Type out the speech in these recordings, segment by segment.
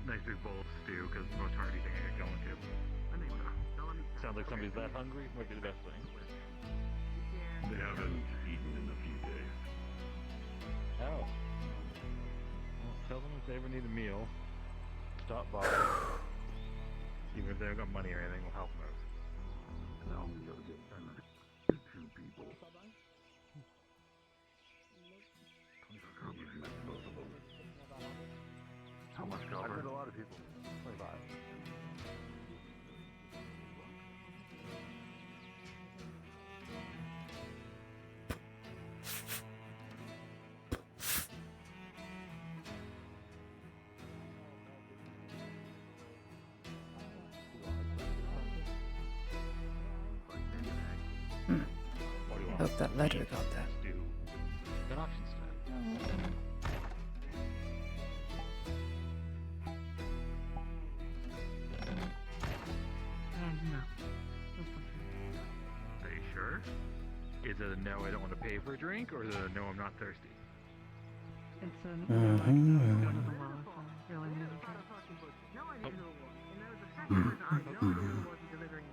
nice big bowl of stew, because it's the most hearty thing I get going to. Sounds like somebody's that hungry. Might be the best thing. They haven't eaten in a few days. Oh. Well, tell them if they ever need a meal, stop by. Even if they haven't got money or anything, we'll help them out. Now we gotta get two people. You've met both of them. How much, I've Calvert? met a lot of people. 25. Hope that letter got there. Do that option stuff. Are you sure? Is it a no, I don't want to pay for a drink, or is it a no, I'm not thirsty? It's a no, I can go to the well if I really need a drink.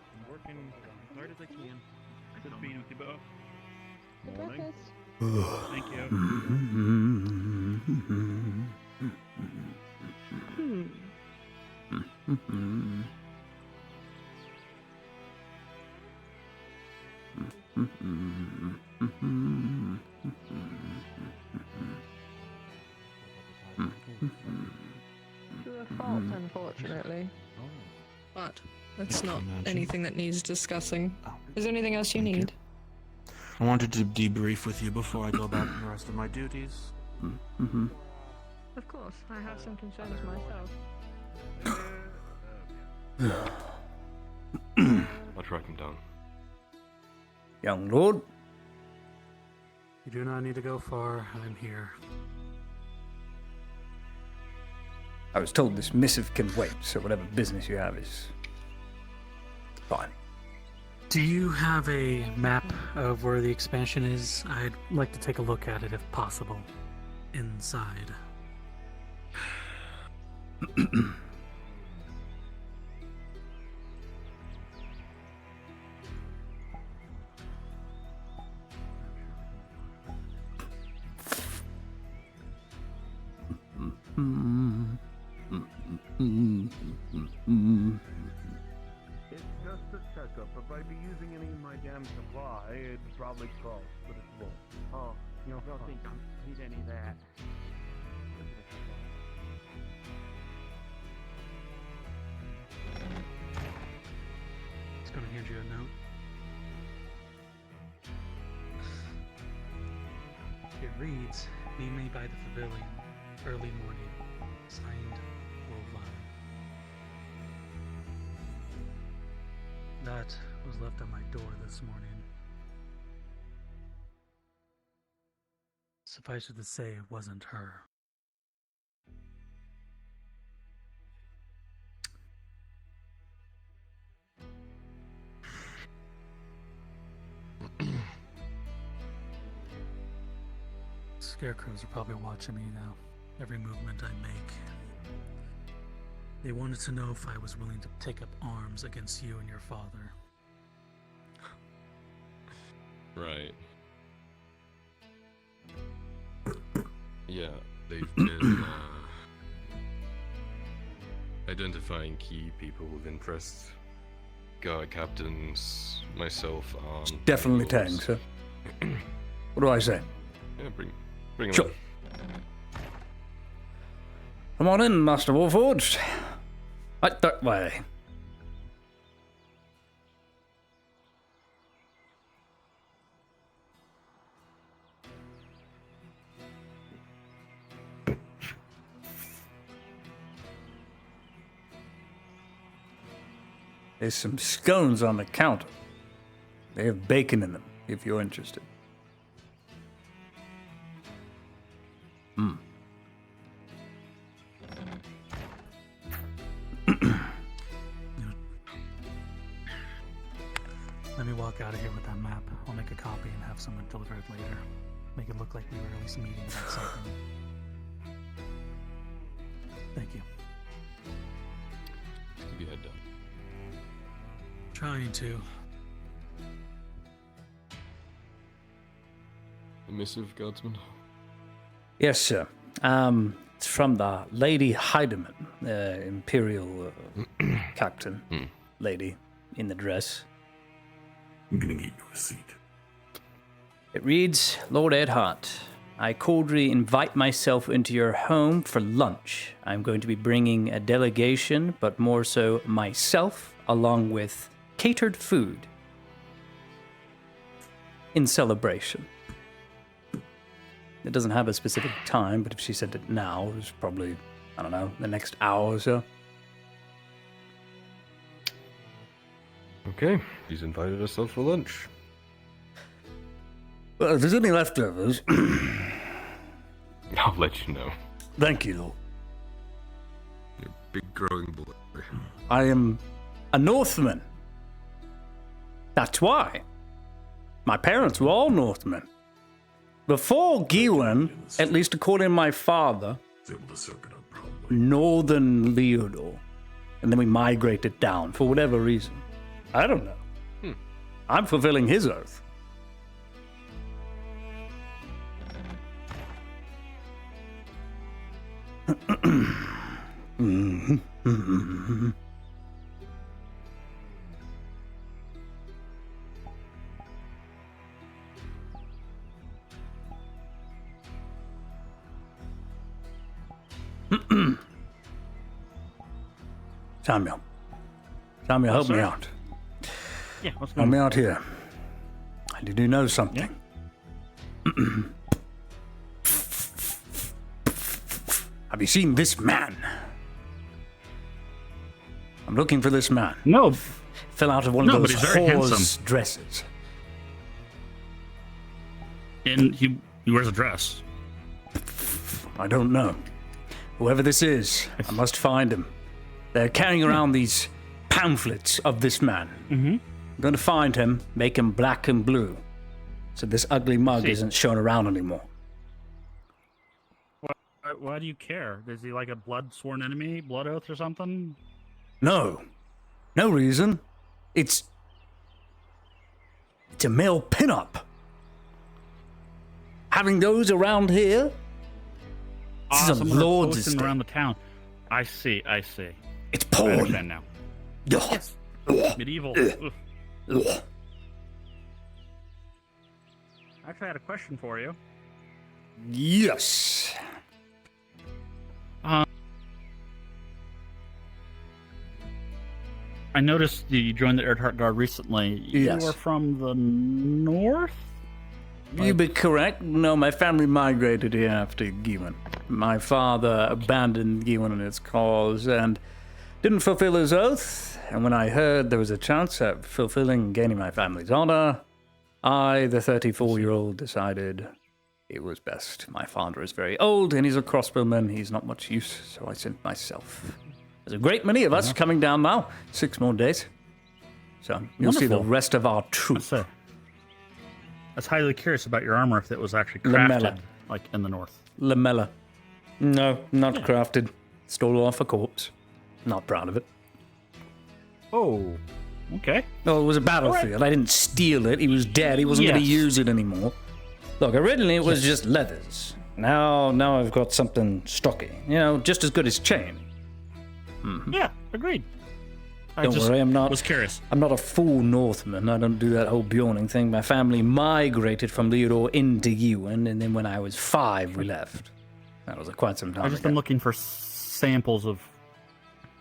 I'm working as hard as I can. Good being with you both. Morning. Thank you. To a fault, unfortunately. But that's not anything that needs discussing. Is there anything else you Thank need? I wanted to debrief with you before I go about the rest of my duties. Of course, I have some concerns myself. I'll track him down. Young lord, You do not need to go far. I'm here. I was told this missive can wait, so whatever business you have is fine. Do you have a map of where the expansion is? I'd like to take a look at it if possible. Inside. It's just a checkup. If I'd be using any of my damn supply, it'd probably cost, but it won't. Oh, you don't think I need any of that. It's gonna hand you a note. It reads, "Meet me by the pavilion, early morning. Signed, Wolvine." That was left at my door this morning. Suffice it to say, it wasn't her. Scarecrows are probably watching me now. Every movement I make. They wanted to know if I was willing to take up arms against you and your father. Right. Yeah, they've been identifying key people with interest. Guard captains, myself, Definitely Tang, sir. What do I say? Yeah, bring him Sure. in. Come on in, Master Warforged. Right that way. There's some scones on the counter. They have bacon in them, if you're interested. Let me walk out of here with that map. I'll make a copy and have someone deliver it later. make it look like we were at least meeting about something. Thank you. Keep your head down. Trying to. A missive, guardsman? Yes, sir. It's from the Lady Heidemann, Imperial Captain. Lady in the dress. I'm gonna get you a seat. It reads, Lord Edhart, I cordially invite myself into your home for lunch. I'm going to be bringing a delegation, but more so myself, along with catered food in celebration. It doesn't have a specific time, but if she said it now, it was probably, I don't know, the next hour or so. Okay, she's invited herself for lunch. Well, if there's any leftovers, I'll let you know. thank you, Lord. You're a big growing boy. I am a Northman. That's why. My parents were all Northmen. Before Giwan, at least according to my father, Was able to soak it up probably. northern Leodor. And then we migrated down for whatever reason. I don't know. I'm fulfilling his oath. Samuel. Samuel, help me out. Yeah, what's Help going me on? out here. Did you know something? Have you seen this man? I'm looking for this man. No, Fell out of one No, of but those he's very horse handsome. dresses. and he wears a dress. I don't know. Whoever this is, I must find him. They're carrying around these pamphlets of this man. Mm-hmm. I'm going to find him, make him black and blue, so this ugly mug See. isn't shown around anymore. Why do you care? Is he like a blood sworn enemy, blood oath or something? No. No reason. It's a male pinup. Having those around here? This is a someone lord's posting estate. around the town. I see. It's I porn. understand now. Yes. Medieval. Ugh. Ugh. Actually, I had a question for you. Yes. I noticed you joined the Earthheart Guard recently. Yes. You were from the north? You'd be correct. No, my family migrated here after Giwan. My father abandoned Giwan and its cause and didn't fulfill his oath. And when I heard there was a chance at fulfilling and gaining my family's honor, I, the 34-year-old, decided it was best. My father is very old and he's a crossbowman. He's not much use, so I sent myself. There's a great many of us coming down now. 6 more days. So you'll see the Wonderful. rest of our troop. I was highly curious about your armor if it was actually Lamella. crafted like in the north. Lamella. No, not crafted. Stole off a corpse. Not proud of it. Oh, okay. No, it was a battlefield. I didn't steal it. He was dead. He wasn't going to Yes. use it anymore. Look, originally it was just leathers. Now I've got something stocky. You know, just as good as chain. Yeah, agreed. I Don't just worry, I'm not. was curious. I'm not a full Northman. I don't do that whole Bjorning thing. My family migrated from Leodor into Ewan, and then when I was 5, we left. That was quite some time I've just ago. been looking for samples of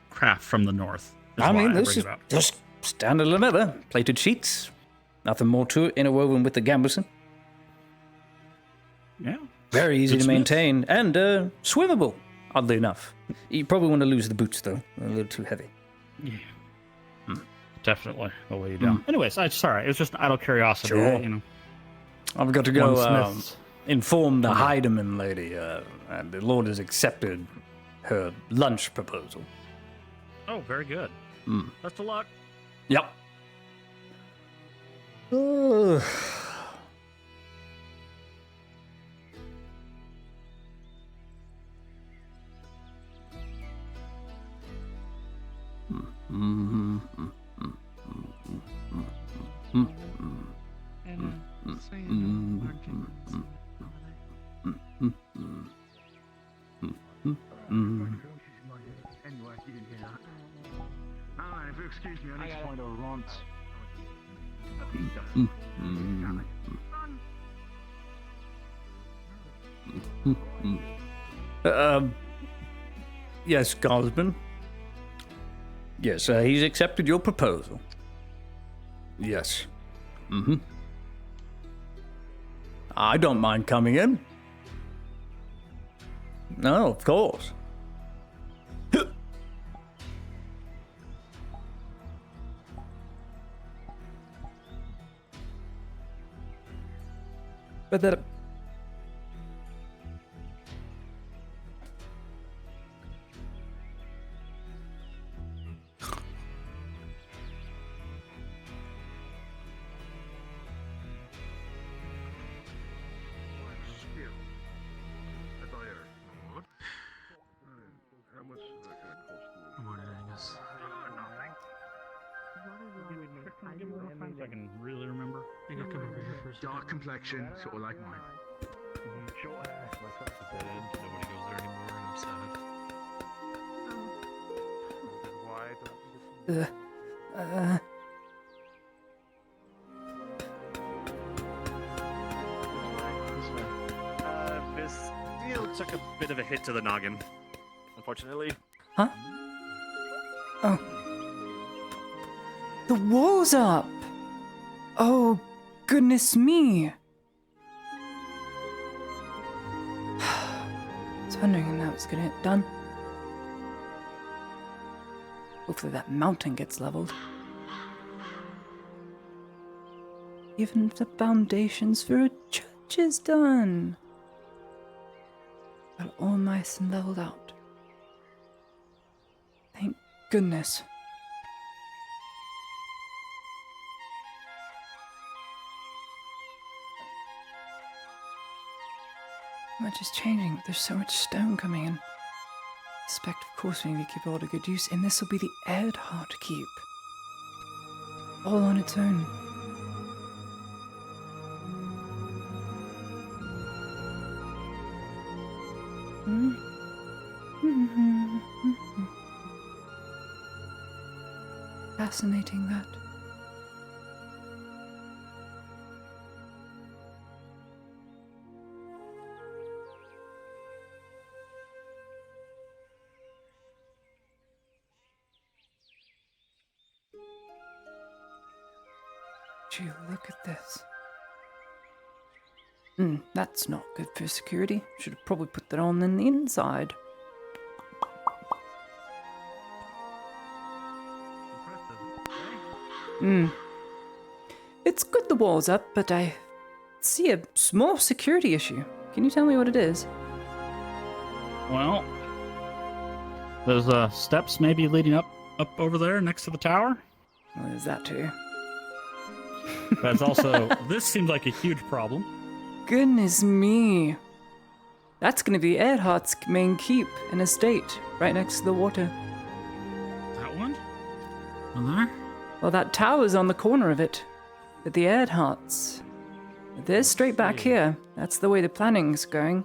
craft from the north. is I why mean, bring this it is up. just standard leather. Plated sheets. Nothing more to it, interwoven with the gambeson. Yeah. Very easy Good to smith. maintain and swimmable, oddly enough. You probably want to lose the boots, though. They're a little too heavy. Yeah. Definitely will weigh you down. Anyways, I'm sorry. It was just an idle curiosity. Sure. You know, I've got to one go smith's- inform the Heidemann lady, and the Lord has accepted her lunch proposal. Oh, very good. Best of luck. Yep. So you know, Anyway, you didn't hear that. Alright, if you excuse me, I need to find a runt. Yes, Gosman. Yes, he's accepted your proposal. Yes. I don't mind coming in. No, of course. But that. Good morning, Angus. Give me 1 second so I can really remember. I think I'll come over here for a second. Dark complexion, sort of like mine. Short hair. My trust is dead end. Nobody goes there anymore, and I'm sad. Why don't you just... This deal took a bit of a hit to the noggin, unfortunately. Huh? Oh. The wall's up! Oh, goodness me! I was wondering when that was gonna get done. Hopefully that mountain gets leveled. Even if the foundations for a church is done. Got it all nice and leveled out. Thank goodness. Much is changing. There's so much stone coming in. I suspect, of course, we need to keep it all to good use, and this will be the Erdhart Keep. All on its own. Fascinating, that. Gee, look at this. That's not good for security. Should have probably put that on in the inside. It's good the wall's up, but I see a small security issue. Can you tell me what it is? Well, there's steps maybe leading up over there next to the tower. Well, there's that too. That's also, this seems like a huge problem. Goodness me. That's going to be Erdhart's main keep and estate, right next to the water. That one? On there? Well, that tower's on the corner of it. But the Erdharts, they're straight back here. That's the way the planning's going.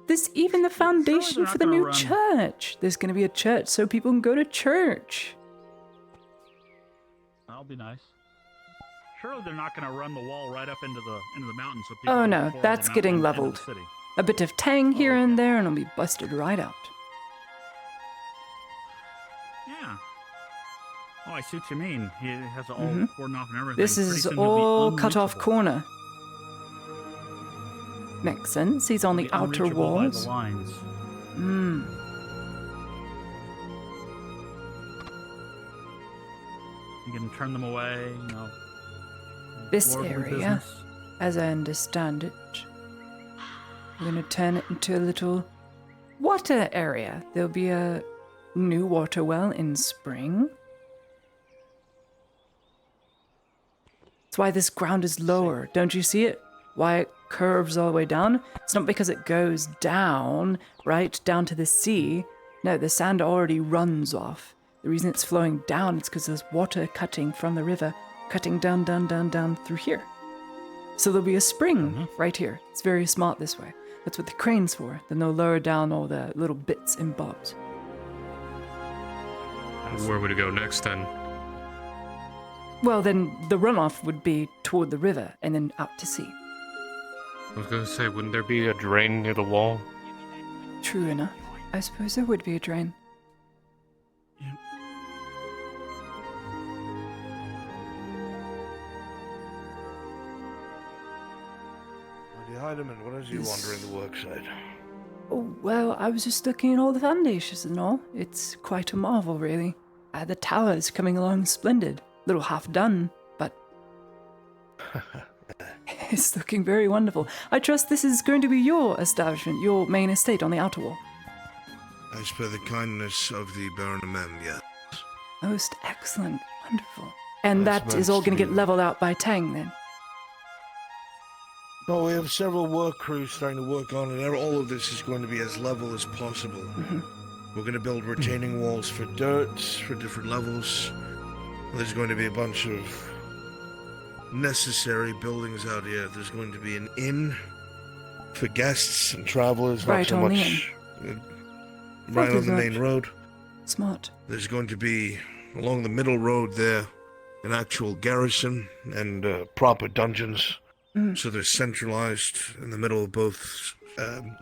There's even the foundation for the new church. There's going to be a church so people can go to church. That'll be nice. Surely they're not going to run the wall right up into the mountain so people Oh can no, pour that's the getting mountain into leveled. the city. A bit of tang here and there and it'll be busted right out. Yeah. Oh, I see what you mean. He has it all cordoned off and everything. This Pretty is soon he'll be all cut off unreachable. corner. Makes sense. He's on He'll the be outer unreachable by walls. the lines. You can turn them away, you know. This lordly area, business. as I understand it, we're going to turn it into a little water area. There'll be a new water well in spring. That's why this ground is lower. Don't you see it? Why it curves all the way down? It's not because it goes down, right, down to the sea. No, the sand already runs off. The reason it's flowing down is because there's water cutting from the river, cutting down, down, down, down through here. So there'll be a spring right here. It's very smart this way. That's what the crane's for. Then they'll lower down all the little bits and bobs. Where would it go next then? Well, then the runoff would be toward the river and then out to sea. I was gonna say, wouldn't there be a drain near the wall? True enough. I suppose there would be a drain. Heidemann, what has you wandering the worksite? Oh, well, I was just looking at all the foundations and all. It's quite a marvel, really. The tower is coming along splendid. Little half done, but it's looking very wonderful. I trust this is going to be your establishment, your main estate on the outer wall. As per the kindness of the Baron of Mem, yes. Most excellent, wonderful. And that is all going to get leveled out by Tang, then? Well, we have several work crews starting to work on it. All of this is going to be as level as possible. We're going to build retaining walls for dirt, for different levels. There's going to be a bunch of necessary buildings out here. There's going to be an inn for guests and travelers. Right on the inn. Right on the main road. Smart. There's going to be, along the middle road there, an actual garrison and proper dungeons. So they're centralized in the middle of both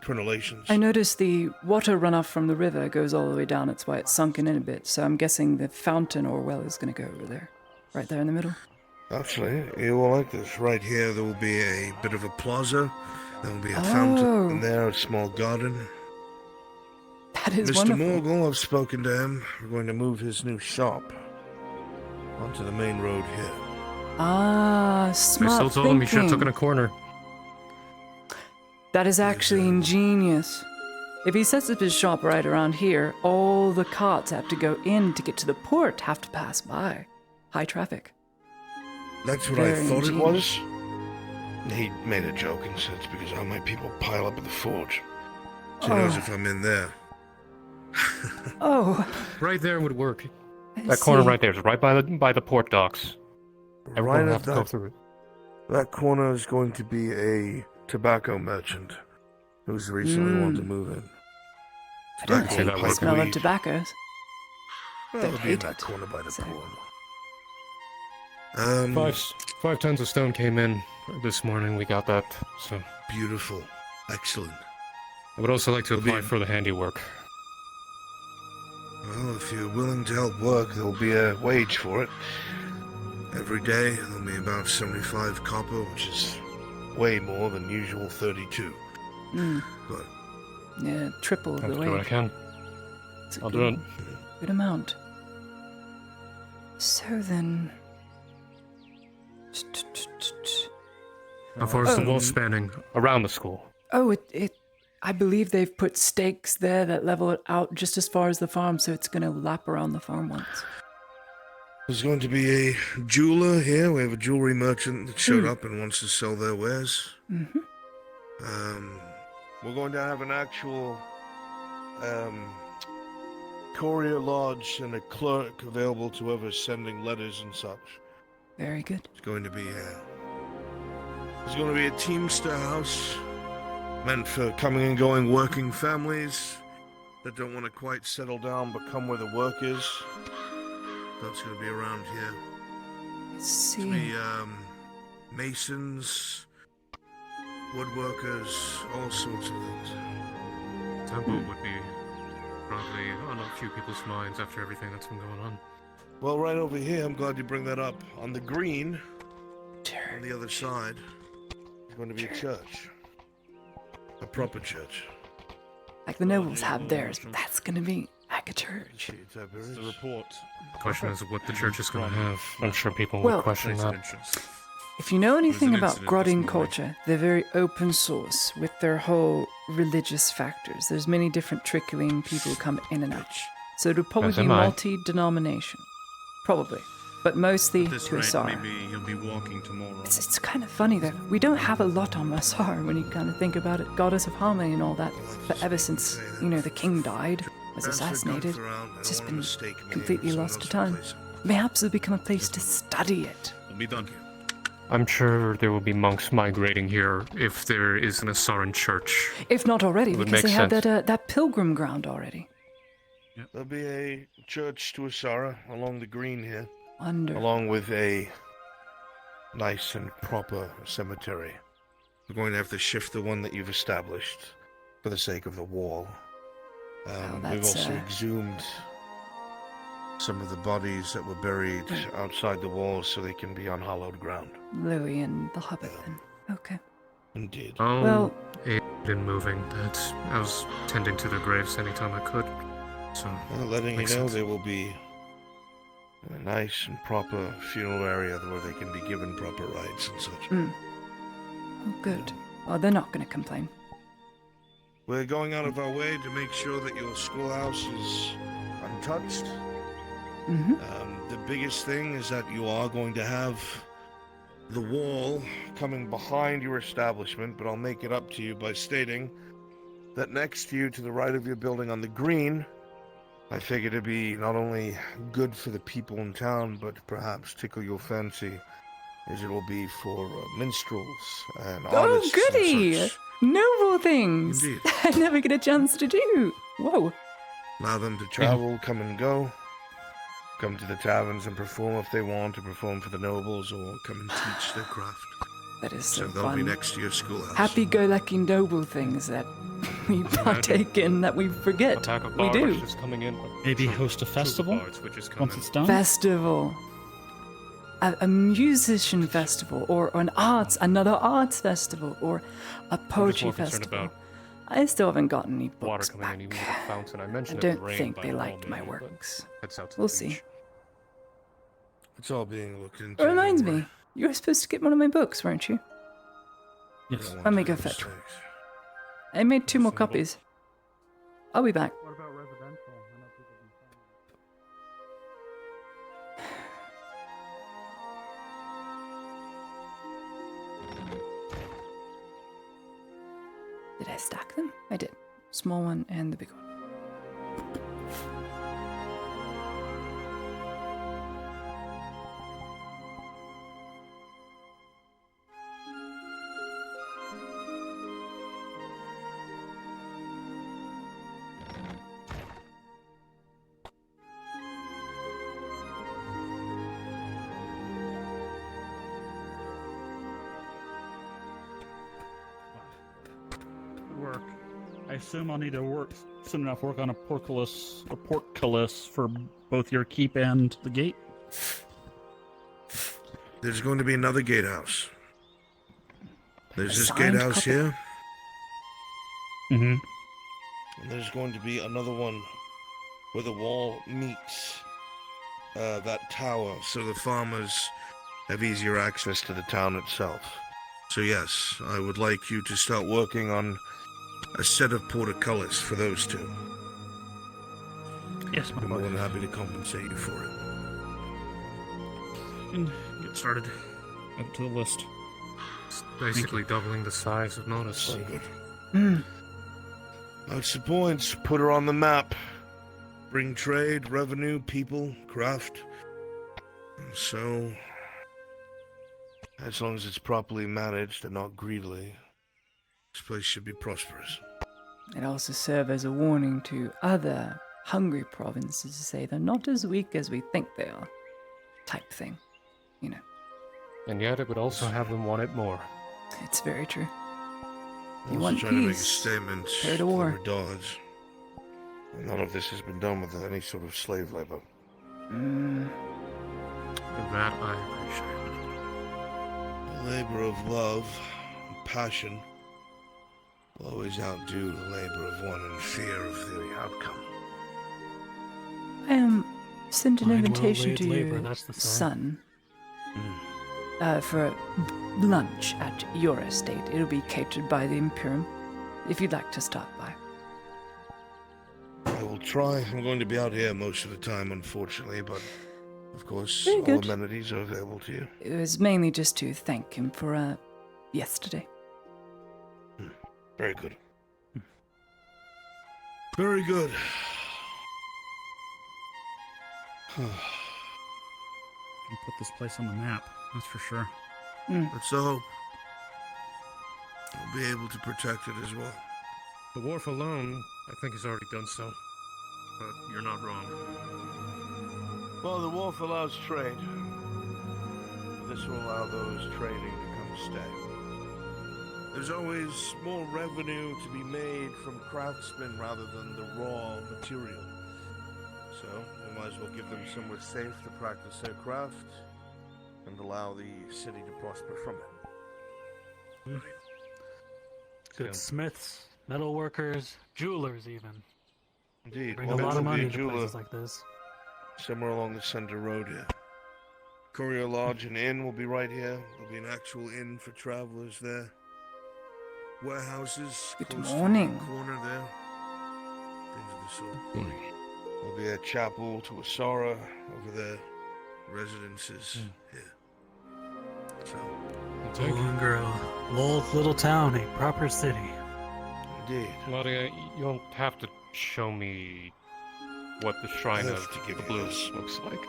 crenellations. I noticed the water runoff from the river goes all the way down. That's why it's sunken in a bit. So I'm guessing the fountain or well is going to go over there. Right there in the middle. Actually, you will like this. Right here, there will be a bit of a plaza. There will be a fountain in there, a small garden. That is Mr. wonderful. Morgul, I've spoken to him. We're going to move his new shop onto the main road here. Ah, smart I still told him he should have thinking. taken a corner. That is actually ingenious. If he sets up his shop right around here, all the carts have to go in to get to the port, have to pass by. High traffic. That's what I thought it was. He made a joke and said it's because all my people pile up at the forge. So he knows if I'm in there. Oh. Right there would work. I That corner see. right there is right by the port docks. Everyone Right will at have to go that, through it. that corner is going to be a tobacco merchant who's recently wanted to move in. I don't say hate that the word. smell of weed. tobaccos. Well, Don't it'll be in hate that it. corner by the So- pool. 5 tons of stone came in this morning. We got that. So Beautiful. Excellent. I would also like to It'll be- apply for the handiwork. Well, if you're willing to help work, there'll be a wage for it. Every day, there'll be about 75 copper, which is way more than usual 32. But Yeah, triple I'll the do what I wage. can. It's a I'll good, do it. good amount. So then... How far is the wall spanning around the school? Oh, I believe they've put stakes there that level it out just as far as the farm, so it's going to lap around the farm once. there's going to be a jeweler here. We have a jewelry merchant that showed up and wants to sell their wares. We're going to have an actual courier lodge and a clerk available to whoever's sending letters and such. Very good. There's going to be a Teamster house meant for coming and going working families that don't want to quite settle down but come where the work is. That's going to be around here. Let's see. There'll be masons, woodworkers, all sorts of things. Temple would be probably on a few people's minds after everything that's been going on. Well, right over here, I'm glad you bring that up. On the green, on the other side, is going to be a church. A proper church. Like the nobles have theirs, but that's going to be like a church. The report. The question is what the church is going to have. I'm sure people Well- will question that. If you know anything an about incident Grodin this morning. culture, they're very open source with their whole religious factors. There's many different trickling people who come in and out. So it'll probably As be am I. multi-denomination. Probably. But mostly At this to rate, Asar. maybe he'll be walking tomorrow. It's kind of funny though. We don't have a lot on Asar when you kind of think about it. Goddess of harmony and all that. But ever since, the king died, was Answer assassinated. Gunther out. I It's just don't been want to mistake me completely and lost someone to else time. replace it. Perhaps it'll become a place to study it. We'll be done. I'm sure there will be monks migrating here if there is an Asaran church. If not already, It would because make they have sense. that pilgrim ground already. There'll be a church to Asara along the green here, Wonderful. along with a nice and proper cemetery. We're going to have to shift the one that you've established for the sake of the wall. We've that's, also exhumed some of the bodies that were buried outside the walls so they can be on hallowed ground. Louis and the Hobbit then. Okay. Indeed. Oh, Well- aid in moving. I was tending to their graves anytime I could. So, Well, letting you makes know sense. there will be a nice and proper funeral area where they can be given proper rites and such. Oh, good. Well, they're not going to complain. We're going out of our way to make sure that your schoolhouse is untouched. Mm-hmm. The biggest thing is that you are going to have the wall coming behind your establishment, but I'll make it up to you by stating that next to you, to the right of your building on the green, I figure to be not only good for the people in town, but perhaps tickle your fancy, as it will be for minstrels and artists. Oh, goody! And such. Noble things! Indeed. I never get a chance to do. Whoa. Allow them to travel, come and go. Come to the taverns and perform if they want, to perform for the nobles, or come and teach their craft. That is so they'll fun. be next to your schoolhouse. Happy-go-lucky noble things that we partake in that we forget. Attack of We Bard, do. which is coming in. Maybe host a festival Which is once it's done. Festival. A musician festival, or another arts festival, or a poetry more concerned festival. about I still haven't gotten any Water books coming back. in, even with a fountain. I I mentioned don't it rained think by they law, liked my maybe, but works. heads out to We'll the see. beach. It's all being looked into. It reminds don't worry. me, you were supposed to get one of my books, weren't you? I Yes. don't want Let me to go make fetch one. mistakes. I made 2 more Reasonable. copies. I'll be back. What about residential? I know people do Did I stack them? I did. Small one and the big one. Work. I assume I'll need to work soon enough. Work on a portcullis for both your keep and the gate. There's going to be another gatehouse. There's A this signed gatehouse copy? here, Mm-hmm. and there's going to be another one where the wall meets that tower, so the farmers have easier access to the town itself. So yes, I would like you to start working on a set of portcullis for those two. Yes, my I'm more lord. than happy to compensate you for it. Can get started. Add it to the list. It's basically doubling the size of Notice. Very good. Mm. That's the point. Put her on the map. Bring trade, revenue, people, craft. So, as long as it's properly managed and not greedily, this place should be prosperous. It also serves as a warning to other hungry provinces to say they're not as weak as we think they are. Type thing. You know, And yet it would also have them want it more. it's very true. You Also want trying to make a peace, statement prepare to war. for Dodge. None of this has been done with any sort of slave labor. Mm. That I appreciate. The labor of love and passion will always outdo the labor of one in fear of the outcome. I sent an Fine, invitation well-laid to labor, your that's the sign. son for lunch at your estate. It'll be catered by the Imperium, if you'd like to stop by. I will try. I'm going to be out here most of the time, unfortunately, but of course, Very all good. amenities are available to you. It was mainly just to thank him for yesterday. Very good. Very good. Can put this place on the map, that's for sure. That's the hope. We'll be able to protect it as well. The wharf alone, I think, has already done so. But you're not wrong. Well, the wharf allows trade. This will allow those trading to come stay. There's always more revenue to be made from craftsmen rather than the raw material. So, we might as well give them somewhere safe to practice their craft and allow the city to prosper from it. Good smiths, metalworkers, jewelers, even. Indeed. Bring Well, a lot there of will be money a to jeweler places like this. somewhere along the center road here. Courier Lodge and Inn will be right here. There'll be an actual inn for travelers there. Warehouses Good close morning. to the corner there. Things of the sort. There'll be a chapel to Asara over there. Residences here. So, Golden Girl, old little town, a proper city. indeed. Claudia, you don't have to show me what the Shrine I of have to give the you Blues this. looks like.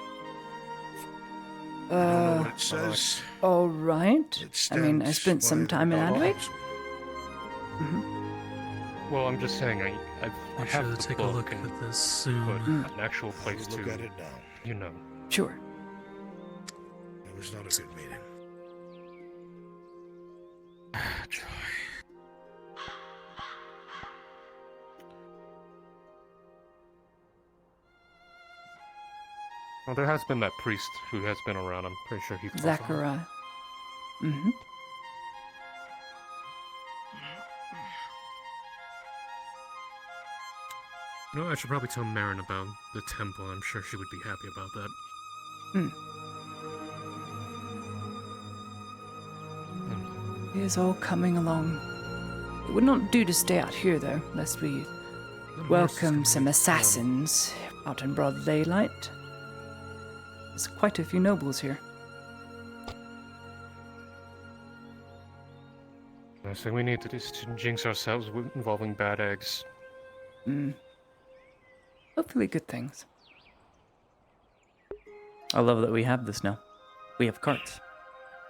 I don't know what it says. All right. It I mean, I stands spent some by time in the Adelaide. dogs. Well, I'm just saying, I I have should the take a book look and at this put soon. an actual place Look to, at it now. you know. Sure. It was not a good meeting. Joy. Well, there has been that priest who has been around. I'm pretty sure he. Zachariah. Mm-hmm. No, I should probably tell Marin about the temple. I'm sure she would be happy about that. It is all coming along. It would not do to stay out here, though, lest we welcome some assassins out in broad daylight. There's quite a few nobles here. I say we need to just jinx ourselves with involving bad eggs. Hopefully good things. I love that we have this now. We have carts.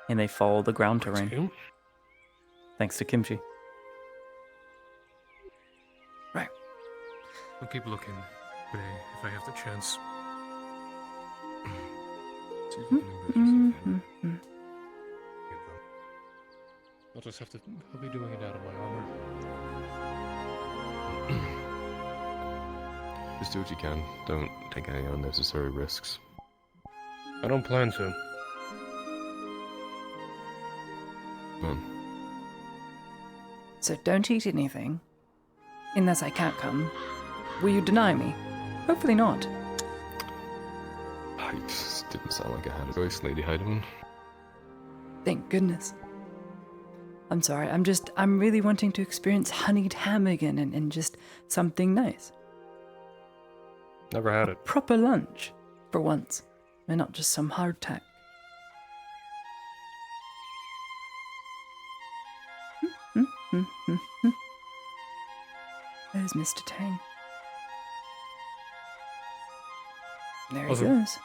And they follow the ground terrain. Thanks to Kimchi. Right. I'll keep looking today if I have the chance. See if you can improve yourself. I'll just have to. I'll be doing it out of my armor. Just do what you can. Don't take any unnecessary risks. I don't plan to. So don't eat anything. Unless I can't come. Will you deny me? Hopefully not. It just didn't sound like I had a choice, Lady Heidemann. Thank goodness. I'm sorry, I'm really wanting to experience honeyed ham again and just something nice. Never had it. Proper lunch, for once, and not just some hardtack. There's Mr. Tang. There he goes.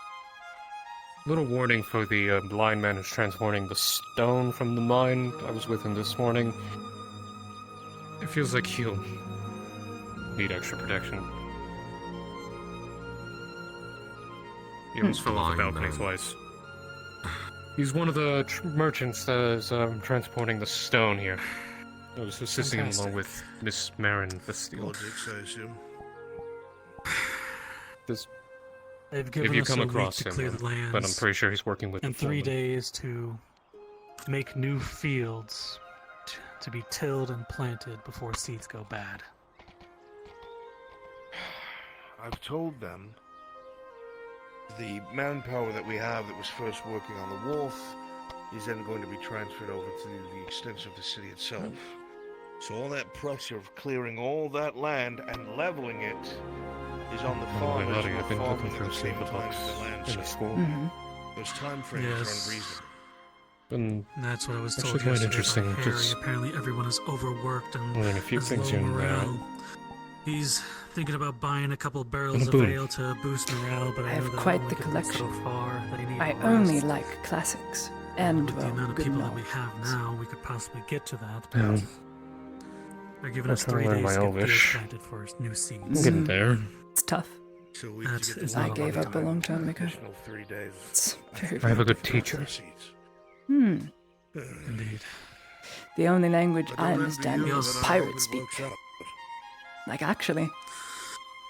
Little warning for the blind man who's transporting the stone from the mine. I was with him this morning. It feels like he'll need extra protection. He almost fell off the balcony twice. He's one of the merchants that is transporting the stone here. I was assisting him along with Miss Marin Vestille. Logics, I assume. They've given If you us come a week across to him, clear the lands, but I'm pretty sure he's working with and the 3 foreman. days to make new fields to be tilled and planted before seeds go bad. I've told them the manpower that we have that was first working on the wharf is then going to be transferred over to the extension of the city itself. So all that pressure of clearing all that land and leveling it is on the farmers I've who are been looking farming at through the some same of the time books as the in the landscape. school. Those time frames are unreasonable. And that's what I was actually told quite yesterday interesting, by Harry. because Apparently everyone is overworked and I mean, a few has things low you morale. know. He's thinking about buying a couple barrels of boom. ale to boost morale, but I I know have that quite only the gets us so collection. far. That I need I more only rest. like classics. And, With well, the amount of good people that we novels. have now, we could possibly get to that. Yeah. But they're giving I'm us trying 3 to learn days to my get fields Elvish. planted for new I'm seeds. getting there. It's tough. So we That to get is the I not gave a lot up a long time ago. additional 3 days. It's very, I very have a good difficult. teacher. Seeds. Indeed. The only language But I don't envy understand you, is but I hope pirate it speak. works out. Like, actually,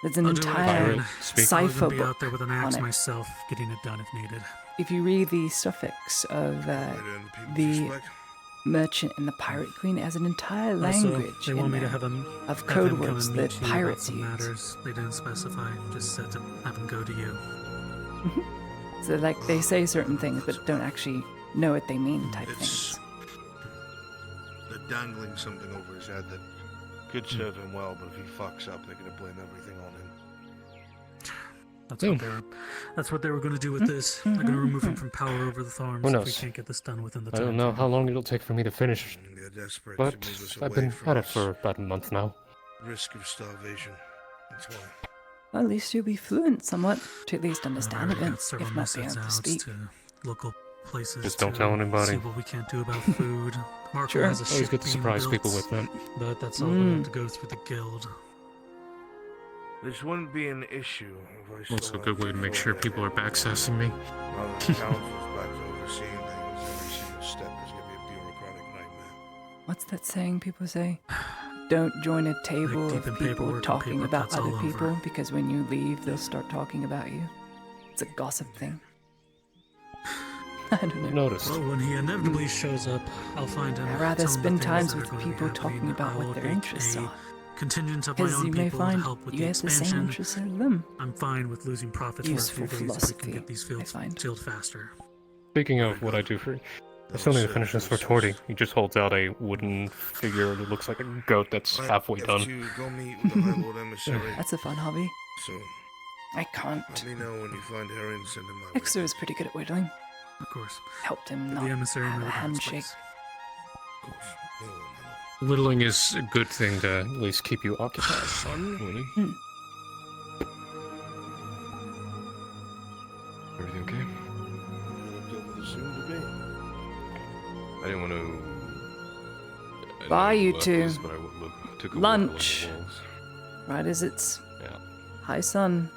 there's an I'll do what I entire can. speak. I'll cipher even be out book there with an on axe it. myself, getting it done if needed. If you read the suffix of Right in the people's the respect. merchant and the pirate queen, it has an entire Also, language they in want me to there have him of have code him come words and that meet you about pirates some use. matters. They didn't specify, just said to have him go to you. So, like, they say certain things, but don't actually know what they mean type It's things. they're dangling something over his head that could serve him well, but if he fucks up, they're gonna blame everything on him. That's what they were going to do with this. They're going to remove him from power over the Thorns Who if we knows? can't get this done within the I time. don't know how long it'll take for me to finish, They're desperate but to move us I've away been from at it us. for about a month now. Risk of starvation. That's why. Well, at least you'll be fluent somewhat, to at least understand I it, already got several if not be messages able to out speak. to local places. Just don't to tell anybody. See what we can't do about food. Marco Sure. has a Always ship good to being surprise built, people with that. but that's all going to have to go through the guild. This wouldn't be an issue if I Also still a good had way to make sure control people are of it. backsassing me. Now that the council's back to overseeing things, every single step is gonna be a bureaucratic nightmare. What's that saying people say? Don't join a table deep of in people paperwork and talking paper about cuts all other over. people, because when you leave, they'll start talking about you. It's a gossip thing. I don't know. Noticed. Well, when he inevitably shows up, I'll find him. I'd rather tell him the spend things times that are with going to be people happening. talking about I what will their make interests a are. contingent of my Because own you may people to find help with you the have the same expansion. interests as them. I'm fine with losing profits Useful for a few days if we philosophy, can get these I fields find. tilled faster. Speaking of what I do for... I still need to finish this for Torty. He just holds out a wooden figure that looks like a goat that's halfway I have done. to go meet with the High Lord Emissary. That's a fun hobby. So I can't. let me know when you find Harry and send him my way. Exo is pretty good at whittling. Of course. Helped him The not emissary have a never got its handshake. place. Of course. No, no, no. Whittling is a good thing to at least keep you occupied, son. Really. Everything okay? You looked over the soon to be. I didn't want to. Bye, you two. But I took a Lunch. Walk along the walls. Right as it's Yeah. high sun.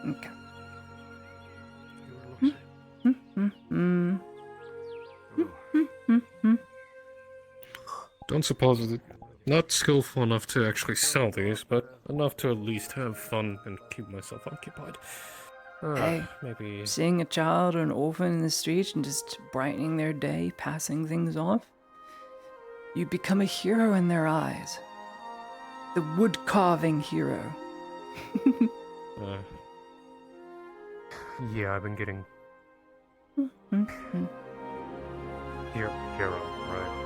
Okay. Don't suppose that not skillful enough to actually sell these, but enough to at least have fun and keep myself occupied. Hey, Maybe. seeing a child or an orphan in the street and just brightening their day, passing things off, you become a hero in their eyes. The wood carving hero. Yeah, I've been getting hero, right?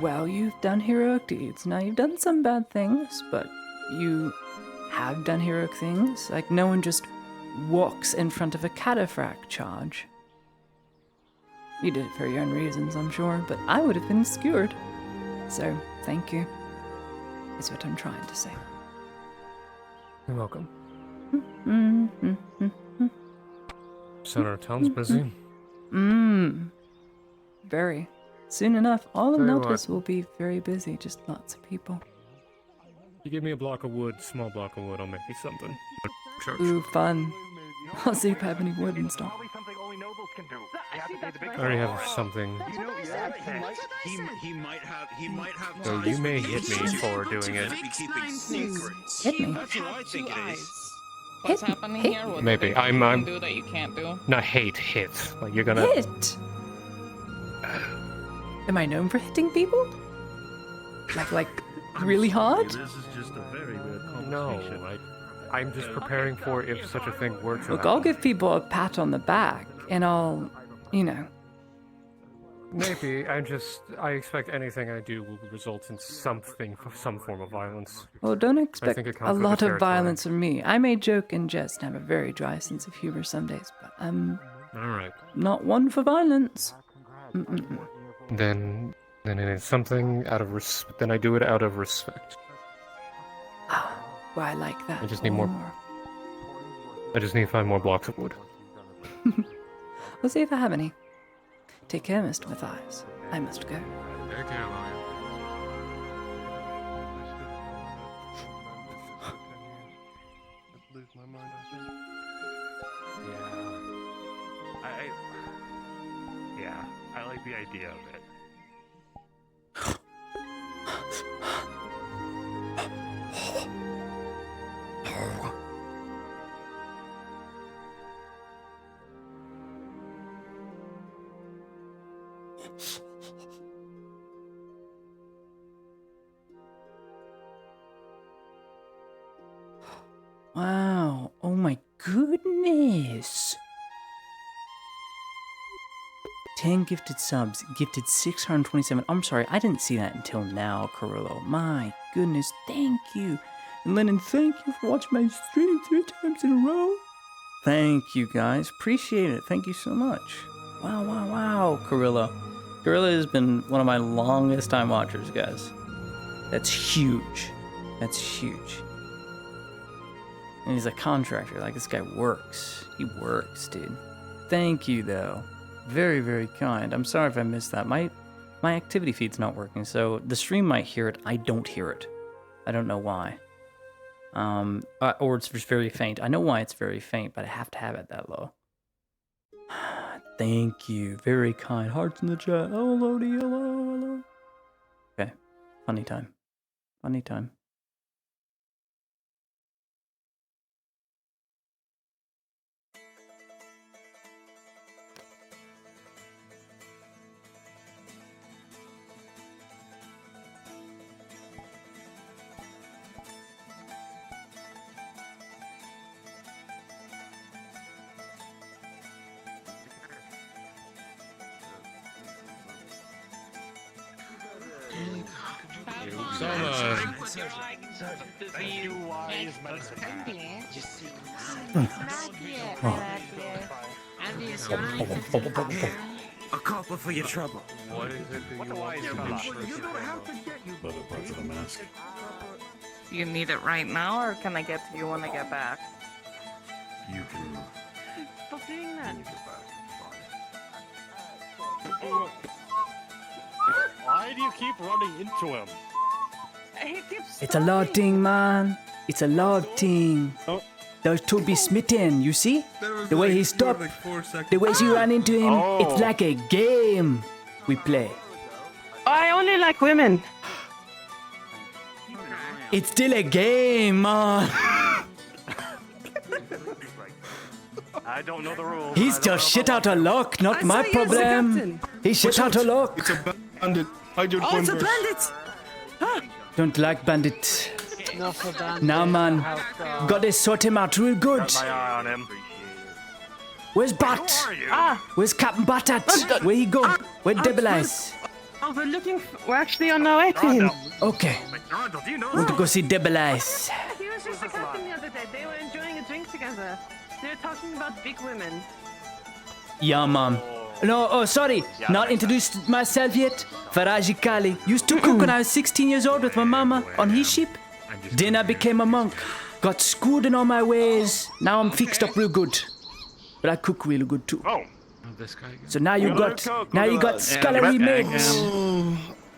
Well, you've done heroic deeds. Now, you've done some bad things, but you have done heroic things. Like, no one just walks in front of a cataphract charge. You did it for your own reasons, I'm sure, but I would have been skewered. So, thank you, is what I'm trying to say. You're welcome. Mm-hmm. Center of town's busy. Very. Soon enough, all of Tell you Notice will be very busy, just lots of people. You give me a block of wood, small block of wood, I'll make you something. Church. Ooh, fun. I'll see if I have any wood and stuff. I already have something. You know, he might have. So you may hit me for doing it. Hit me. That's what I think it is. What's happening here? What Maybe. do they think you I'm can do that you can't do? not hit. Like you're gonna Hit? Am I known for hitting people? Like really hard? This is just a very weird conversation. No, I'm just preparing for if such a thing were to Look, I'll happen. give people a pat on the back, and I'll, Maybe. I expect anything I do will result in some form of violence. Well, don't I expect think it a comes with lot the of territory. violence from me. I may joke and jest and have a very dry sense of humor some days, but I'm Alright. not one for violence. Then Then it is something out of then I do it out of respect. Well, I like that. I just need more. I just need to find more blocks of wood. We'll see if I have any. Take care, Mr. Matthias. I must go. Take care, Lion. Lose my mind, I think. Yeah, I like the idea of it. Wow. Oh my goodness. 10 gifted subs, gifted 627. I'm sorry, I didn't see that until now, Carrillo. My goodness, thank you. And Lennon, thank you for watching my stream 3 times in a row. Thank you, guys. Appreciate it. Thank you so much. Wow, wow, wow, Carrillo. Carrillo has been one of my longest time watchers, guys. That's huge. That's huge. And he's a contractor. Like, this guy works. He works, dude. Thank you, though. Very, very kind. I'm sorry if I missed that. My activity feed's not working, so the stream might hear it. I don't hear it. I don't know why. Or it's just very faint. I know why it's very faint, but I have to have it that low. Thank you. Very kind. Hearts in the chat. Oh, Lodi. Hello, hello. Okay. Funny time. Funny time. A copper for your trouble. What is it that you want? You don't have to get you. Better parts of the mask. You need it right now, or can I get to you when I get back? You can. Stop doing that. Why do you keep running into him? He keeps It's a lord thing, man. It's a lord thing. Oh. There's to be smitten, you see? The way he stopped, Like 4 seconds. the way you ran into him, Oh. it's like a game we play. I only like women. It's still a game, man. I don't know the rules. He's just shit out of luck, not my problem. He's shit out of luck. It's a bandit. Hide your Oh, it's a bush. bandit! Don't like bandit. Now, man, gotta sort him out real good. Got my eye on him. Where's Bat? Who are you? Where's Captain Bat at? Where he go? Where Devil Eyes? Oh, we're actually on our way to him. Okay, Rondell, do you know want to go see Devil Eyes. He was just a captain the other day. They were enjoying a drink together. They were talking about big women. Yeah, mom. No, oh, sorry. Not introduced myself yet. Faraji Kali. Used to cook when I was 16 years old with my mama on his ship. Then I became a monk. Got schooled in all my ways. Now I'm fixed up real good. But I cook really good too. Oh. This guy. So now you got scholarly mates.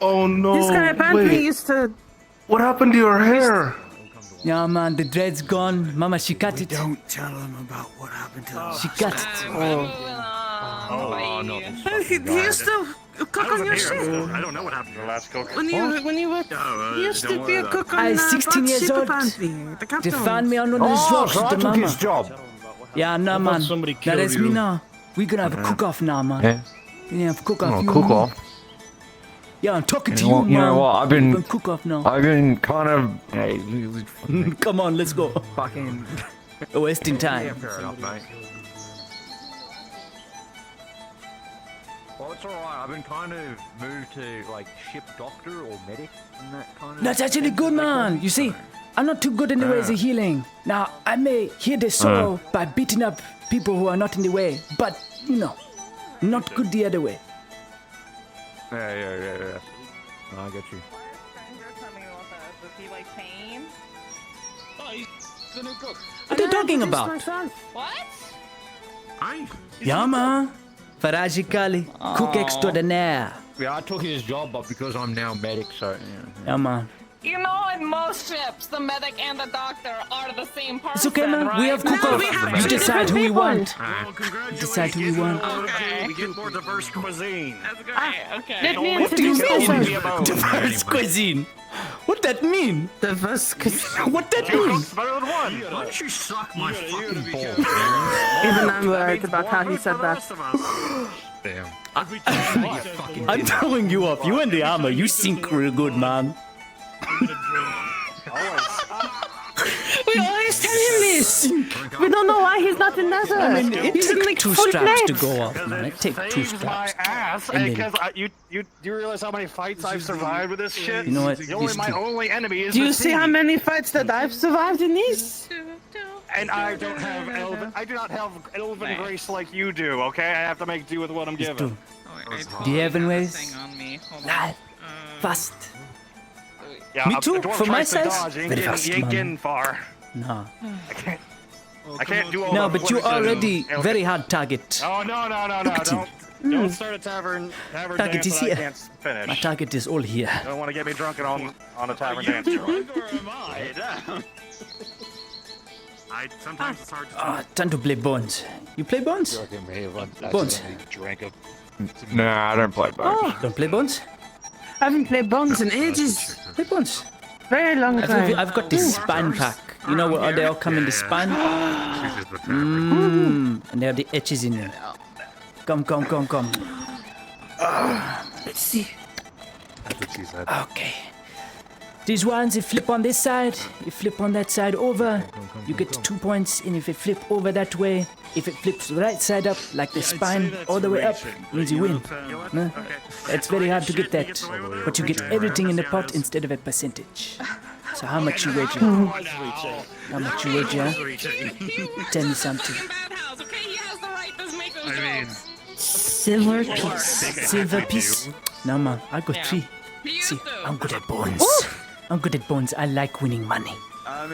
Oh no. This guy apparently used to. What happened to your hair? Yeah, man, the dread's gone. Mama, she cut it. Don't tell him about what happened to us. She cut it. Oh, no. He used to cook on your ship. I don't know what happened to the last cook. When you were. He used to be a cook on I was 16 Brad's years ship, old. apparently. The They captain. found me on one of these rocks so with I the took mama. his job. Yeah, no, man. somebody That killed is me you. now. We're gonna have a cook-off now, man. Yeah. Yeah, cook off. Oh, you cook and me. off. Yeah, I'm talking to You you, know- man. you know what, I've been- We're cook off now. I've been kind of. Hey, Come on, let's go. fucking. Wasting time. Fair enough, mate. Well, it's alright. I've been kind of moved to like ship doctor or medic and that kind of. That's actually good, man. You see, I'm not too good in the ways of healing. Now, I may heal the soul by beating up people who are not in the way, but, you know, not good the other way. Yeah. No, I get you. Does he like pain? Oh, he's gonna cook. What are you talking about? What? Yeah, man. Farajikali, cook extraordinaire. Yeah, I took his job, but because I'm now medic, so Yeah, man. You know, in most ships, the medic and the doctor are the same person. It's okay, man. Right? We have cook-off. You decide who we want. Congratulations. Decide who we want. Okay. We get more diverse cuisine. That's great. Okay. Let me What do you introduce mean? myself. Diverse cuisine. What that mean? Diverse cuisine. What that mean? Better than one. Why don't you suck my fucking balls? Even I'm worried about how he said that. damn. I'm throwing you off. You in the armor. You sink real good, man. We always tell him this. We don't know why he's not in nether. I mean, it He's took like 2 full straps to plates. go off, man. It takes 2 Saves straps. my ass, And then- because you realize how many fights I've survived with this shit? You know what? My only enemy is Do you the see how sea. many fights that I've survived in these? And I don't have elven. I do not have elven grace like you do. Okay, I have to make do with what I'm given. Do you have any ways? Nah, fast. Yeah, Me too, a dwarf for my tries to size. dodge, ain't Very getting- fast, he ain't man. getting far. No. I can't do all No, the but you're flips and already elven- very hard target. Oh no! Look at you. Don't start a tavern Target dance is that I here. can't finish. My target is all here. You don't want to get me drunk and on a tavern You dance. drunk or am I? Sometimes it's hard to. Ah, time to play Bones. You play Bones? Bones. Drank up. Nah, I don't play Bones. Don't play Bones? I haven't played Bones in ages. Play Bones. Very long time. I've got this spine pack. You know what? They all come in the spine. And there are the etches in there. Come. Let's see. That's what she said. Okay. These ones, you flip on this side, you flip on that side over, you get 2 points, and if you flip over that way, if it flips the right side up, like the spine, all the way up, means you win. No? It's very hard to get that, but you get everything in the pot instead of a percentage. So how much you wager? How much you wager? Tell me something. Silver piece. Silver piece? No, man, I got 3. See, I'm good at bones. I'm good at bones. I like winning money.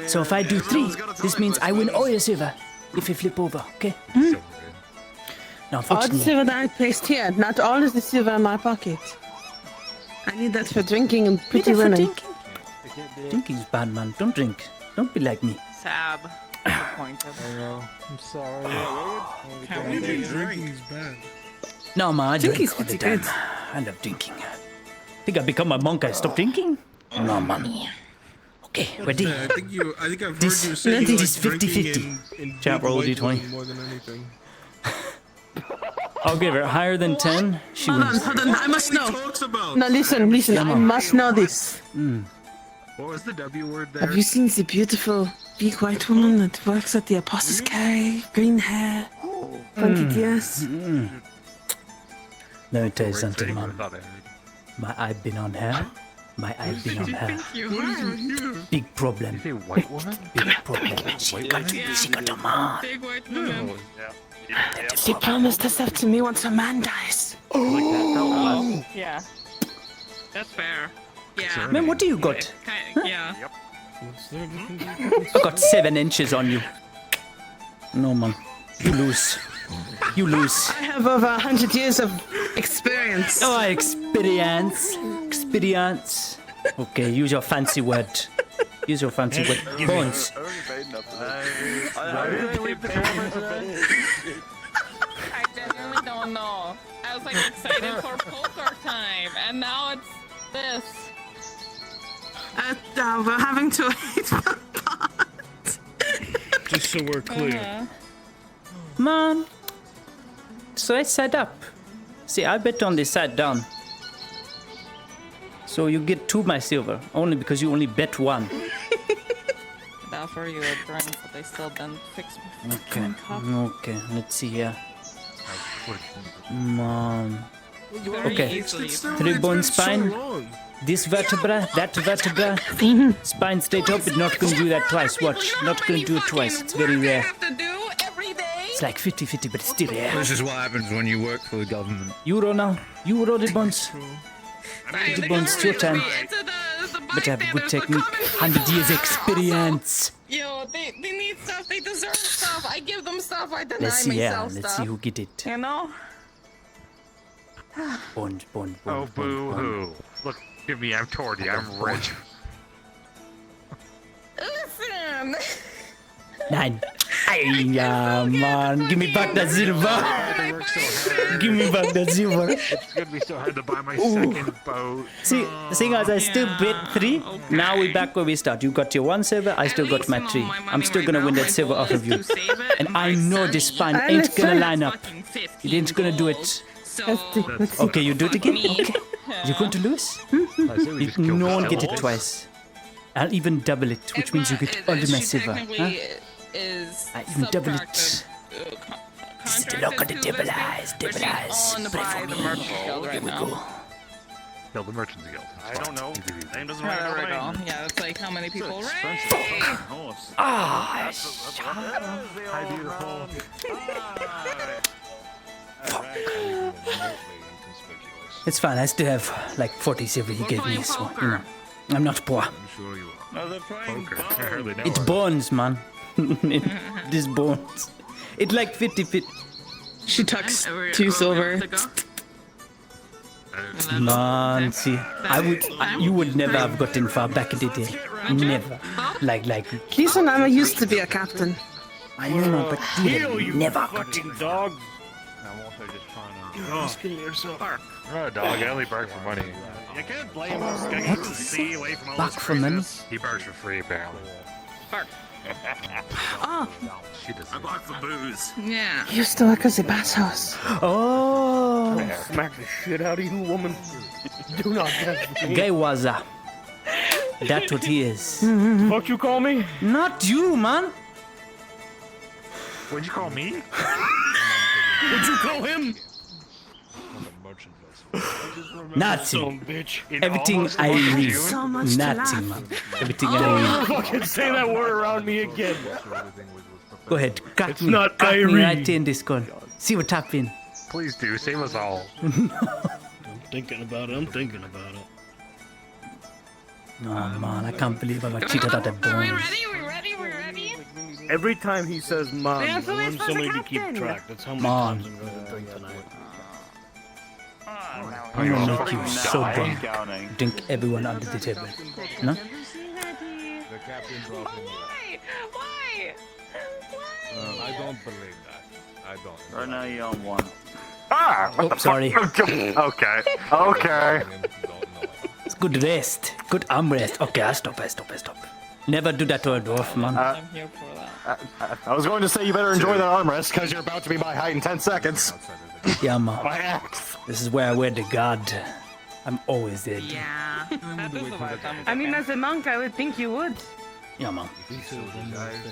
So if I do 3, this means I win all your silver if you flip over, okay? Now, All the unfortunately, silver that I placed here, not all is the silver in my pocket. I need that for drinking and pretty for women. drinking? Drinking's bad, man. Don't drink. Don't be like me. Sab. Disappointed. I'm sorry. Drinking's bad. No, man, I drink Drinking's all the pretty time. good. I love drinking. Think I become a monk, I stop drinking? No, man. Okay, ready? I think I've heard This- you say you this like is 50-50. drinking in Chat, big roll white D20. wine more than anything. I'll give her higher than 10. She Hold wins. on, I must know. Talks about. No, listen, I must know this. What was the W word there? Have you seen the beautiful big white woman that works at the apothecary? Green hair, pointed ears. Let me tell you something, man. My eye been on her. My eye been on her. Big problem. White woman? Big problem. She got a man. Big white woman. She promised herself to me once her man dies. Oh, yeah. That's fair. Yeah. Man, what do you got? Yeah. I got 7 inches on you. No, man. You lose. You lose. I have over 100 years of experience. Oh, experience. Experience. Okay, use your fancy word. Use your fancy word. Bones. I genuinely don't know. I was like excited for poker time, and now it's this. We're having to wait for Just so we're clear. Man. So I set up. See, I bet on the side down. So you get 2 my silver, only because you only bet 1. I'd offer you a drink, but they still didn't fix my Okay. cup. Okay, let's see here. Mom. Very Okay. easily. 3 bone spine. This vertebra, that vertebra. Spine straight up, but not gonna do that twice. Watch, not gonna do it twice. It's very rare. It's like 50-50, but it's still rare. This is what happens when you work for the government. Euro now. Euro the bones. Sorry, the Bones, it's your turn. government, the But have good bystanders, technique. the 100 years experience. Yo, they need stuff. They deserve stuff. I give them stuff. I deny Let's see, myself stuff. let's see who get it. You know? Bones. Oh, boo-hoo. Look at me, I'm Torty, I'm rich. Listen. 9. Yeah, man. Give me back that silver. Give me back that silver. It's gonna be so hard to buy my second boat. See, seeing as I still bid 3, now we're back where we start. You got your 1 silver, I still got my 3. I'm still gonna win that silver off of you. And I know this spine ain't gonna line up. It ain't gonna do it. Okay, you do it again? Okay. You're going to lose? No one get it twice. I'll even double it, which means you get all the my silver. Huh? I even double it. Look at the devil eyes, devil eyes. Pray for me. Here we go. Build the Merchants Guild. I don't know. Name doesn't There we ring a go. bell. Yeah, it's like how many people ring? Ah, Hi, beautiful. it's fine. I still have like 40 silver he gave me, so you know, I'm not poor. Poker. It's bones, man. This bones. It's like 50-50. She tucks 2 silver. Man, see, you would never have gotten far back in the day. Never. Like. Lisa Nama used to be a captain. I know, but you never got in. Dog. I'm also just trying to... You're asking yourself. I'm not a dog, I only bark for money. You can't blame us. Gotta get the sea away from all Bark this for money? craziness. He barks for free, apparently. Bark. Oh, She doesn't. I bark for booze. Yeah. you used to work at the bathhouse. Oh, Smack the shit out of you, woman. Do not touch me. gay waza. That's what he is. Fuck you call me? Not you, man. What'd you call me? What'd you call him? Nothing. Bitch. Everything I read. So much to Nothing, laugh. man. Everything Don't I ever fucking say that word around me again. read. Go ahead, crack It's me. not Crack me Irene. right in this gun. See what happens. Please do, save us all. I'm thinking about it. Oh man, I can't believe I got cheated out of bones. We ready? Every time he says mom, Yeah, I so want it's for somebody the to keep captain. track. That's how many Mom. times I'm going to drink tonight. I'm gonna make you so drunk. Drink everyone under the table. No? The captain's off in Why? I don't believe that. I don't. Right now you're on 1. Ah! Oh, sorry. Okay. It's good rest. Good arm rest. Okay, I'll stop. Never do that to a dwarf, man. I'm here for that. I was going to say you better enjoy that arm rest because you're about to be my height in 10 seconds. Yeah, man. My axe. This is where I wear the guard. I'm always dead. Yeah. That is the vibe. I mean, as a monk, I would think you would. Yeah, man.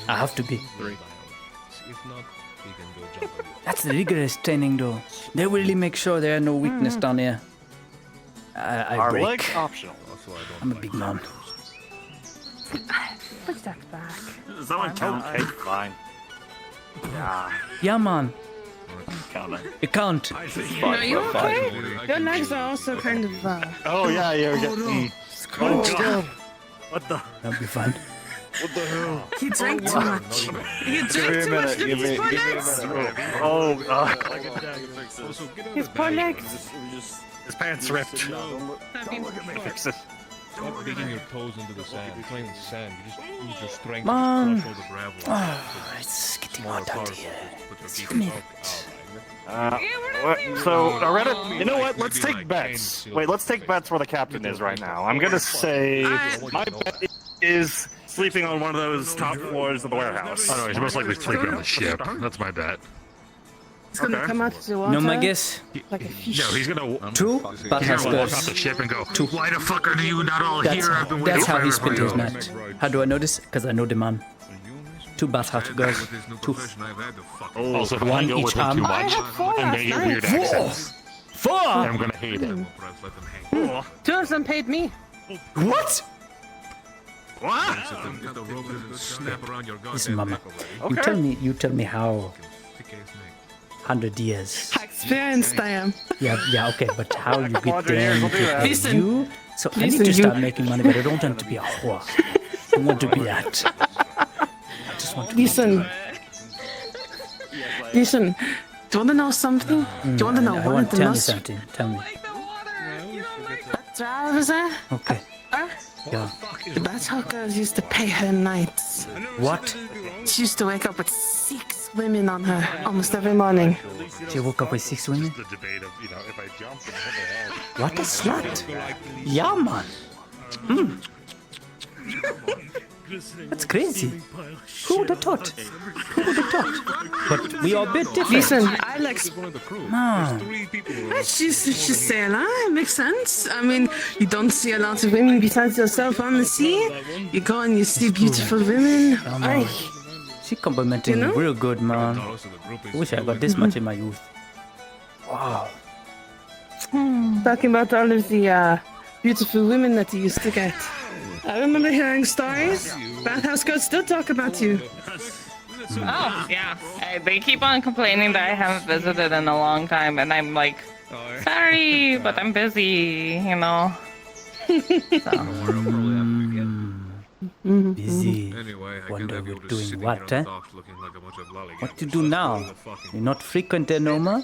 I have to be. If not, he can go jump on you. That's the rigorous training, though. They really make sure there are no weakness down here. I Our break. legs optional. Also, I don't I'm a like big man. Put that back. Someone count. Okay, fine. Yeah. Yeah, man. Counting. You count. No, you okay? Your legs are also kind of. Oh yeah, you're getting. Oh god. What the? That'll be fine. What the hell? He drank too much. He Give me drank a too much. minute. Give me His poor a legs. minute. Oh god. His poor legs. His pants ripped. Fix it. Stop digging your toes into the sand. You're playing with sand. You just use your strength Man. to crush all the gravel. Oh, it's getting hot out here. It's humid. So, Reddit, you know what? Let's take bets. Wait, let's take bets where the captain is right now. I'm gonna say my bet is sleeping on one of those top floors of the warehouse. Oh no, he's most likely sleeping on the ship. That's my bet. It's gonna come out to the water. No, my guess. Like a fish. No, he's gonna Two bathhouse walk off girls. the ship and go, why the fuck are you not all That's, here? I've been waiting that's how he forever for spent his you." night. How do I know this? Because I know the man. Two bathhouse girls. Two. Also, if I One go each with him arm. too I much, had 4 and last they get night. weird accents, 4? I'm gonna hate him. 2 of them paid me. What? What? If the rope doesn't snap around your Listen, goddamn mama. neck over there. You tell me how. Thick ass neck. 100 years. How experienced I am. Yeah, okay, but how you get 100 years, them I'll do to that. pay Listen. you? So I need Listen, to you- start making money, but I don't want to be a whore. I want to be that. I just want to Listen. Listen. Do you want to know something? Do you want to know I one want of the tell me most... something. Tell me. That drive was there? Okay. Yeah. The Battle girls used to pay her nights. What? She used to wake up with 6 women on her almost every morning. She woke up with 6 women? The debate of, if I jump and hit the head. What a slut. Yeah, man. That's crazy. Who would have thought? Who would have thought? But we are a bit different. Listen, I like... Man. She's sailor. It makes sense. I mean, you don't see a lot of women besides yourself on the sea. You go and you see beautiful women. Aye. She complimenting You know? me real good, man. I wish I got this much in my youth. Wow. Talking about all of the beautiful women that you used to get. I remember hearing stories. Bathhouse girls still talk about you. Oh, yeah. They keep on complaining that I haven't visited in a long time, and I'm like, sorry, but I'm busy, you know? Busy. Anyway, I Wonder can't have you we're just doing sitting what, here on eh? the docks looking like a bunch of lollygaggers. What you do now? You're not frequent there no more?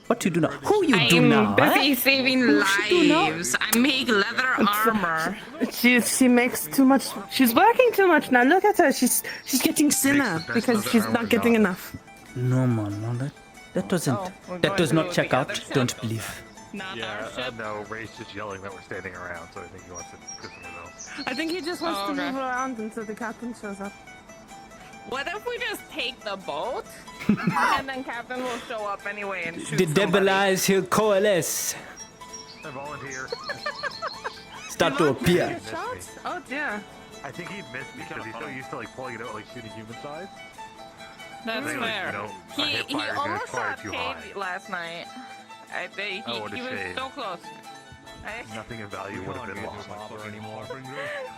What you do now? Who you do I'm now? busy eh? saving Who she do now? lives. I make leather armor. She makes too much. She's working too much now. Look at her. She's getting thinner because she's not getting enough. No, man, no, that doesn't. That does not check out. Don't believe. No, Ray's just yelling that we're standing around, so I think he wants to piss someone else. I think he just wants to move around until the captain shows up. What if we just take the boat, and then Captain will show up anyway and shoot The devil eyes here coalesce. I volunteer. Start to appear. Oh dear. I think he missed me because he's so used to pulling it out like shooting human size. That's They, fair. a He hip fire is gonna almost fire shot too Cade high. last night. He what a was shame. so close. Nothing of value would have been lost.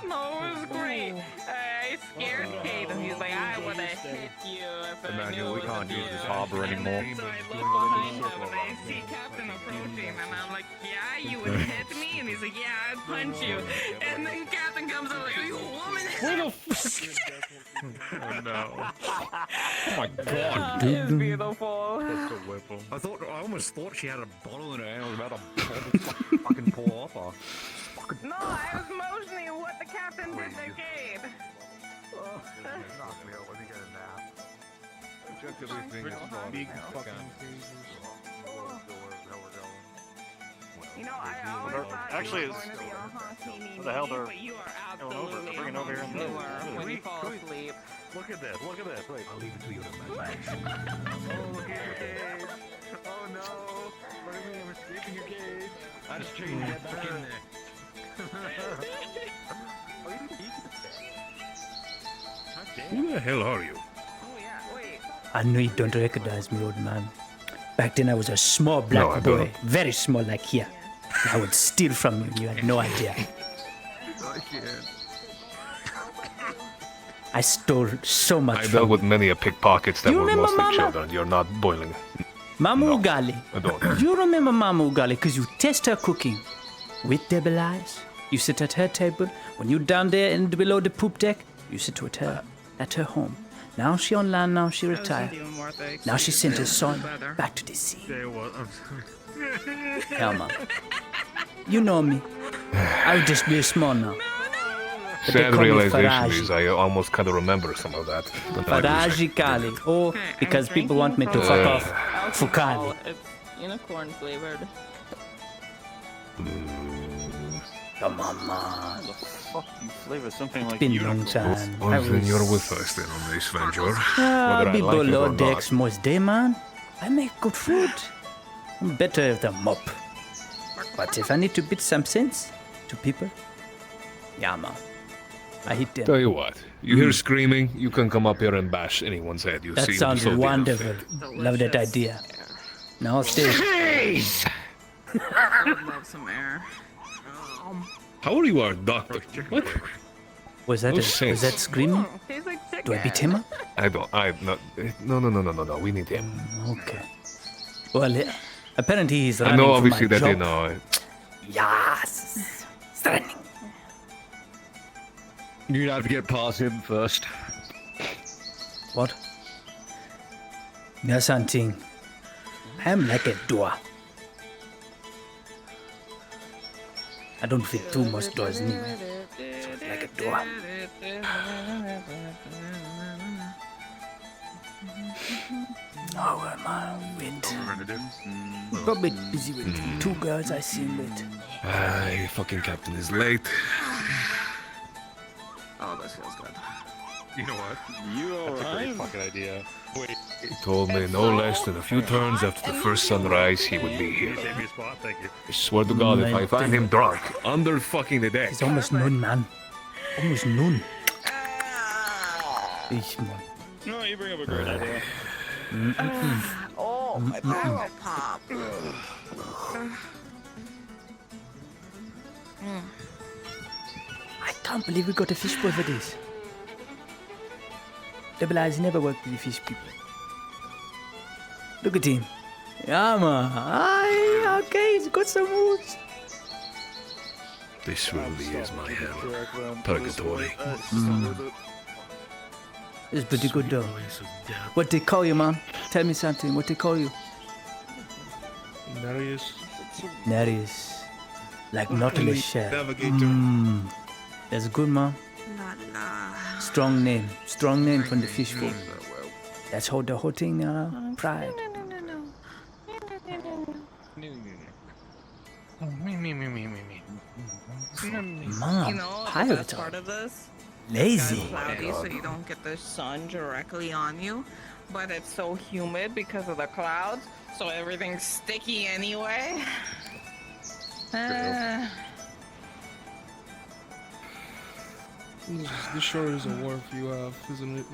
No, it was great. I scared Cade, and he's like, I would have hit you if I knew we it can't was use you. this harbor anymore. So I look behind him, and I see Captain approaching, and I'm like, yeah, you would hit me? And he's like, yeah, I'd punch you. And then Captain comes up like, you woman! Where the fuck? Oh no. Oh my god. It's beautiful. I almost thought she had a bottle in her hand. I was about to fucking pour off her. No, I was motioning what the Captain did to Cade. Knocked me out when he got a nap. Check everything is fine. Big fucking You know, I always thought Actually, you were it's- going to be a haunting What the hell, they're but you are going over. absolutely They're bringing over here in the newer when you fall asleep. Look at this, look at this. Wait, I'll leave it to you to my legs. Oh, look at your cage. Oh no. Look at me, I'm escaping your cage. I just changed that back in there. Who the hell are you? I know you don't recognize me, old man. Back then I was a small No, black I boy, don't. very small like here. I would steal from you, you had no idea. I stole so much I from dealt with many a pickpockets that You were remember mostly Mama? children. You're not boiling. Mama Ugali. I don't. You remember Mama Ugali because you test her cooking. With devil eyes, you sit at her table. When you down there and below the poop deck, you sit with her at her home. Now she on land, now she retired. Now she sent her son back to the sea. Hell, man. You know me. I would just be small now. But they Sad call me realization Faraji. is I almost kind of remember some of that. Faraji Kali. Or because people want me to fuck off Fukali. It's unicorn flavored. Come on, man. Fuck you flavor something like Been a long time. Well, I then was- you're with us then on this venture. I'll Whether I be like it below or decks not. most day, man. I make good food. I'm better with a mop. But if I need to beat some sense to people, yeah, man. I hit them. Tell you what, you hear screaming, you can come up here and bash anyone's head. You That seem sounds so damn wonderful. fit. Love that idea. Now stay. Jeez! I would love some air. How are you our doctor? What? Was that Those was that saints. screaming? Tastes like chicken. Do I beat him up? I don't. No. We need him. Okay. Well, apparently he's I running know, for obviously, my that you job. know. Yes. He's running. You'd have to get past him first. What? No something. I'm like a door. I don't fit through most doors anyway. So it's like a door. Oh, am I with? Got a bit busy with 2 girls I seen with. Your fucking captain is late. Oh, this feels good. You know what? You That's a great alright? fucking idea. Wait. He told me no less than a few turns after the first sunrise he would be here. Save me a spot, thank you. I swear to God, if I find him drunk under fucking the deck. It's almost noon, man. Almost noon. Ich, man. No, you bring up a great idea. Oh, my barrel pop. I can't believe we got a fish boy for this. Double Eyes never worked with the fish people. Look at him. Yeah, man. Aye, okay, he's got some moves. This really is my hell. Purgatory. It's pretty good though. What they call you, man? Tell me something. What they call you? Nereus. Nereus. Like Nautilus shell. Navigator. That's good, man. Strong name. Strong name from the fish folk. That's how the whole thing, pride. Mom, You know, the pirate best part of this? lazy. It's cloudy, so you don't get the sun directly on you. But it's so humid because of the clouds, so everything's sticky anyway. This shore is a wharf you have, isn't it?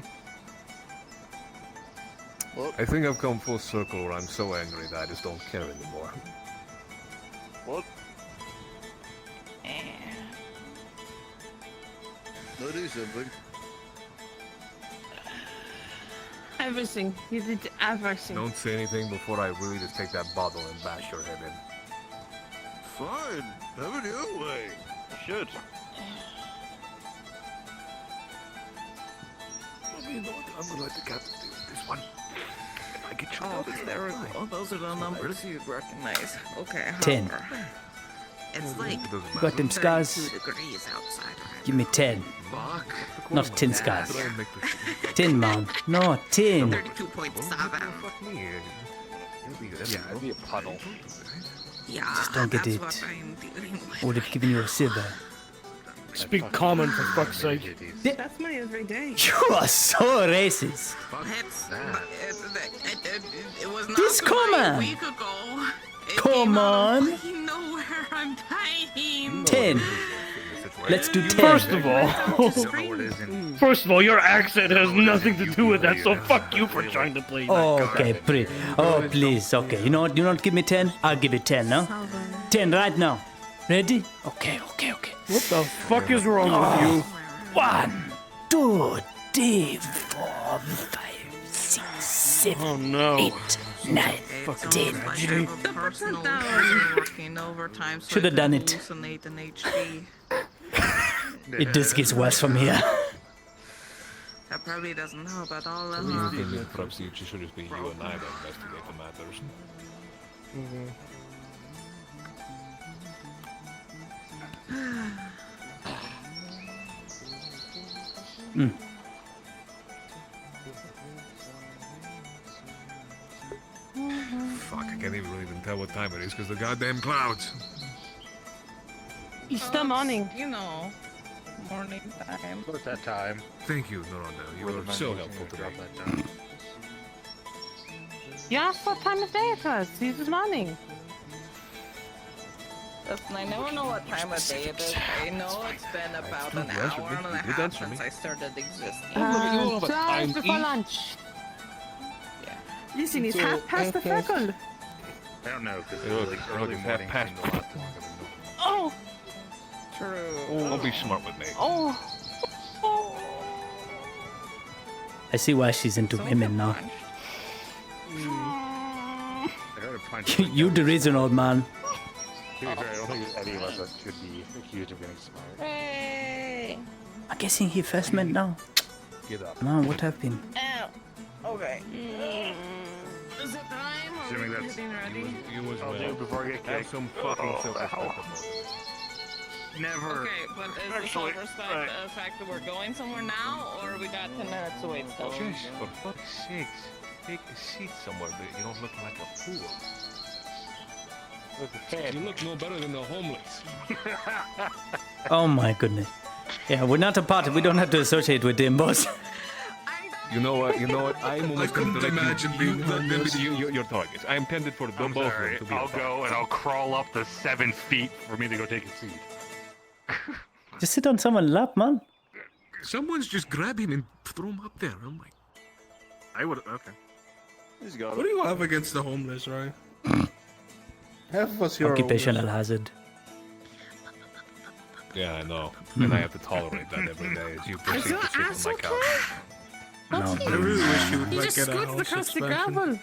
I think I've come full circle where I'm so angry that I just don't care anymore. What? That is something. Everything. You did everything. Don't say anything before I really just take that bottle and bash your head in. Fine. Have it your way. Shit. You know what? I'm gonna let the captain do this one. If I get you Oh, there we go. Those are the numbers you'd recognize. Okay, 10. however, It's like You got them scars? 32 degrees outside right Give me 10. Fuck. Not 10 scars. But I make this 10, man. No, 10. 32.7. Yeah, it'd be a puddle. Yeah, Just don't get that's it. what I'm dealing with. I would have given you a silver. Speak common for fuck's sake. That's my everyday. You are so racist. It was not This good common. a week ago. It Come came out of on. fucking nowhere. I'm dying. 10. Let's do 10. First of all, your accent has nothing to do with that, so fuck you for trying to play that Okay, please. Okay, you know what? You don't give me 10? I'll give it 10, no? 10 right now. Ready? Okay. What the fuck is wrong with you? 1, 2, 3, 4, 5, 6, 7, Oh no. 8, 9, 10. Should have done it. It just gets worse from here. That probably doesn't know about all of Perhaps it should just be you and I that investigate the matters. Fuck, I can't even really tell what time it is because the goddamn clouds. It's the morning. You know, morning time. What's that time? Thank you, Noranda. You were so helpful today. You asked what time of day it was. This morning. Listen, I never know what time of day it is. I know it's been about an hour and a half since I started existing. 2 hours before lunch. Listen, it's half past the freckle. I don't know, because like early morning seemed a lot longer than Oh! True. Don't be smart with me. Oh! I see why she's into women now. You the reason, old man. To be fair, I don't think there's any of us that should be accused of being smart. Hey. I'm guessing he first met now. Get up. Man, what have been? Ow. Okay. Is it time? Or Assuming are we that's- getting ready? I'll do it before I get kicked. Have some fucking self-respect. Never. Okay, but is Actually, the self-respect the fact that we're going somewhere now, or we got 10 minutes to wait still? Just for fuck's sakes, take a seat somewhere but you don't look like a fool. You look no better than the homeless. Oh my goodness. Yeah, we're not a party. We don't have to associate with them, boss. You know what? I'm almost couldn't imagine being homeless. your targets. I intended for both of them to be I'll go and I'll crawl up the 7 feet for me to go take a seat. Just sit on someone's lap, man. Someone's just grab him and throw him up there. I'm like, I would. Okay. Just go. What do you have against the homeless, right? Half of us here are Occupational homeless. hazard. Yeah, I know. And I have to tolerate that every day as you proceed to sleep on my couch. No, I really wish you would You like just get a scooted house across the expansion. gravel.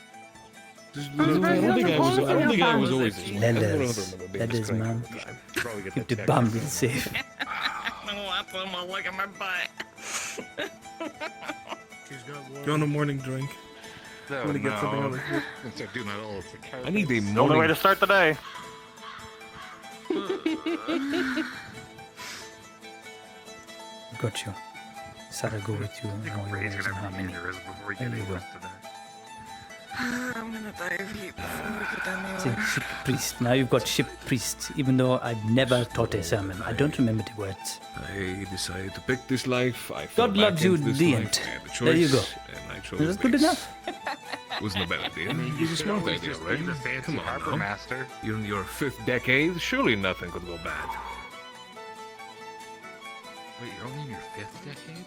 Just I don't think I was always this way. I don't Leathers. remember being Leathers, this cranky man. all the time. Probably get Keep the that check. bum safe. No, I put him look at my butt. Go on a morning drink. No, I'm gonna get something out of here. Start doing that all. I need a The only way morning. to start the day. Got you. Sarah, go with you. Take How a many raise ways and and how many? before we There get you into go. this today. I'm gonna die of heat before we get anywhere. See, ship priest. Now you've got ship priest, even though I've never taught a sermon. I don't remember the words. I decided to pick this life. I God loves you, didn't. There you go. And I chose Is that good this. enough? Wasn't a bad idea. You It's a smart always idea, just right? be the fancy Come on harbor now. master. You're in your 5th decade. Surely nothing could go bad. Wait, you're only in your 5th decade?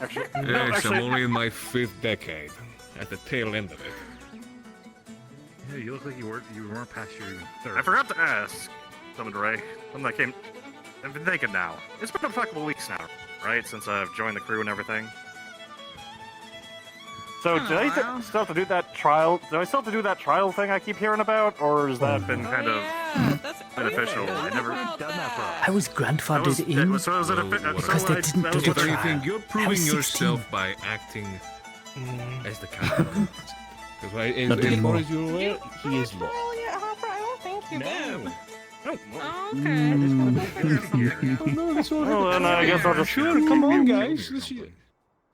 Actually, Yes, I'm only in my 5th decade. At the tail end of it. Yeah, you look like you weren't past your 3rd. I forgot to ask something to Ray. Something that came. I've been thinking now. It's been a couple weeks now, right? Since I've joined the crew and everything. So did I still have to do that trial? Do I still have to do that trial thing I keep hearing about, or has that been kind of beneficial? I never done that for us. I was grandfathered in So was it a because they didn't do the If anything, trial. you're I proving was 16. yourself by acting as the captain. Because Not as far anymore. as you're aware, he is law. Well, yeah, Hopper, I don't think you did. No. Oh, okay. I just wanted to hear something. No, that's all Well, then I guess I'll just. Sure, come on, guys.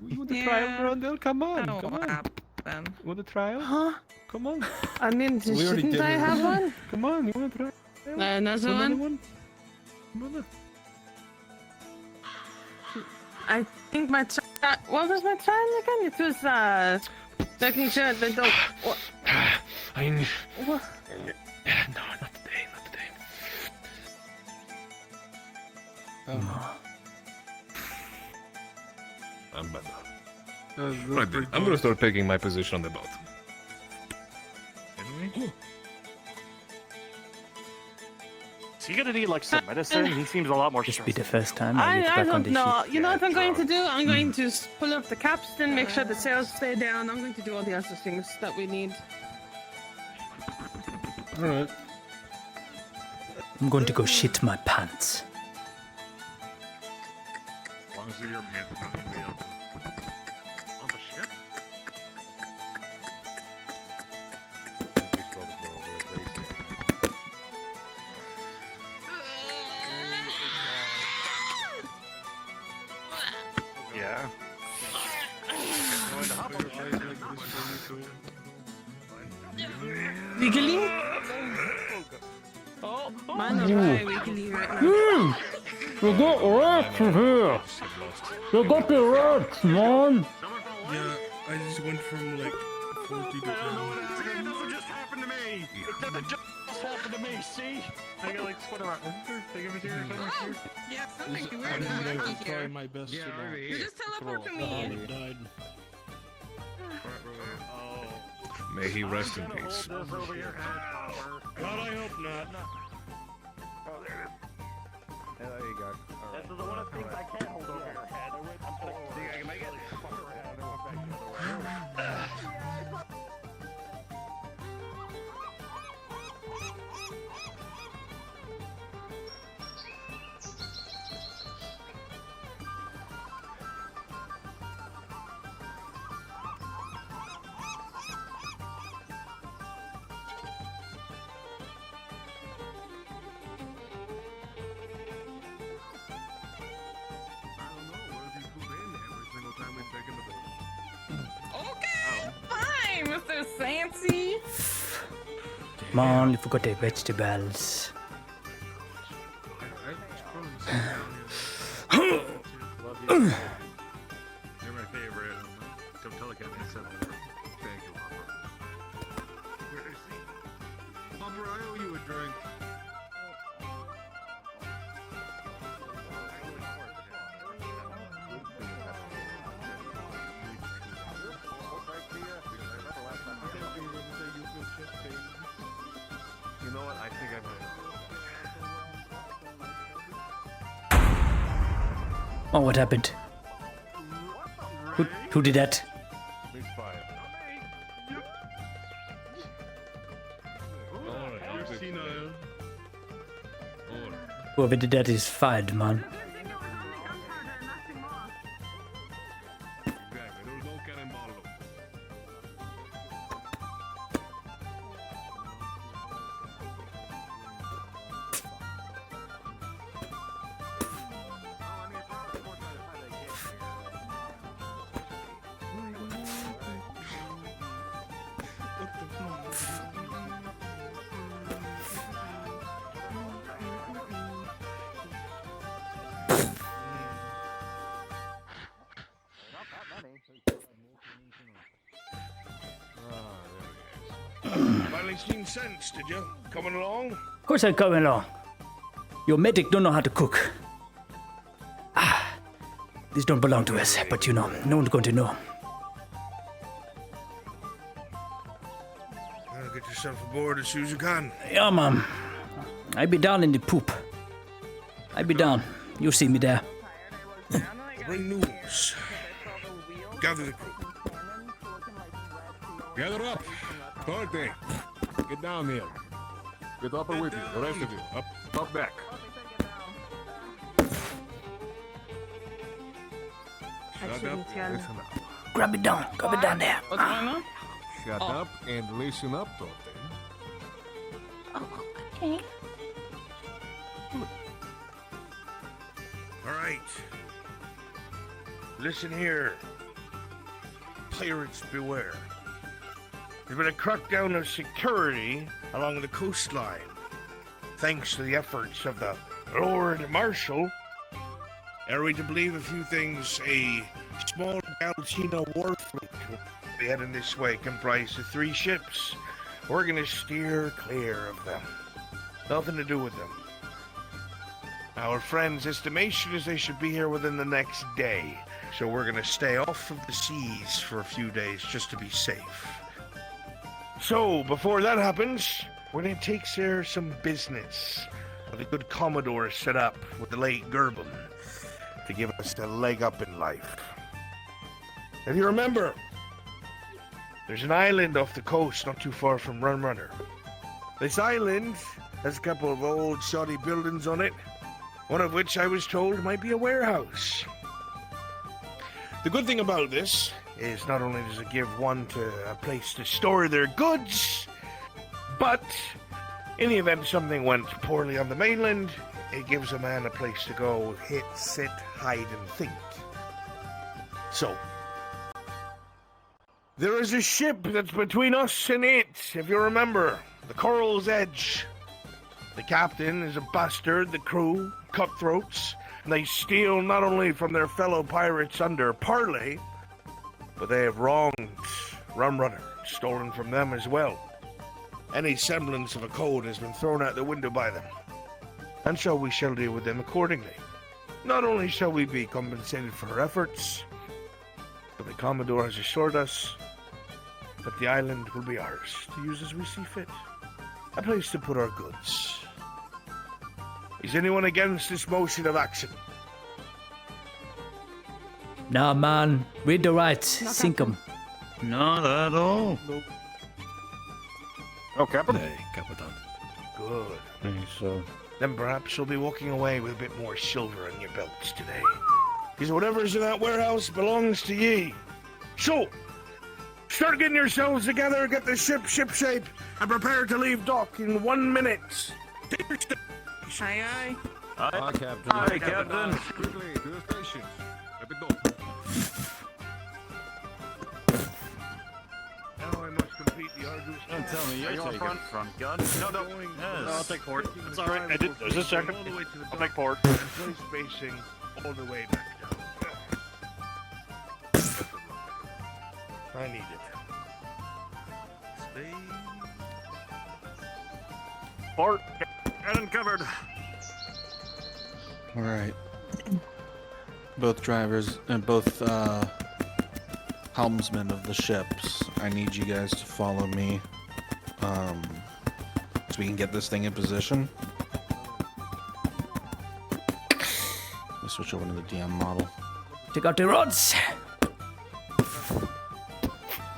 You want the trial, Yeah. Brandel? Come on, Oh, come what on. happened? You want the trial? Huh? Come on. I mean, We already shouldn't did I it. have one? Come on, you want to try? Another one? Come on. I think my trial. What was my trial again? It was making sure that don't. What? I need... What? No, not today, not today. I'm bad. Right then, I'm gonna start taking my position on the boat. Is he gonna need like some medicine? He seems a lot more Just be stressed. the first time I get I back on don't the know. ship. You know what I'm going to do? I'm going to pull up the capstan, make sure the sails stay down. I'm going to do all the other things that we need. Alright. I'm going to go shit my pants. As long as your pants are not made up. On the ship? Yeah. Wiggling? Oh, Mine are very wiggly right now. You got rats in here! You got the rats, man! Yeah, I just went from like 40 to 10. It doesn't just happen to me! It doesn't just happen to me, see? I got like split around. Take a material here. yeah, I something you weird was lucky trying here. my best to not You just teleport to throw me. up. I died. May he rest in peace. Hold this over your head, Hopper. God, I hope not. Oh, there it is. Yeah, there you go. This is the one of the things I can't hold over your head. Think I can make it? fancy. Come on, you forgot the vegetables. Love you. You're my favorite. Don't tell the guy I said that. Thank you, Hopper. Hopper, I owe you a drink. You know what? I think I might. Oh, what happened? Who did that? Please fire. Whoever did that is fired, man. Finally seen sense, did you? Coming along? Of course I'm coming along. Your medic don't know how to cook. These don't belong to us, but you know, no one's going to know. Well, get yourself aboard as soon as you can. Yeah, man. I be down in the poop. I be down. You'll see me there. Bring news. Gather the crew. Gather up. Dorothy, get down here. Get up with you. The rest of you. Up back. Shut up and listen up. Grab it down. Grab it down there. What's going on? Shut up and listen up, Dorothy. Oh, okay. All right. Listen here. Pirates beware. There's been a crackdown of security along the coastline. Thanks to the efforts of the Lord Marshal. Are we to believe a few things? A small Galtina war fleet will be heading this way, comprised of 3 ships. We're gonna steer clear of them. Nothing to do with them. Our friend's estimation is they should be here within the next day. So we're gonna stay off of the seas for a few days just to be safe. So, before that happens, we're gonna take care of some business. The good Commodore set up with the late Gerben to give us a leg up in life. If you remember, there's an island off the coast not too far from Runrunner. This island has a couple of old shoddy buildings on it, one of which I was told might be a warehouse. The good thing about this is not only does it give one to a place to store their goods, but in the event something went poorly on the mainland, it gives a man a place to go, hit, sit, hide, and think. So, there is a ship that's between us and it, if you remember, the Coral's Edge. The captain is a bastard, the crew, cutthroats, and they steal not only from their fellow pirates under Parley, but they have wronged Rumrunner, stolen from them as well. Any semblance of a code has been thrown out the window by them, and so we shall deal with them accordingly. Not only shall we be compensated for our efforts, but the Commodore has assured us that the island will be ours to use as we see fit. A place to put our goods. Is anyone against this motion of action? Nah, man. Read the rights. Sink 'em. Not at all. Nope. Oh, Captain? Nay, Capitan. Good. So, Then perhaps you'll be walking away with a bit more silver in your belts today. Because whatever's in that warehouse belongs to ye. So, start getting yourselves together, get the ship shipshape, and prepare to leave dock in 1 minute. Aye, aye. Aye, Captain. Aye, Captain. Quickly, to the stations. Rapid dock. Now I must compete defeat the Argus. Don't tell me you're Are you on taking front? gun. No, no. Yes. No, I'll take port. It's alright. I did. There's a second. All the way to the I'll make port. and place spacing all the way back down. I need it. Port. Cannon covered. All right. Both drivers and both helmsmen of the ships, I need you guys to follow me, so we can get this thing in position. Let's switch over to the DM model. Take out the rods.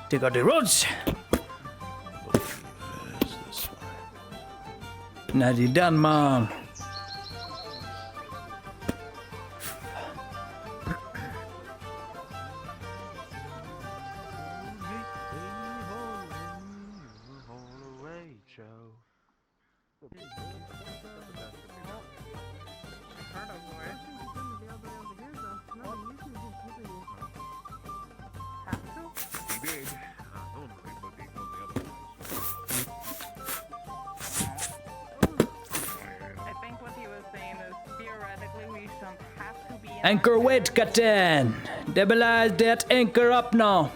Take out the rods. Now you done, man. Anchor weight, Captain. Stabilize that anchor up now.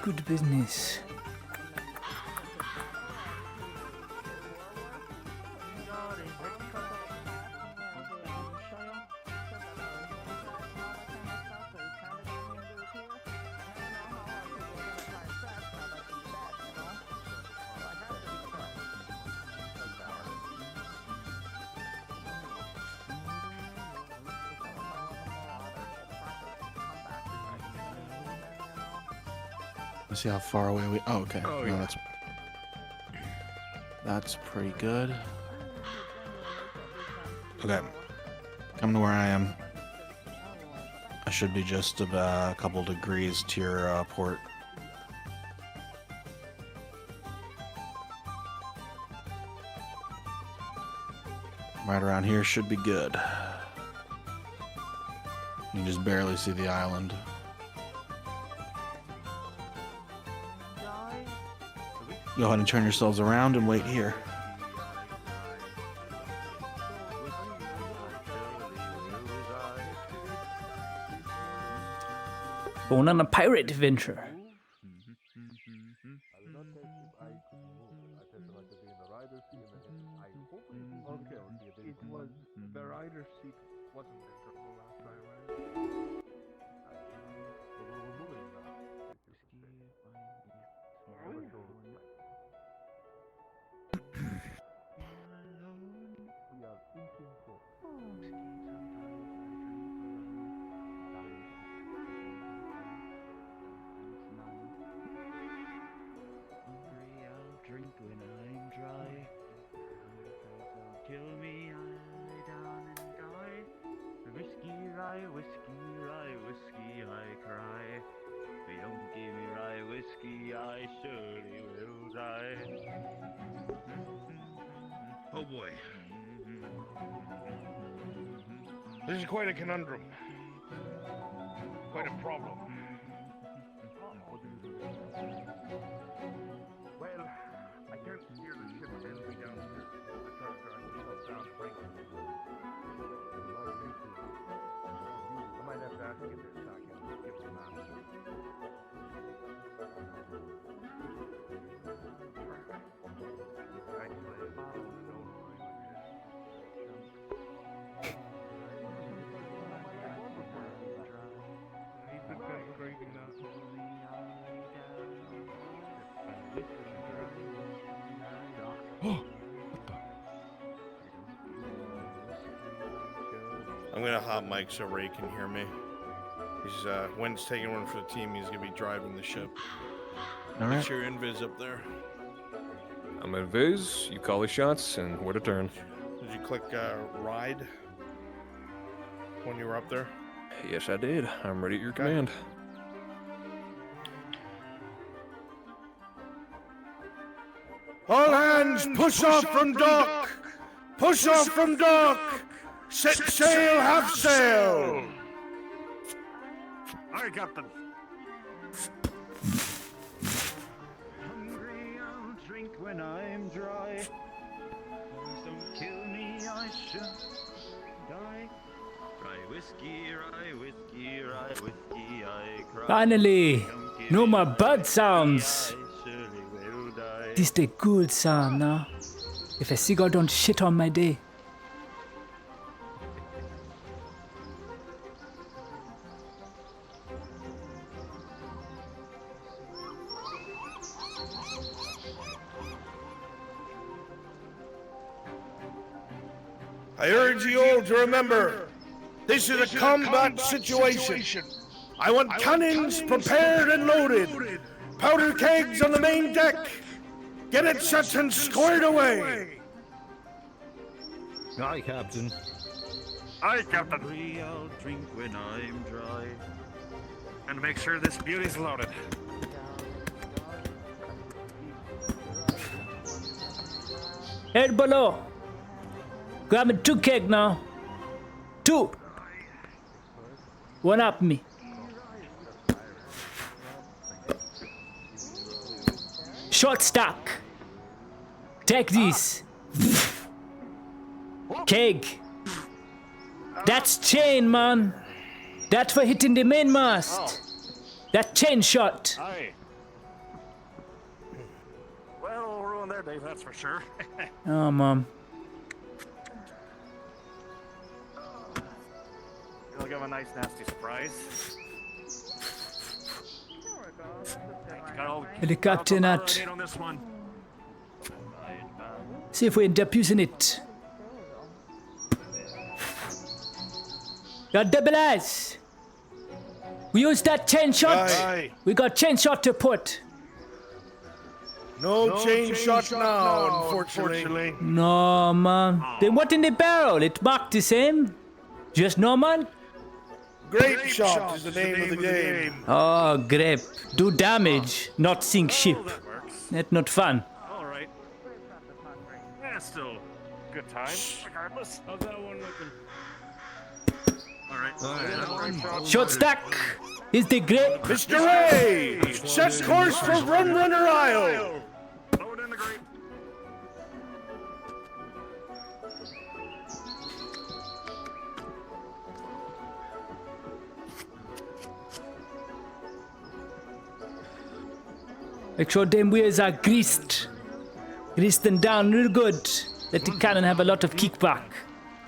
Good business. Let's see how far away we. Oh, okay. Oh, No, yeah. that's pretty good. Okay, come to where I am. I should be just about a couple degrees to your port. Right around here should be good. You can just barely see the island. Go ahead and turn yourselves around and wait here. Going on a pirate adventure. It was the rider's seat wasn't comfortable last time, right? Drink when I'm dry. Kill me, I lay down and die. Whiskey, rye, whiskey, I cry. If you don't give me rye whiskey, I surely will die. Oh boy. This is quite a conundrum. Quite a problem. Well, I can't steer the ship gently down here. I try to drive myself down the brink. I might have to ask you this, so I can give some answers. I'm gonna a hot mic so Ray can hear me. He's When's taking one for the team. He's gonna be driving the ship. All Make right. sure you're invis up there. I'm in Viz, you call the shots, and where to turn. Did you click ride when you were up there? Yes, I did. I'm ready at your command. All hands, push off from dock! Push off from dock! Set sail, half sail! Aye, Captain. Hungry, I'll drink when I'm dry. Don't kill me, I shall die. Rye whiskey, rye whiskey, rye whiskey, I cry. Finally, no more bird sounds. This the good sound now. If a seagull don't shit on my day. I urge you all to remember, this is a combat situation. I want cannons prepared and loaded. Powder kegs on the main deck. Get it set and squared away. Aye, Captain. Aye, Captain. Hungry, I'll drink when I'm dry. And make sure this beauty's loaded. Head below. Grab me 2 keg now. 2. One up me. Short stack. Take this. Keg. That's chain, man. That's for hitting the main mast. That chain shot. Aye. Well, we'll ruin their day, that's for sure. Oh, mom. You'll give a nice, nasty surprise. Helicopter nut. On this one. See if we end up using it. Got double eyes. We use that chain shot. Aye. We got chain shot to put. No chain shot now, unfortunately. No, man. Then what in the barrel? It marked the same. Just normal. Grape shot is the name of the game. Oh, grape. Do damage, not sink ship. That's not fun. All right. Yeah, still good times, regardless. How's that one looking? All right. Short stack is the grape. Mr. Ray, set course for Run Runner Isle. Load in the grape. Make sure them wheels are greased. Grease them down real good. Let the cannon have a lot of kickback.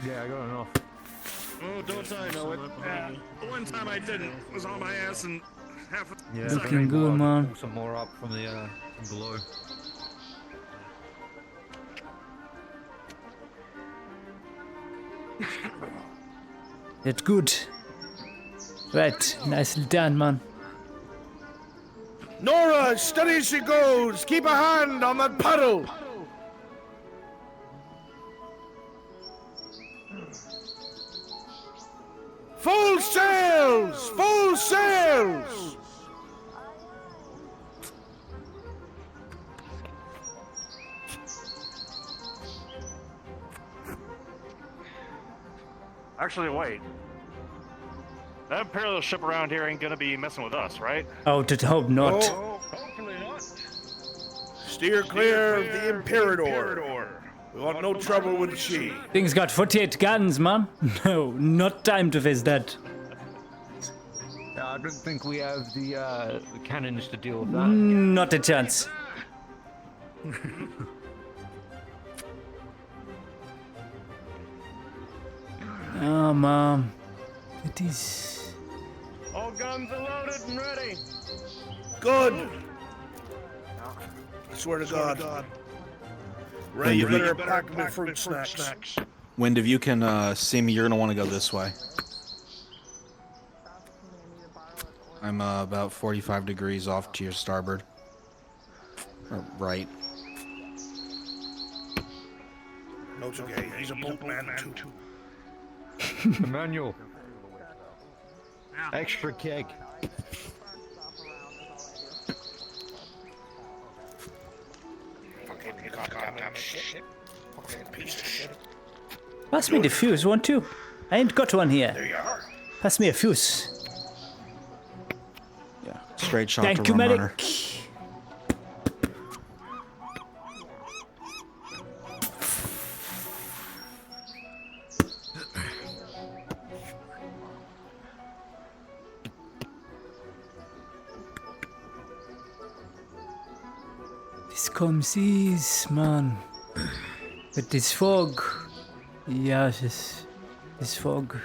Yeah, I got enough. Oh, don't I know it. The one time I didn't was on my ass and half a Yeah, Looking good, man. Pull some more up from the from below. That's good. Right, nicely done, man. Nora, steady as she goes. Keep a hand on that paddle. Full sails! Full sails! Actually, wait. That Imperial ship around here ain't gonna be messing with us, right? Oh, to hope not. Oh. Steer clear of the Imperador. We want no trouble with she. Thing's got 48 guns, man. No, not time to face that. I don't think we have the cannons to deal with that. Not a chance. Oh, mom. It is. All guns are loaded and ready. Good. I swear to God. Ray, you better pack me fruit snacks. Wind, if you can see me, you're gonna want to go this way. I'm about 45 degrees off to your starboard. Or right. No, it's okay. He's a boatman too. Emmanuel. Extra keg. Fucking goddamn shit. Fucking piece of shit. Pass me the fuse, won't you? I ain't got one here. There you are. Pass me a fuse. Yeah, straight shot Thank to you, Rum medic. Runner. This comes easy, man. But this fog. Yeah, this fog.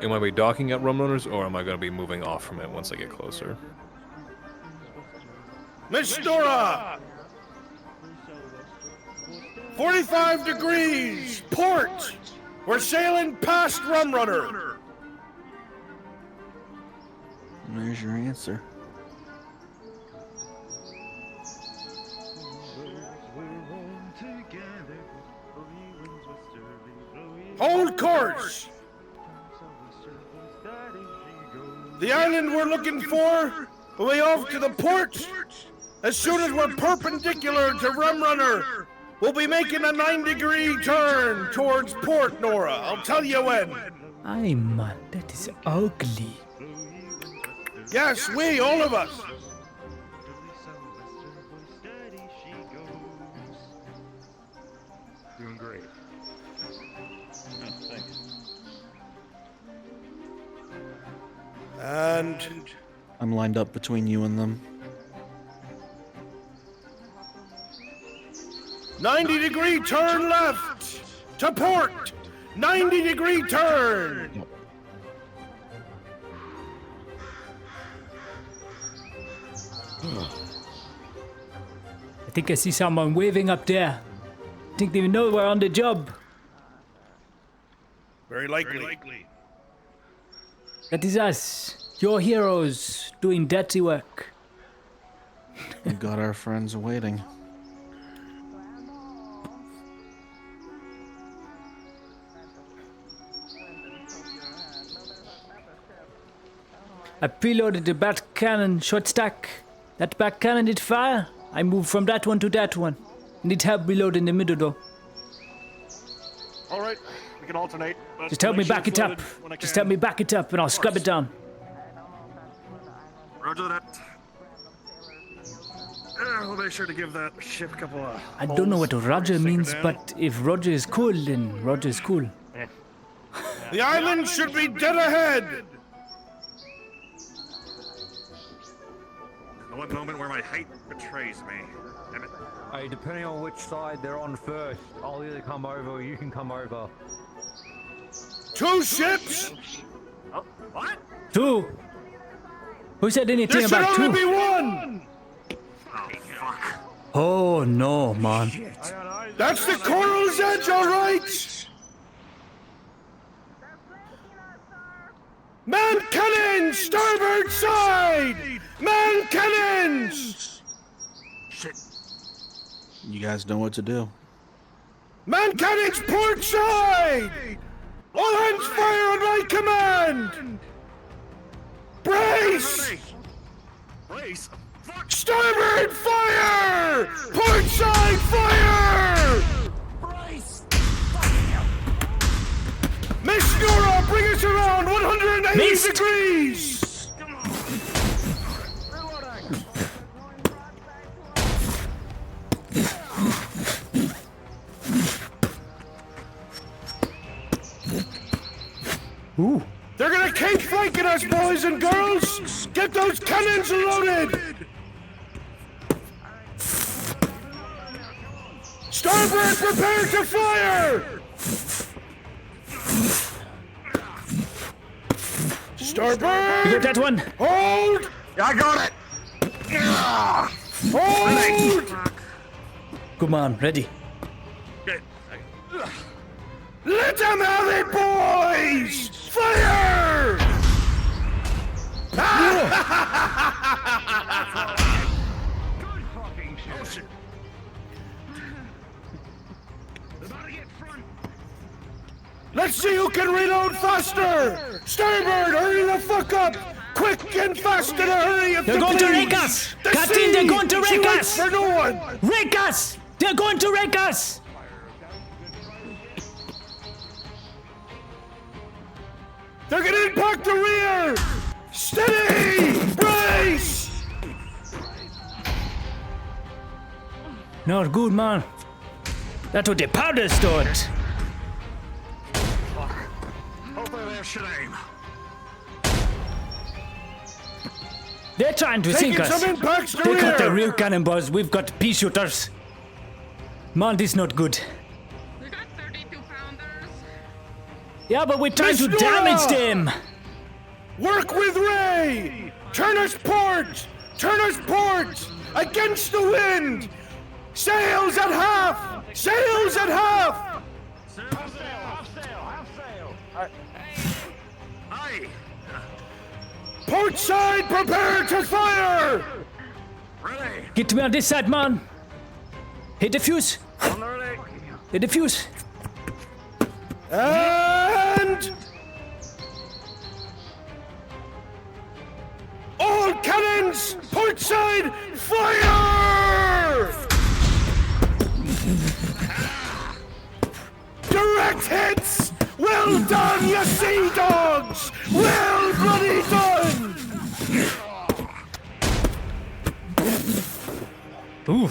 Am I be docking at Rum Runners, or am I going to be moving off from it once I get closer? Miss Nora! 45 degrees! Port! We're sailing past Rum Runner! There's your answer. Hold course! The island we're looking for, way off to the port. As soon as we're perpendicular to Rum Runner, we'll be making a 9-degree turn towards port, Nora. I'll tell you when. Aye, man, that is ugly. Yes, we, all of us. Doing great. And I'm lined up between you and them. 90-degree turn left to port. 90-degree turn. I think I see someone waving up there. I think they know we're on the job. Very likely. That is us, your heroes, doing dirty work. We got our friends waiting. I preloaded the bat cannon short stack. That bat cannon did fire. I moved from that one to that one. Need help reloading the middle though. All right, we can alternate. But Just help me make sure back it's it up. loaded when I Just can. help me back it up and I'll scrub it down. Roger that. We'll make sure to give that ship a couple of. I don't know what Roger means, but if Roger is cool, then Roger is cool. The island should be dead ahead. The one moment where my height betrays me. Damn it. Hey, depending on which side they're on first, I'll either come over or you can come over. 2 ships. Oh, what? 2. Who said anything There should about only 2? be 1. Oh, fuck. Oh no, man. That's the Coral's Edge, all right. Man cannons, starboard side. Man cannons. Shit. You guys know what to do. Man cannons, port side. All hands fire on my command. Brace. Brace? Fuck. Starboard fire. Port side fire. Brace! Miss Nora, bring us around 180 degrees. Ooh. They're gonna keep flanking us, boys and girls! Get those cannons loaded! Starboard, prepare to fire! Starboard! You got that one? Hold! I got it! Hold! Come on, ready. Let them have it, boys! Fire! Let's see who can reload faster! Starboard, hurry the fuck up! Quick and fast in a hurry if They're you going to please. wreck us! The Captain, sea! they're going to She wreck waits us! for no one! Wreck us! They're going to wreck us! They're gonna impact the rear! Steady! Brace! Not good, man. That's what the powder stored. Hopefully they should aim. They're trying to Taking sink us. some impacts to They got the rear. real cannonballs. We've got pea shooters. Man, this is not good. We got 32 pounders. Yeah, but we're trying Miss to Nora! damage them. Work with Ray! Turn us port! Turn us port! Against the wind! Sails at half! Sails at half! Aye. Port side, prepare to fire! Ready. Get me on this side, man. Hit the fuse. On the ready. Hit the fuse. And... all cannons! Port side, fire! Direct hits! Well done, you sea dogs! Well bloody done! Ooh.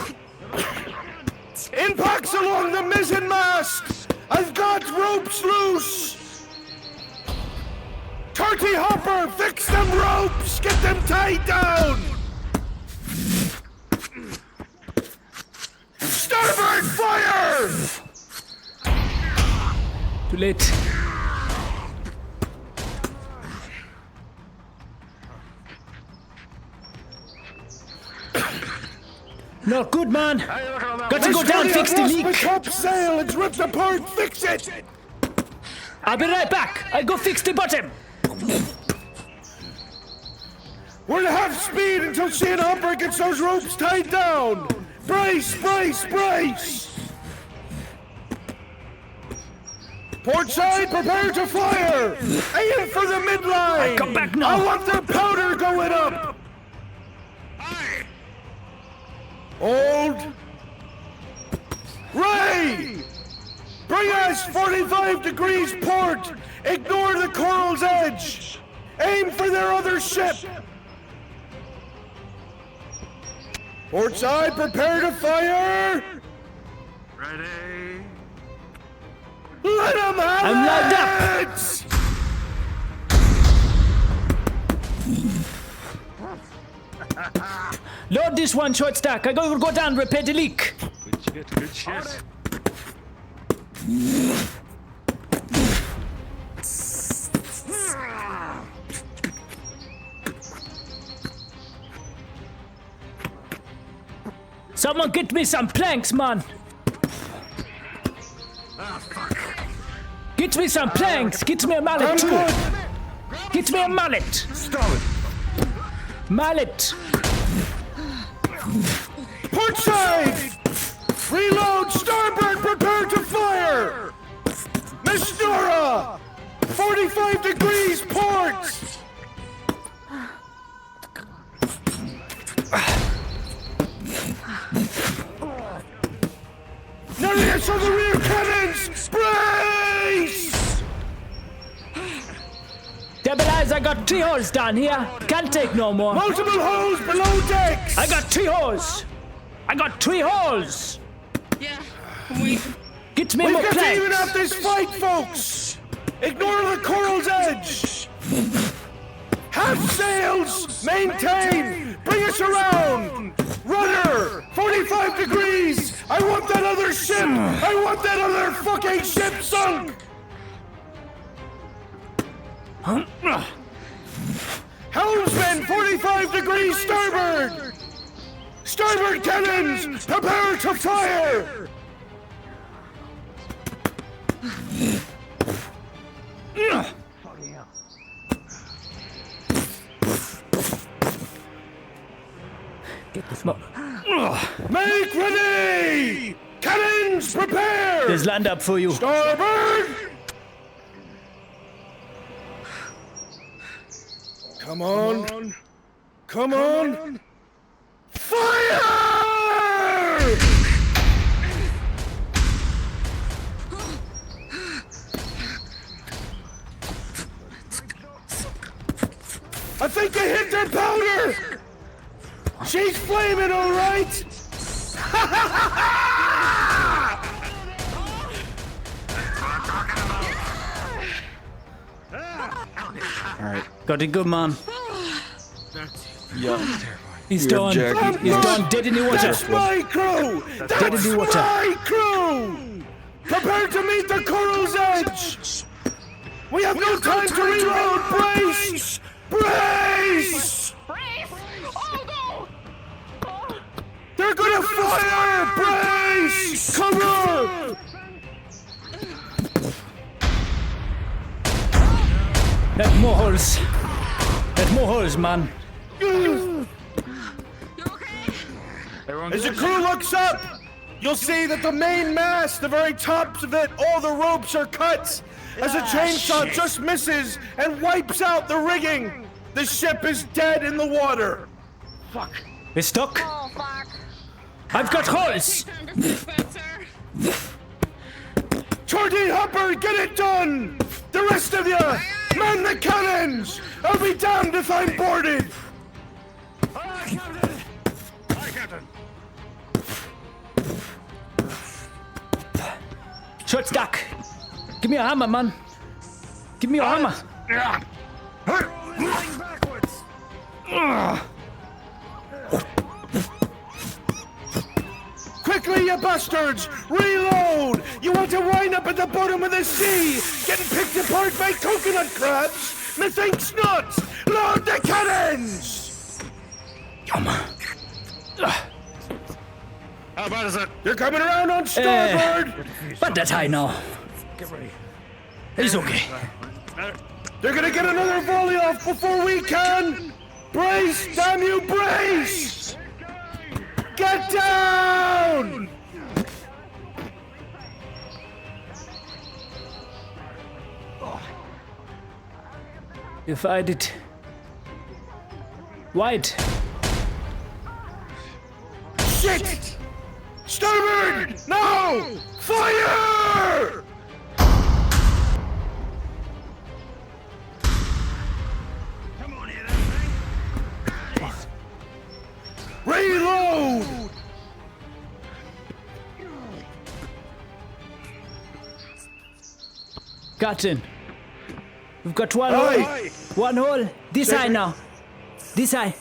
Impacts along the mizzen mast! I've got ropes loose! Turkey hopper, fix them ropes! Get them tied down! Starboard fire! Too late. Not good, man. Got to go down, fix the leak. The top sail, it's ripped apart, fix it! I'll be right back. I'll go fix the bottom. We're at half speed until she and Hopper gets those ropes tied down! Brace, brace, brace! Port side, prepare to fire! Aim for the midline! Come back now. I want their powder going up! Hold! Ray! Bring us 45 degrees port! Ignore the coral's edge! Aim for their other ship! Port side, prepare to fire! Ready. Let them have I'm lined it! Load this one short stack. I gotta go down, repair the leak. Good shit. Someone get me some planks, man. Get me some planks. Get me a mallet too. Get me a mallet. Stop it! Mallet. Port side! Reload, starboard, prepare to fire! Miss Nora! 45 degrees port! Narrates on the rear cannons! Brace! Stabilize, I got 3 holes down here. Can't take no more. Multiple holes below decks! I got 3 holes. I got 3 holes. Yeah, wait. Get me We've more got to even planks. out this fight, folks! Ignore the coral's edge! Half sails! Maintain! Bring us around! Rudder! 45 degrees! I want that other ship! I want that other fucking ship sunk! Helmsman, 45 degrees starboard! Starboard cannons! Prepare to fire! Get the smoke. Make ready! Cannons, prepare! There's land up for you. Starboard! Come on. Come on. Fire! I think I hit their powder! She's flaming, all right! Alright. Got it good, man. Yeah. He's done. He's done. Dead in the water. That's my crew! Dead in the water. My crew! Prepare to meet the coral's edge! We have no time to reload! Brace! Brace! Oh no! They're gonna fire! Brace! Cover! There's more holes. There's more holes, man. As the crew looks up, you'll see that the main mast, the very tops of it, all the ropes are cut. As a chainsaw just misses and wipes out the rigging, the ship is dead in the water. Fuck. It's stuck. Oh fuck. I've got holes. Torty Hopper, get it done! The rest of you, man the cannons! I'll be damned if I'm boarded! Aye, Captain! Aye, Captain! Short stack. Give me a hammer, man. Give me a hammer. Rolling backwards! Quickly, you bastards! Reload! You want to wind up at the bottom of the sea, getting picked apart by coconut crabs? Methinks not! Load the cannons! How bad is it? They're coming around on starboard! But that's high now. Get ready. It's okay. They're gonna get another volley off before we can! Brace! Damn you, brace! Get down! You fight it. White. Shit! Starboard! No! Fire! Come on here, that thing. Reload! Captain. We've got one hole. One hole. This side now. This side.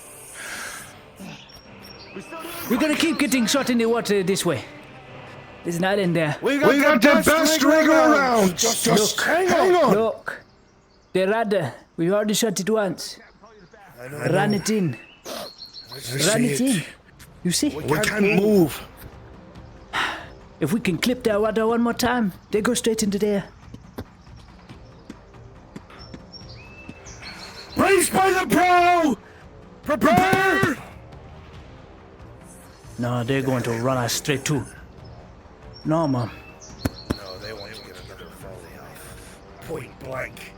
We're gonna keep getting shot in the water this way. There's an island there. We got the best rigger around. Just hang on. Look. The rudder. We already shot it once. Run it in. Run it in. You see? We can't move. If we can clip that rudder one more time, they go straight into there. Brace by the prow! Prepare! No, they're going to run us straight to. No, Mom. No, they want to get another volley off. Point blank.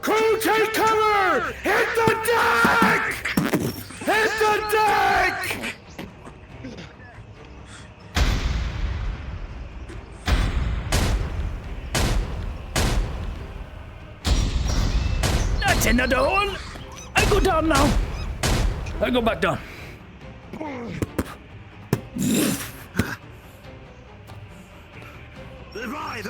Crew, take cover! Hit the deck! Hit the deck! That's another hole. I go down now. I go back down. They're by!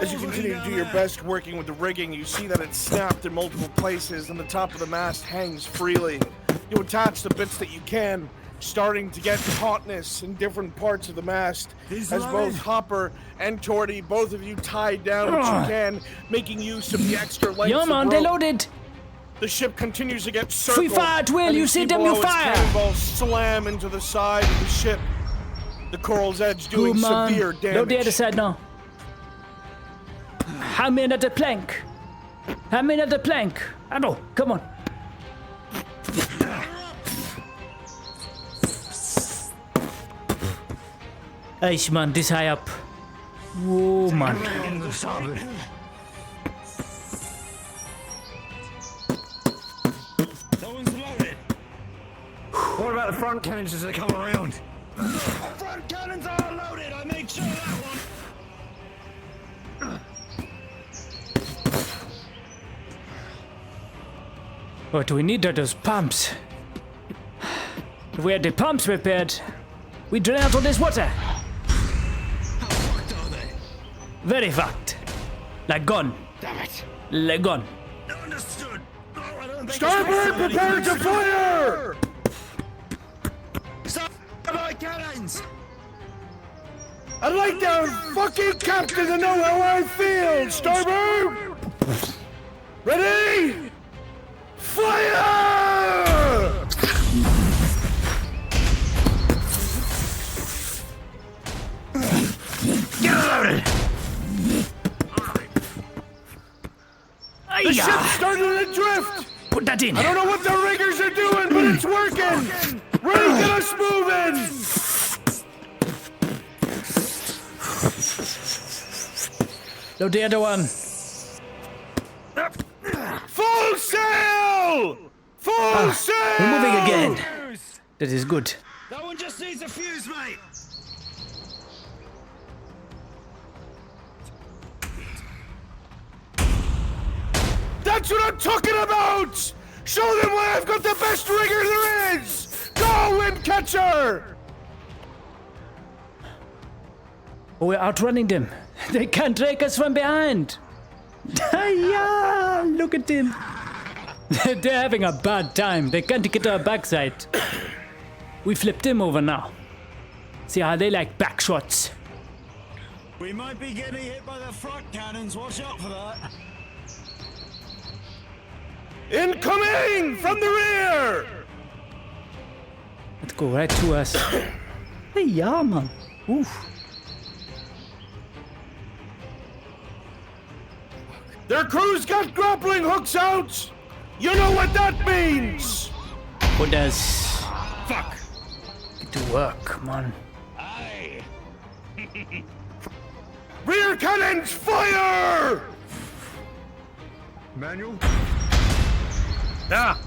As you continue to do your best working with the rigging, you see that it's snapped in multiple places and the top of the mast hangs freely. You attach the bits that you can, starting to get tautness in different parts of the mast, as both Hopper and Torty, both of you tied down what you can, making use of the extra length Yeah, man, of they rope. loaded. The ship continues to get circled. Free fire at will, and you see them, below you its fire. cannonballs slam into the side of the ship. The Coral's Edge doing Good man. severe damage. Load the other side now. I'm in at the plank. I'm in at the plank. I know. Come on. Eish, man, this high up. Whoa, man. In the starboard. Someone's loaded. What about the front cannons as they come around? Front cannons are loaded. I made sure of that one. What we need are those pumps. If we had the pumps repaired, we drain out all this water. How fucked are they? Very fucked. Like gone. Damn it. Like gone. Understood. Oh, I don't think Starboard, prepare to fire! Starboard cannons! I'd like the fucking captain to know how I feel! Starboard! Ready? Fire! Get loaded! The ship's starting to drift! Put that in. I don't know what the riggers are doing, but it's working! Ready, get us moving! Load the other one. Full sail! Full sail! We're moving again. That is good. That one just needs a fuse, mate! That's what I'm talking about! Show them why I've got the best rigger there is! Go, wind catcher! We're outrunning them. They can't take us from behind. Yeah, look at them. They're having a bad time. They can't get our backside. We flipped them over now. See how they like back shots. We might be getting hit by the front cannons. Watch out for that. Incoming from the rear! Let's go right to us. Hey, yeah, man. Oof. Their crew's got grappling hooks out! You know what that means! What does? Fuck! Get to work, come on. Aye. Rear cannons, fire! Manual? Yeah.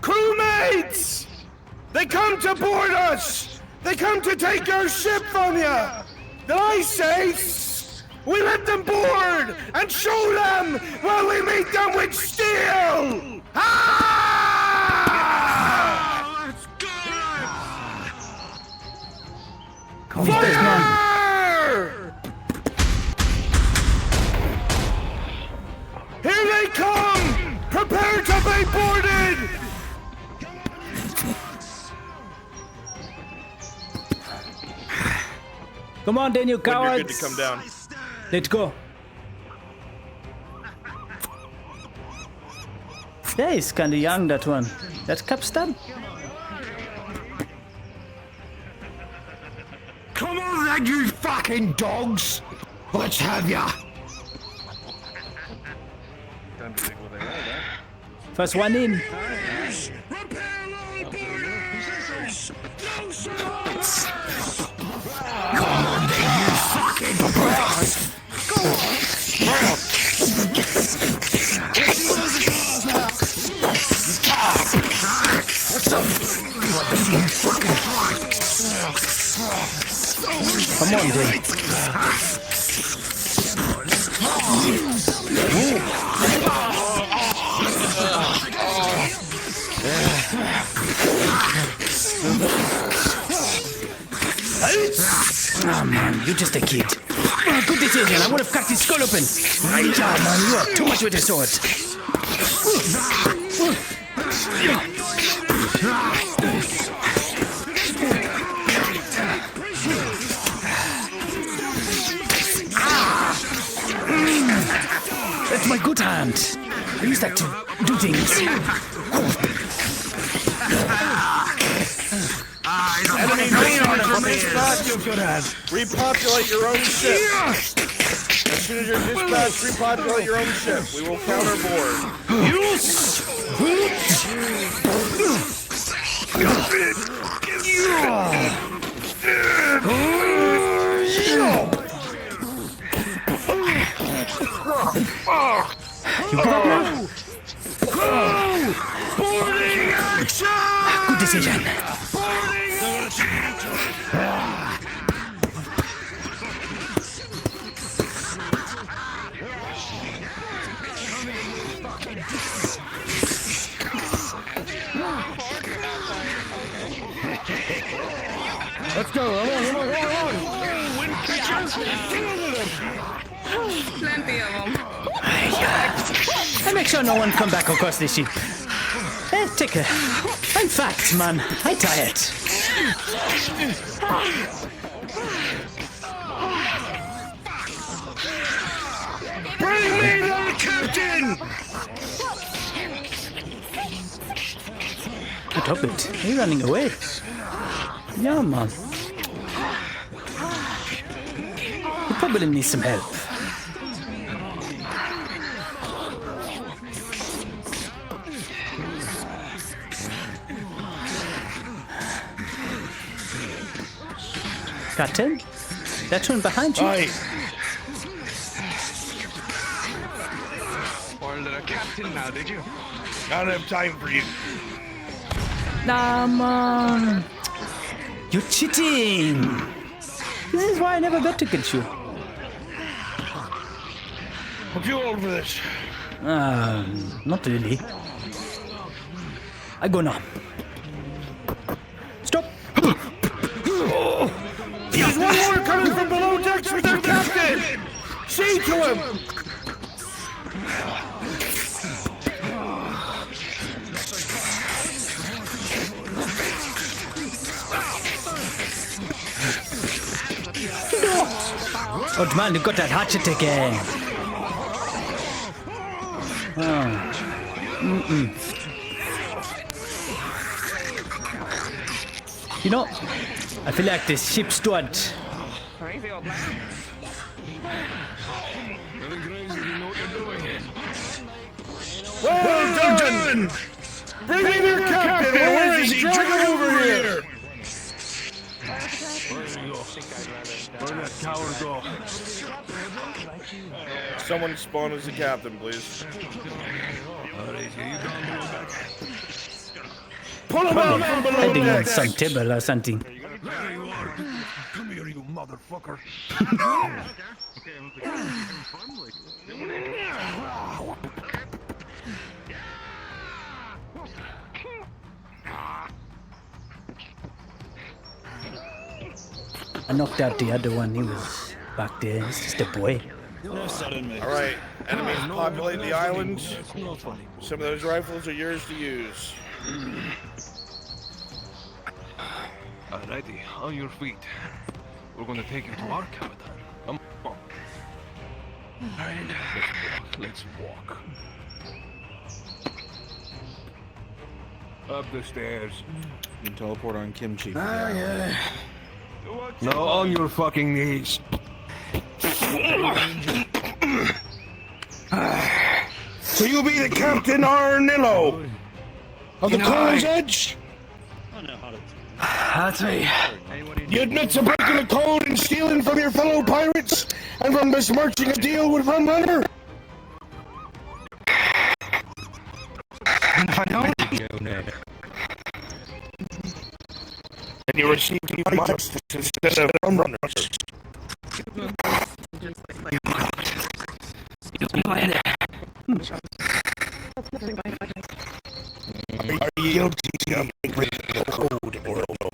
Crewmates! They come to board us! They come to take our ship from you! Then I say, we let them board and show them while we meet them with steel! Ah! Let's go! Fire! Here they come! Prepare to be boarded! Come on, then, you cowards. When you're good to come down. Let's go. Yeah, he's kind of young, that one. That's Capstan. Come on then, you fucking dogs! Let's have ya! First one in. Come on then, you fucking dogs! Go on! Come on, then. Oh man, you're just a kid. Good decision. I would have cracked his skull open. Yeah, man, you are too much with the sword. That's my good hand. I use that to do things. Enemy green on it from the dispatch, you good hand. Repopulate your own ship. As soon as you're dispatched, repopulate your own ship. We will counterboard. You got that? Boarding action! Good decision. Let's go. Come on. Plenty of them. I make sure no one come back across this ship. Take a... In fact, man, I tired. Bring me the captain! Stop it. Are you running away? Yeah, man. You probably need some help. Captain? That one behind you? Aye. Ordered a captain now, did you? I don't have time for you. Nah, man. You're cheating. This is why I never bet against you. I'm too old for this. Not really. I go now. Stop. There's one more coming from below decks with their captain! See to him! Old man, you got that hatchet again. You know, I feel like this ship's steward. Well done! Bring me their captain! Where is he? Drag him over here! Where'd that coward go? Someone spawn as the captain, please. Pull him out from below Hiding on decks! some table or something. There you are. Come here, you motherfucker. I knocked out the other one. He was back there. He's just a boy. Alright, enemies populate the island. Some of those rifles are yours to use. Alrighty, on your feet. We're gonna take you to our capital. Come on. Alright, let's walk. Up the stairs. You can teleport on kimchi. Yeah. No, on your fucking knees. So you'll be the Captain Arnillo of the Coil's Edge? That's me. You admit to breaking the code and stealing from your fellow pirates and from besmirching a deal with Rum Runner? And if I don't, and you received my justice instead of Rum Runners. Are you guilty of breaking the code or no?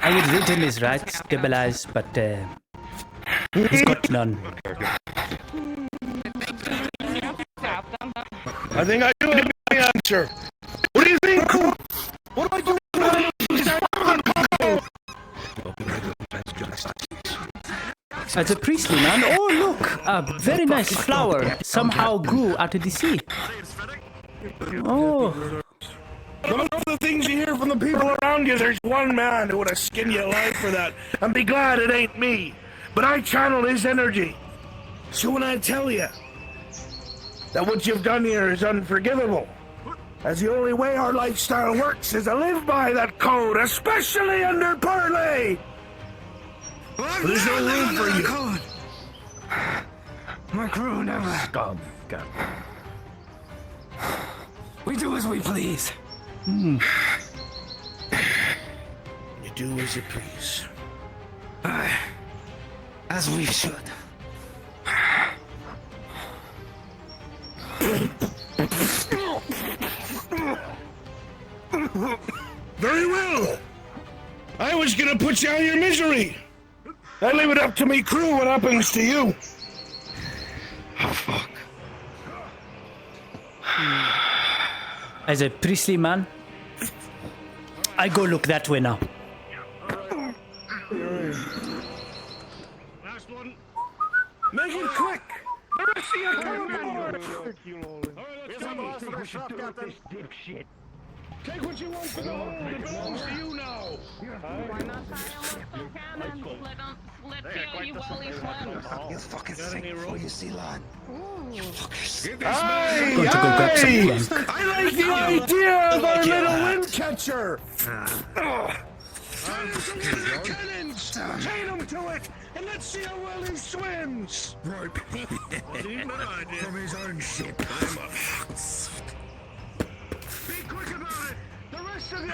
I had written his rights, Gabalize, but he's got none. I think I do have the answer. What do you think? What do I do? As a priestly man, oh look, a very nice flower somehow grew out of the sea. Oh. Some of the things you hear from the people around you, there's one man who would have skinned you alive for that, and be glad it ain't me. But I channel his energy. So when I tell you that what you've done here is unforgivable, as the only way our lifestyle works is to live by that code, especially under parlay. There's no room for you. Code. My crew never. Scum. We do as we please. You do as you please. Aye. As we should. Very well. I was gonna put you out of your misery. I leave it up to me crew what happens to you. Oh, fuck. As a priestly man, I go look that way now. Make it quick. The rest of you come aboard. Dipshit. Take what you want for the hold. It belongs to you now. You fucking sick before you see land. You fuckers. Aye, Going to go grab some plank. I like the idea of our little wind catcher. Cannons! Chain him to it, and let's see how well he swims. Rope. From his own ship. Be quick about it. The rest of you,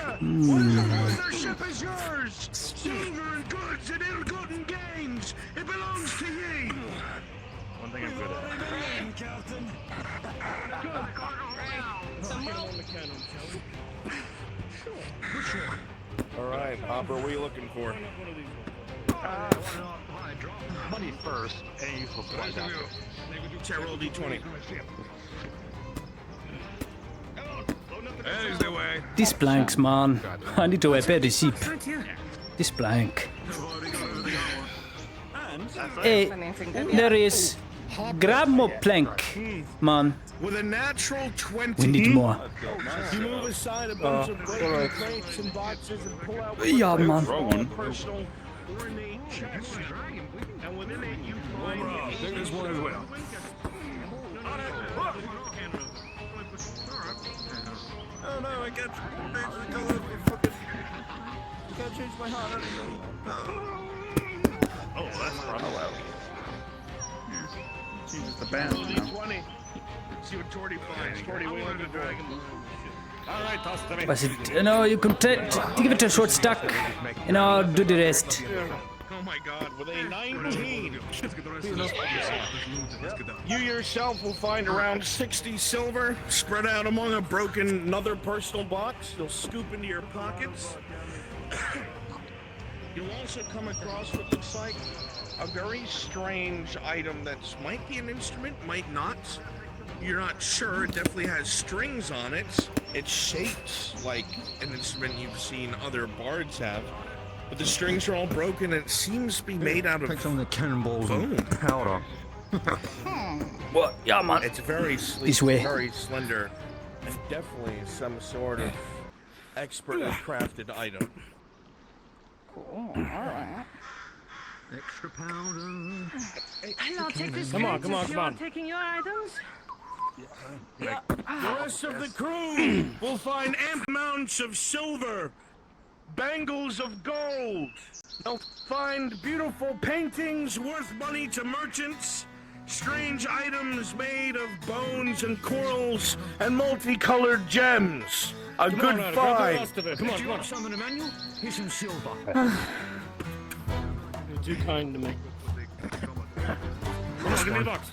what's aboard their ship is yours. Silver and goods and ill-gotten gains. It belongs to ye. One thing I'm good at. Captain. All right, Hopper, what are you looking for? Money first, and useful supplies after. Chat, roll D20. There's the way. These blanks, man. I need to repair the ship. This blank. Hey, there is. Grab more plank, man. With a natural 20. We need more. You move aside a bunch of broken crates and boxes and pull out Yeah, man. personal ornate chest. And within it you find There's one as well. Oh no, I can't change the color of your fucking... I can't change my heart. Oh, that's well. Jesus, the band. D20. See what Torty finds. Torty wheeling the dragon. Alright, toss it to me. Was it? No, you can give it a short stack, and I'll do the rest. Oh my god, with a 19. You yourself will find around 60 silver spread out among a broken another personal box. You'll scoop into your pockets. You'll also come across what looks like a very strange item that might be an instrument, might not. You're not sure. It definitely has strings on it. It's shaped like an instrument you've seen other bards have. But the strings are all broken and it seems to be made out of Take some of the cannonballs and powder. What? Yeah, man. It's very sleek, This way. very slender, and definitely some sort of expertly crafted item. Cool. Alright. Extra powder. I'll take this. Come on, come on, if come on. you're taking your items. The rest of the crew will find ample amounts of silver, bangles of gold. They'll find beautiful paintings worth money to merchants, strange items made of bones and corals and multicolored gems. A good find. Come on, Do you want some in the menu? Here's some silver. You're too kind to me. Come on, give me the box.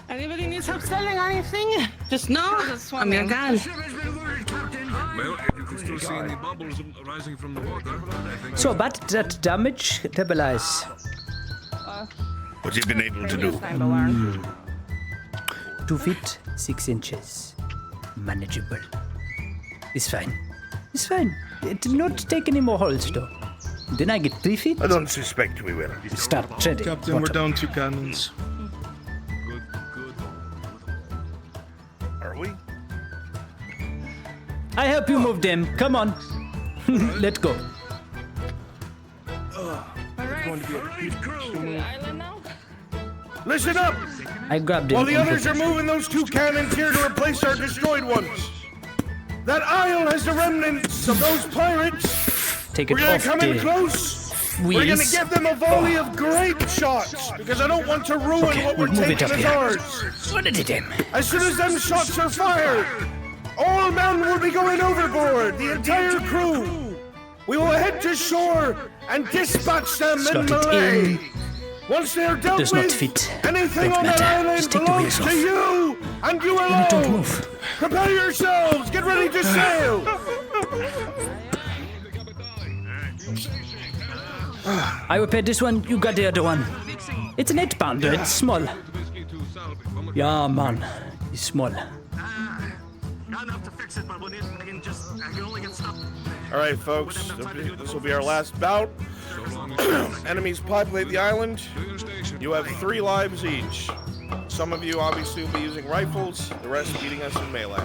Anybody needs help selling anything? Just know I'm your gal. Well, if you can still see any bubbles rising from the water, I think. So, but that damage, stabilize. What you've been able to do? 2 feet 6 inches. Manageable. It's fine. It's fine. It did not take any more holes, though. Then I get 3 feet. I don't suspect we will. Start treading. Captain, we're down 2 cannons. Are we? I help you move them. Come on. Let's go. Listen up! I grabbed it. While the others are moving those 2 cannons here to replace our destroyed ones, that isle has the remnants of those pirates. Take it We're gonna off come in the close. We're gonna wheels. give them a volley of grape shots because I don't want to ruin Okay, what we're move it taking up as here. ours. What did it do? As soon as them shots are fired, all men will be going overboard. The entire crew. We will head to shore and dispatch them Slot in it Malay. in. Once they are dealt Does not with, fit. anything Don't on that matter. island Just take the belongs wheels to you and you alone. Don't move. Prepare yourselves. Get ready to sail. I repaired this one. You got the other one. It's an 8-pounder. It's small. Yeah, man. It's small. Not enough to fix it, but I can only get stuff. All right, folks. This will be our last bout. Enemies populate the island. You have 3 lives each. Some of you obviously will be using rifles. The rest beating us in melee.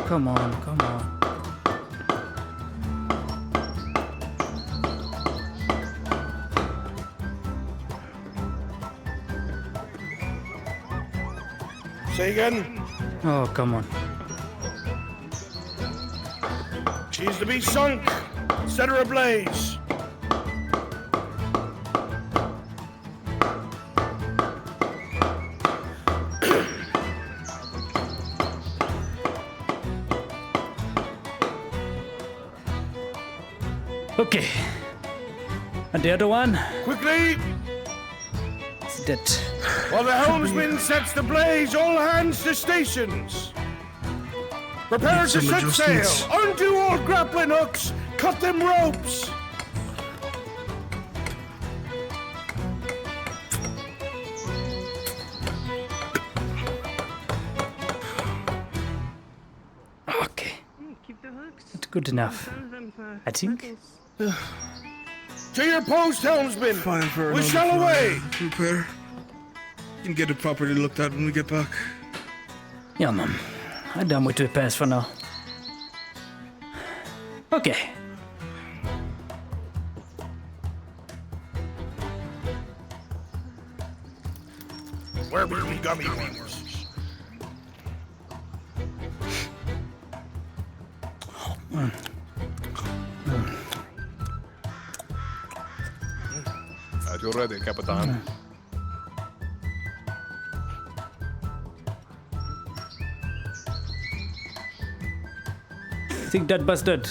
Come on, come on. Say again. Oh, come on. She's to be sunk. Set her ablaze. Okay. And the other one? Quickly! It's dead. While the helmsman sets the blaze, all hands to stations. Prepare to set sail. Undo all grappling hooks. Cut them ropes. Okay. It's good enough. I think. To your post, helmsman. Fine for We another shall flight. away. Repair. You can get it properly looked at when we get back. Yeah, man. I'm done with repairs for now. Okay. Where be we gummy bears? Are you ready, Capitan? I think that busted.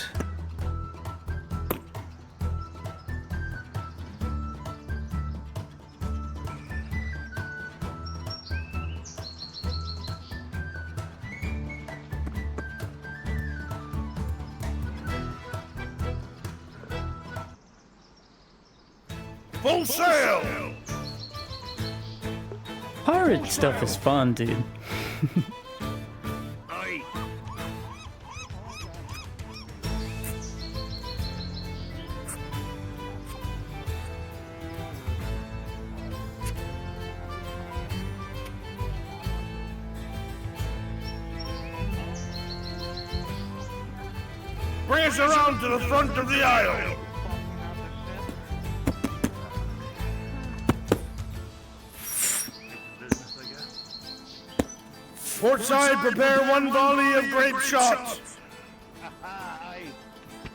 Full sail! Pirate stuff is fun, dude. Bring us around to the front of the aisle. Port side, prepare 1 volley of grape shots.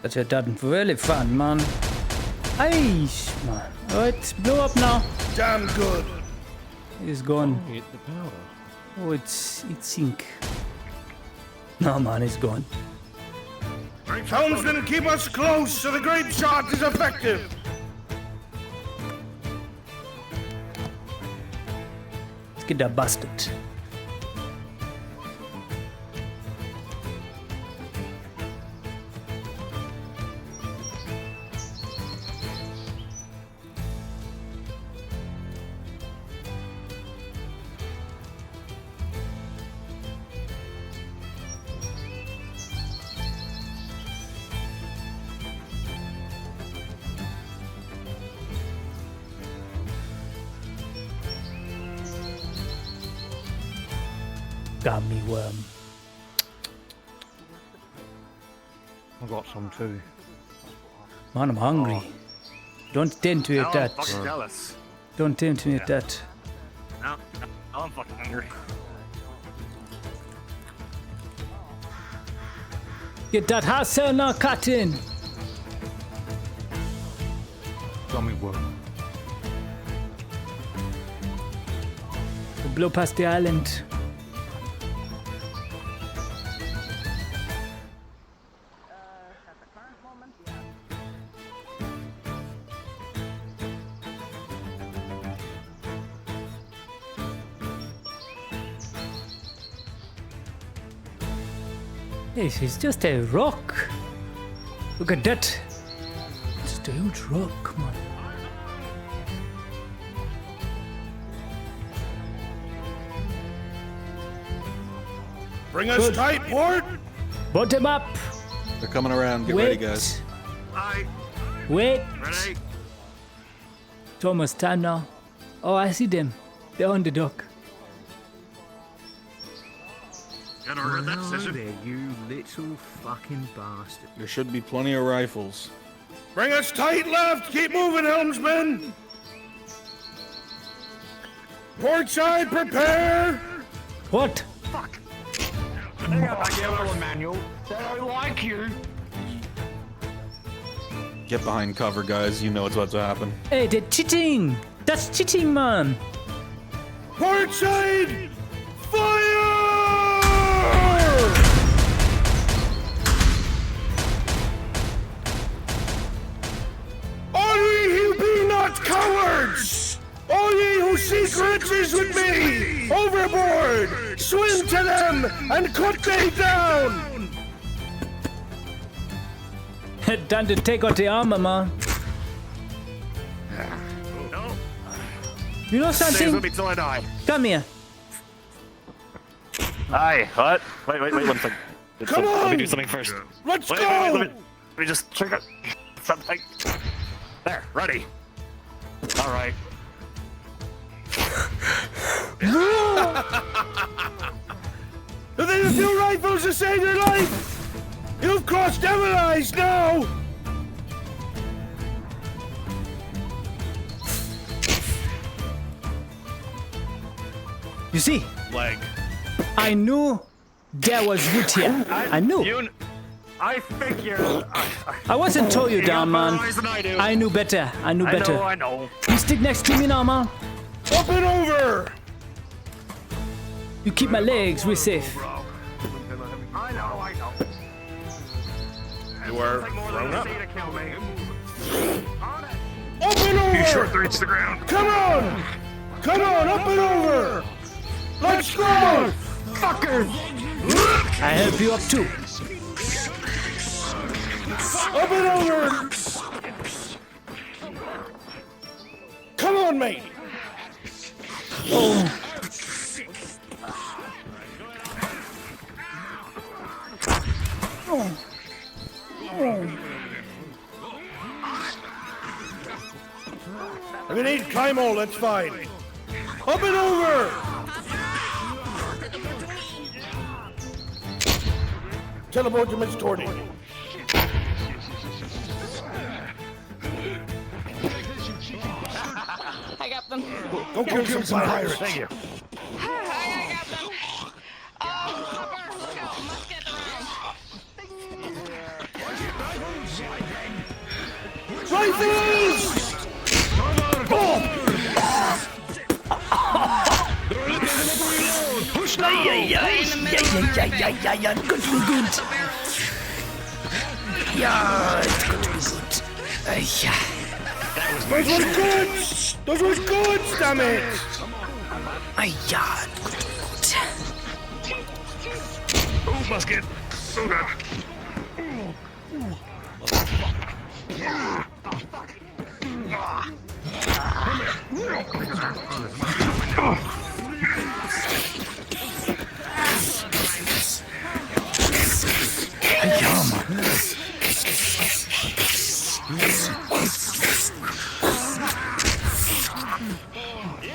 That had done really fun, man. Aish, man. Oh, it's blew up now. Damn good. It's gone. Hit the powder. Oh, it's sink. No, man, it's gone. Helmsman, keep us close so the grape shot is effective. Let's get that bastard. Gummy worm. I got some too. Man, I'm hungry. Don't tempt me with Now that. I'm fucking jealous. Don't tempt me with that. Now I'm fucking hungry. Get that hustle now, cutting. Gummy worm. Blow past the island. This is just a rock. Look at that. Just a huge rock, come on. Bring us tight, Port. Bottom up. They're coming around. Get ready, guys. Aye. Wait. Ready? Thomas, time now. Oh, I see them. They're on the dock. Gotta regret that decision. There, you little fucking bastard. There should be plenty of rifles. Bring us tight left. Keep moving, helmsman. Port side, prepare. What? Fuck. They got my yellow manual. They don't like you. Get behind cover, guys. You know what's about to happen. Hey, they're cheating. That's cheating, man. Port side, fire! All ye who be not cowards! All ye who seek riches with me! Overboard! Swim to them and cut they down! Time to take out the armor, man. No. You know Stays something? with me till I die. Come here. Aye, what? Wait, one second. Come on! Let me do something first. Let's Wait, go! let me just trigger something. There, ready. Alright. Within a few rifles to save your life! You've crossed Devil Eyes now! You see? Leg. I knew there was wood here. I knew. I figured. I wasn't told you down, man. more eyes than I do. I knew better. I knew better. I know. You stick next to me now, man. Up and over! You keep my legs real safe. I know. You are thrown up. Up Up and over! You short reach the ground. Come on! Come on, up and over! Let's go! Fucker! I help you up too. Up and over! Come on, mate! Oh. Oh. Oh. If you need climb all, that's fine. Up and over! Teleport to Miss Tordy. I got them. Go kill some pirates. Thank you. I got them. Oh, let's go. Let's get around. Rifles! Yeah, good to be good. Yeah, it's good to be good. Yeah. Those were good! Those were good, damn it! Yeah, good to be good. Oh, musket! Oh, God.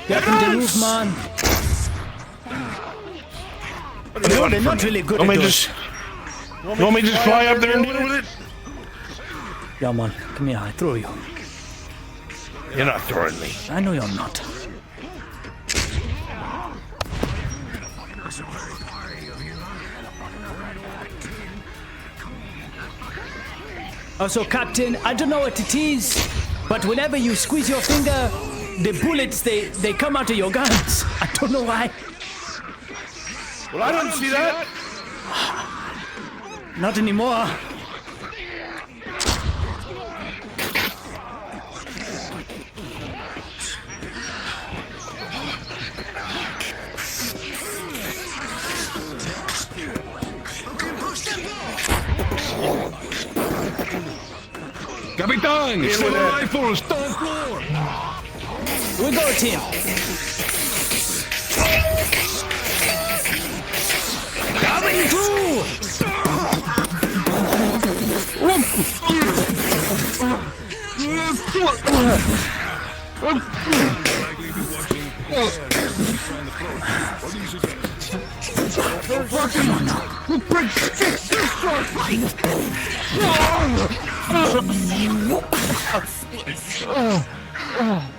Get in the roof, man. No, they're not really good at those. You want me to just fly up there and deal with it? Yeah, man. Come here, I throw you. You're not throwing me. I know you're not. Also, Captain, I don't know what it is, but whenever you squeeze your finger, the bullets, they come out of your guns. I don't know why. Well, I don't see that. Not anymore. Capitan, still rifles, top floor. We go, team. Coming through.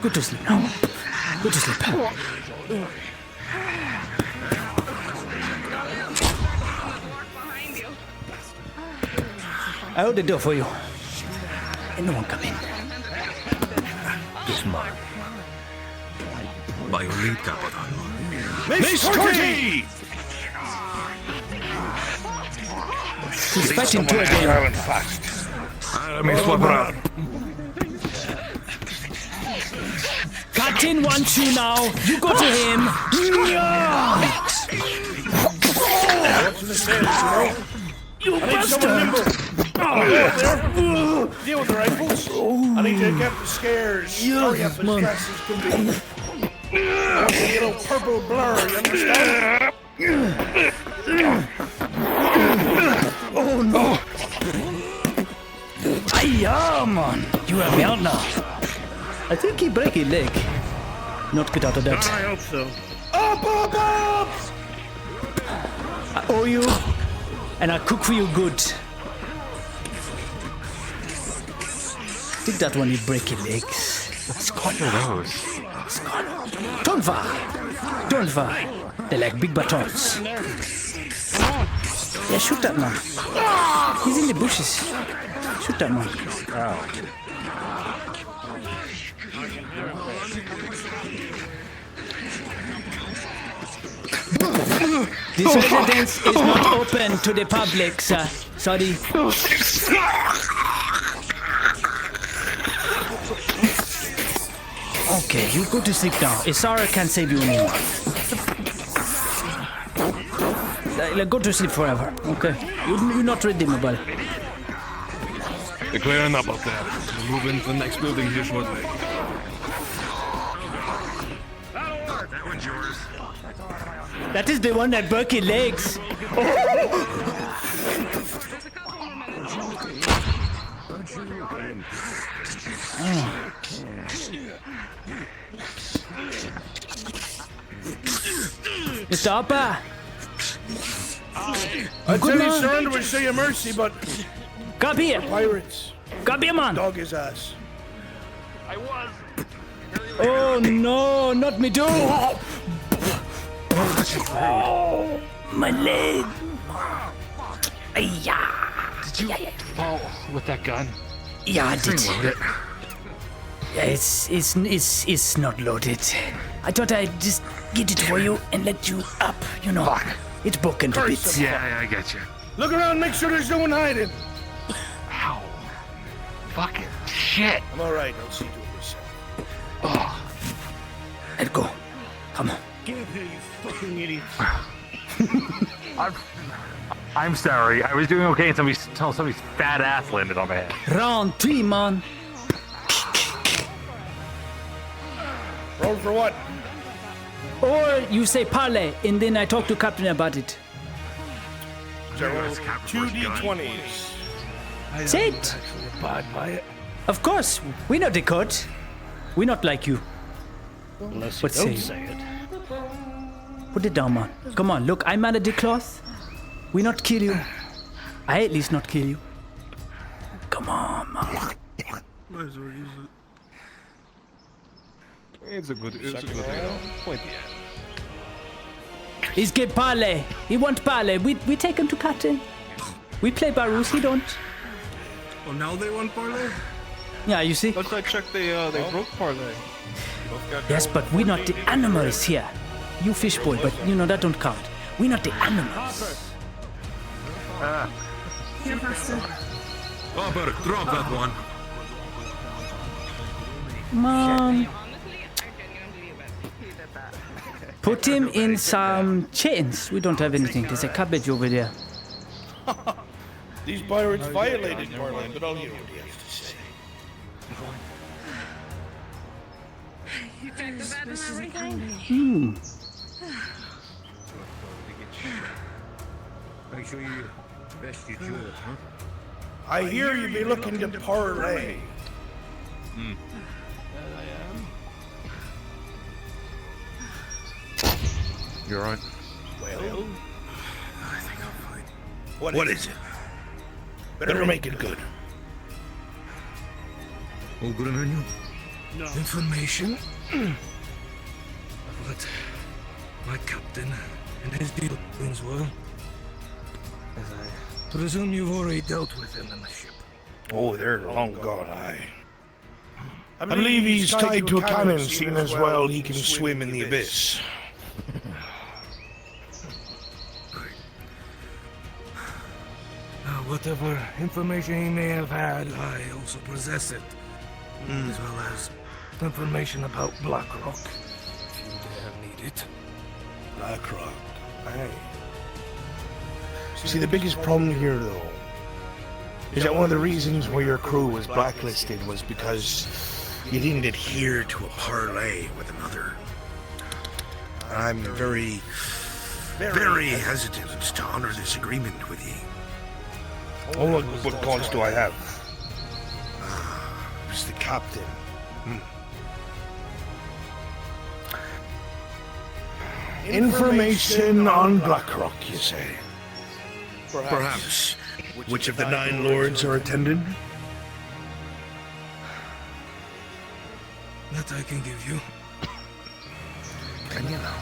Good to sleep now. Good to sleep. I hold the door for you. And no one come in. This man. By your lead, Capitan. Miss Corky! He's fighting two again. Let me swap around. Captain wants you now. You go to him. Yeah. What's in the stairs, you You I need someone nimble. Deal with the rifles. I need to get the scares. Hurry up as fast as can be. I want the little purple blur, you understand? Oh no! Aye, man! You are me out now. I think he break his leg. Not get out of that. I hope so. Up, up, up! I owe you, and I cook for you good. Think that one you break your legs. What's called those? It's gone. Don't fire! Don't fire! They're like big batons. Yeah, shoot that man. He's in the bushes. Shoot that man. This residence is not open to the public, sir. Sorry. Okay, you go to sleep now. Isara can't save you anymore. Go to sleep forever, okay? You're not redeemable. They're clearing up there. We'll move into the next building here shortly. That one's yours. That is the one that broke your legs. Mr. Hopper. I'd tell you surrender would show you mercy, but... Come here. Pirates. Come here, man. Dog his ass. I was. Oh, no, not me too. Oh, my leg. Yeah. Did you fall with that gun? Yeah, I did. Reload it. Yeah, it's not loaded. I thought I'd just get it for you and let you up, you know. Fuck. It's broken to Curse bits. them. Yeah, I get you. Look around, make sure there's no one hiding. Ow. Fucking shit. I'm alright, I'll see to it myself. Oh. Let go. Come on. Get up here, you fucking idiot. I'm sorry. I was doing okay until somebody's fat ass landed on my head. Round 3, man. Roll for what? Or you say parlay, and then I talk to Captain about it. Roll 2 D20s. Say it. Abide by it. Of course. We know the code. We're not like you. Unless But you don't say say it. Put it down, man. Come on, look, I'm under the cloth. We not kill you. I at least not kill you. Come on, man. Might as well use it. It's a good point. He's get parlay. He want parlay. We take him to Captain. We play Barus, he don't. Oh, now they want parlay? Yeah, you see? Let's check they broke parlay. Yes, but we're not the animals here. You fish boy, but you know that don't count. We're not the animals. Here, Pastor. Robert, drop that one. Mom. Put him in some chains. We don't have anything. There's a cabbage over there. These pirates violated Parliament, but I'll hear what he has to say. You checked the bed and everything? Hmm. Make sure you best your jewels, huh? I hear you be looking to parlay. You're right. Well, I think I'm fine. What is it? Better make it good. All good on you? No. Information what my captain and his dealings were. As I presume you've already dealt with him in the ship. Oh, they're long gone, I believe he's tied to a cannon, seeing as well he can swim in the abyss. Whatever information he may have had, I also possess it. As well as information about Blackrock, if you dare need it. Blackrock, aye. See, the biggest problem here, though, is that one of the reasons why your crew was blacklisted was because you didn't adhere to a parlay with another. I'm very hesitant to honor this agreement with you. Oh, what cause do I have? It's the captain. Information on Blackrock, you say? Perhaps. Which of the 9 lords are attended? That I can give you. Can you now?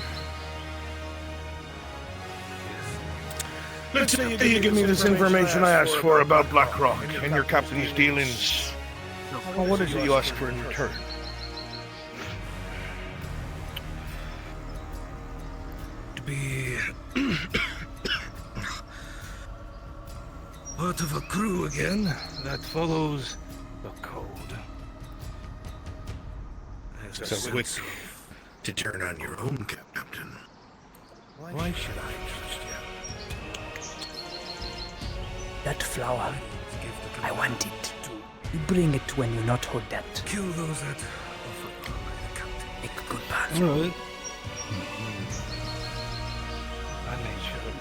Let's say you give me this information I asked for about Blackrock and your captain's dealings. Well, what is it you ask for in return? To be part of a crew again that follows the code. So quick to turn on your own, Captain. Why should I trust you? That flower, I want it. You bring it when you not hold that. Kill those that offer the captain. Make a good part. Alright. I made sure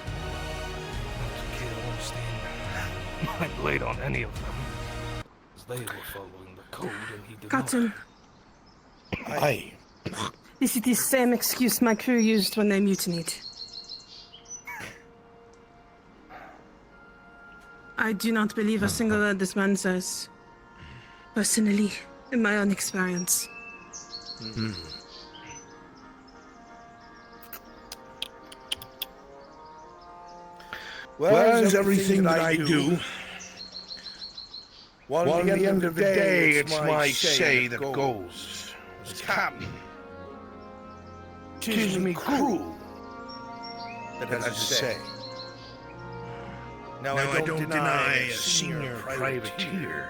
not to kill or stand my blade on any of them. As they were following the code and he did Captain, Aye. this is the same excuse my crew used when they mutinied. I do not believe a single word this man says. Personally, in my own experience. Well, as everything that I do, well, at the end of the day, it's my say that goes. As captain. 'tis me crew. That is to say. Now I don't deny a senior privateer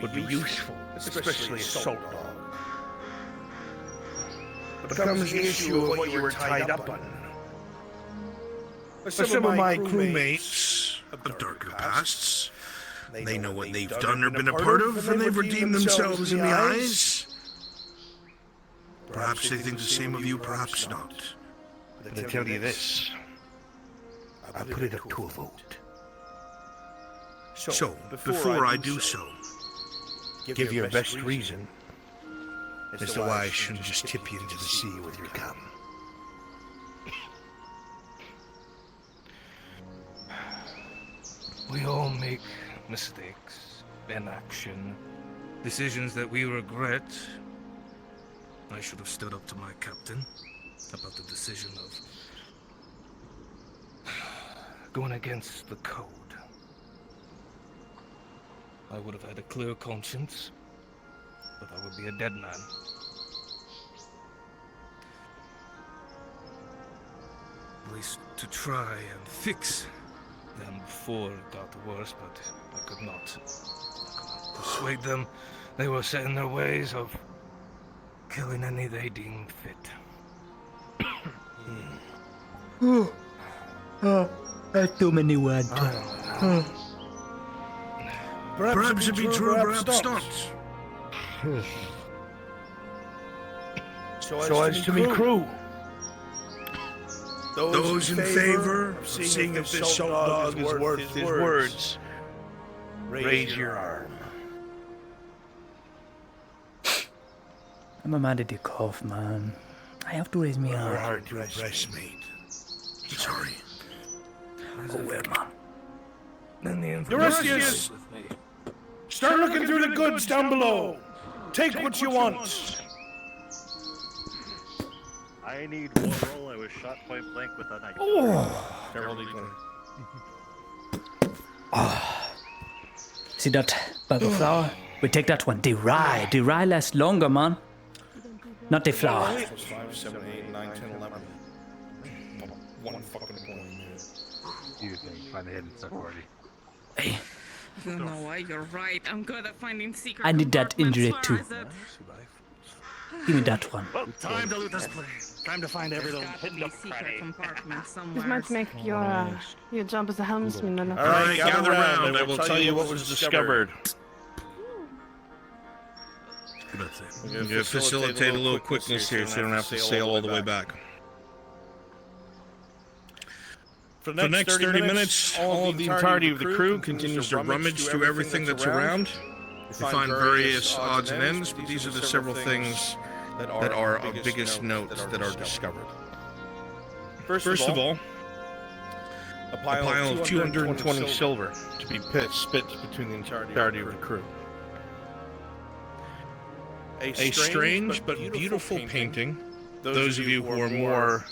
would be useful, especially a salt dog. But comes the issue of what you were tied up on. Some of my crewmates of darker pasts, they know what they've done or been a part of, and they've redeemed themselves in the eyes. Perhaps they think the same of you, perhaps not. But I tell you this, I put it up to a vote. So, before I do so, give your best reason as to why I shouldn't just tip you into the sea with your cum. We all make mistakes, inaction, decisions that we regret. I should have stood up to my captain about the decision of going against the code. I would have had a clear conscience, but I would be a dead man. At least to try and fix them before it got worse, but I could not. Persuade them they were set in their ways of killing any they deemed fit. That's too many words. Perhaps it be true, perhaps not. So as to me crew. Those in favor of seeing if this salt dog is worth his words, raise your arm. I'm a man to cough, man. I have to raise me You're arm. hard to impress, mate. Sorry. Oh, well, man. Then the Eurystheus, start looking through the goods down below. Take what you want. I need one roll. I was shot point blank with a knife. Oh. Careful, See that bag of flour? We take that one. The rye. The rye lasts longer, man. Not the flour. 5, 7, 8, 9, 10, 11. One fucking point. You can find the hidden stuff already. Hey. You know what? You're right. I'm good at finding secret I need that injury too. compartments. Where is it? Give me that one. Well, time to loot this place. Time to find every little hidden nook cranny. This might make your job as a helmsman a little. All right, gather around. I will tell you what was discovered. I'm going to facilitate a little quickness here so you don't have to sail all the way back. For the next 30 minutes, all of the entirety of the crew continues to rummage through everything that's around. They find various odds and ends, but these are the several things that are of biggest note that are discovered. First of all, a pile of 220 silver to be spit between the entirety of the crew. A strange but beautiful painting. Those of you who are more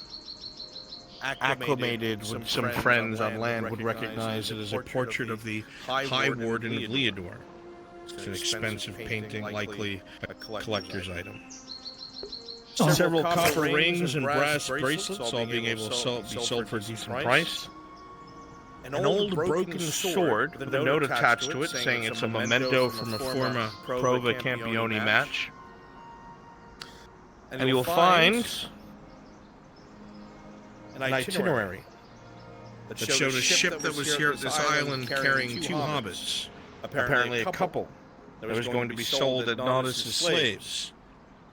acclimated with some friends on land would recognize it as a portrait of the High Warden of Leodor. It's an expensive painting, likely a collector's item. Several copper rings and brass bracelets, all being able to be sold for a decent price. An old broken sword with a note attached to it saying it's a memento from a former Prova Campione match. And you will find an itinerary that showed a ship that was here at this island carrying 2 hobbits, apparently a couple, that was going to be sold at Naudus as slaves.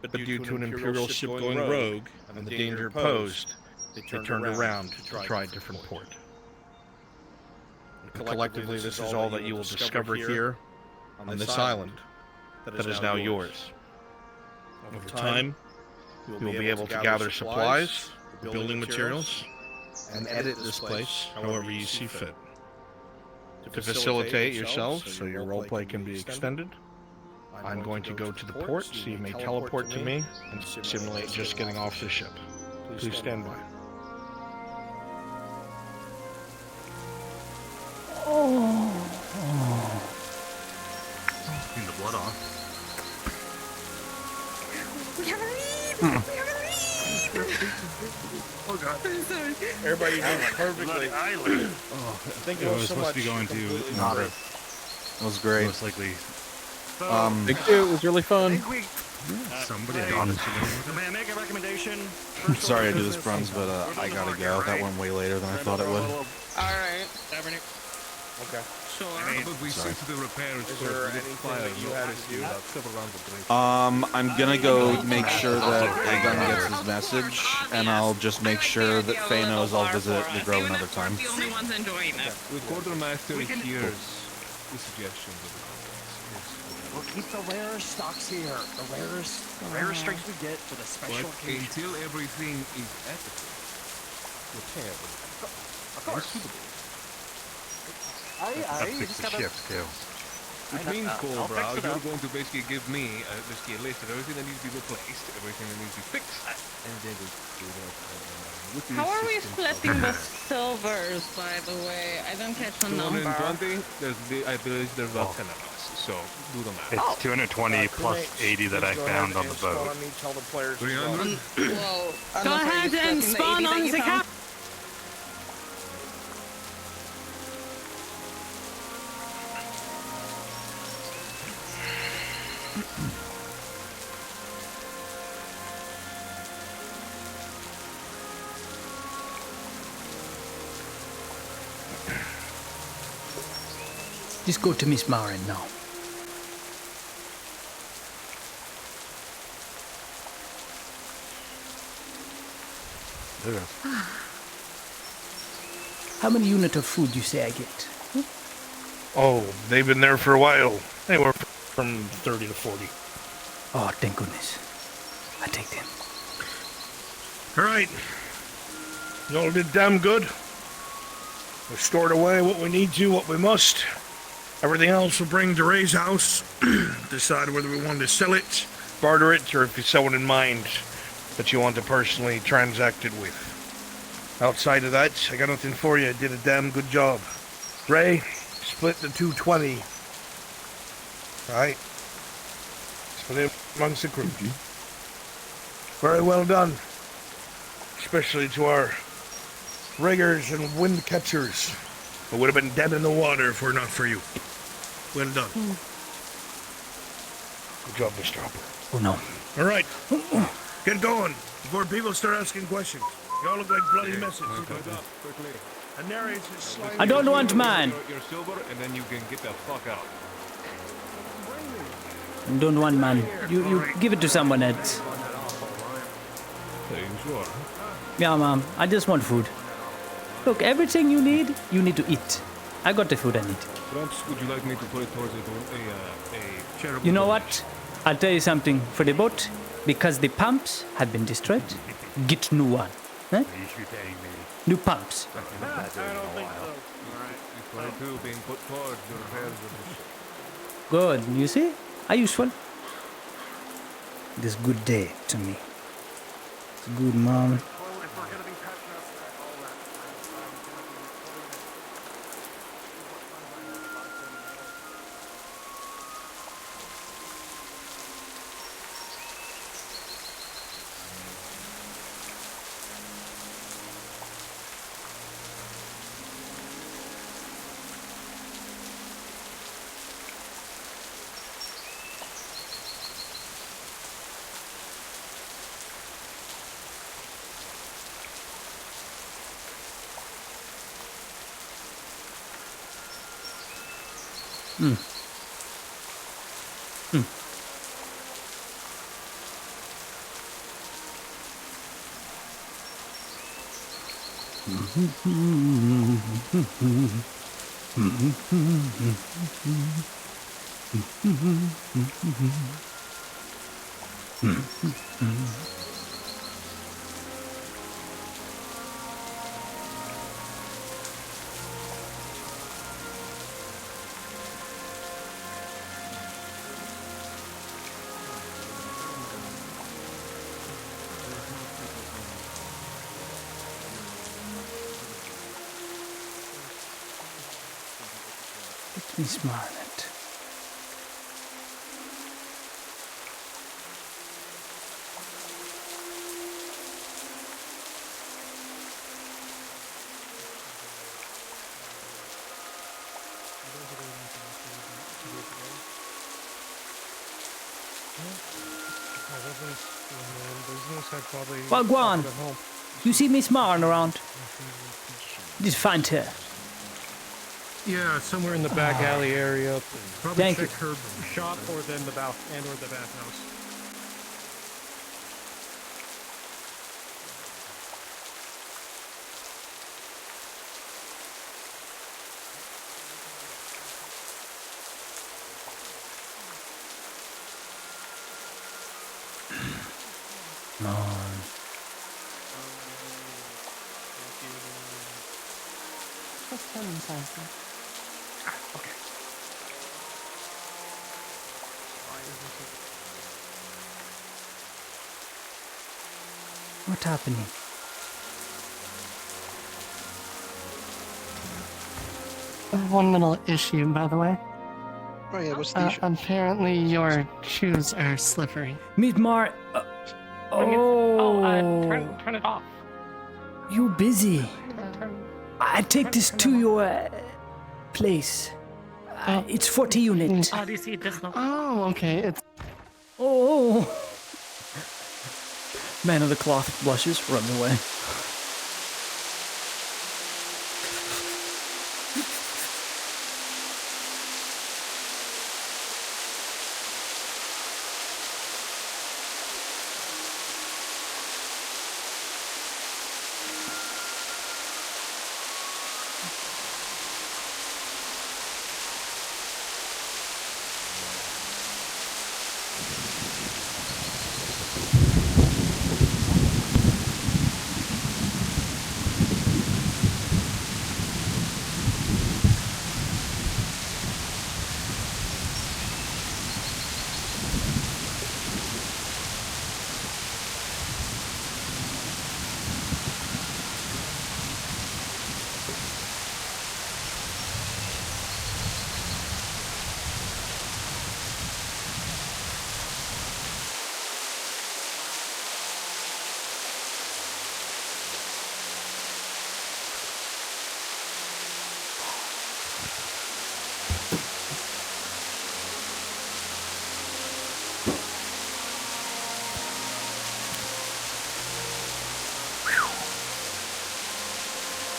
But due to an imperial ship going rogue and the danger posed, they turned around to try a different port. And collectively, this is all that you will discover here on this island that is now yours. Over time, you will be able to gather supplies, building materials, and edit this place however you see fit. To facilitate yourselves so your roleplay can be extended, I'm going to go to the port so you may teleport to me and simulate just getting off the ship. Please stand by. Clean the blood off. We have a lead! We have a lead! Oh god. I'm sorry. Everybody did perfectly. Thank you it all was so supposed much. to be going to Completely Nara. That was great. Most likely. Thank you. It was really fun. Somebody Done. May I make a recommendation? Sorry to do this, Bruns, but I gotta go. That went way later than I thought it would. Alright. Okay. Sure. But we Sorry. see to the repairs Is first. there We did anything fire, that you no, had just to do? about several rounds of drinks. I'm gonna go make sure that Egon gets his message, and I'll just make sure that Faye knows I'll visit the Grove another time. The only ones enjoying it. The quartermaster hears the suggestions of the contents. We'll keep the rarest stocks here. The rarest drinks we get for the special But occasion. until everything is ethical, repair. Of course. Fix the ship too. Which means, I'll Cobra, fix it you're up. going to basically give me basically a list of everything that needs to be replaced, everything that needs to be fixed, and then we'll do that with the How are we assistance splitting the of- silvers, by the way? I don't catch the number. 220, I believe there's about 10 of us, so do the math. It's 220 plus 80 that I found on the boat. 300? Whoa. Go ahead and spawn on the cap. Just go to Miss Marin now. How many units of food you say I get? Oh, they've been there for a while. They were from 30 to 40. Oh, thank goodness. I take them. All right. You all did damn good. We stored away what we need to, what we must. Everything else we'll bring to Ray's house. Decide whether we want to sell it, barter it, or if you someone in mind that you want to personally transact it with. Outside of that, I got nothing for you. I did a damn good job. Ray, split the 220. Alright? Split it amongst the crew. Very well done. Especially to our riggers and wind catchers. Who would have been dead in the water if we're not for you. Well done. Good job, Mr. Hopper. Oh no. Alright. Get going before people start asking questions. Y'all look like bloody messes. And narrates his slimy... I don't want man. Your silver, and then you can get the fuck out. I don't want man. You give it to someone else. Are you sure? Yeah, mom. I just want food. Look, everything you need to eat. I got the food I need. Perhaps would you like me to put it towards a charitable... You know what? I'll tell you something. For the boat, because the pumps have been destroyed, get new one. Huh? You should be paying me. New pumps. I don't think so. Alright, 22 being put towards the repairs of the ship. Good. You see? How useful? This good day to me. It's good, mom. Mm. Mm. Let me smile it. Wagwan, you see Miss Marn around? Just find her. Yeah, somewhere in the back alley area. Probably Thank check you. her shop or then the bath and or the bathhouse. Marn. Just turn inside, sir. Okay. What's happening? One little issue, by the way. Oh yeah, what's the issue? Apparently your shoes are slippery. Miss Marn. Turn it off. You busy? I take this to your place. It's 40 unit. Oh, do you see this? Oh, okay. It's. Oh. Man of the cloth blushes, runs away.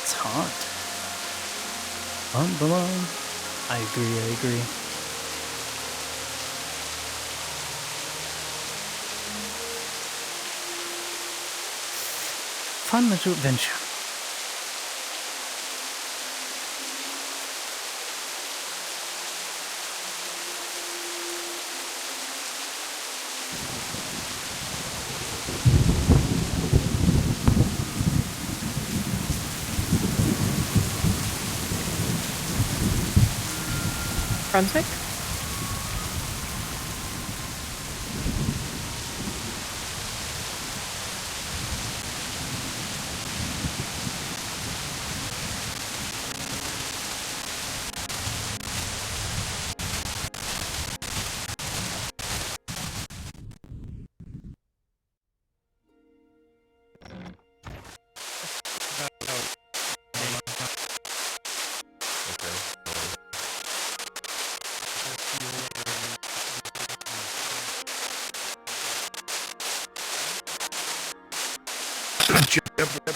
It's hot. I agree. Fun little adventure. Brunswick?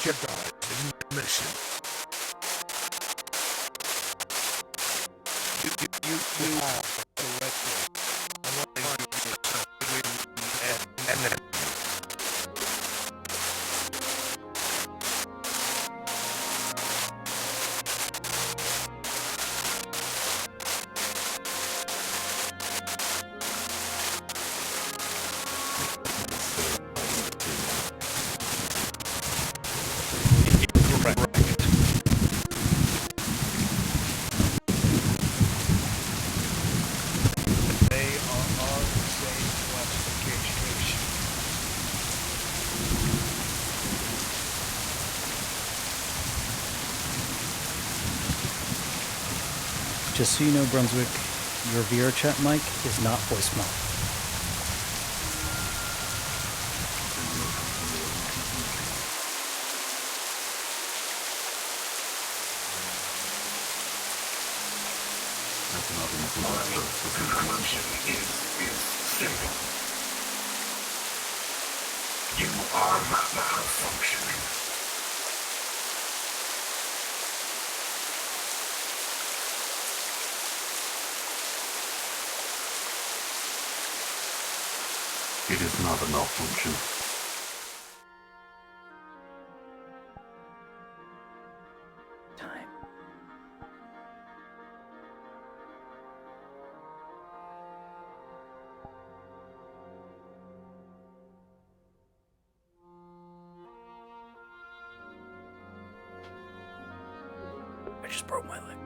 Jedi didn't mission. You have correctly. And then. Just so you know, Brunswick, your VRChat mic is not voicemail. This information is simple. You are malfunctioning. It is not a malfunction. Time. I just broke my leg.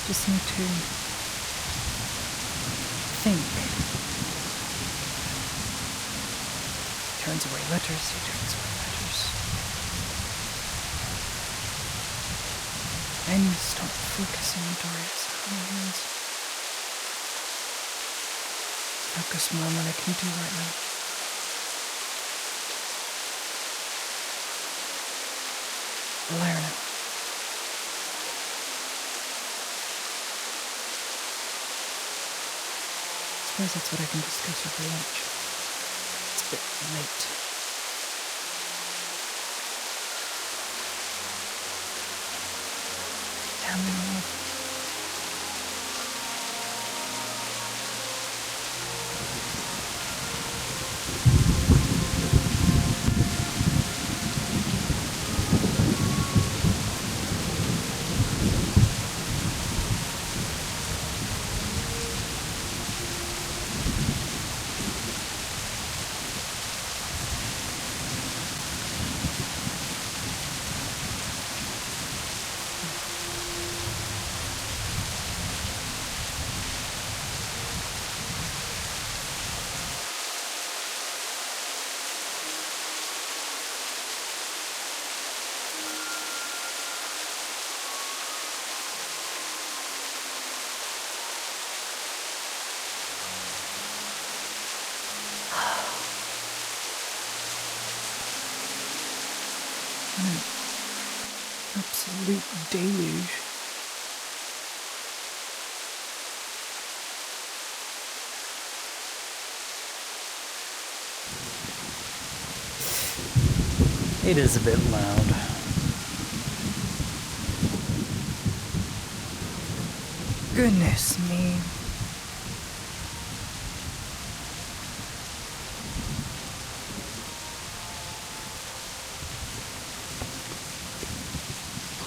Just need to think. Turns away letters, he turns away letters. I need to stop focusing on Darius. Focus more on what I can do right now. Learn. I suppose that's what I can discuss over lunch. It's a bit late. Damn it. Absolute deluge. It is a bit loud. Goodness me.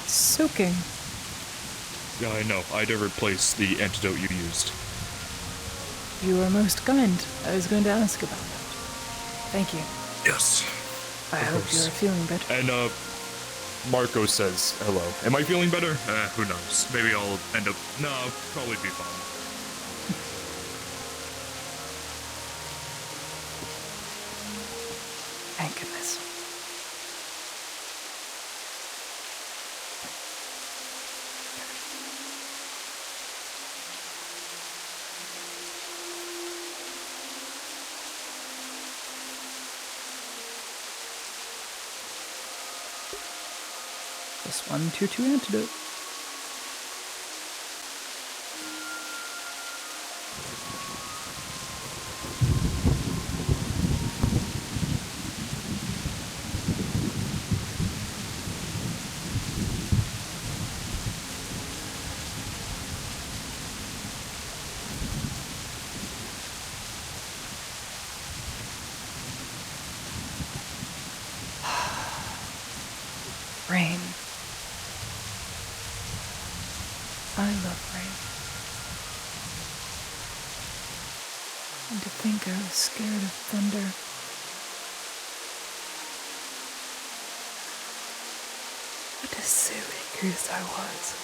Soaking. Yeah, I know. I'd replace the antidote you used. You are most kind. I was going to ask about that. Thank you. Yes. I hope you're feeling better. And, Marco says hello. Am I feeling better? Who knows? Maybe I'll end up... No, I'll probably be fine. Thank goodness. Plus 1, 2, 2 antidote. Rain. I love rain. And to think I was scared of thunder. What a silly goose I was.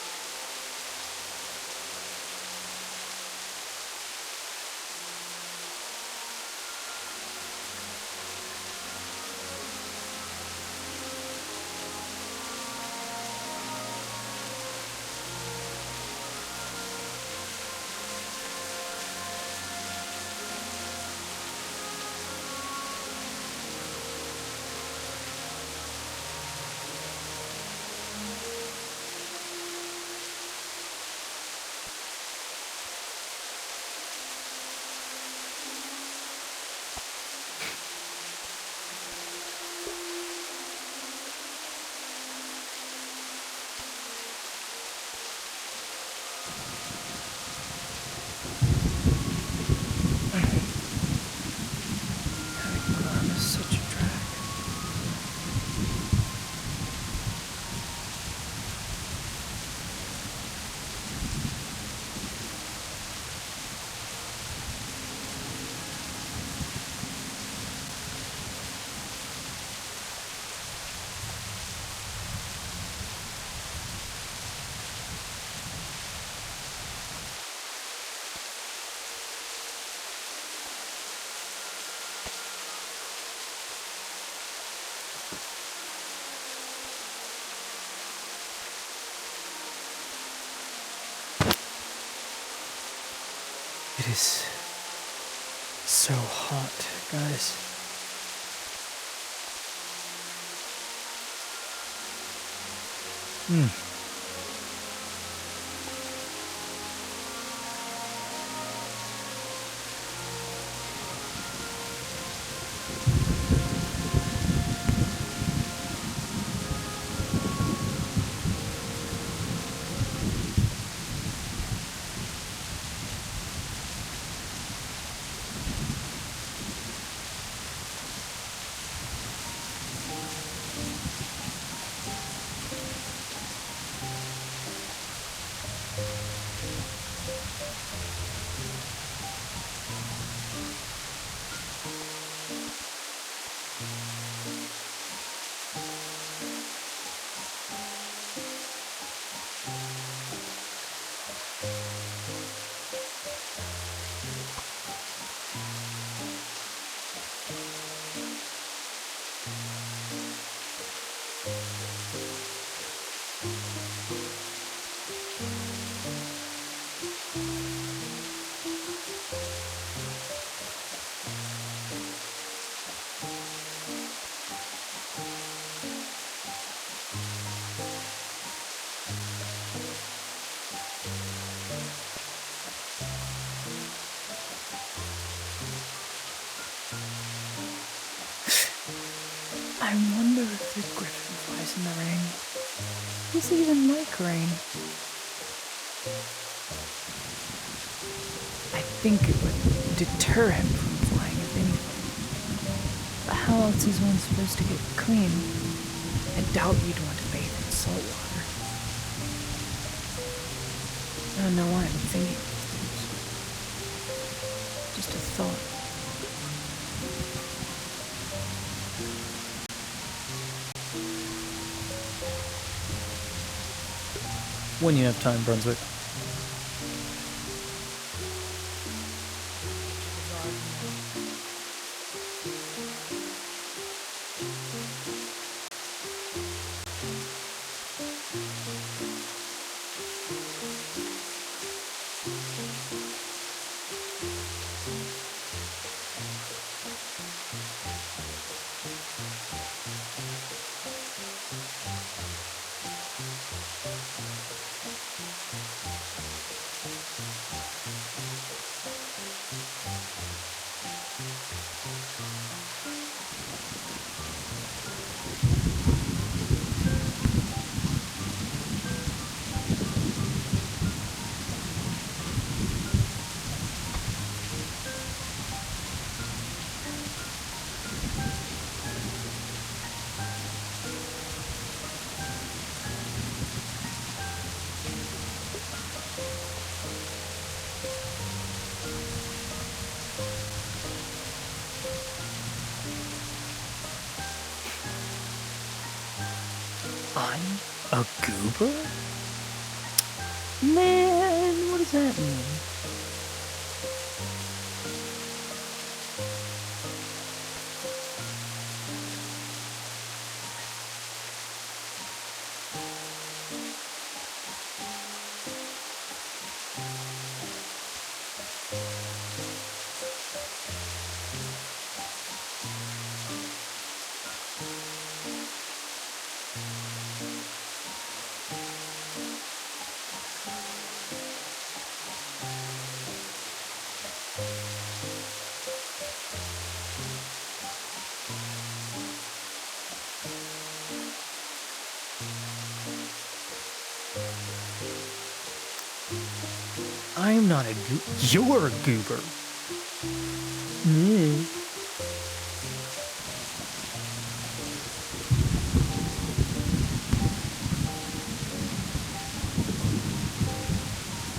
It is so hot, guys. I wonder if the griffin flies in the rain. Does he even like rain? I think it would deter him from flying, if anything. But how else is one supposed to get clean? I doubt you'd want to bathe in salt water. I don't know why I'm thinking these things. Just a thought. When you have time, Brunswick. A goober? Man, what does that mean? I'm not a goober. You're a goober. Mm.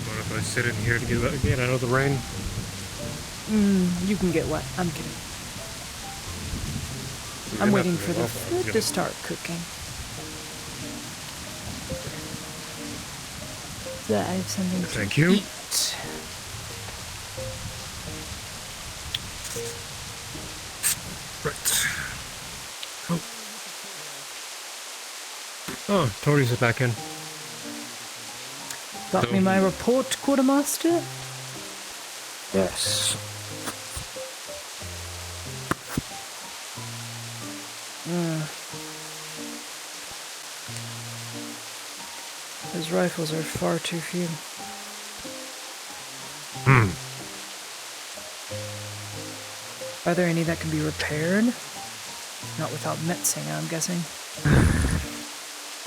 What if I sit in here to get out of the rain? You can get wet. I'm kidding. I'm waiting for the food to start cooking. So that I have something Thank to you. eat. Right. Oh, Tori's back in. Got me my report, Quartermaster? Yes. Those rifles are far too few. Are there any that can be repaired? Not without metzing, I'm guessing.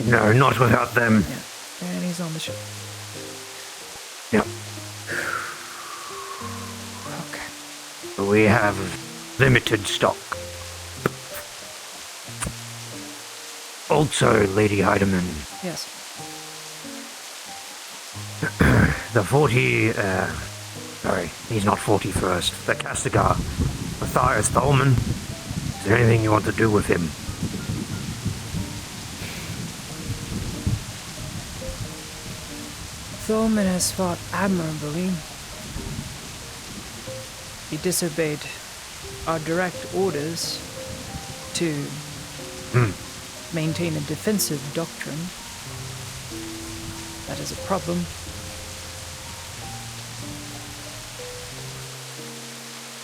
No, not without them. Yeah, and he's on the ship. Yep. Okay. We have limited stock. Also, Lady Heidemann, Yes. the 40, sorry, he's not 41st, the Castigar, Matthias Tholman. Is there anything you want to do with him? Tholman has fought admirably. He disobeyed our direct orders to maintain a defensive doctrine. That is a problem.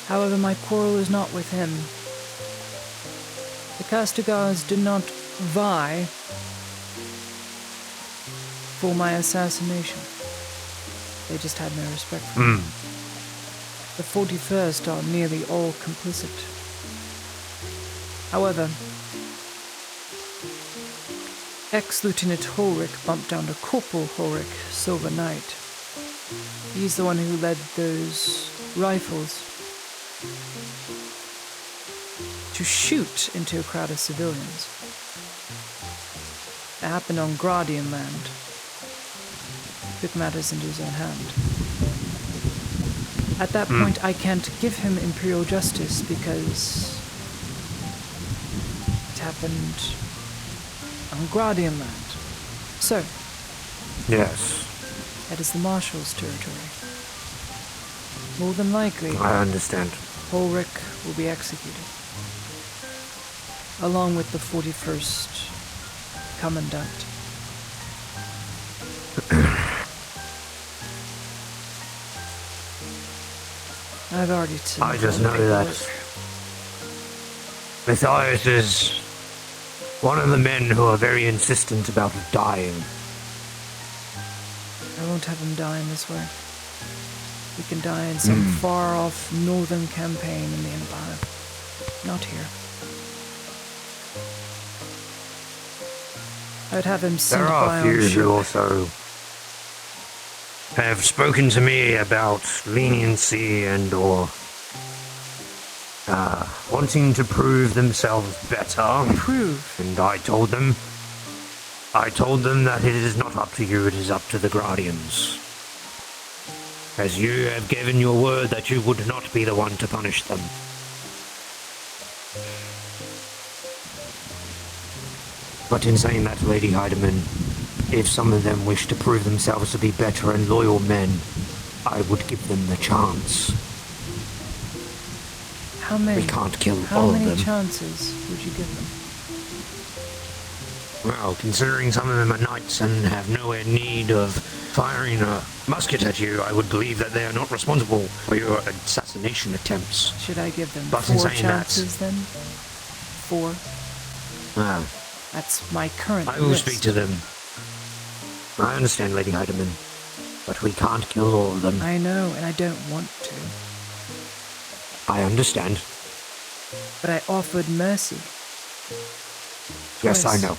However, my quarrel is not with him. The Castigars did not vie for my assassination. They just had no respect for me. The 41st are nearly all complicit. However, ex-Lieutenant Holrick bumped down to Corporal Holrick, Silver Knight. He's the one who led those rifles to shoot into a crowd of civilians. It happened on Gradian land. He took matters into his own hand. At that point, I can't give him imperial justice because it happened on Gradian land. So, Yes, that is the Marshal's territory. More than likely, I understand. Holrick will be executed, along with the 41st Commandant. I've already seen I just all the know that paperwork. Matthias is one of the men who are very insistent about dying. I won't have him die in this way. He can die in some far-off northern campaign in the Empire. Not here. I'd have him sent There by are a on few ship. who also have spoken to me about leniency and or wanting to prove themselves better. Prove? And I told them that it is not up to you, it is up to the Guardians. As you have given your word that you would not be the one to punish them. But in saying that, Lady Heidemann, if some of them wish to prove themselves to be better and loyal men, I would give them the chance. How many? We can't kill How all of many them. chances would you give them? Well, considering some of them are knights and have nowhere need of firing a musket at you, I would believe that they are not responsible for your assassination attempts. Should I give them But in 4 saying that- chances then? 4? Well, That's my current I will list. speak to them. I understand, Lady Heidemann, but we can't kill all of them. I know, and I don't want to. I understand. But I offered mercy. Yes, I Twice. know.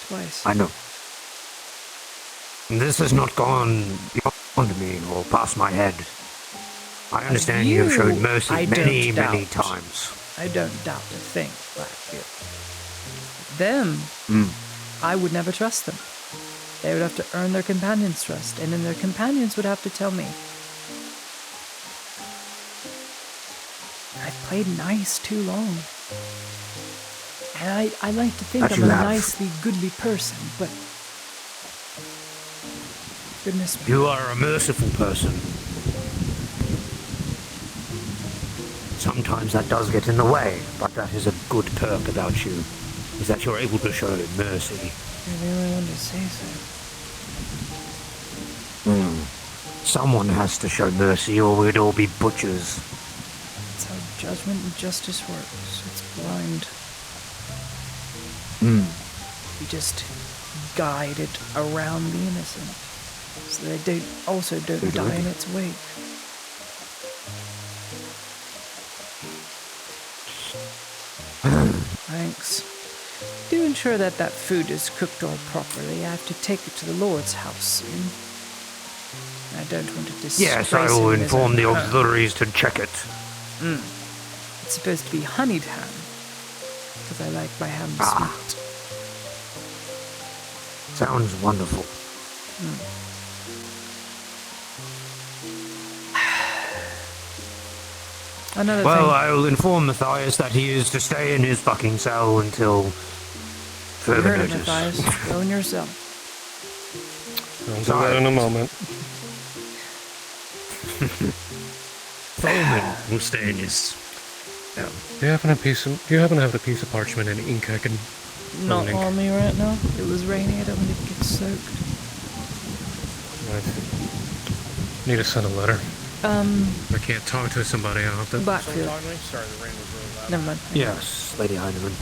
Twice. I know. This has not gone beyond me or past my head. I understand you have shown mercy I many, don't many doubt. times. I don't doubt a thing, Blackbeard. Them, I would never trust them. They would have to earn their companions' trust, and then their companions would have to tell me. I've played nice too long. And I like to think That I'm you a have. nicely goodly person, but goodness me. You are a merciful person. Sometimes that does get in the way, but that is a good perk about you, is that you're able to show mercy. You're the only one to say so. Someone has to show mercy or we'd all be butchers. That's how judgment and justice works. It's blind. You just guide it around the innocent, so they don't die in its wake. Thanks. Do ensure that food is cooked all properly. I have to take it to the Lord's house soon. I don't want to disgrace Yes, I will him in his inform own the home. auxiliaries to check it. It's supposed to be honeyed ham, because I like my ham sweet. Sounds wonderful. Another Well, thing. I will inform Matthias that he is to stay in his fucking cell until You further heard it, notice. Matthias. Go in yourself. I'll do that in a moment. Thoman will stay in his. Do you happen to have the piece of parchment and ink I can Not ink? on me right now. It was raining. I don't want it to get soaked. Right. Need to send a letter. If I can't talk to somebody, I'll have to. Blackfield. Sorry, the rain was really loud. Never mind. Yes, Lady Heinemann.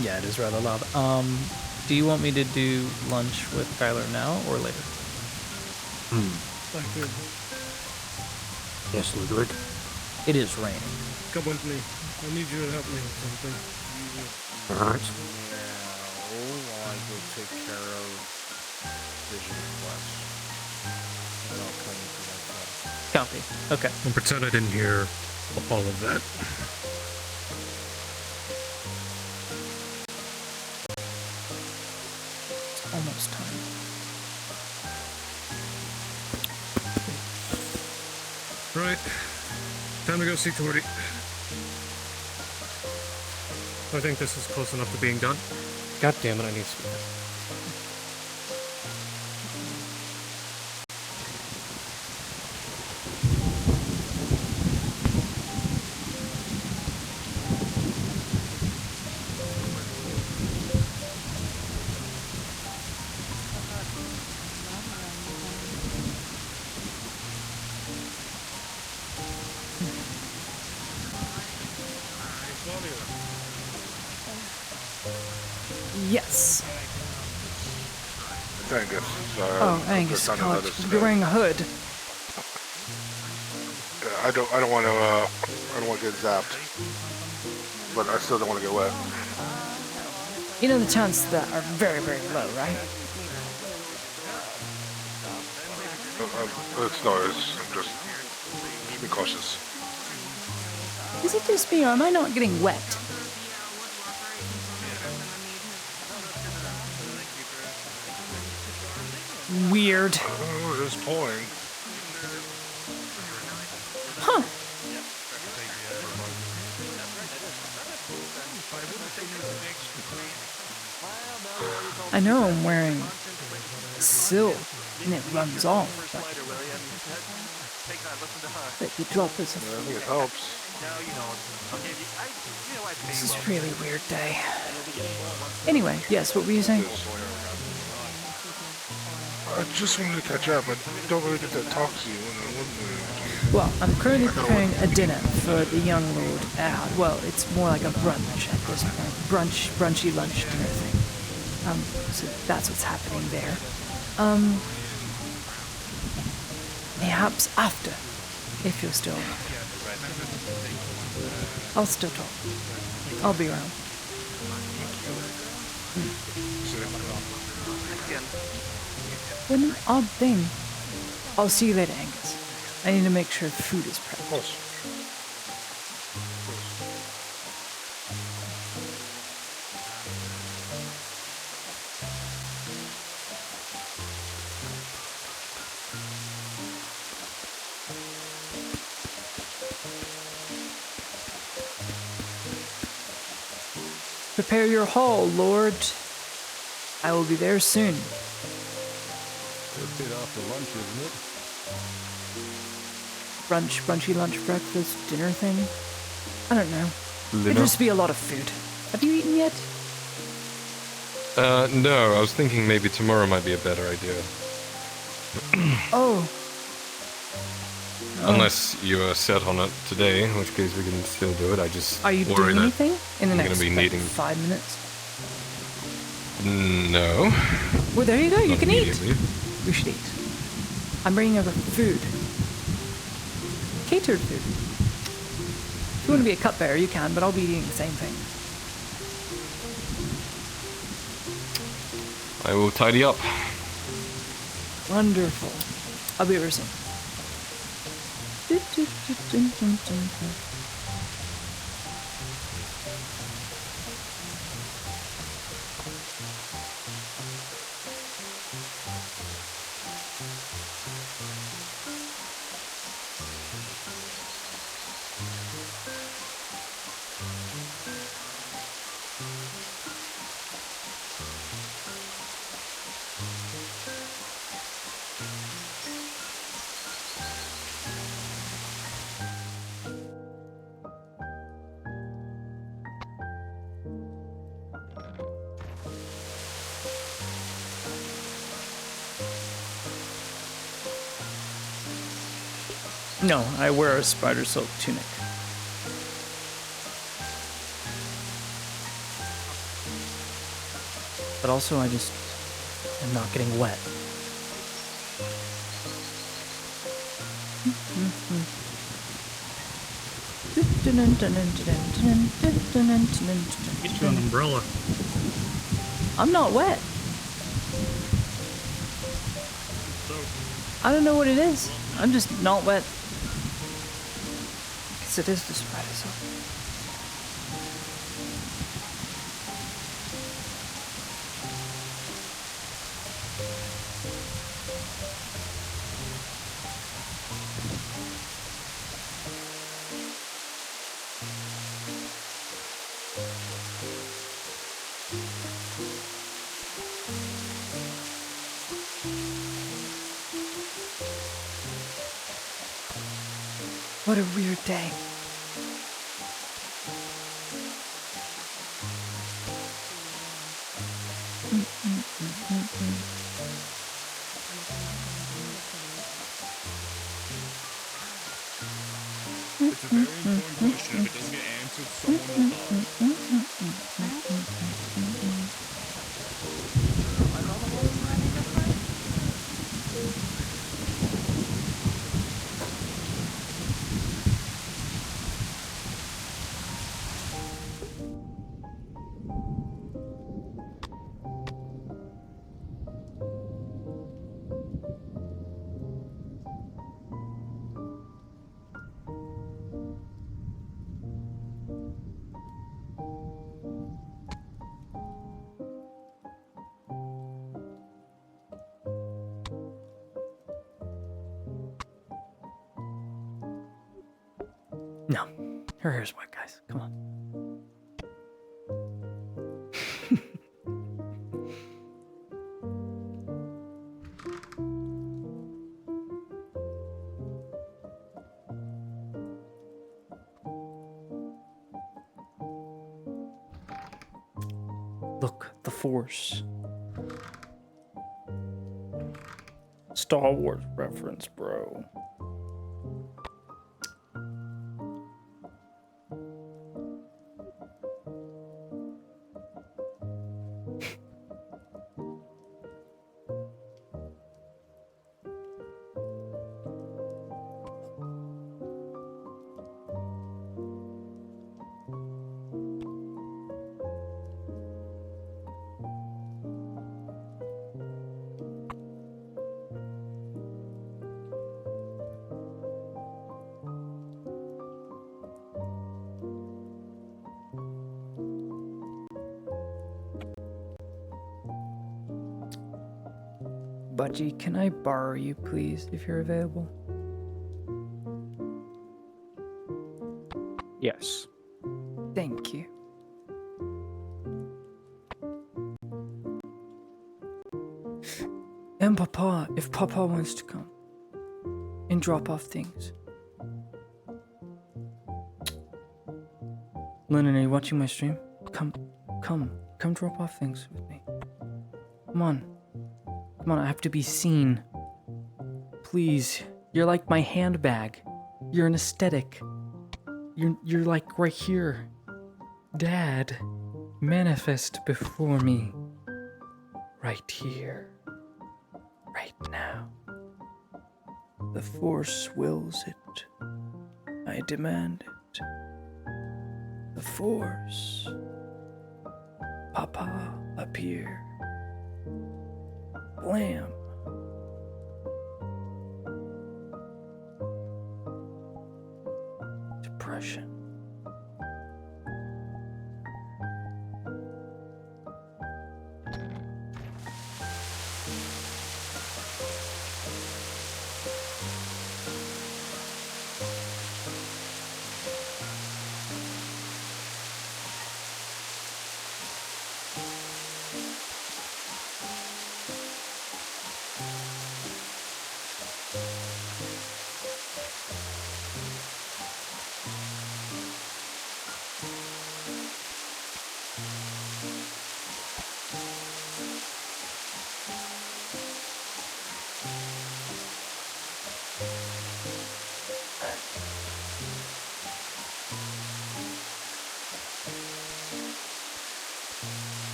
Yeah, it is rather loud. Do you want me to do lunch with Kyler now or later? Blackbeard, Yes, Ludwig. It is raining. come with me. I need you to help me with something. Alright. Now, while I go take care of Vision Quest. And I'll come to myself. Copy. Okay. I'll pretend I didn't hear all of that. It's almost time. Right. Time to go see Torty. I think this is close enough to being done. God damn it, I need some. Yes. Angus. Oh, Angus, God, you're wearing a hood. I don't want to get zapped, but I still don't want to get wet. You know the chances of that are very, very low, right? It's just be cautious. Is it just me, or am I not getting wet? Weird. Oh, it's pouring. Huh. I know I'm wearing silk and it runs off, but the drop is a... I think it helps. This is a really weird day. Anyway, yes, what were you saying? I just wanted to catch up. I don't really get to talk to you. Well, I'm currently preparing a dinner for the young lord. Well, it's more like a brunch at this point. Brunchy lunch dinner thing. So that's what's happening there. Perhaps after, if you're still around. I'll still talk. I'll be around. What an odd thing. I'll see you later, Angus. I need to make sure food is prepped. Of course. Prepare your hall, Lord. I will be there soon. A bit after lunch, isn't it? Brunchy lunch, breakfast, dinner thing. I don't know. Dinner? It'll just be a lot of food. Have you eaten yet? No, I was thinking maybe tomorrow might be a better idea. Oh. Unless you are set on it today, in which case we can still do it. I just Are you worry doing that anything in the I'm next gonna be like, needing... 5 minutes? No. Well, there you go. You Not can eat. immediately. We should eat. I'm bringing over food. Catered food. If you want to be a cupbearer, you can, but I'll be eating the same thing. I will tidy up. Wonderful. I'll be over soon. No, I wear a spider silk tunic. But also, I just am not getting wet. Get you an umbrella. I'm not wet. I don't know what it is. I'm just not wet. Because it is the spider silk. What a weird day. It's a very important question. If it doesn't get answered, someone will die. No. Her hair's wet, guys. Come on. Look, the Force. Star Wars reference, bro. Budgie, can I borrow you, please, if you're available? Yes. Thank you. And Papa, if Papa wants to come and drop off things. Lennon, are you watching my stream? Come drop off things with me. Come on, I have to be seen. Please, you're like my handbag. You're an aesthetic. You're like right here. Dad, manifest before me. Right here. Right now. The Force wills it. I demand it. The Force. Papa, appear. Blam. Depression.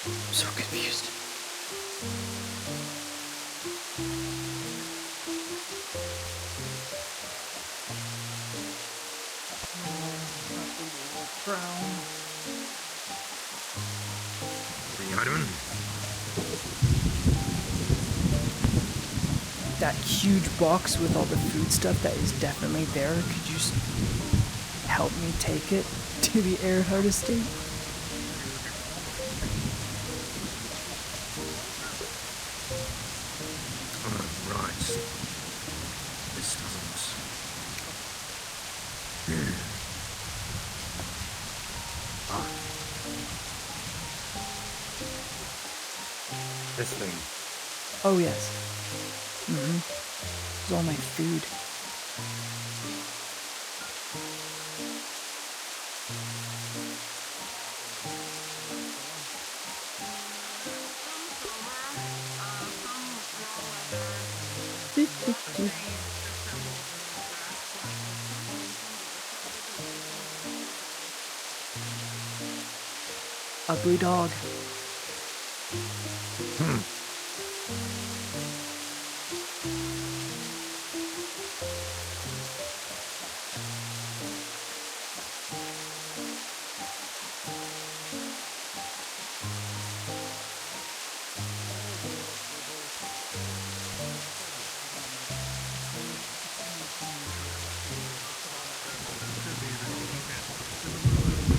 I'm so confused. That huge box with all the food stuff that is definitely there, could you just help me take it to the Earhart estate? Right. This doesn't. This thing. Oh, yes. It's all my food. Ugly dog.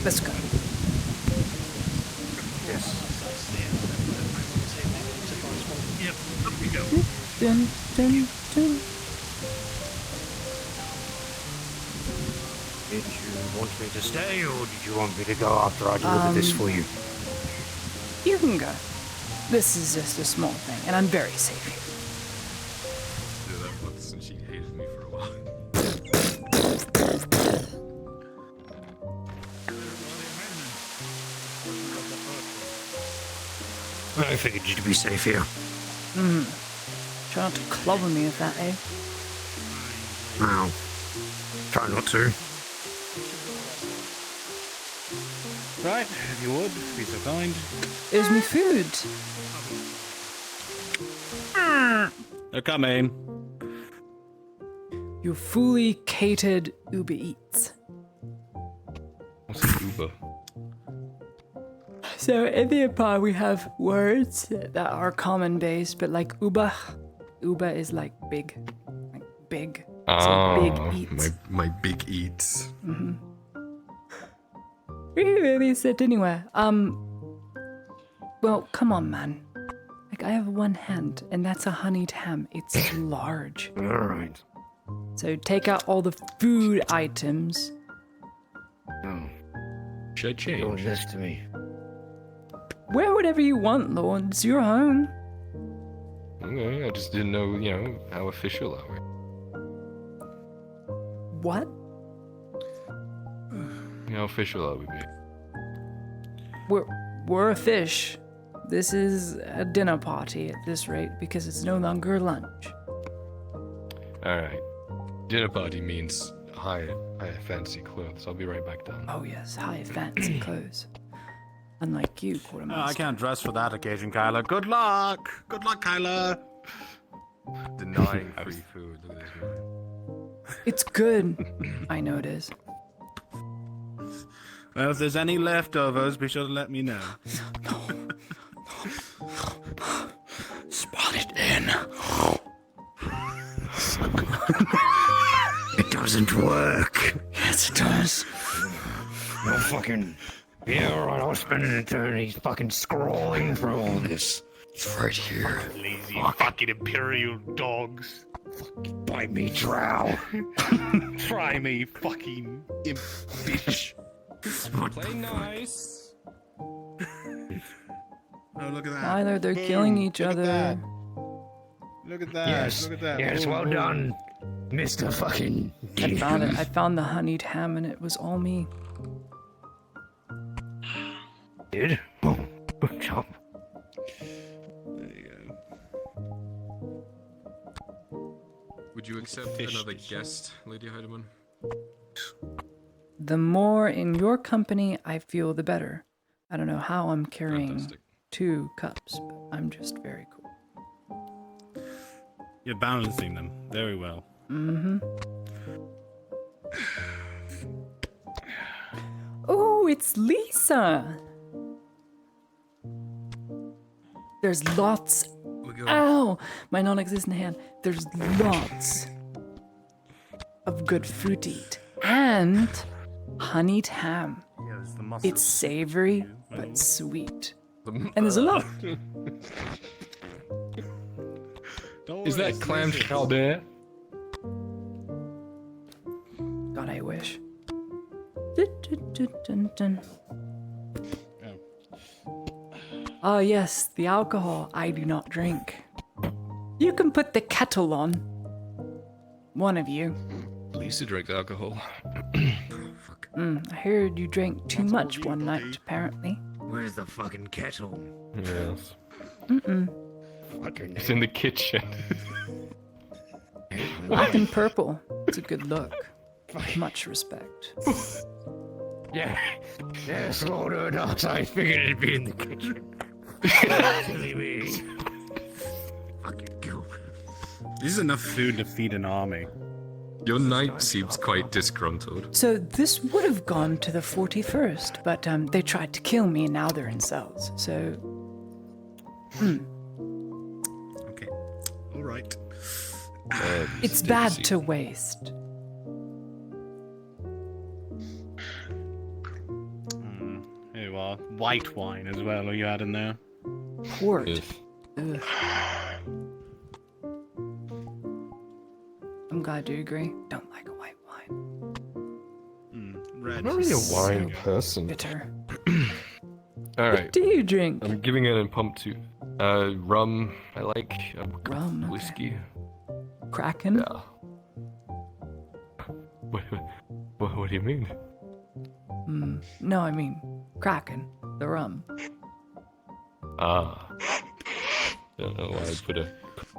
Let's go. Yes. Yep, up we go. Dun, dun, dun. Did you want me to stay, or did you want me to go after I deliver this for you? You can go. This is just a small thing, and I'm very safe here. Yeah, that once, and she hated me for a while. I figured you'd be safe here. Try not to clobber me with that, eh? Now, try not to. Right, if you would, be so kind. There's me food. They're coming. You fully catered Uber Eats. What's an Uber? So in the Empire we have words that are common based, but like Uber is like big. Like big. So big eats. My big eats. Mm-hmm. Really sit anywhere. Well, come on, man. Like, I have one hand, and that's a honeyed ham. It's large. Alright. So take out all the food items. Oh. Should I change? Don't this to me. Wear whatever you want, Lord. It's your home. Okay, I just didn't know, how official are we? What? How official are we, babe? We're a fish. This is a dinner party at this rate because it's no longer lunch. Alright. Dinner party means high fancy clothes. I'll be right back down. Oh yes, high fancy clothes. Unlike you, Quartermaster. I can't dress for that occasion, Kyla. Good luck! Good luck, Kyla! Denying free food. Look at this guy. It's good. I know it is. Well, if there's any leftovers, be sure to let me know. Spot it in. It doesn't work. Yes, it does. No fucking... Yeah, alright, I'll spend an eternity fucking scrolling through all this. It's right here. Lazy fucking Imperial dogs. Fucking bite me, drow. Try me, fucking imp bitch. Play nice. Oh, look at that. Either they're killing each other. Look at that. Yes, Look at that. yes, well done, Mr. Fucking... I found it. I found the honeyed ham and it was all me. Did? Oh, good job. There you go. Would you accept another guest, Lady Heidemann? The more in your company I feel, the better. I don't know how I'm carrying 2 cups, but I'm just very cool. You're balancing them very well. Mm-hmm. Oh, it's Lisa! There's lots... Ow! My non-existent hand. There's lots of good food to eat. And honeyed ham. It's savory, but sweet. And there's a lot. Is that clam chowder? God, I wish. Dun, dun, dun, dun. Oh yes, the alcohol I do not drink. You can put the kettle on. One of you. Lisa drinks alcohol. I heard you drank too much one night, apparently. Where's the fucking kettle? Yes. Fucking... It's in the kitchen. Black and purple. It's a good look. Much respect. Yeah, slow enough. I figured it'd be in the kitchen. Silly me. Fucking go. This is enough food to feed an army. Your knight seems quite disgruntled. So this would have gone to the 41st, but they tried to kill me and now they're in cells. So, Okay, all right. It's bad to waste. Here you are. White wine as well, are you adding there? Port. Ugh. I'm glad you agree. Don't like a white wine. Red. I'm not really a wine person. Bitter. Alright. What do you drink? I'm giving an impromptu. Rum. I like rum. Whiskey. Kraken? Yeah. What do you mean? No, I mean Kraken, the rum. Don't know why I put a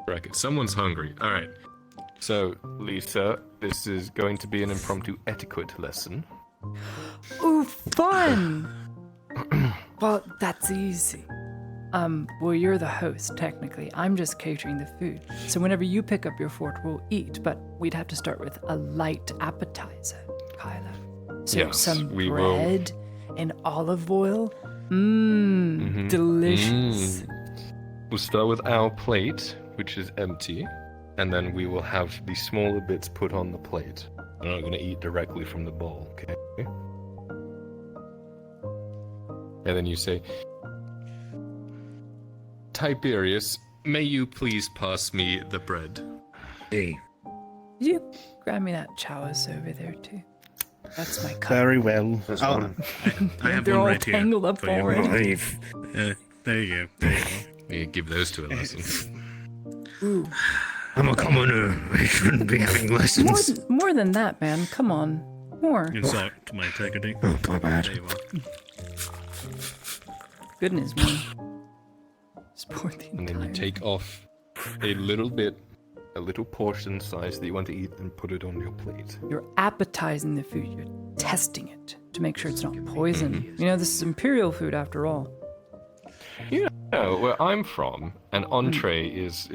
bracket. Someone's hungry. Alright. So, Lisa, this is going to be an impromptu etiquette lesson. Ooh, fun! Well, that's easy. Well, you're the host, technically. I'm just catering the food. So whenever you pick up your fork, we'll eat, but we'd have to start with a light appetizer, Kylo. So Yes, some we will. bread and olive oil. Delicious. We'll start with our plate, which is empty, and then we will have the smaller bits put on the plate. We're not going to eat directly from the bowl, okay? And then you say, Tiberius, may you please pass me the bread? Hey. Could you grab me that chalice over there, too? That's my cup. Very well. That's Oh, one. I have They're one all right here. tangled up for you. already. There you go. There you go. You give those to a lesson. Ooh. I'm a commoner. I shouldn't be having lessons. More than that, man. Come on. More. Insult to my integrity. Oh, my bad. There you are. Goodness me. And then you take off a little bit, a little portion size that you want to eat, and put it on your plate. You're appetizing the food. You're testing it to make sure it's not poison. You know, this is imperial food after all. You know, where I'm from, an entree is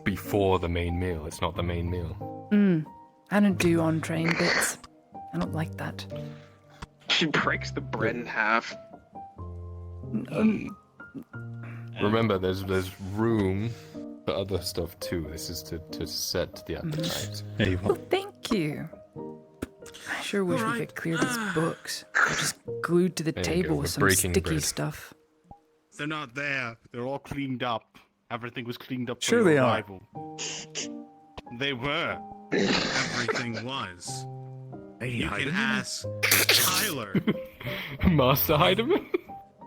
before the main meal. It's not the main meal. I don't do entree in bits. I don't like that. She breaks the bread in half. Remember, there's room for other stuff too. This is to set the appetite. Well, thank you. I sure wish we could clear these books. They're just glued to the There you table go, with we're some breaking sticky bread. stuff. They're not there. They're all cleaned up. Everything was cleaned up. Sure for your they are. arrival. They were. Everything was. You can ask Tyler. Master Heidemann?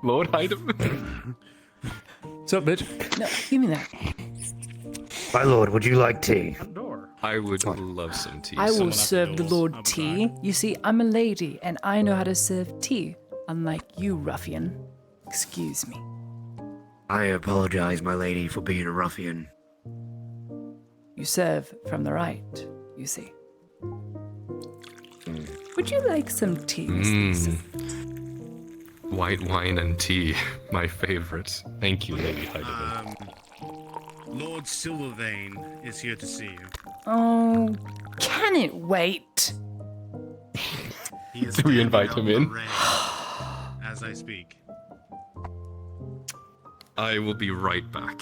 Lord Heidemann? What's up, bitch? No, give me that. My lord, would you like tea? I would love some tea. I will Someone serve the up Lord tea. You see, I'm a lady, and I know how to serve tea, unlike you, ruffian. Excuse me. I apologize, my lady, for being a ruffian. You serve from the right, you see. Would you like some tea, Miss Lisa? White wine and tea, my favorite. Thank you, Lady Heidemann. Lord Silvervein is here to see you. Oh, can it wait? He is Do we invite him standing in? on the rail as I speak. I will be right back.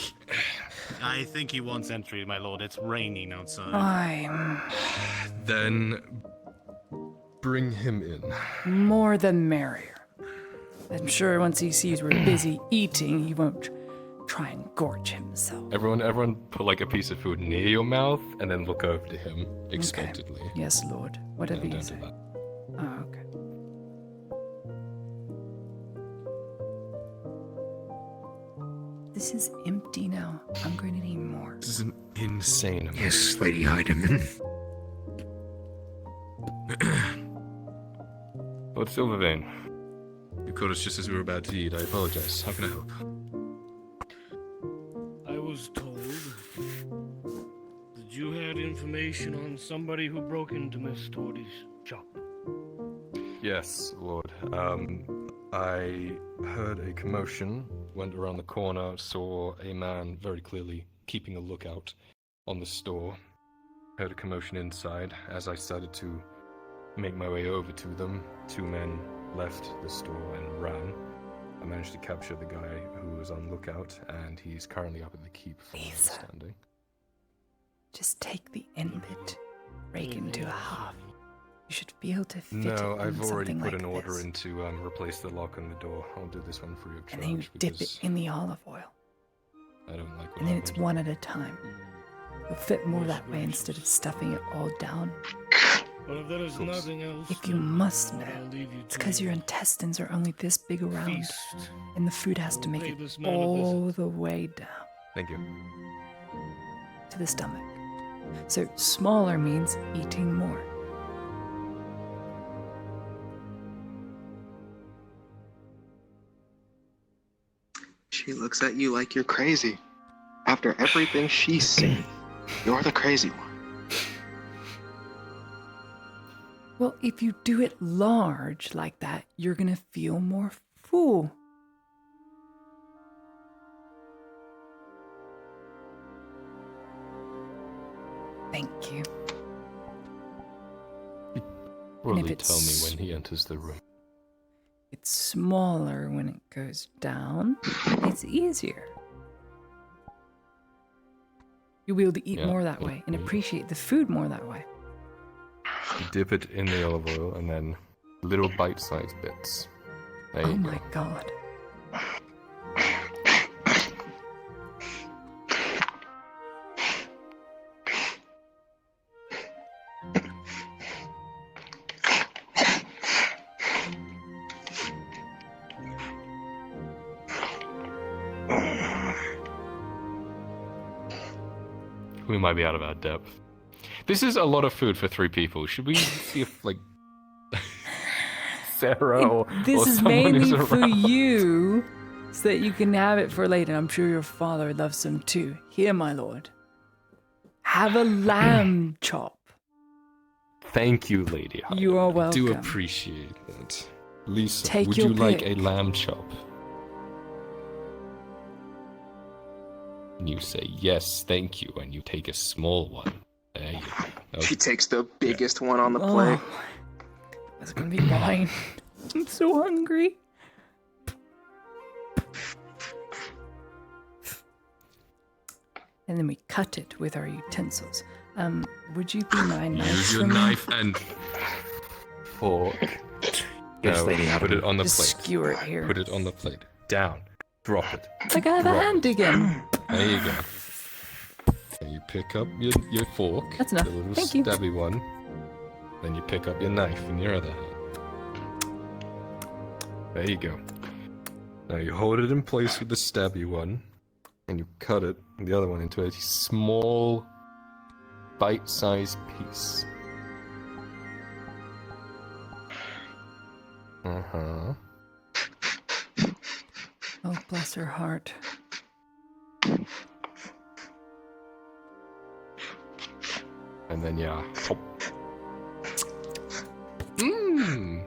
I think he wants entry, my lord. It's raining outside. Then bring him in. More the merrier. I'm sure once he sees we're busy eating, he won't try and gorge himself. Everyone put like a piece of food near your mouth and then look over to him expectantly. Yes, Lord. Whatever you don't say. do that. Oh, okay. This is empty now. I'm going to need more. This is an insane amount. Yes, Lady Heidemann. Lord Silvervein, you caught us just as we were about to eat. I apologize. How can I help? I was told that you had information on somebody who broke into Miss Tordy's shop. Yes, Lord. I heard a commotion, went around the corner, saw a man very clearly keeping a lookout on the store. Heard a commotion inside. As I started to make my way over to them, two men left the store and ran. I managed to capture the guy who was on lookout, and he's currently up at the keep from my understanding. Just take the end bit, break into a half. You should be able to fit No, it I've in already something put like an order this. in to replace the lock on the door. I'll do this one free of charge. And then you dip it in the olive oil. I don't like what And then it's one at a time. You'll fit more that way instead of stuffing it all down. But if there is nothing else, If you must know, I'll leave you it's to because your intestines are only this big around, feast. and the food has to make Pay it this man a all the way down Thank you. to the stomach. So smaller means eating more. She looks at you like you're crazy. After everything she's seen, you're the crazy one. Well, if you do it large like that, you're gonna feel more full. Thank you. Will if he it's tell me when he enters the room? It's smaller when it goes down. It's easier. You'll be able to eat Yeah, more that way and appreciate the food more that way. You dip it in the olive oil and then little bite-sized bits. There you Oh go. my god. We might be out of our depth. This is a lot of food for 3 people. Should we see if, like, Sarah or This is someone mainly is for around? you, so that you can have it for later. I'm sure your father would love some too. Here, my lord. Have a lamb chop. Thank you, Lady Hyde. You are I do welcome. appreciate that. Lisa, Take would your you like pick. a lamb chop? And you say, yes, thank you, and you take a small one. There you go. She takes the biggest one on the Oh, plate. That's gonna be mine. I'm so hungry. And then we cut it with our utensils. Would you be my knife Use your for me? knife and fork. Yes, No, Lady put it on the Just plate. skewer it here. Put it on the plate. Down. Drop it. Like I have a Drop hand again. There you go. And you pick up your fork. That's enough. The little Thank you. stabby one. Then you pick up your knife in your other hand. There you go. Now you hold it in place with the stabby one, and you cut it, the other one, into a small, bite-sized piece. Uh-huh. Oh, bless her heart. And then, yeah. Hop. Mmm.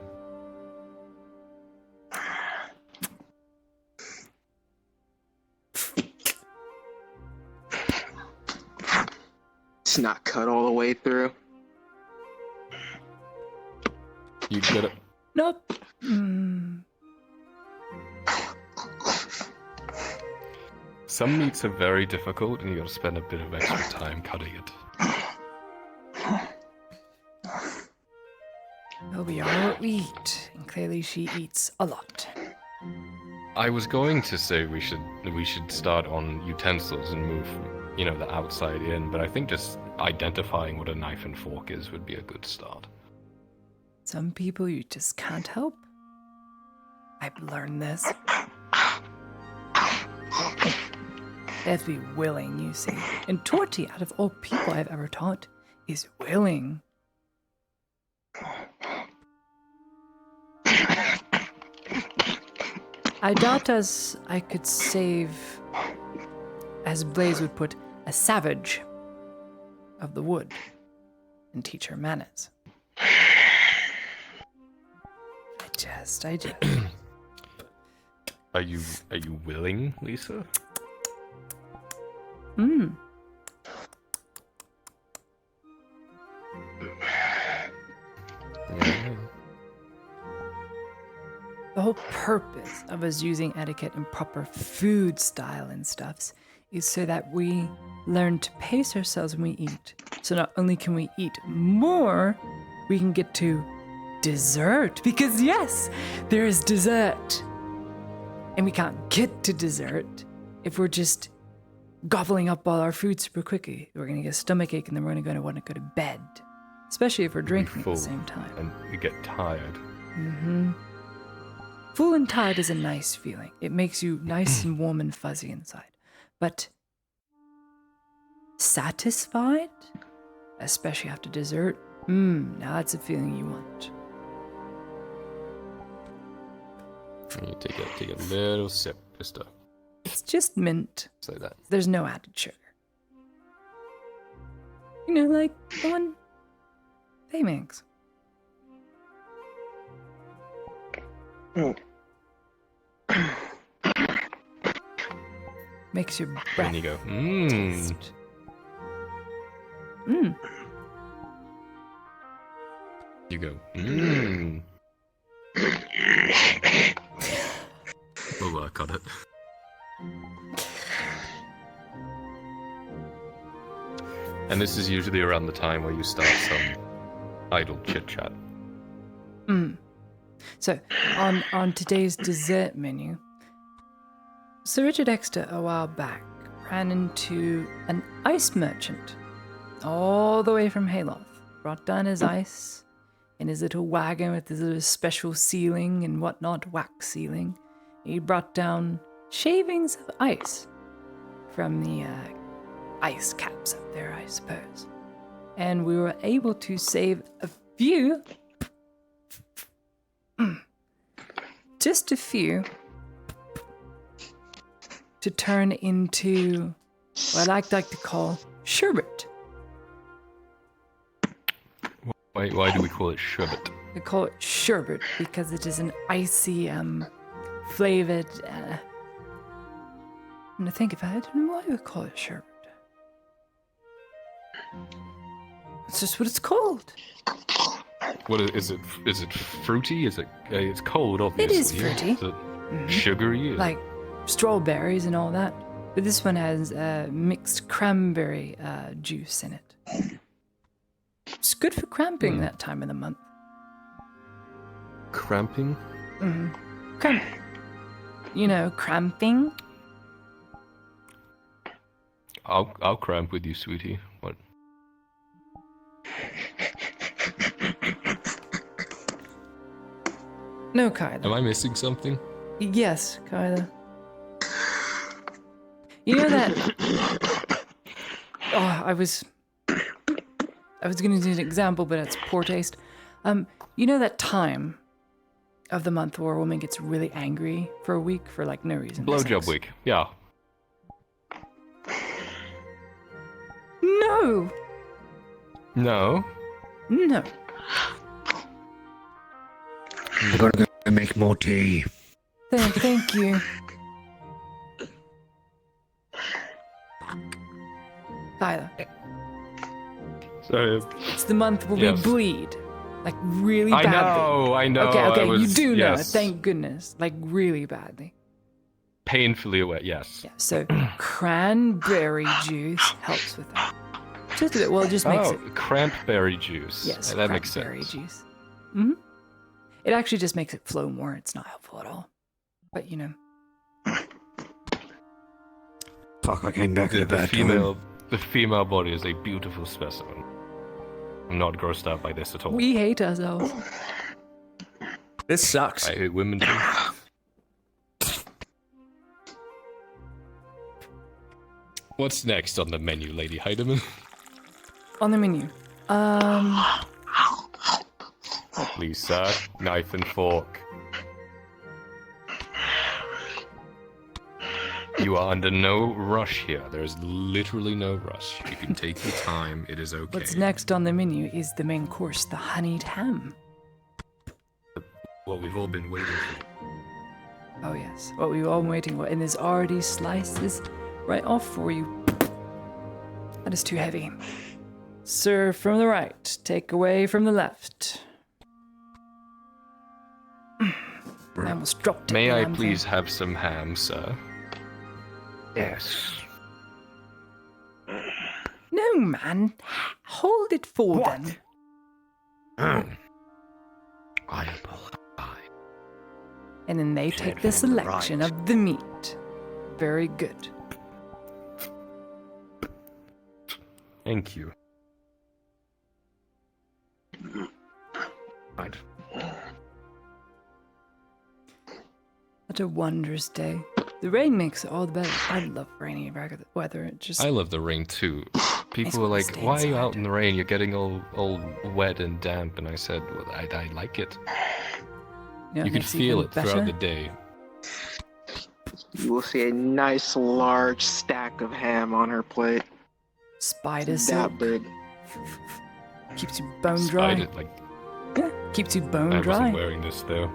It's not cut all the way through. You get it. Nope. Mm. Some meats are very difficult, and you gotta spend a bit of extra time cutting it. Well, we are what we eat, and clearly she eats a lot. I was going to say we should start on utensils and move, the outside in, but I think just identifying what a knife and fork is would be a good start. Some people you just can't help. I've learned this. They have to be willing, you see. And Torty, out of all people I've ever taught, is willing. I doubt as I could save, as Blaze would put, a savage of the wood and teach her manners. I jest. Are you willing, Lisa? Hmm. Yeah. The whole purpose of us using etiquette and proper food style and stuffs is so that we learn to pace ourselves when we eat. So not only can we eat more, we can get to dessert. Because yes, there is dessert. And we can't get to dessert if we're just gobbling up all our food super quickly. We're going to get a stomachache and then we're going to want to go to bed. Especially if we're drinking at the same time. And you get tired. Mm-hmm. Full and tired is a nice feeling. It makes you nice and warm and fuzzy inside. But satisfied, especially after dessert, now that's a feeling you want. And you take a little sip, just a It's just mint. Say that. There's no added sugar. You know, like the one they makes. Makes your breath. And you go, taste. Mmm. You go, We'll work on it. And this is usually around the time where you start some idle chit-chat. So, on today's dessert menu, Sir Richard Exeter a while back ran into an ice merchant all the way from Hayloft. Brought down his ice in his little wagon with his little special sealing and whatnot, wax sealing. He brought down shavings of ice from the ice caps up there, I suppose. And we were able to save a few, just a few, to turn into what I like to call sherbet. Why do we call it sherbet? We call it sherbet because it is an icy, flavored. And I think if I don't know why we call it sherbet. It's just what it's called. What is it? Is it fruity? Is it? It's cold, obviously. It is fruity. Is it sugary? Like strawberries and all that. But this one has mixed cranberry juice in it. It's good for cramping that time of the month. Cramping? Cramping. You know, cramping. I'll cramp with you, sweetie. What? No, Kyla. Am I missing something? Yes, Kyla. You know that... Oh, I was going to do an example, but it's poor taste. You know that time of the month where a woman gets really angry for a week for like no reason? Blowjob week. Yeah. No. No. No. I'm gonna go make more tea. Thank you. Kyla. Sorry. It's the month where we bleed. Like really I badly. I know. Okay, you do know. Yes. Thank goodness. Like really badly. Painfully aware, yes. Yeah, so cranberry juice helps with that. Just a bit. Well, it just makes it. Cranberry juice. Yes, that makes sense. cranberry juice. Mm-hmm. It actually just makes it flow more. It's not helpful at all. But you know. Fuck! I came back at a bad time. The female body is a beautiful specimen. I'm not grossed out by this at all. We hate ourselves. This sucks. I hate women too. What's next on the menu, Lady Heidemann? On the menu. Please, sir. Knife and fork. You are under no rush here. There is literally no rush. You can take your time. It is okay. What's next on the menu is the main course, the honeyed ham. What we've all been waiting for. Oh yes, what we've all been waiting for. And there's already slices right off for you. That is too heavy. Serve from the right, take away from the left. I almost dropped it. May I please have some ham, sir? Yes. No, man. Hold it for them. Oh. I apologize. And then they take the selection of the meat. Very good. Thank you. Right. What a wondrous day. The rain makes it all the better. I love rainy weather. It just I love the rain too. People were like, "Why are you out in the rain? You're getting all wet and damp." And I said, "Well, I like it. You can feel it throughout the day." You will see a nice large stack of ham on her plate. Spider That silk. big. Keeps you bone dry. Spider, like, Yeah, keeps you bone I dry. wasn't wearing this though.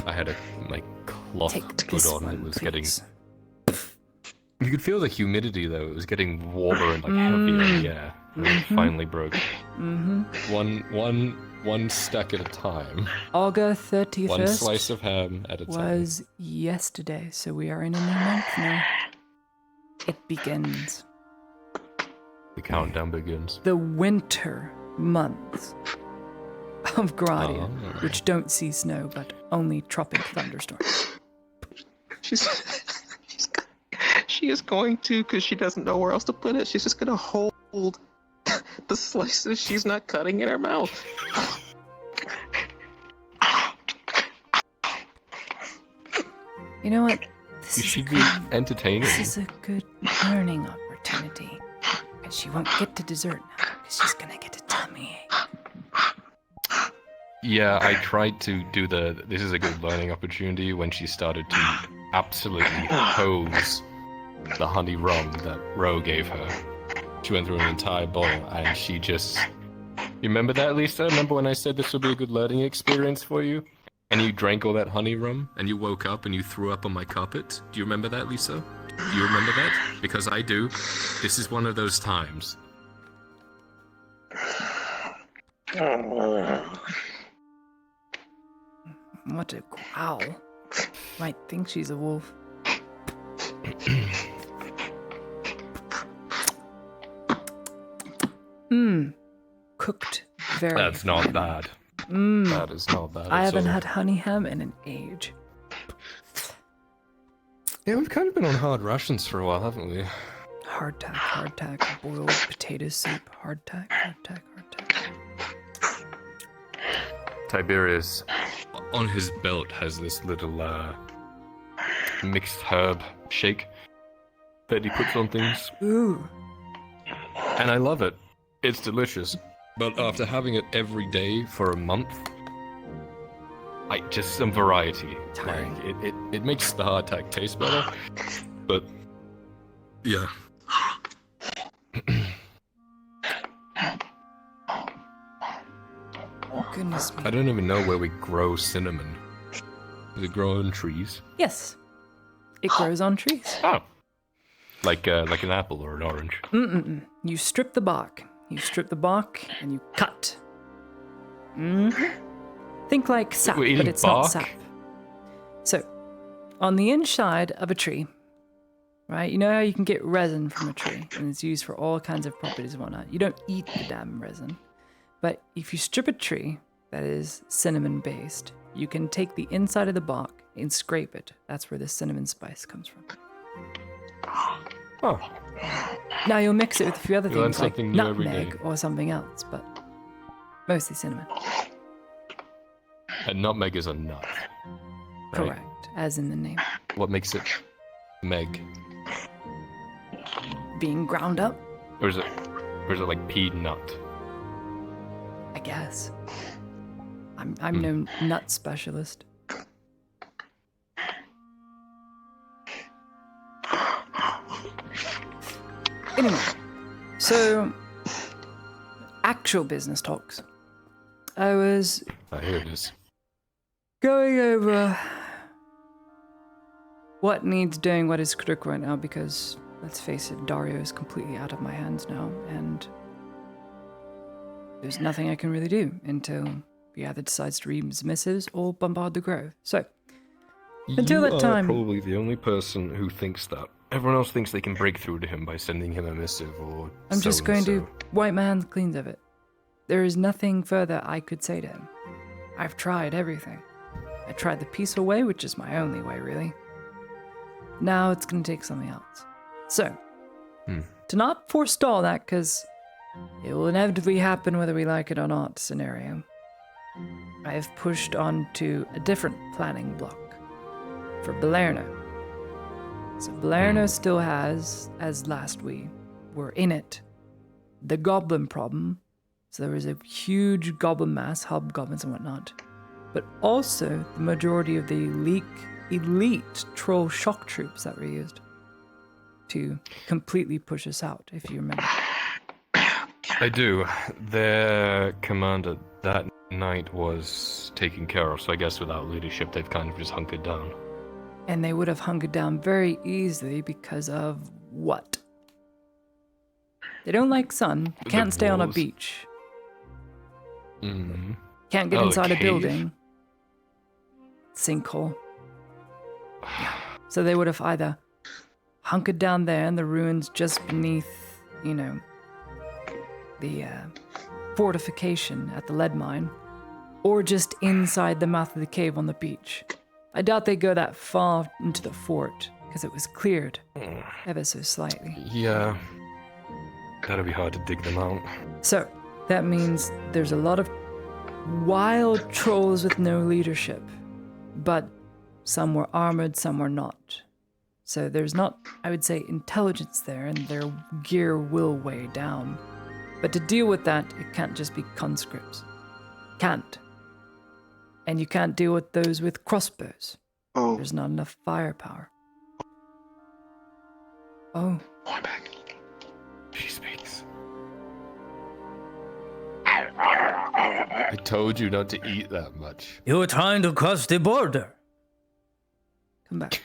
I had my cloth hood on. It was getting. You could feel the humidity though. It was getting warmer and like heavier. Yeah, it finally broke. One stack at a time. August 31st. One slice of ham at a time. Was yesterday, so we are in a new month now. It begins. The countdown begins. The winter months of Gradia, which don't see snow, but only tropic thunderstorms. She is going to, because she doesn't know where else to put it, she's just going to hold the slices she's not cutting in her mouth. You know what? You should be entertaining. This is a good learning opportunity. And she won't get to dessert now, because she's going to get a tummy ache. Yeah, I tried to do this is a good learning opportunity when she started to absolutely hose the honey rum that Ro gave her. She went through an entire bowl and she just... You remember that, Lisa? Remember when I said this would be a good learning experience for you? And you drank all that honey rum and you woke up and you threw up on my carpet? Do you remember that, Lisa? Do you remember that? Because I do. This is one of those times. What a growl. Might think she's a wolf. Cooked very That's not bad. That is not bad. I at haven't all. had honey ham in an age. Yeah, we've kind of been on hard rations for a while, haven't we? Hardtack, boiled potato soup, hardtack. Tiberius, on his belt, has this little mixed herb shake that he puts on things. Ooh. And I love it. It's delicious. But after having it every day for a month, just some variety. Tiring. Like, it makes the hardtack taste better. But yeah. Goodness me. I don't even know where we grow cinnamon. Does it grow on trees? Yes. It grows on trees. Oh. Like an apple or an orange. You strip the bark. And you cut. Think like sap, We're but eating it's not bark? sap. So, on the inside of a tree, right? You know how you can get resin from a tree, and it's used for all kinds of properties and whatnot. You don't eat the damn resin. But if you strip a tree that is cinnamon based, you can take the inside of the bark and scrape it. That's where the cinnamon spice comes from. Oh. Now you'll mix it with a few other You learn things like something new every nutmeg day. or something else, but mostly cinnamon. And nutmeg is a nut. Right? Correct, as in the name. What makes it meg? Being ground up, Or is it like pea nut? I guess. I'm no nut specialist. Anyway, so actual business talks. I was Here it is. going over what needs doing, what is critical right now, because let's face it, Dario is completely out of my hands now, and there's nothing I can really do until he either decides to read his missives or bombard the grove. So, until You that are time, probably the only person who thinks that. Everyone else thinks they can break through to him by sending him a missive or I'm just going so-and-so. to wipe my hands clean of it. There is nothing further I could say to him. I've tried everything. I tried the peaceful way, which is my only way, really. Now it's going to take something else. So, to not forestall that, because it will inevitably happen whether we like it or not scenario, I have pushed on to a different planning block for Belerno. So Belerno still has, as last we were in it, the goblin problem. So there is a huge goblin mass, hobgoblins and whatnot. But also the majority of the leek elite troll shock troops that were used to completely push us out, if you remember. I do. Their commander that night was taken care of, so I guess without leadership, they've kind of just hunkered down. And they would have hunkered down very easily because of what? They don't like sun, can't stay on a walls. beach, Mm-hmm. can't get Oh, the inside a cave? building, sinkhole. Yeah. So they would have either hunkered down there in the ruins just beneath, you know, the fortification at the lead mine, or just inside the mouth of the cave on the beach. I doubt they go that far into the fort, because it was cleared ever so slightly. Yeah. That'd be hard to dig them out. So, that means there's a lot of wild trolls with no leadership, but some were armored, some were not. So there's not, I would say, intelligence there, and their gear will weigh down. But to deal with that, it can't just be conscripts. Can't. And you can't deal with those with crossbows. Oh. There's not enough firepower. Oh. I'm back. She speaks. I told you not to eat that much. You were trying to cross the border. Come back.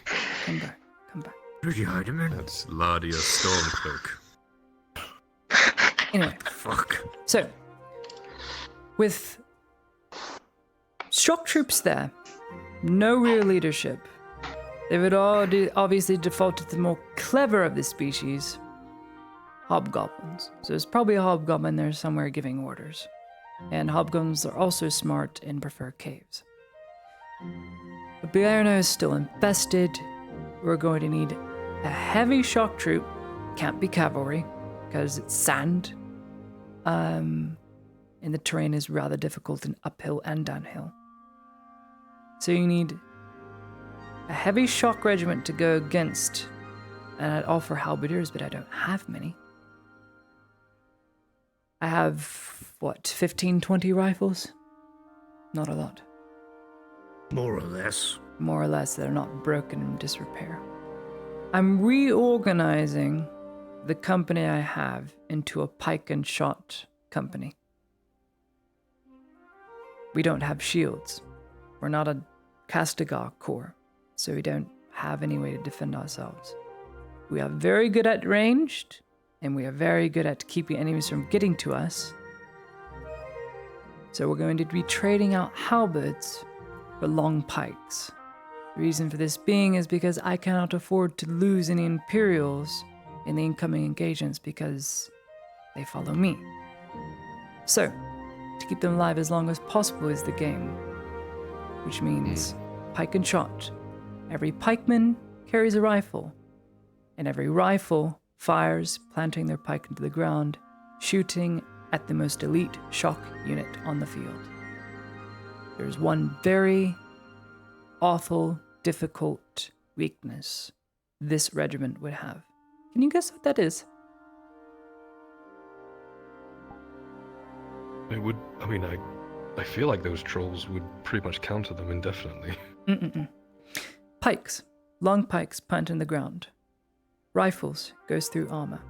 Come back. Come back. Where'd you hide him in? That's Ladia Stormcloak. Anyway. Fuck. So, with shock troops there, no real leadership, they would obviously default to the more clever of the species, hobgoblins. So there's probably a hobgoblin there somewhere giving orders. And hobgoblins are also smart and prefer caves. But Bierno is still infested. We're going to need a heavy shock troop. Can't be cavalry, because it's sand. And the terrain is rather difficult in uphill and downhill. So you need a heavy shock regiment to go against, and I'd offer halberdiers, but I don't have many. I have, 15, 20 rifles? Not a lot. More or less. More or less, they're not broken in disrepair. I'm reorganizing the company I have into a pike and shot company. We don't have shields. We're not a Castigar corps, so we don't have any way to defend ourselves. We are very good at ranged, and we are very good at keeping enemies from getting to us. So we're going to be trading out halberds for long pikes. The reason for this being is because I cannot afford to lose any Imperials in the incoming engagements because they follow me. So, to keep them alive as long as possible is the game, which means pike and shot. Every pikeman carries a rifle, and every rifle fires, planting their pike into the ground, shooting at the most elite shock unit on the field. There's one very awful, difficult weakness this regiment would have. Can you guess what that is? It would. I mean, I feel like those trolls would pretty much counter them indefinitely. Pikes. Long pikes plant in the ground. Rifles goes through armor.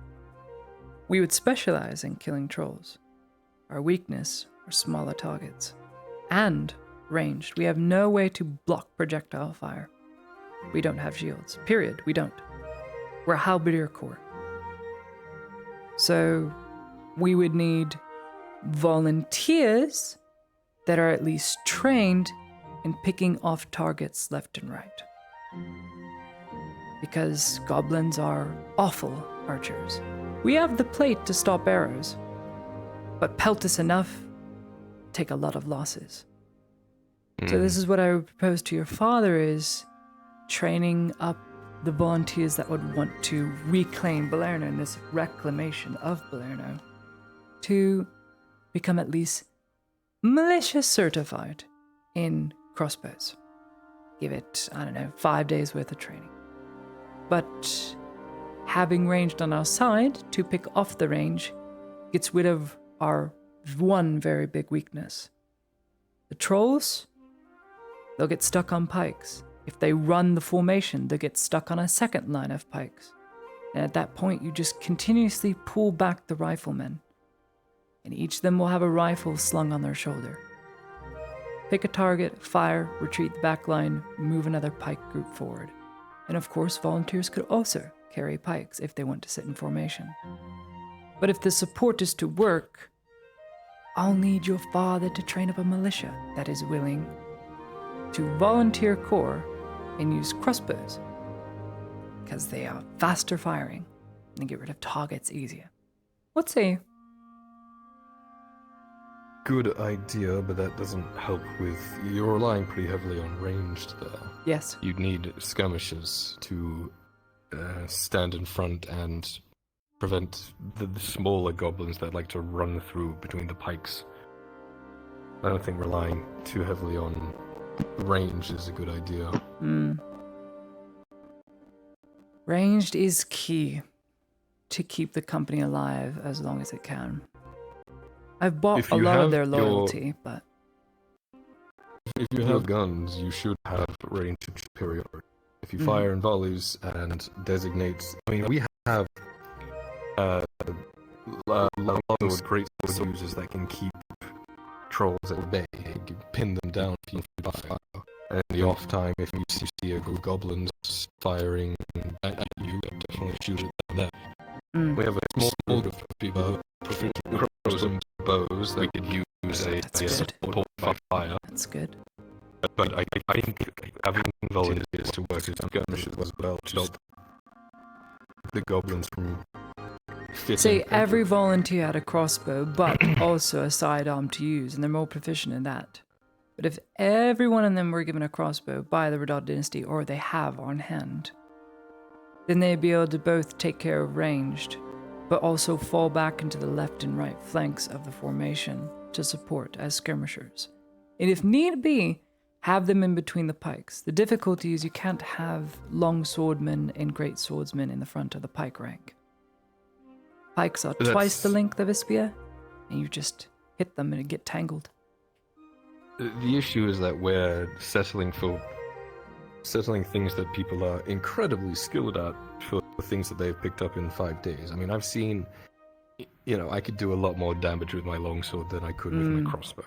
We would specialize in killing trolls. Our weakness are smaller targets. And ranged. We have no way to block projectile fire. We don't have shields. Period. We don't. We're a halberdier corps. So we would need volunteers that are at least trained in picking off targets left and right. Because goblins are awful archers. We have the plate to stop arrows, but pelt us enough, take a lot of losses. So this is what I would propose to your father is training up the volunteers that would want to reclaim Balerno in this reclamation of Balerno to become at least militia certified in crossbows. Give it, 5 days worth of training. But having ranged on our side to pick off the range gets rid of our one very big weakness. The trolls, they'll get stuck on pikes. If they run the formation, they'll get stuck on a second line of pikes. And at that point, you just continuously pull back the riflemen. And each of them will have a rifle slung on their shoulder. Pick a target, fire, retreat the back line, move another pike group forward. And of course, volunteers could also carry pikes if they want to sit in formation. But if the support is to work, I'll need your father to train up a militia that is willing to volunteer corps and use crossbows, because they are faster firing and get rid of targets easier. What say you? Good idea, but that doesn't help with... You're relying pretty heavily on ranged there. Yes. You'd need skirmishers to stand in front and prevent the smaller goblins that like to run through between the pikes. I don't think relying too heavily on range is a good idea. Ranged is key to keep the company alive as long as it can. I've bought a lot of their loyalty, but... If you have guns, you should have range superiority. If you fire in volleys and designate... I mean, we have those great sword users that can keep trolls at bay. You can pin them down if you fire. And the off time, if you see a group of goblins firing at you, definitely shoot at them. We have a small group of people proficient crows and bows that could use a support fire. That's good. But I think having volunteers to work as skirmishers as well to stop the goblins from fitting. Say every volunteer had a crossbow, but also a sidearm to use, and they're more proficient in that. But if every one of them were given a crossbow by the Redot dynasty, or they have on hand, then they'd be able to both take care of ranged, but also fall back into the left and right flanks of the formation to support as skirmishers. And if need be, have them in between the pikes. The difficulty is you can't have long swordmen and great swordsmen in the front of the pike rank. Pikes are twice the length of a spear, and you just hit them and get tangled. The issue is that we're settling things that people are incredibly skilled at for things that they've picked up in 5 days. I mean, I've seen, I could do a lot more damage with my longsword than I could with my crossbow.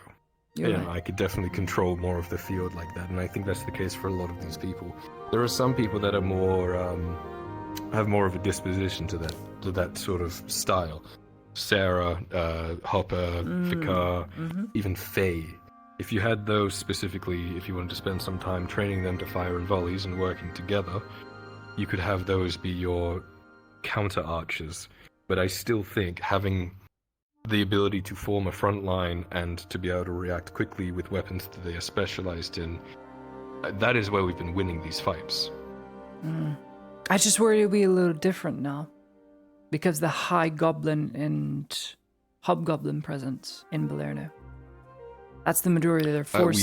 I could definitely control more of the field like that, and I think that's the case for a lot of these people. There are some people that are more, have more of a disposition to that sort of style. Sarah, Hopper, Vicar, even Faye. If you had those specifically, if you wanted to spend some time training them to fire in volleys and working together, you could have those be your counter archers. But I still think having the ability to form a front line and to be able to react quickly with weapons that they are specialized in, that is where we've been winning these fights. I just worry it'll be a little different now, because the high goblin and hobgoblin presence in Balerno. That's the majority of their force.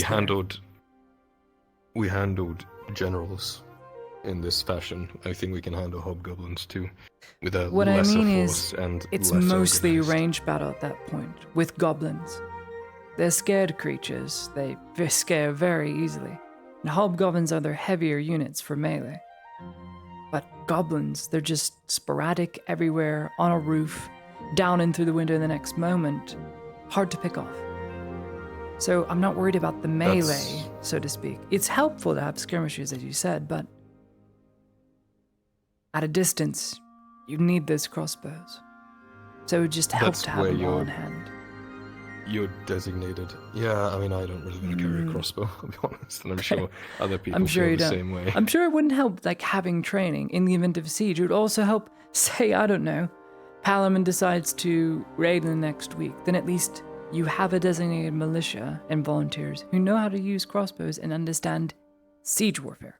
We handled generals in this fashion. I think we can handle hobgoblins too, with a what lesser I mean force is, and it's less mostly organized. ranged battle at that point with goblins. They're scared creatures. They scare very easily. And hobgoblins are their heavier units for melee. But goblins, they're just sporadic everywhere, on a roof, down and through the window the next moment. Hard to pick off. So I'm not worried about the melee, so to speak. It's helpful to have skirmishers, as you said, but at a distance, you need those crossbows. So it would just help to have them all in hand. You're designated. Yeah, I mean, I don't really want to carry a crossbow, I'll be honest, and I'm sure other people feel the same way. I'm sure it wouldn't help, like, having training in the event of siege. It would also help, say, I don't know, Palamon decides to raid in the next week, then at least you have a designated militia and volunteers who know how to use crossbows and understand siege warfare.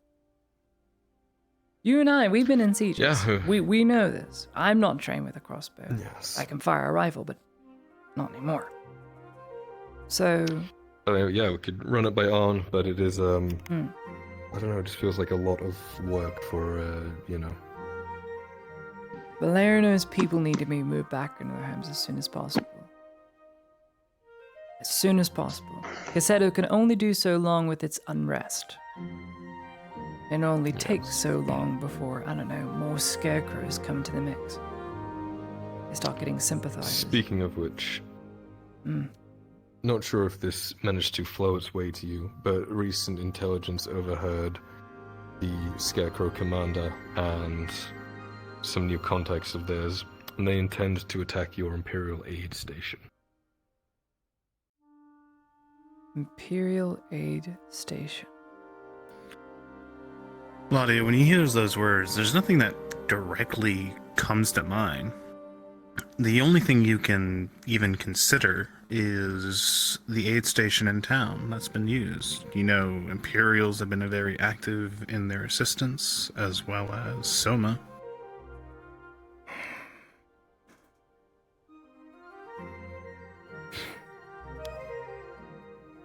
You and I, we've been in sieges. Yeah. We know this. I'm not trained with a crossbow. Yes. I can fire a rifle, but not anymore. So... yeah, we could run it by arm, but it is, I don't know, it just feels like a lot of work for, Balerno's people need to be moved back into their homes as soon as possible. As soon as possible. Caseto can only do so long with its unrest. It only takes so long before, I don't know, more scarecrows come to the mix. They start getting sympathizers. Speaking of which, Mm. not sure if this managed to flow its way to you, but recent intelligence overheard the Scarecrow commander and some new contacts of theirs, and they intend to attack your Imperial aid station. Imperial Aid Station. Claudia, when you hear those words, there's nothing that directly comes to mind. The only thing you can even consider is the aid station in town that's been used. You know, Imperials have been very active in their assistance, as well as Soma.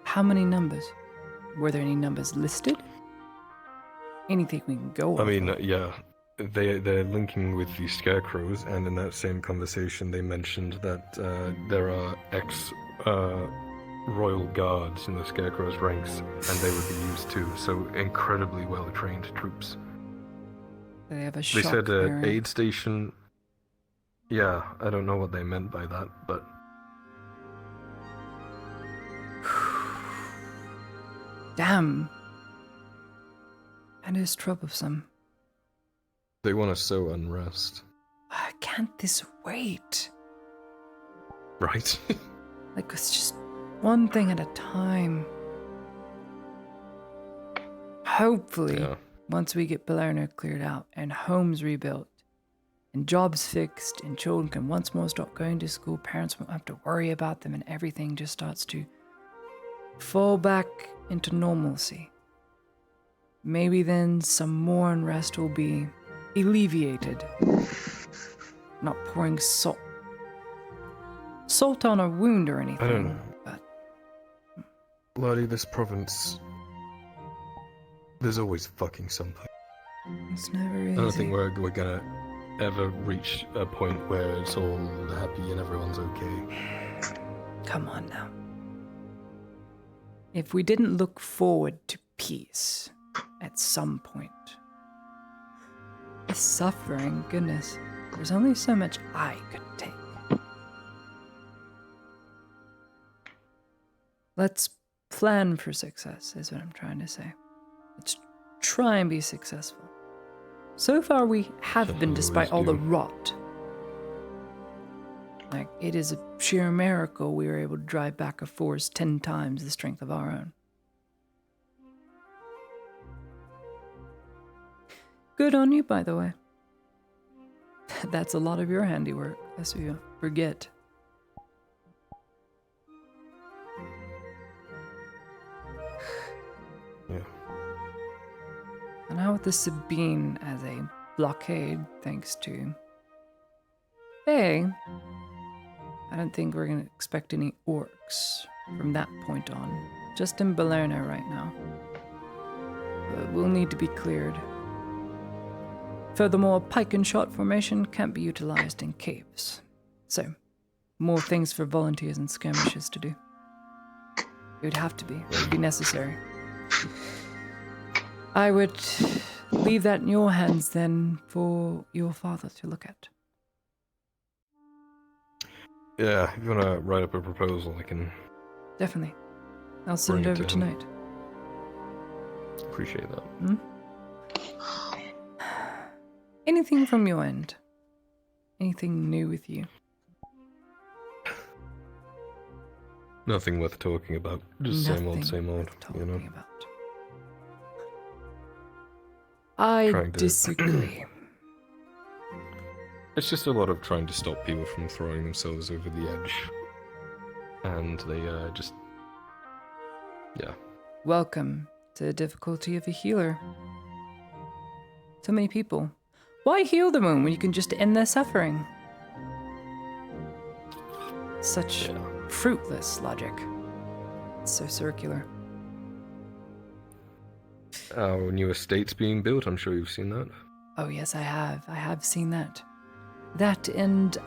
How many numbers? Were there any numbers listed? Anything we can go I on? mean, yeah, they're linking with the Scarecrows, and in that same conversation they mentioned that there are ex-Royal Guards in the Scarecrows' ranks, and they would be used too, so incredibly well-trained troops. They have a They shock said variant. aid station. Yeah, I don't know what they meant by that, but Damn. That is troublesome. they want to sow unrest, Can't this wait? right? Like, it's just one thing at a time. Hopefully, Yeah. once we get Balerno cleared out and homes rebuilt and jobs fixed and children can once more start going to school, parents won't have to worry about them and everything just starts to fall back into normalcy. Maybe then some more unrest will be alleviated. Not pouring salt on a wound or anything. I don't know. But Bloody, this province. There's always fucking something. it's never easy. I don't think we're gonna ever reach a point where it's all happy and everyone's okay. Come on now. If we didn't look forward to peace at some point, the suffering, goodness, there's only so much I could take. Let's plan for success, is what I'm trying to say. Let's try and be successful. So far, we have been, despite all the rot. Like, it is a sheer miracle we were able to drive back a force 10 times the strength of our own. Good on you, by the way. That's a lot of your handiwork, lest we forget. Yeah. And now with the Sabine as a blockade, thanks to Faye, I don't think we're going to expect any orcs from that point on. Just in Balerno right now. But we'll need to be cleared. Furthermore, pike and shot formation can't be utilized in caves. So, more things for volunteers and skirmishers to do. It would have to be. It would be necessary. I would leave that in your hands then for your father to look at. Yeah, if you want to write up a proposal, I can Definitely. I'll send Bring it it over to him. tonight. appreciate that. Hmm? Anything from your end? Anything new with you? Nothing worth talking about. Just same Nothing old, you know. I Trying to- disagree. It's just a lot of trying to stop people from throwing themselves over the edge. And they just... Yeah. Welcome to the difficulty of a healer. So many people. Why heal the wound when you can just end their suffering? Such fruitless logic. It's so circular. Our new estate's being built, I'm sure you've seen that. Oh yes, I have. I have seen that. That and,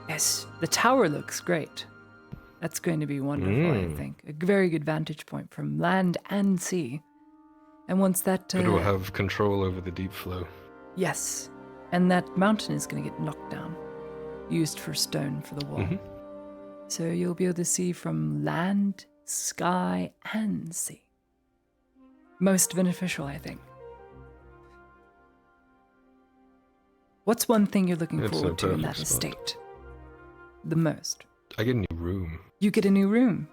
yes, the tower looks great. That's going to be wonderful, I think. A very good vantage point from land and sea. And once that... But we'll have control over the deep flow. Yes. And that mountain is going to get knocked down. Used for stone for the wall. Mhm. So you'll be able to see from land, sky, and sea. Most beneficial, I think. What's one thing you're looking It's a forward to in perfect that spot. estate? The most. I get a new room. You get a new room.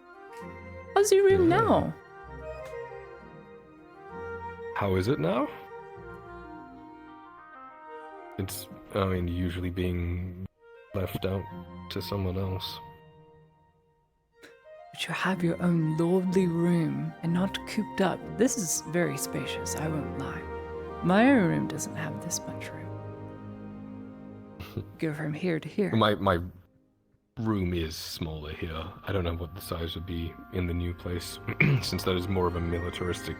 How's your room now? How is it now? It's, usually being left out to someone else. But you have your own lordly room and not cooped up. This is very spacious, I won't lie. My own room doesn't have this much room. Go from here to here. My room is smaller here. I don't know what the size would be in the new place, since that is more of a militaristic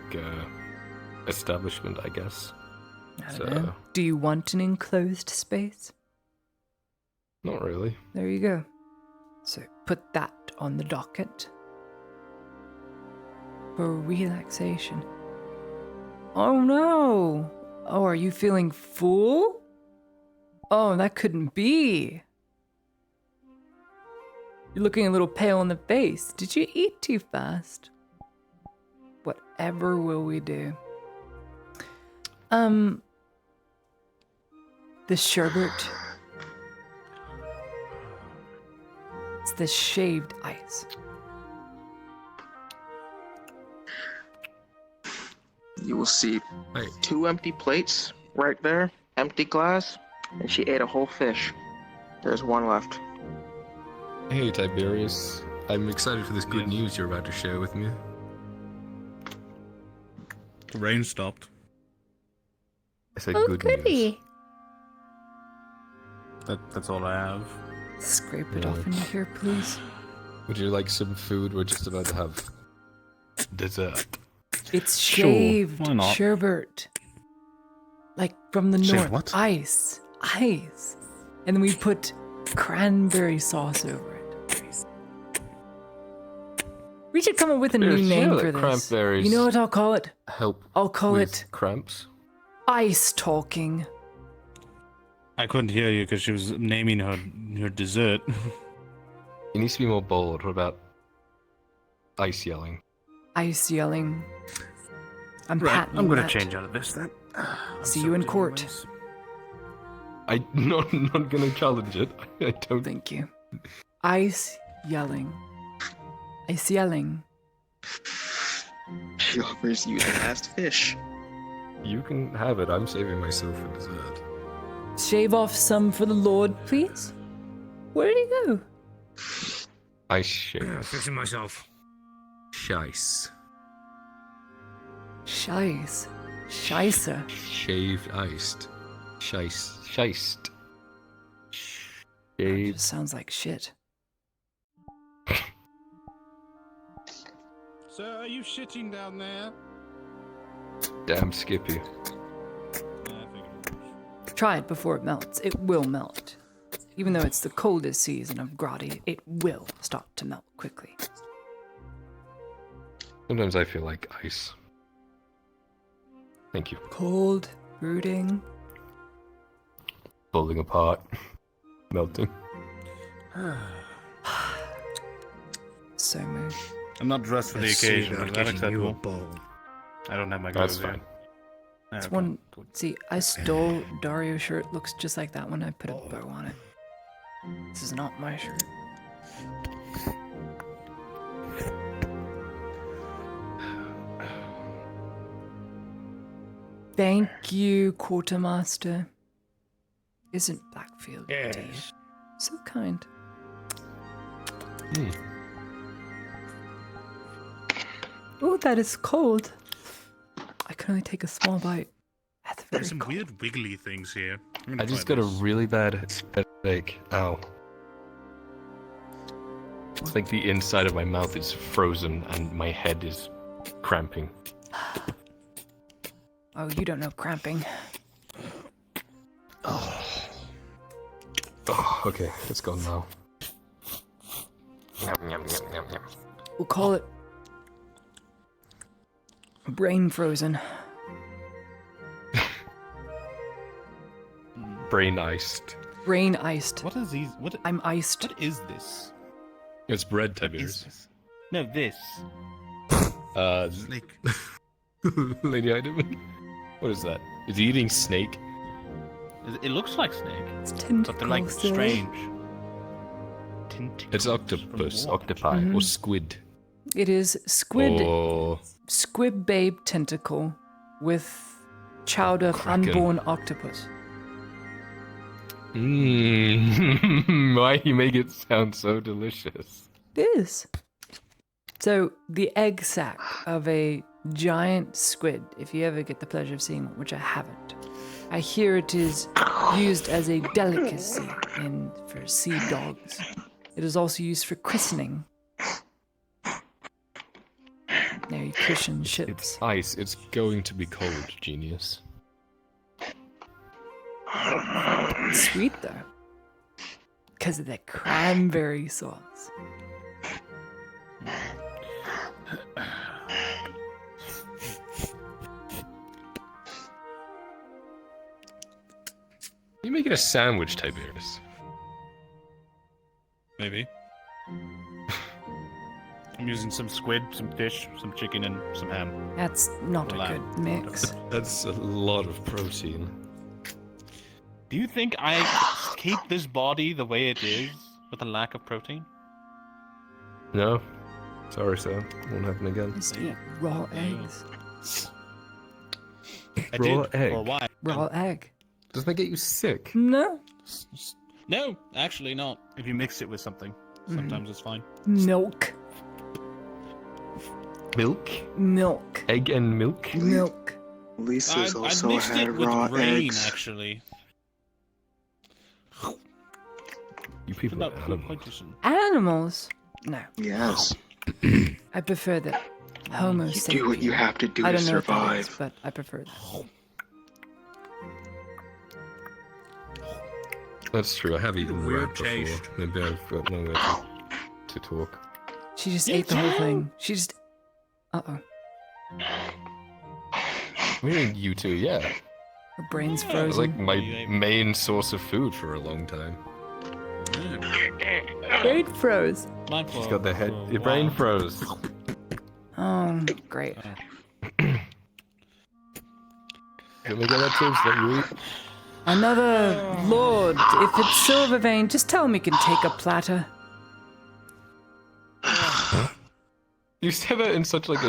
establishment, I guess. I don't know. Do you want an enclosed space? Not really. There you go. So put that on the docket. For relaxation. Oh no! Oh, are you feeling full? Oh, that couldn't be. You're looking a little pale in the face. Did you eat too fast? Whatever will we do? The sherbet. It's the shaved ice. You will see 2 empty plates right there, empty glass, and she ate a whole fish. There's 1 left. Hey, Tiberius. I'm excited for this good news you're about to share with me. The rain stopped. I said good news. That's all I have. Scrape it off into here, please. Would you like some food? We're just about to have dessert. It's Sure, shaved why not? sherbet. Like from the Shaved north. what? Ice. Ice. And then we put cranberry sauce over it. We should come up with a new There's name no for this. cranberries You know what I'll call it? Help. I'll call with it cramps. Ice Talking. I couldn't hear you because she was naming her dessert. It needs to be more bold. What about ice yelling? Ice Yelling. I'm Right, patenting I'm gonna that. change out of this then. See you in court. I'm not gonna challenge it. I don't. Thank you. Ice Yelling. Ice Yelling. She offers you the last fish. You can have it. I'm saving myself for dessert. Shave off some for the Lord, please. Where did he go? Ice shave. Fixing myself. Shice. Shice. Scheisse. Shaved iced. Shice. Shiced. It Shaved. just sounds like shit. Sir, are you shitting down there? Damn Skippy. Try it before it melts. It will melt. Even though it's the coldest season of Grotti, it will start to melt quickly. Sometimes I feel like ice. Thank you. Cold, brooding. Falling apart. Melting. So moved. I'm not dressed for the Let's see occasion. about Is that getting you a acceptable? bowl. I don't have my That's gloves fine. in. It's one. See, I stole Dario's shirt. Looks just like that one. I put a bow on it. This is not my shirt. Thank you, Quartermaster. Isn't Blackfield dear? So kind. Oh, that is cold. I can only take a small bite. That's very There's some cold. weird wiggly things here. I'm I gonna just try got a this. really bad headache. Ow. It's like the inside of my mouth is frozen and my head is cramping. Oh, you don't know cramping. Oh, okay, it's gone now. Yum, yum, yum, yum, yum. We'll call it brain frozen. brain iced. Brain iced. What is these? I'm iced. What is this? It's bread, Tiberius. No, this. Snake. Lady Heidemann. What is that? Is he eating snake? It looks like snake. It's but they're like strange. It's octopus, octopi, or squid. It is squid. Or Squid babe tentacle with chowder of Kraken. unborn octopus. Why you make it sound so delicious? It is. So the egg sac of a giant squid, if you ever get the pleasure of seeing one, which I haven't, I hear it is used as a delicacy for sea dogs. It is also used for christening. Now you christen ships. It's ice. It's going to be cold, genius. Sweet though, because of that cranberry sauce. You making a sandwich, Tiberius? Maybe. I'm using some squid, some fish, some chicken, and some ham. That's not a Lamb. good mix. That's a lot of protein. Do you think I keep this body the way it is with a lack of protein? No. Sorry, sir. Won't happen again. Just eat raw eggs. I Raw did egg. for a while. Raw egg. Doesn't that get you sick? No. No, actually not. If you mix it with something, sometimes it's fine. Milk. Milk? Milk. Egg and milk? Milk. Lisa's I also mixed had it with raw grain, eggs. actually. You people Not are food animals. poison. Animals? No. Yes. I prefer the Homo You sapien. do what you have to do I to don't know what that is, survive. but I prefer that. That's true. I have eaten Weird rat before. taste. Maybe I've got nowhere to talk. She just ate the whole thing. She just. Uh-oh. What do you mean, you two? Yeah. Her brain's It was frozen. like my main source of food for a long time. Brain froze. She's got the head. Your brain froze. Oh, great. Let me get that tips that you eat. Another lord. If it's silver vein, just tell him he can take a platter. You said that in such like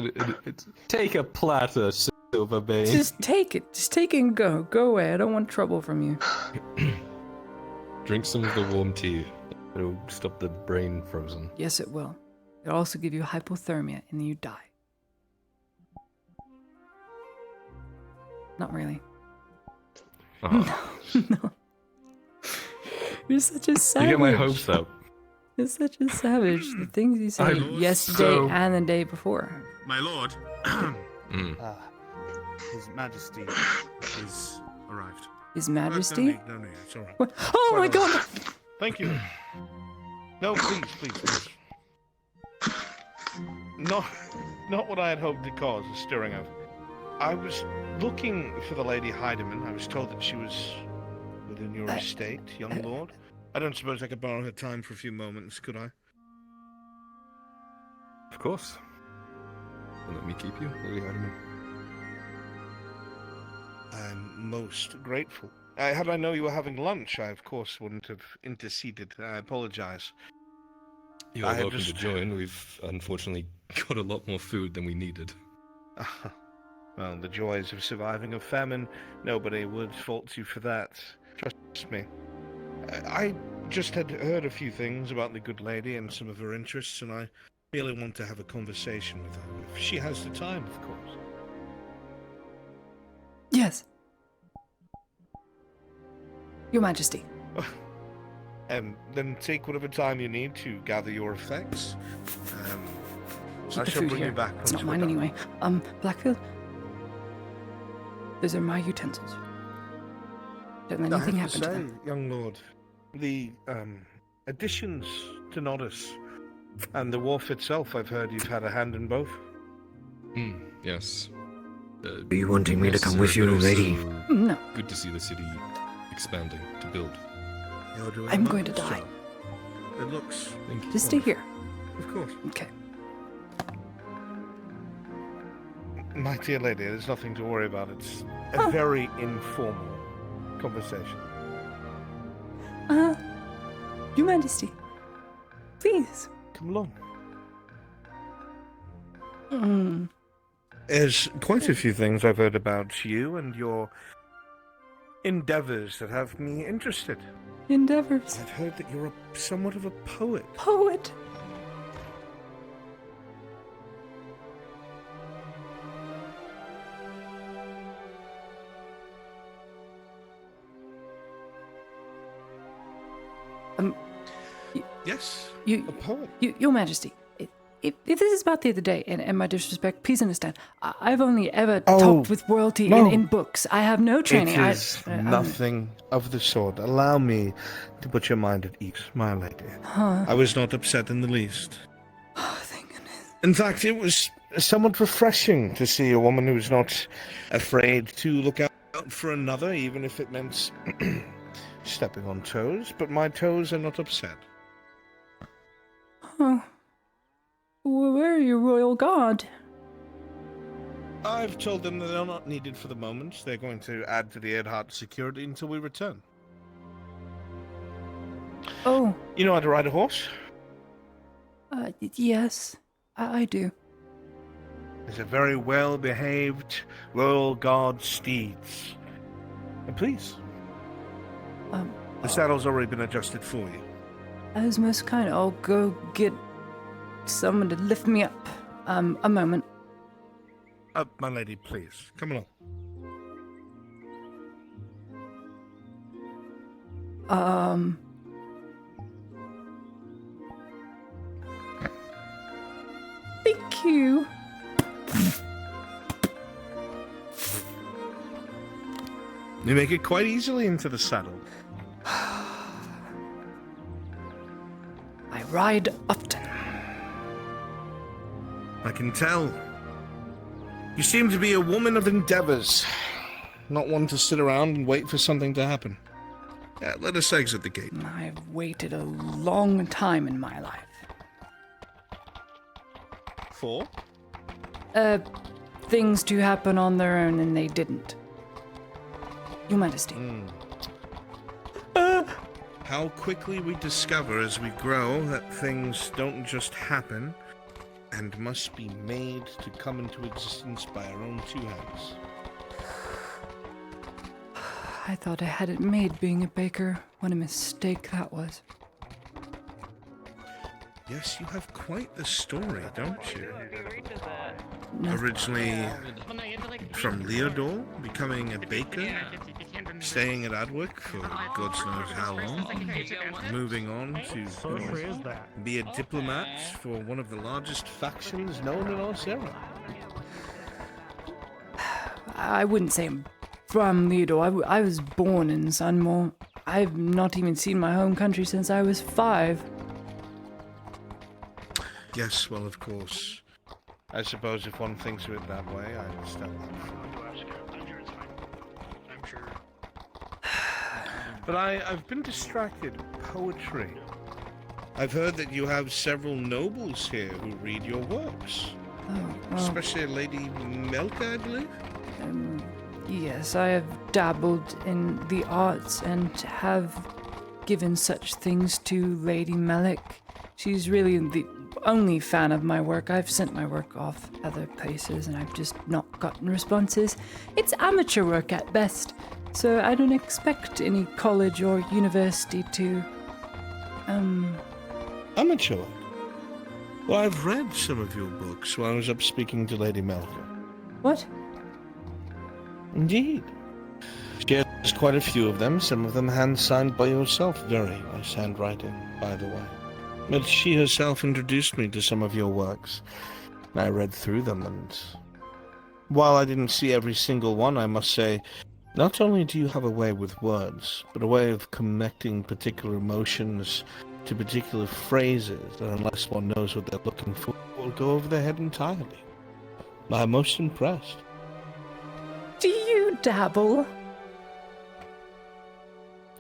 it's take a platter, silver vein. Just take it. Just take it and go. Go away. I don't want trouble from you. Drink some of the warm tea. It'll stop the brain frozen. Yes, it will. It'll also give you hypothermia, and then you die. Not really. Oh. No. You're such a savage. You get my hopes up. You're such a savage. The things you say I'm yesterday so- and the day before. My lord. His Majesty is arrived. His Majesty? No, it's alright. What? Oh my God! Thank you. No, please. Not what I had hoped to cause a stirring of. I was looking for the Lady Heidemann. I was told that she was within your estate, young lord. I don't suppose I could borrow her time for a few moments, could I? Of course. Let me keep you, Lady Heidemann. I'm most grateful. Had I known you were having lunch, I of course wouldn't have interceded. I apologize. You are welcome to join. We've unfortunately got a lot more food than we needed. Well, the joys of surviving a famine, nobody would fault you for that. Trust me. I just had heard a few things about the good lady and some of her interests, and I really want to have a conversation with her. If she has the time, of course. Yes. Your Majesty. Then take whatever time you need to gather your effects. Keep I the shall food bring here. you back It's not once we're mine done. anyway. Blackfield. Those are my utensils. Don't let I anything have happen to to say, them. young lord, the additions to Nodus and the wharf itself, I've heard you've had a hand in both. Yes. Are you wanting me to come with you, but also lady? No. Good to see the city expanding to build. You're doing I'm a going to marvelous die. job. It looks. Thank you. Just stay here. Of course. Okay. My dear lady, there's nothing to worry about. It's a very informal conversation. Your Majesty, please. Come along. Mm. There's quite a few things I've heard about you and your endeavors that have me interested. Endeavors. I've heard that you're somewhat of a poet. Poet. Yes, a poet. Your Majesty, if this is about the other day, and my disrespect, please understand, I've only ever talked with royalty in books. I have no training. It is nothing of the sort. Allow me to put your mind at ease, my lady. Huh. I was not upset in the least. Oh, thank goodness. In fact, it was somewhat refreshing to see a woman who's not afraid to look out for another, even if it meant stepping on toes. But my toes are not upset. Oh. Where are your royal guard? I've told them that they're not needed for the moment. They're going to add to the Earhart security until we return. Oh. You know how to ride a horse? Yes, I do. There's a very well-behaved royal guard steeds. And please. The saddle's already been adjusted for you. I was most kind. I'll go get someone to lift me up. A moment. My lady, please. Come along. Thank you. You make it quite easily into the saddle. I ride often. I can tell. You seem to be a woman of endeavors, not one to sit around and wait for something to happen. Let us exit the gate. I've waited a long time in my life. For? Things to happen on their own, and they didn't. Your Majesty. How quickly we discover as we grow that things don't just happen and must be made to come into existence by our own two hands. I thought I had it made being a baker. What a mistake that was. Yes, you have quite the story, don't you? No. Originally from Leodol, becoming a baker, staying at Adwick for God knows how long, moving on to be a diplomat for one of the largest factions known in our era. I wouldn't say I'm from Leodol. I was born in Sunmore. I've not even seen my home country since I was 5. Yes, well, of course. I suppose if one thinks of it that way, I understand that. But I've been distracted. Poetry. I've heard that you have several nobles here who read your works. Oh. Especially Lady Melka, I believe? Yes, I have dabbled in the arts and have given such things to Lady Melick. She's really the only fan of my work. I've sent my work off other places and I've just not gotten responses. It's amateur work at best, so I don't expect any college or university to, Amateur work? Well, I've read some of your books while I was up speaking to Lady Melka. What? Indeed. She has quite a few of them, some of them hand-signed by yourself. Very nice handwriting, by the way. But she herself introduced me to some of your works. I read through them, and while I didn't see every single one, I must say, not only do you have a way with words, but a way of connecting particular emotions to particular phrases that, unless one knows what they're looking for, will go over their head entirely. I'm most impressed. Do you dabble?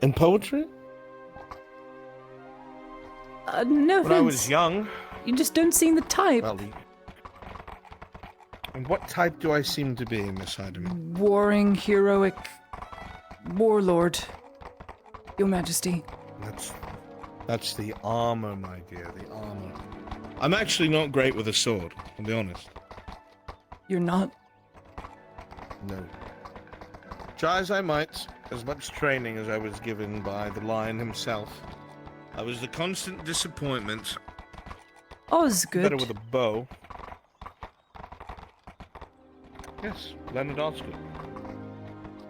And poetry? No When I was offense. young. You just don't seem the type. Well, and what type do I seem to be, Miss Heidemann? Warring, heroic warlord, Your Majesty. That's the armor, my dear, the armor. I'm actually not great with a sword, I'll be honest. You're not? No. Try as I might, as much training as I was given by the lion himself, I was the constant disappointment. Osgood. Better with a bow. Yes, Leonard Osgood.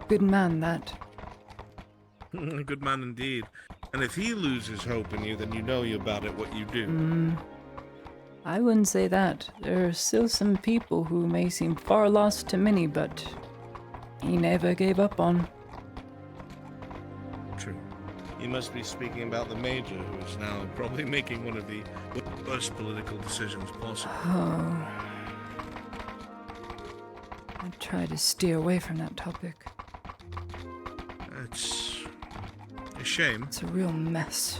Good man, that. A good man indeed. And if he loses hope in you, then you know you're bad at what you do. I wouldn't say that. There are still some people who may seem far lost to many, but he never gave up on. True. You must be speaking about the Major, who is now probably making one of the worst political decisions possible. Oh. I try to steer away from that topic. It's a shame. It's a real mess.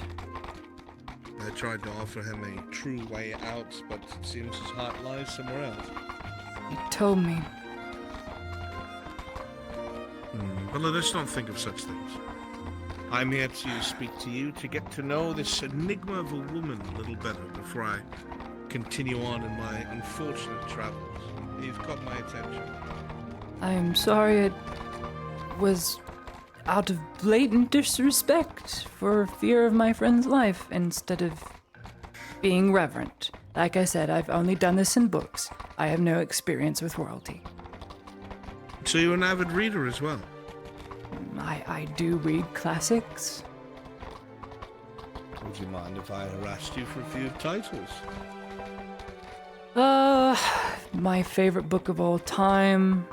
I tried to offer him a true way out, but it seems his heart lies somewhere else. He told me. But let us not think of such things. I'm here to speak to you to get to know this enigma of a woman a little better before I continue on in my unfortunate travels. You've caught my attention. I'm sorry it was out of blatant disrespect for fear of my friend's life instead of being reverent. Like I said, I've only done this in books. I have no experience with royalty. So you're an avid reader as well? I do read classics. Would you mind if I harassed you for a few titles? My favorite book of all time,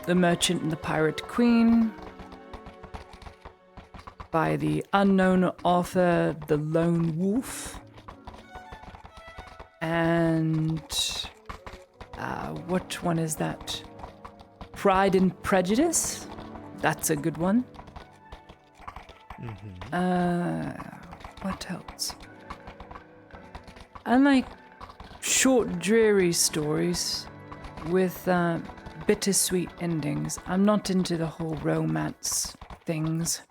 The Merchant and the Pirate Queen, by the unknown author The Lone Wolf, and what one is that? Pride and Prejudice? That's a good one. What else? I like short, dreary stories with bittersweet endings. I'm not into the whole romance things.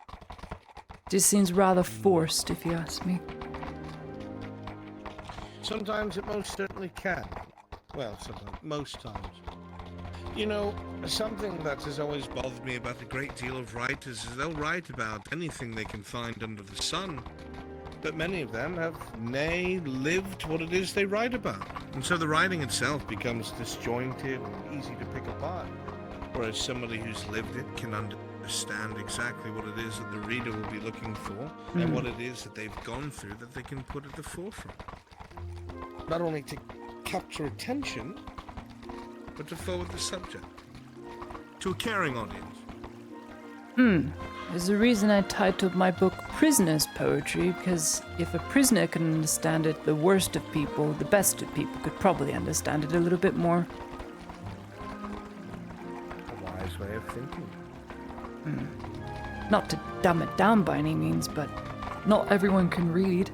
Just seems rather forced, if you ask me. Sometimes it most certainly can. Well, sometimes, most times. You know, something that has always bothered me about a great deal of writers is they'll write about anything they can find under the sun. But many of them have nay lived what it is they write about. And so the writing itself becomes disjointed and easy to pick apart. Whereas somebody who's lived it can understand exactly what it is that the reader will be looking for and what it is that they've gone through that they can put at the forefront. Not only to capture attention, but to forward the subject to a caring audience. There's a reason I titled my book Prisoner's Poetry, because if a prisoner can understand it, the worst of people, the best of people could probably understand it a little bit more. A wise way of thinking. Not to dumb it down by any means, but not everyone can read.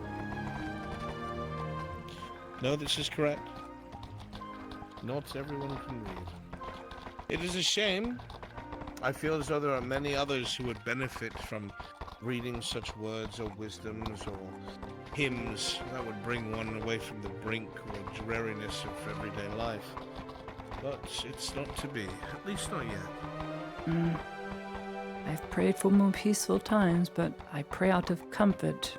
No, this is correct. Not everyone can read. It is a shame. I feel as though there are many others who would benefit from reading such words or wisdoms or hymns that would bring one away from the brink or dreariness of everyday life. But it's not to be, at least not yet. I've prayed for more peaceful times, but I pray out of comfort,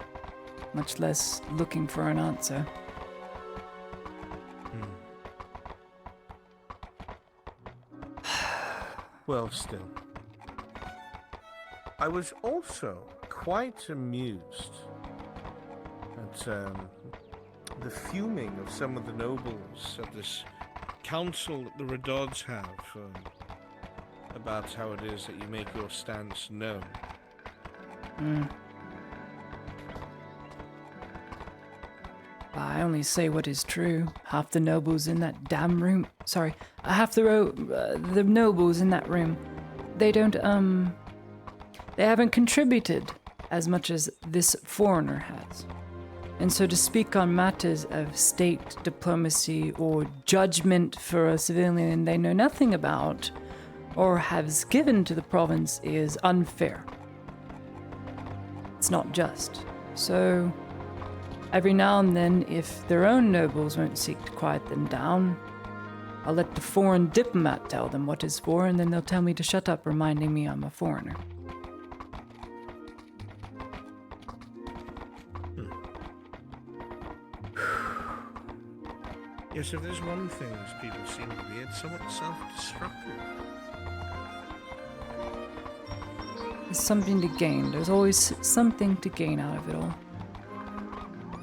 much less looking for an answer. Well, still. I was also quite amused at the fuming of some of the nobles of this council that the Redauds have about how it is that you make your stance known. I only say what is true. Half the nobles in that damn room. Sorry, half the nobles in that room. They don't They haven't contributed as much as this foreigner has. And so to speak on matters of state diplomacy or judgment for a civilian they know nothing about or has given to the province is unfair. It's not just. So every now and then, if their own nobles won't seek to quiet them down, I'll let the foreign diplomat tell them what is for, and then they'll tell me to shut up, reminding me I'm a foreigner. Yes, if there's one thing these people seem to be, it's somewhat self-destructive. There's something to gain. There's always something to gain out of it all.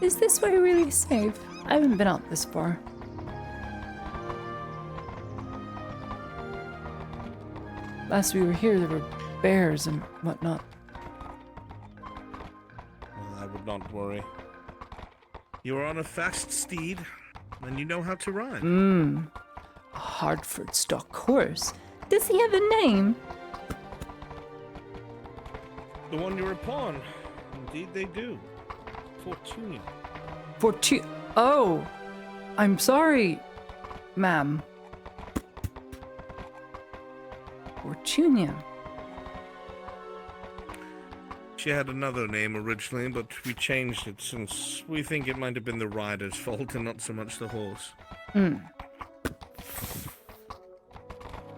Is this way really safe? I haven't been out this far. Last we were here, there were bears and whatnot. Well, I would not worry. You are on a fast steed, and you know how to ride. A Hartford stock horse. Does he have a name? The one you're upon. Indeed they do. Fortunia. Oh! I'm sorry, ma'am. Fortunia. She had another name originally, but we changed it since we think it might have been the rider's fault and not so much the horse.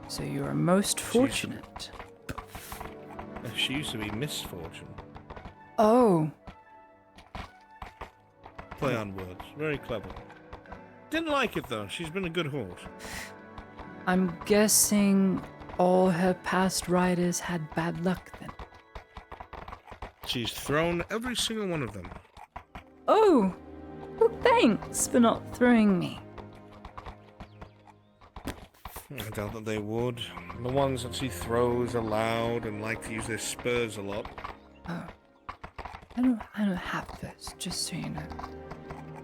So you are most fortunate. She used to be Misfortune. Oh. Play on words. Very clever. Didn't like it though. She's been a good horse. I'm guessing all her past riders had bad luck then. She's thrown every single one of them. Oh! Well, thanks for not throwing me. I doubt that they would. The ones that she throws are loud and like to use their spurs a lot. Oh. I don't have those, just so you know.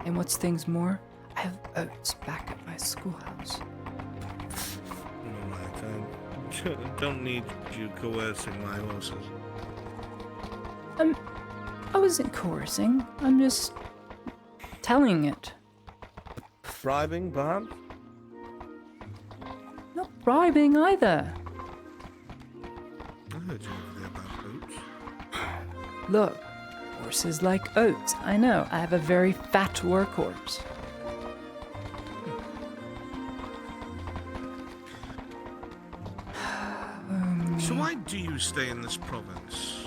And what's things more, I have oats back at my schoolhouse. Alright, I don't need you coercing my horses. I wasn't coercing. I'm just telling it. Bribing, perhaps? Not bribing either. I heard you over there about oats. Look, horses like oats. I know. I have a very fat workhorse. So why do you stay in this province?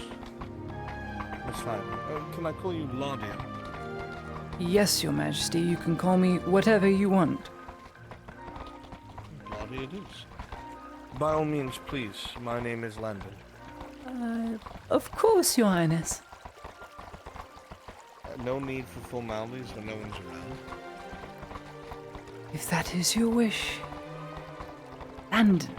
Miss Hyman, can I call you Lardia? Yes, Your Majesty. You can call me whatever you want. Lardia it is. By all means, please. My name is Landon. Of course, Your Highness. No need for formalities when no one's around. If that is your wish. Landon.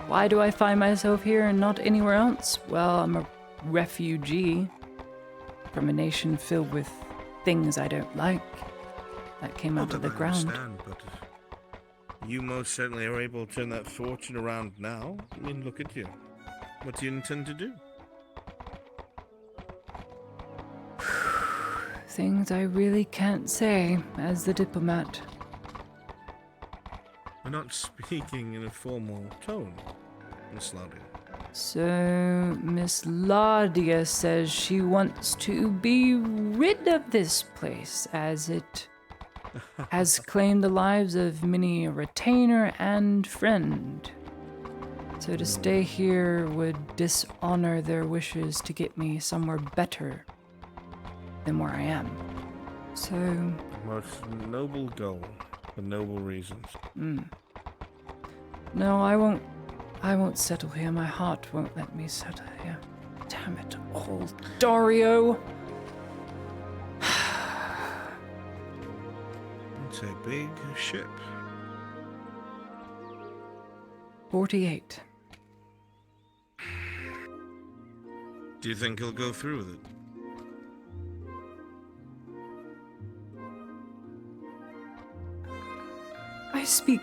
Why do I find myself here and not anywhere else? Well, I'm a refugee from a nation filled with things I don't like that came out of the ground. But you most certainly are able to turn that fortune around now. I mean, look at you. What do you intend to do? Things I really can't say as the diplomat. We're not speaking in a formal tone, Miss Lardia. So, Miss Lardia says she wants to be rid of this place as it has claimed the lives of many a retainer and friend. So to stay here would dishonor their wishes to get me somewhere better than where I am. So... Most noble goal, for noble reasons. No, I won't settle here. My heart won't let me settle here. Damn it all, Dario! It's a big ship. 48. Do you think he'll go through with it? I speak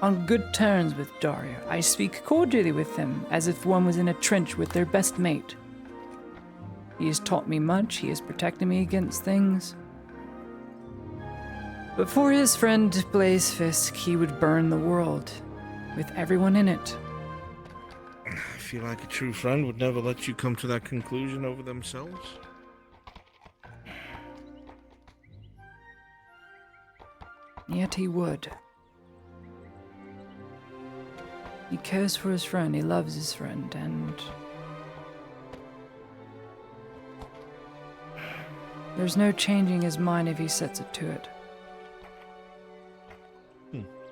on good terms with Dario. I speak cordially with him, as if one was in a trench with their best mate. He has taught me much, he has protected me against things. But for his friend Blaze Fisk, he would burn the world, with everyone in it. I feel like a true friend would never let you come to that conclusion over themselves. Yet he would. He cares for his friend, he loves his friend, and there's no changing his mind if he sets it to it.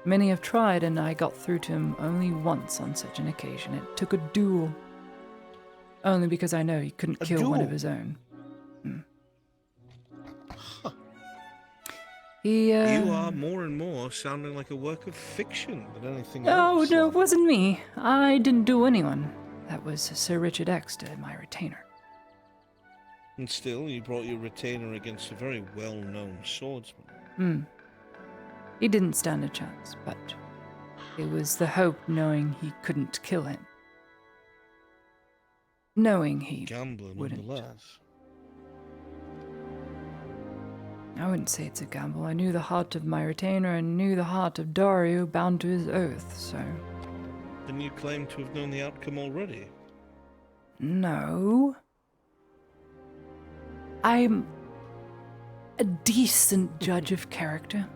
Many have tried, and I got through to him only once on such an occasion. It took a duel. Only because I know he couldn't kill one of his own. He, You are more and more sounding like a work of fiction than anything Oh, else. no, it wasn't me. I didn't do anyone. That was Sir Richard Exeter, my retainer. And still, you brought your retainer against a very well-known swordsman. He didn't stand a chance, but it was the hope knowing he couldn't kill him. Knowing he Gambler, wouldn't. nonetheless. I wouldn't say it's a gamble. I knew the heart of my retainer and knew the heart of Dario bound to his oath, so... Then you claim to have known the outcome already. No. I'm a decent judge of character.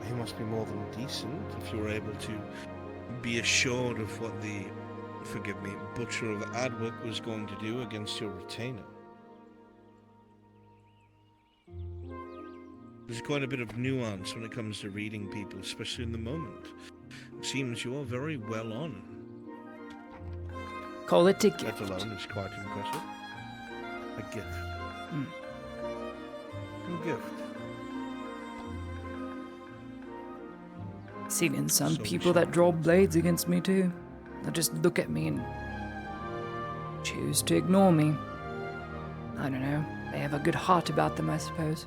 He must be more than decent if you were able to be assured of what the, forgive me, Butcher of Adwick was going to do against your retainer. There's quite a bit of nuance when it comes to reading people, especially in the moment. It seems you are very well on. Call it a gift. That alone is quite impressive. A gift. A gift. Seen in some people that draw blades against me too. They'll just look at me and choose to ignore me. I don't know. They have a good heart about them, I suppose.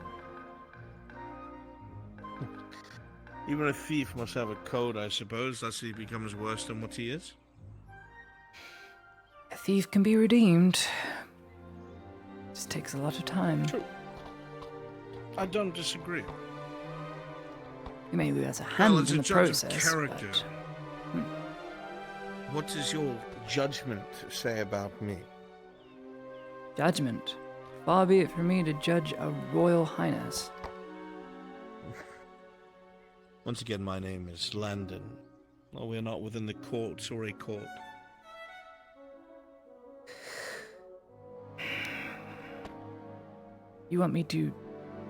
Even a thief must have a code, I suppose, lest he becomes worse than what he is. A thief can be redeemed. Just takes a lot of time. True. I don't disagree. You may lose a hand as in a the judge process. of character, but, what does your judgment say about me? Judgment. Far be it for me to judge a royal highness. Once again, my name is Landon. Well, we're not within the courts or a court. You want me to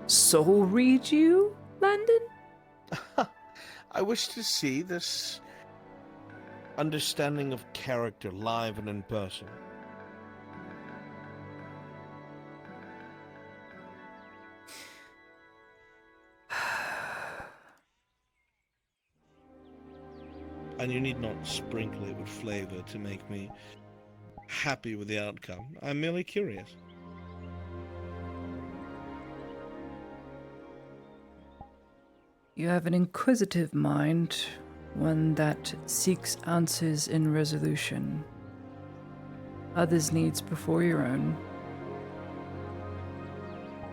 soul read you, Landon? I wish to see this understanding of character live and in person. And you need not sprinkle it with flavor to make me happy with the outcome. I'm merely curious. You have an inquisitive mind, one that seeks answers in resolution. Others' needs before your own.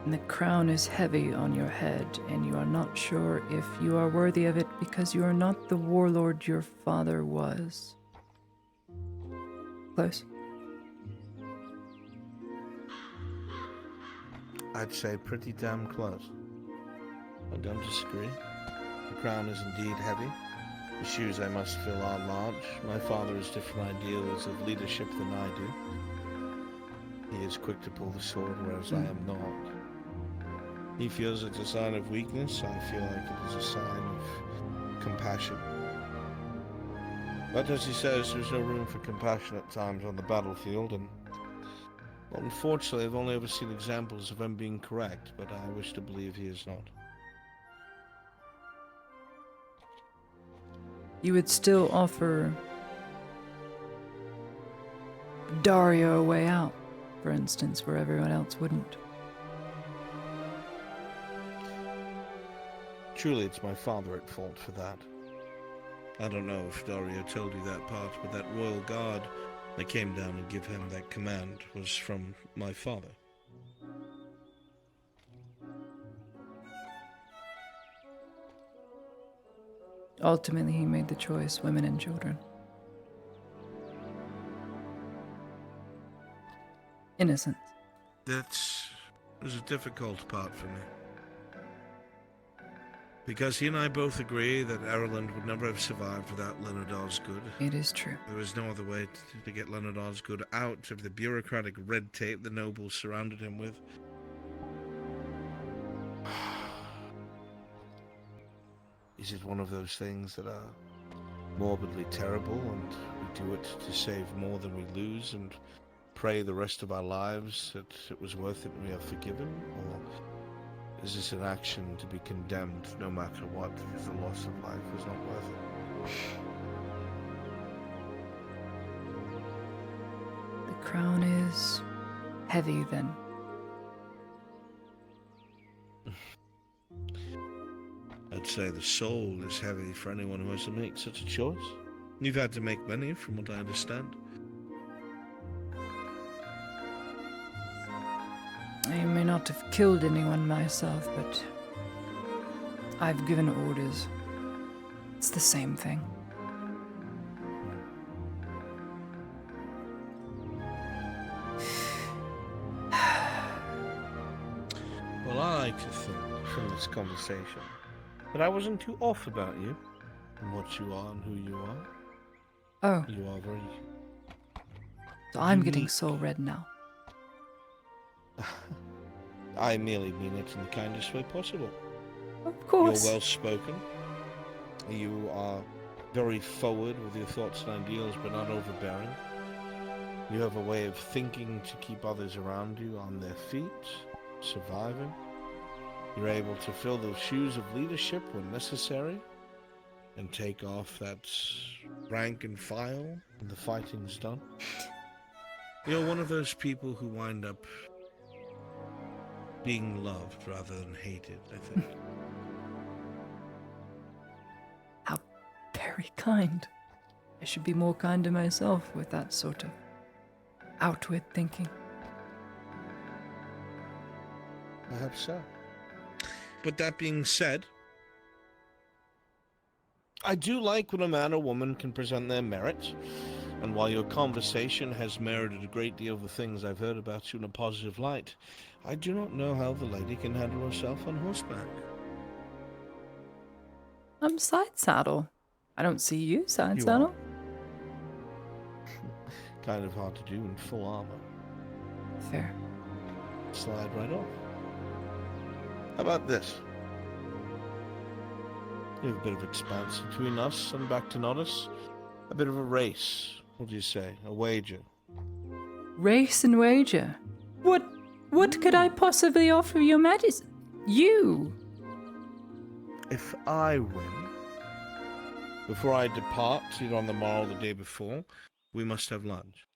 And the crown is heavy on your head, and you are not sure if you are worthy of it because you are not the warlord your father was. Close? I'd say pretty damn close. I don't disagree. The crown is indeed heavy. The shoes I must fill are large. My father has different ideals of leadership than I do. He is quick to pull the sword, whereas I am not. He feels it's a sign of weakness. I feel like it is a sign of compassion. But as he says, there's no room for compassion at times on the battlefield, and well, unfortunately, I've only ever seen examples of him being correct, but I wish to believe he is not. You would still offer Dario a way out, for instance, where everyone else wouldn't. Truly, it's my father at fault for that. I don't know if Dario told you that part, but that royal guard that came down and gave him that command was from my father. Ultimately, he made the choice, women and children. Innocent. That was a difficult part for me. Because he and I both agree that Ireland would never have survived without Leonard Osgood. It is true. There was no other way to get Leonard Osgood out of the bureaucratic red tape the nobles surrounded him with. Is it one of those things that are morbidly terrible and we do it to save more than we lose and pray the rest of our lives that it was worth it and we are forgiven? Or is this an action to be condemned no matter what, because the loss of life was not worth it? The crown is heavy then. I'd say the soul is heavy for anyone who has to make such a choice. You've had to make many, from what I understand. I may not have killed anyone myself, but I've given orders. It's the same thing. Well, I like to think from this conversation that I wasn't too off about you and what you are and who you are. Oh. You are very... So I'm getting soul red now. I merely mean it in the kindest way possible. Of course. You're well spoken. You are very forward with your thoughts and ideals, but not overbearing. You have a way of thinking to keep others around you on their feet, surviving. You're able to fill those shoes of leadership when necessary, and take off that rank and file when the fighting's done. You're one of those people who wind up being loved rather than hated, I think. How very kind. I should be more kind to myself with that sort of outward thinking. Perhaps so. But that being said, I do like when a man or woman can present their merits. And while your conversation has merited a great deal of the things I've heard about you in a positive light, I do not know how the lady can handle herself on horseback. I'm side saddle. I don't see you side You saddle. Kind of hard to do in full armor. Fair. Slide right off. How about this? You have a bit of expanse between us and back to Nodus. A bit of a race. What do you say? A wager. Race and wager. What could I possibly offer your majesty? You! If I win, before I depart, either on the morrow or the day before, we must have lunch.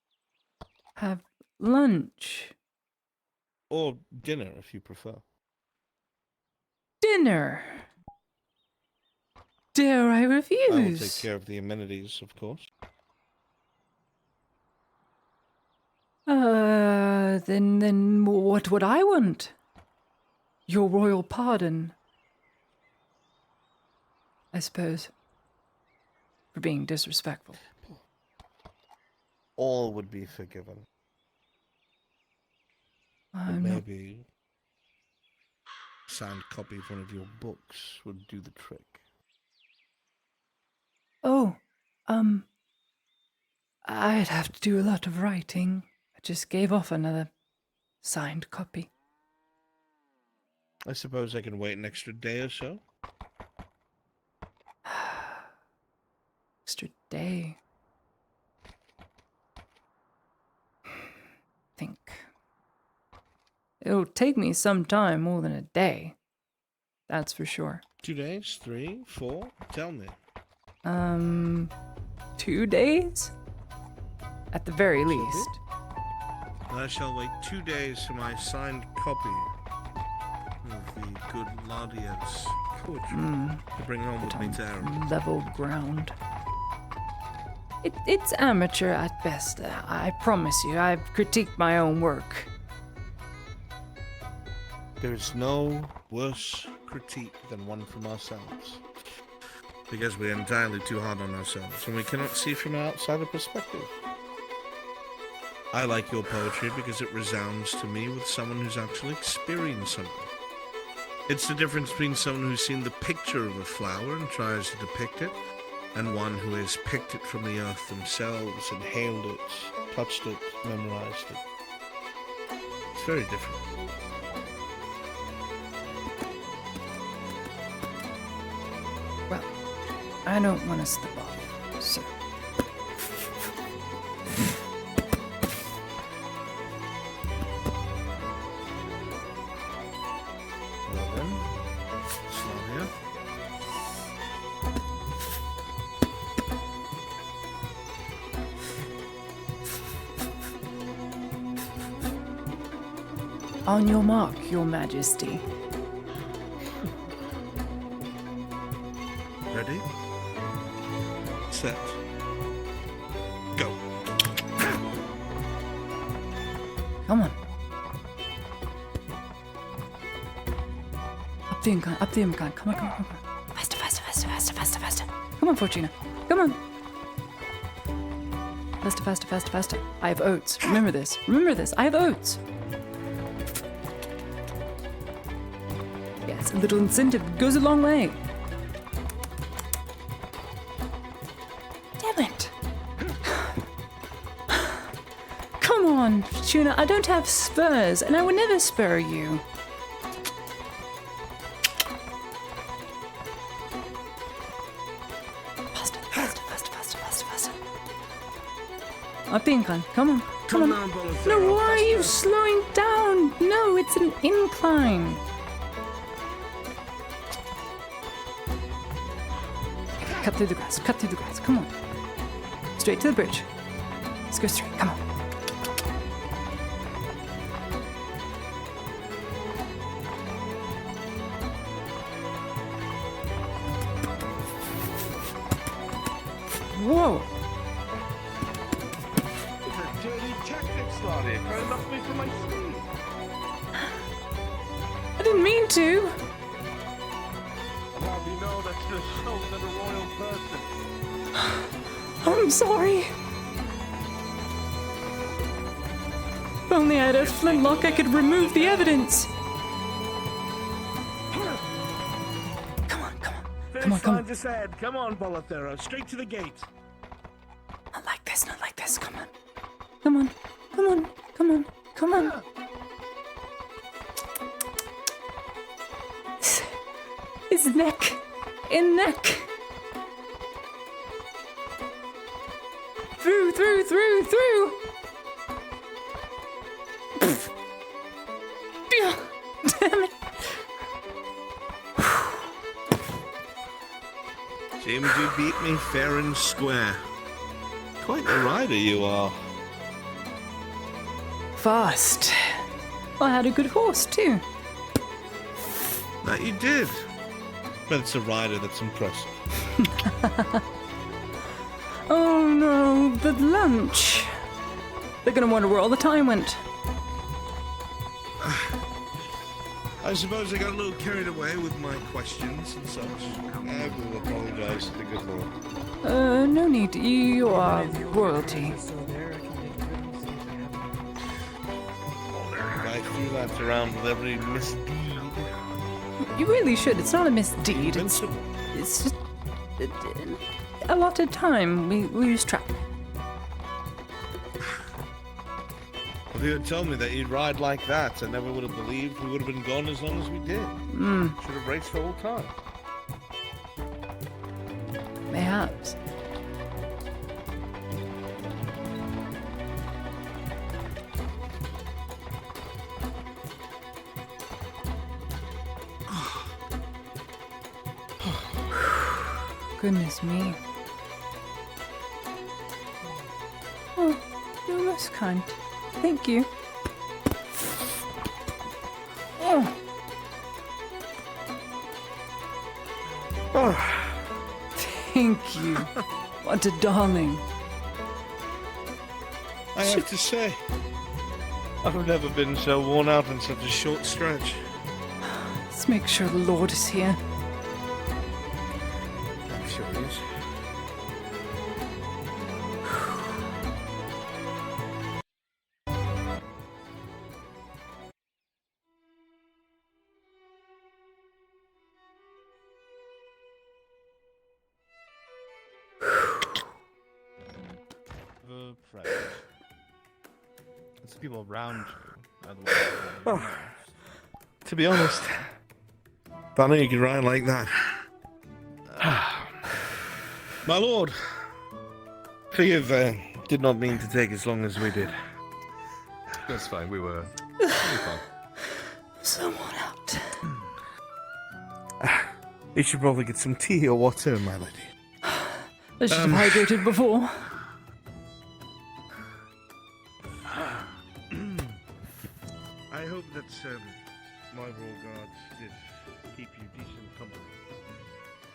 Have lunch. Or dinner, if you prefer. Dinner. Dare I refuse? I will take care of the amenities, of course. Then what would I want? Your royal pardon. I suppose. For being disrespectful. All would be forgiven. But maybe a signed copy of one of your books would do the trick. Oh, I'd have to do a lot of writing. I just gave off another signed copy. I suppose I can wait an extra day or so. Extra day. Think. It'll take me some time, more than a day. That's for sure. 2 days? 3? 4? Tell me. 2 days? At the very least. I shall wait 2 days for my signed copy of the good Ladia's to bring home with me to Aaron. Level ground. It's amateur at best. I promise you, I've critiqued my own work. There's no worse critique than one from ourselves. Because we're entirely too hard on ourselves, and we cannot see from an outsider perspective. I like your poetry because it resounds to me with someone who's actually experienced something. It's the difference between someone who's seen the picture of a flower and tries to depict it, and one who has picked it from the earth themselves, inhaled it, touched it, memorized it. It's very different. Well, I don't want to slip off, so... Well then, Slavia. On your mark, Your Majesty. Ready? Set. Go. Come on. Up the incline, up the incline. Come on, come on, come on. Faster, faster, faster, faster, faster, faster. Come on, Fortuna. Come on. Faster, faster, faster, faster. I have oats. Remember this. Remember this. I have oats. Yes, a little incentive goes a long way. Damn it. Come on, Fortuna. I don't have spurs, and I would never spur you. Up the incline. Come on. Come on. No, why are you slowing down? No, it's an incline. Cut through the grass. Cut through the grass. Come on. Straight to the bridge. Let's go straight. Come on. Whoa. I didn't mean to. How do you know that you're so than a royal person? I'm sorry. If only I had a flintlock, I could remove the evidence. Come on, come on. Come on, come on. Just said, come on, Bolathera, straight to the gate. Not like this, not like this. Come on. Come on, come on, come on, come on. His neck. In neck. Through, through, through, through. Damn it. James, you beat me fair and square. Quite the rider you are. Fast. Well, I had a good horse, too. That you did. But it's a rider that's impressive. Oh no, the lunch. They're gonna wonder where all the time went. I suppose I got a little carried away with my questions and such. I will apologize to the good Lord. No need. You are royalty. I threw that around with every misdeed. You really should. It's not a misdeed. It's just a lot of time. We lose track. If you had told me that you'd ride like that, I never would have believed we would have been gone as long as we did. Should have raced the whole time. Perhaps. Goodness me. Oh, you're most kind. Thank you. Oh. you. What a darling. I have to say, I've never been so worn out in such a short stretch. Let's make sure the Lord is here. I'm sure he is. The present. It's people around you. Otherwise, To be honest, if I knew you could ride like that. My lord, forgive, did not mean to take as long as we did. That's fine, we were fine. Someone out. You should probably get some tea or water, my lady. I should have hydrated before. I hope that my royal guards did keep you decent company.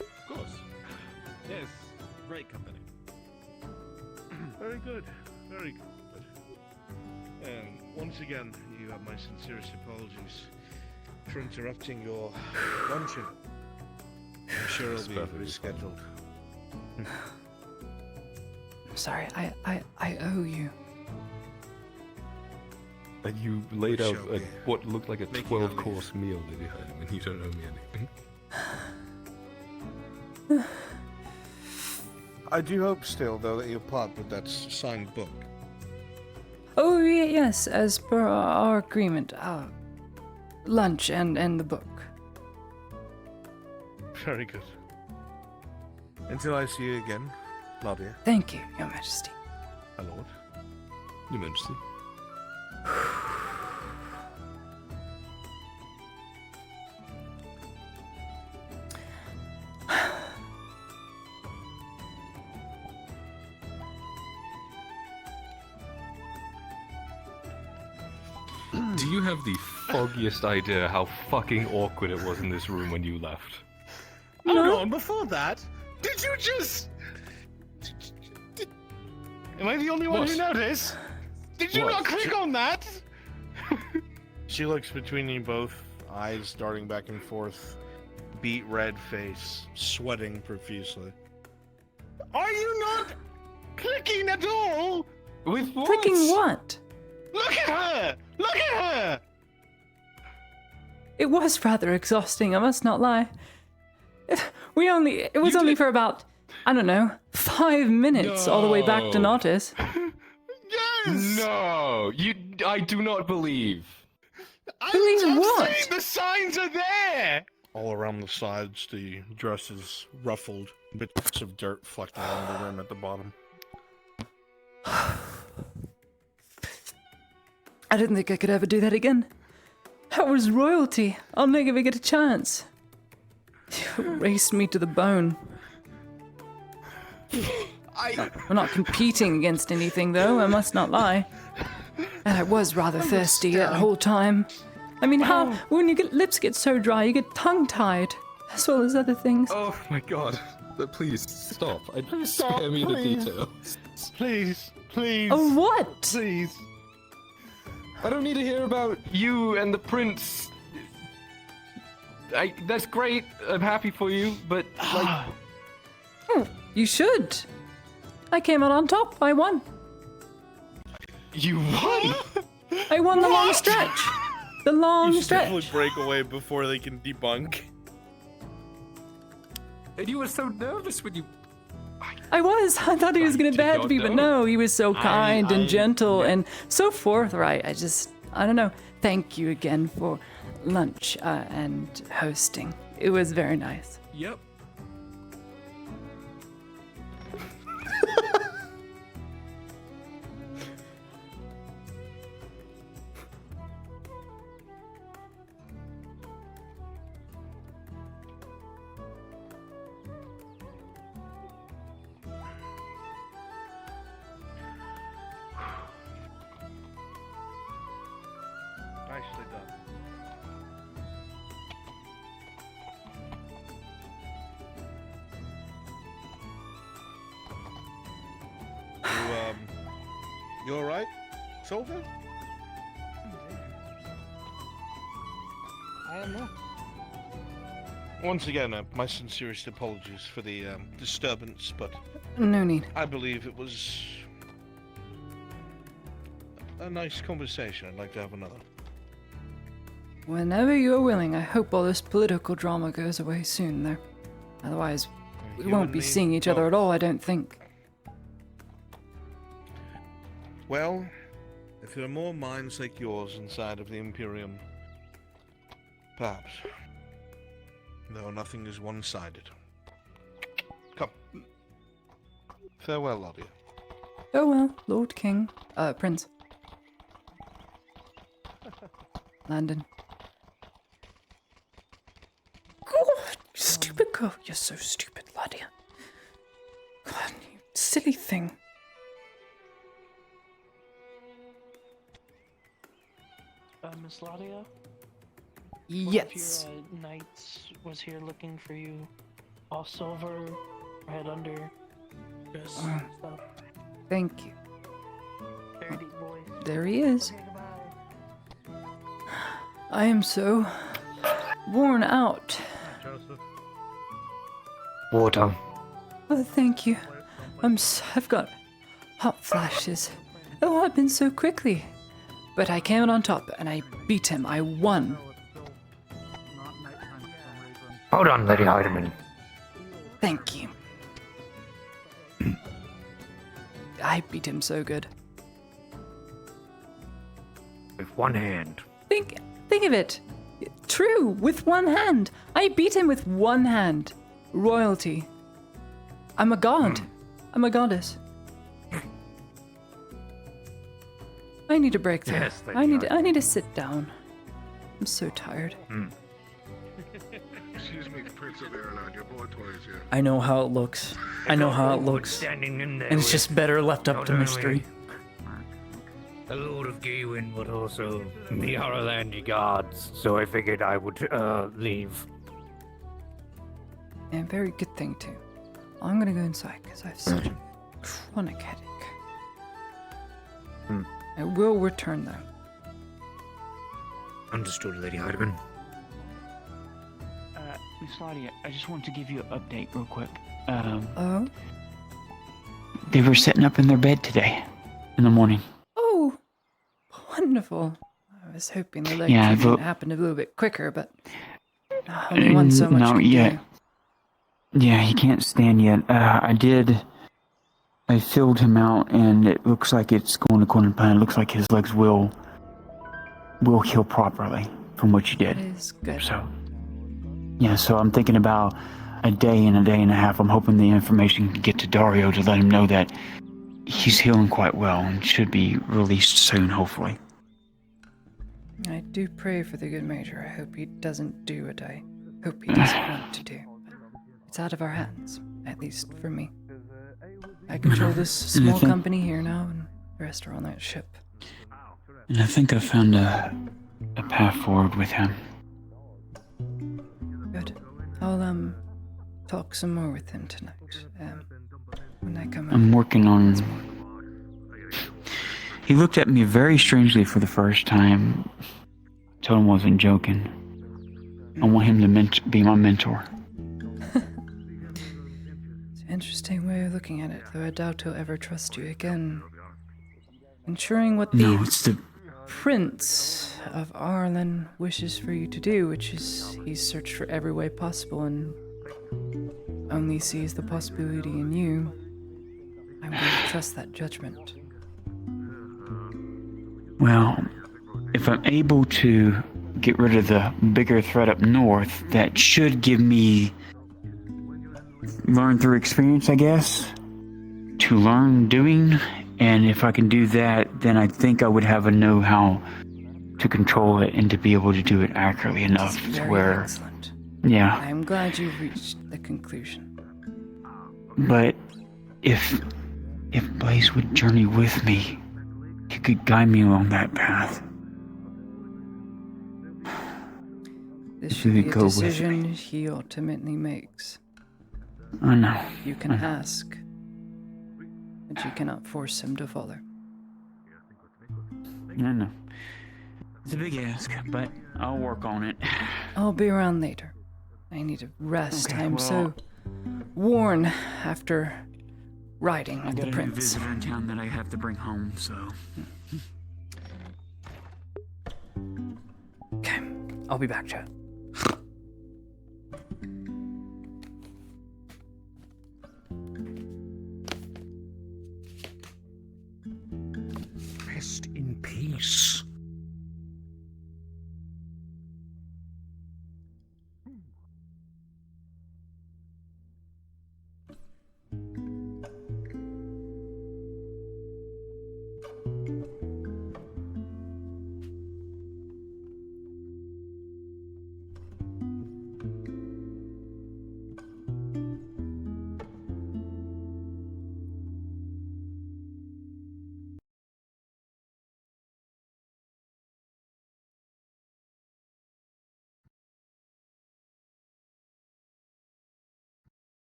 Of course. Yes, great company. Very good, very good. Once again, you have my sincerest apologies for interrupting your luncheon. I'm sure it'll be rescheduled. Sorry, I owe you. And you laid out what looked like a 12-course meal, Lady Hyde, and you don't owe me anything. I do hope still, though, that you'll part with that signed book. Oh, yes, as per our agreement. Lunch and the book. Very good. Until I see you again, Claudia. Thank you, Your Majesty. My lord. Your Majesty. Do you have the foggiest idea how fucking awkward it was in this room when you left? Hold on, before that, did you just... Am I the only one who noticed? Did you not click on that? She looks between you both, eyes darting back and forth, beet red face, sweating profusely. Are you not clicking at all? With what? Clicking what? Look at her! Look at her! It was rather exhausting, I must not lie. It was only for about, I don't know, 5 minutes all the way back to Nautis. Yes! No! I do not believe. Believe what? Saying the signs are there! All around the sides, the dress is ruffled, bits of dirt flecking along the rim at the bottom. I didn't think I could ever do that again. That was royalty. I'll never get a chance. You raced me to the bone. We're not competing against anything, though, I must not lie. And I was rather thirsty that whole time. I mean, when your lips get so dry, you get tongue-tied, as well as other things. Oh my god. Please, stop. Spare me please. the details. Please, please. Oh, what? Please. I don't need to hear about you and the prince. That's great. I'm happy for you, but like... Oh, you should. I came out on top. I won. You won? I won the long stretch. The long You should stretch. definitely break away before they can debunk. And you were so nervous when you... I was. I thought he was going to badge me, but no, he was so kind and gentle and so forthright. I don't know. Thank you again for lunch and hosting. It was very nice. Yep. Nicely done. You alright, Solver? I am not. Once again, my sincerest apologies for the disturbance, but No need. I believe it was a nice conversation. I'd like to have another. Whenever you're willing, I hope all this political drama goes away soon, though. Otherwise, we You won't and be me seeing each other both. at all, I don't think. Well, if there are more minds like yours inside of the Imperium, perhaps. Though nothing is one-sided. Come. Farewell, Lydia. Oh well, Lord King. Prince. Landon. God, stupid girl. You're so stupid, Lydia. God, you silly thing. Miss Ladia? Yes. One of your knights was here looking for you. All silver, head under, dress and stuff. Thank you. Very deep voice. There he is. I am so worn out. Water. Oh, thank you. I've got hot flashes. It all happened so quickly. But I came out on top and I beat him. I won. Hold on, Lady Heidemann. Thank you. I beat him so good. With one hand. Think of it. True, with one hand. I beat him with one hand. Royalty. I'm a god. I'm a goddess. I need a break there. Yes, Lady I need to sit down. I'm so tired. Excuse me, Prince of Ireland, your boy toys here. I know how it looks. I know how it looks. Standing in there And it's with just better left up not to only mystery. A Lord of Gawain, but also the Arlandi guards. So I figured I would leave. And a very good thing, too. I'm gonna go inside because I have such a chronic headache. I will return, though. Understood, Lady Heidemann. Miss Ladia, I just wanted to give you an update real quick. Oh? They were sitting up in their bed today, in the morning. Oh, wonderful. I was hoping the leg Yeah, treatment happened a little bit quicker, but only one so much. No, could yet. do. Yeah, he can't stand yet. I filled him out, and it looks like it's going according to plan. It looks like his legs will heal properly from what you did. That is good. So, yeah, so I'm thinking about a day and a half. I'm hoping the information can get to Dario to let him know that he's healing quite well and should be released soon, hopefully. I do pray for the good major. I hope he doesn't do what I hope he doesn't want to do. It's out of our hands, at least for me. I control this small company here now, and the rest are on that ship. And I think I found a path forward with him. Good. I'll talk some more with him tonight. When I come I'm over. working on... He looked at me very strangely for the first time. Told him I wasn't joking. I want him to be my mentor. It's an interesting way of looking at it, though I doubt he'll ever trust you again. Ensuring what the No, it's the... Prince of Arlen wishes for you to do, which is he's searched for every way possible and only sees the possibility in you. I'm going to trust that judgment. Well, if I'm able to get rid of the bigger threat up north, that should give me learn through experience, I guess, to learn doing. And if I can do that, then I think I would have a know-how to control it and to be able to do it accurately enough to Very where... excellent. Yeah. I'm glad you've reached the conclusion. But if Blaze would journey with me, he could guide me along that path. This If should he be a could go with decision me. he ultimately makes. I know. You can ask, but you cannot force him to follow. No. It's a big ask, but I'll work on it. I'll be around later. I need to rest. Okay, I'm well, so worn after riding I with got the a new prince. visitor in town that I have to bring home, so. Okay, I'll be back, Chad. Rest in peace.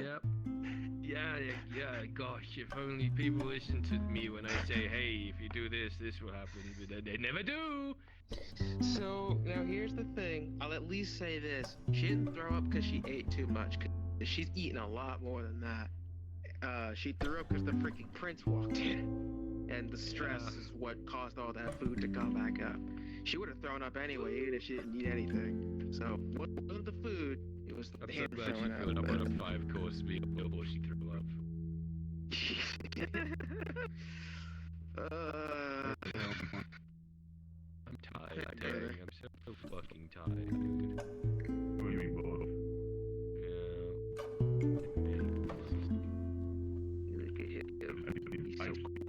Yep. Yeah, gosh, if only people listen to me when I say, hey, if you do this, this will happen, but they never do! So, now here's the thing. I'll at least say this. She didn't throw up because she ate too much. 'Cause she's eaten a lot more than that. She threw up because the freaking prince walked in. And the stress is what caused all that food to come back up. She would have thrown up anyway, even if she didn't eat anything. So, it wasn't the food. It was the I'm so him glad she throwing up. put up on a 5-course meal before she threw up. I'm tired, I'm tired. I'm so fucking tired, dude. What do you mean, both? Look at him. He's so cool.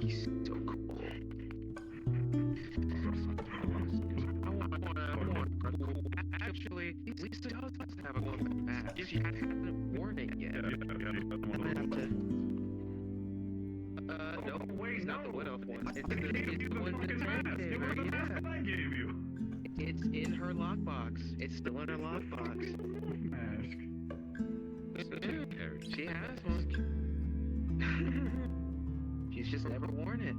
He's so cool. Actually, Lisa does have a little match. If she hadn't worn it yet. No, it's not the widow one. It's the one that gave her. Yeah. I gave you. It's in her lockbox. It's still in her lockbox. Mask. She has one. She's just never worn it.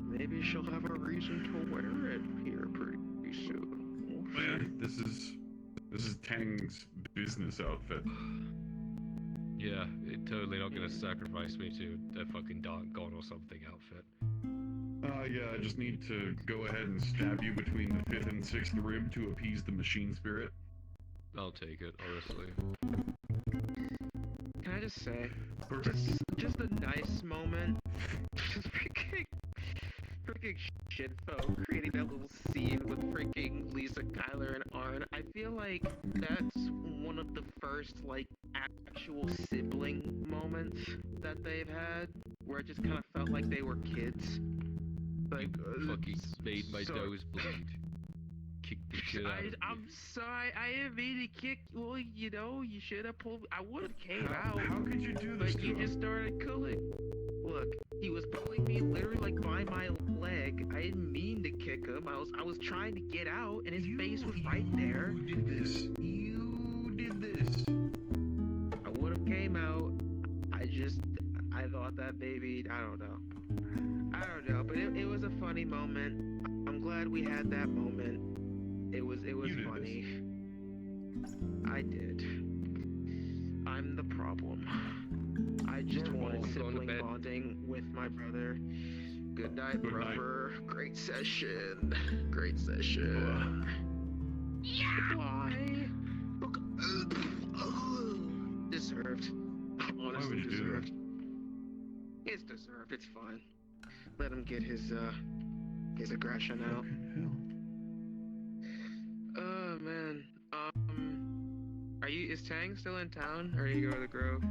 Maybe she'll have a reason to wear it here pretty soon. Man, this is Tang's business outfit. Yeah, it's totally not gonna sacrifice me to a fucking Dark God or something outfit. Yeah, I just need to go ahead and stab you between the 5th and 6th rib to appease the machine spirit. I'll take it, honestly. Can I just say, just a nice moment. Just freaking shitfo creating that little scene with freaking Lisa, Kyler, and Arn. I feel like that's one of the first, like, actual sibling moments that they've had, where it just kind of felt like they were kids. Like, fucking made my nose bleed. Kicked the shit out of me. I'm sorry, I didn't mean to kick. Well, you know, you should have pulled. I would have came out. How could you do this? But you just started cooling. Look, he was pulling me literally like by my leg. I didn't mean to kick him. I was trying to get out, and his face was right there. You did this. You did this. I would have came out. I thought that baby. I don't know. But it was a funny moment. I'm glad we had that moment. It was funny. I did. I'm the problem. I just wanted sibling bonding with my brother. Good night, brother. Great session. Great session. Yeah. Bye. Deserved. Honestly, why would you deserved. do that? It's deserved. It's fine. Let him get his aggression out. Oh man. Is Tang still in town, or are you go to the Grove?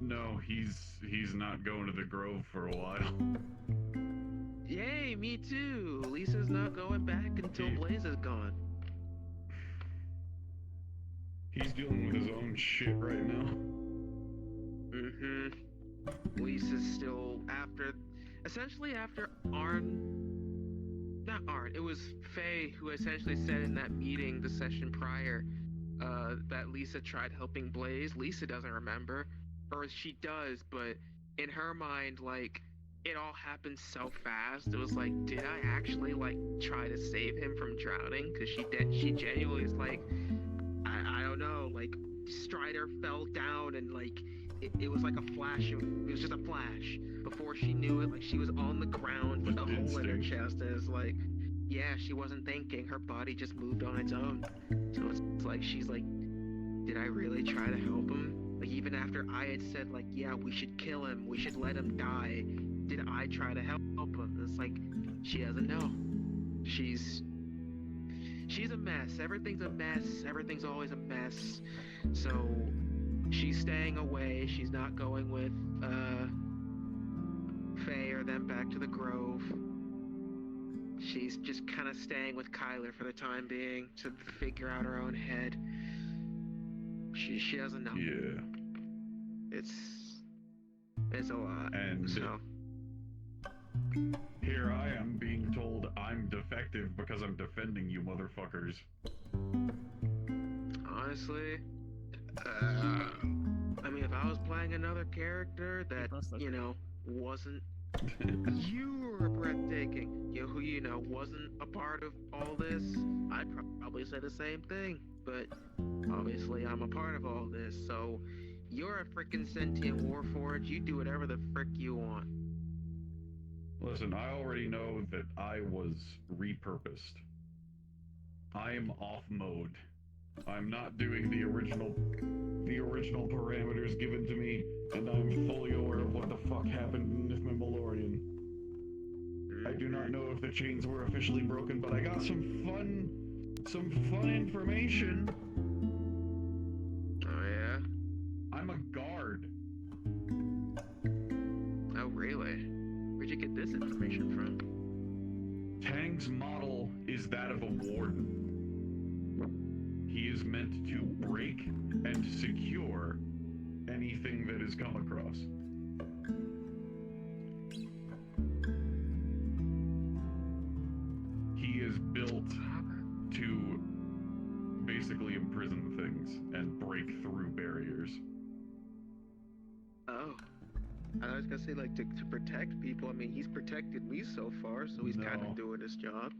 No, he's not going to the Grove for a while. Yay, me too. Lisa's not going back until Blaze is gone. He's dealing with his own shit right now. Lisa's still essentially after Arn. Not Arn, it was Faye who essentially said in that meeting, the session prior, that Lisa tried helping Blaze. Lisa doesn't remember, or she does, but in her mind, like, it all happened so fast. It was like, did I actually, like, try to save him from drowning? Because she genuinely is like, I don't know, like, Strider fell down and, like, it was like a flash. It was just a flash. Before she knew it, like, she was on the ground with a hole in her chest, and it's like, yeah, she wasn't thinking. Her body just moved on its own. So it's like, she's like, did I really try to help him? Like, even after I had said, like, yeah, we should kill him, we should let him die, did I try to help him? It's like, she doesn't know. She's a mess. Everything's a mess. Everything's always a mess. So she's staying away. She's not going with Faye or them back to the Grove. She's just kind of staying with Kyler for the time being to figure out her own head. She doesn't know. Yeah. It's a lot. And so here I am being told I'm defective because I'm defending you motherfuckers. honestly, I mean, if I was playing another character that, you know, wasn't you were breathtaking, you know, who, you know, wasn't a part of all this, I'd probably say the same thing. But obviously, I'm a part of all this, so you're a freaking sentient warforged. You do whatever the frick you want. Listen, I already know that I was repurposed. I am off mode. I'm not doing the original parameters given to me, and I'm fully aware of what the fuck happened with my Malorian. I do not know if the chains were officially broken, but I got some fun information. Oh yeah? I'm a guard. Oh really? Where'd you get this information from? Tang's model is that of a warden. He is meant to break and secure anything that has come across. He is built to basically imprison things and break through barriers. Oh. I was gonna say, like, to protect people. I mean, he's protected me so far, so he's kind of doing his job.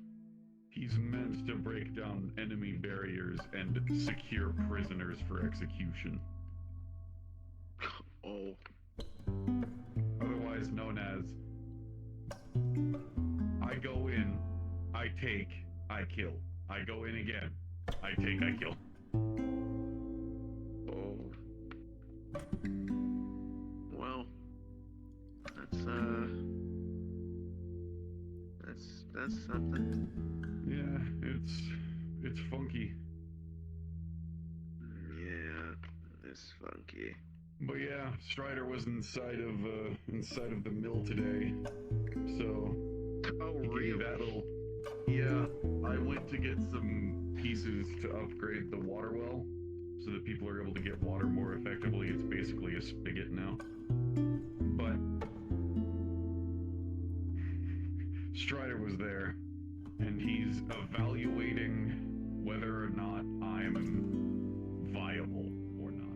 He's meant to break down enemy barriers and secure prisoners for execution. Oh. Otherwise known as, I go in, I take, I kill. I go in again, I take, I kill. Oh. Well, that's something. Yeah, it's funky. Yeah, it's funky. But yeah, Strider was inside of the mill today, so oh he really? gave that little. Yeah, I went to get some pieces to upgrade the water well, so that people are able to get water more effectively. It's basically a spigot now. But Strider was there, and he's evaluating whether or not I'm viable or not.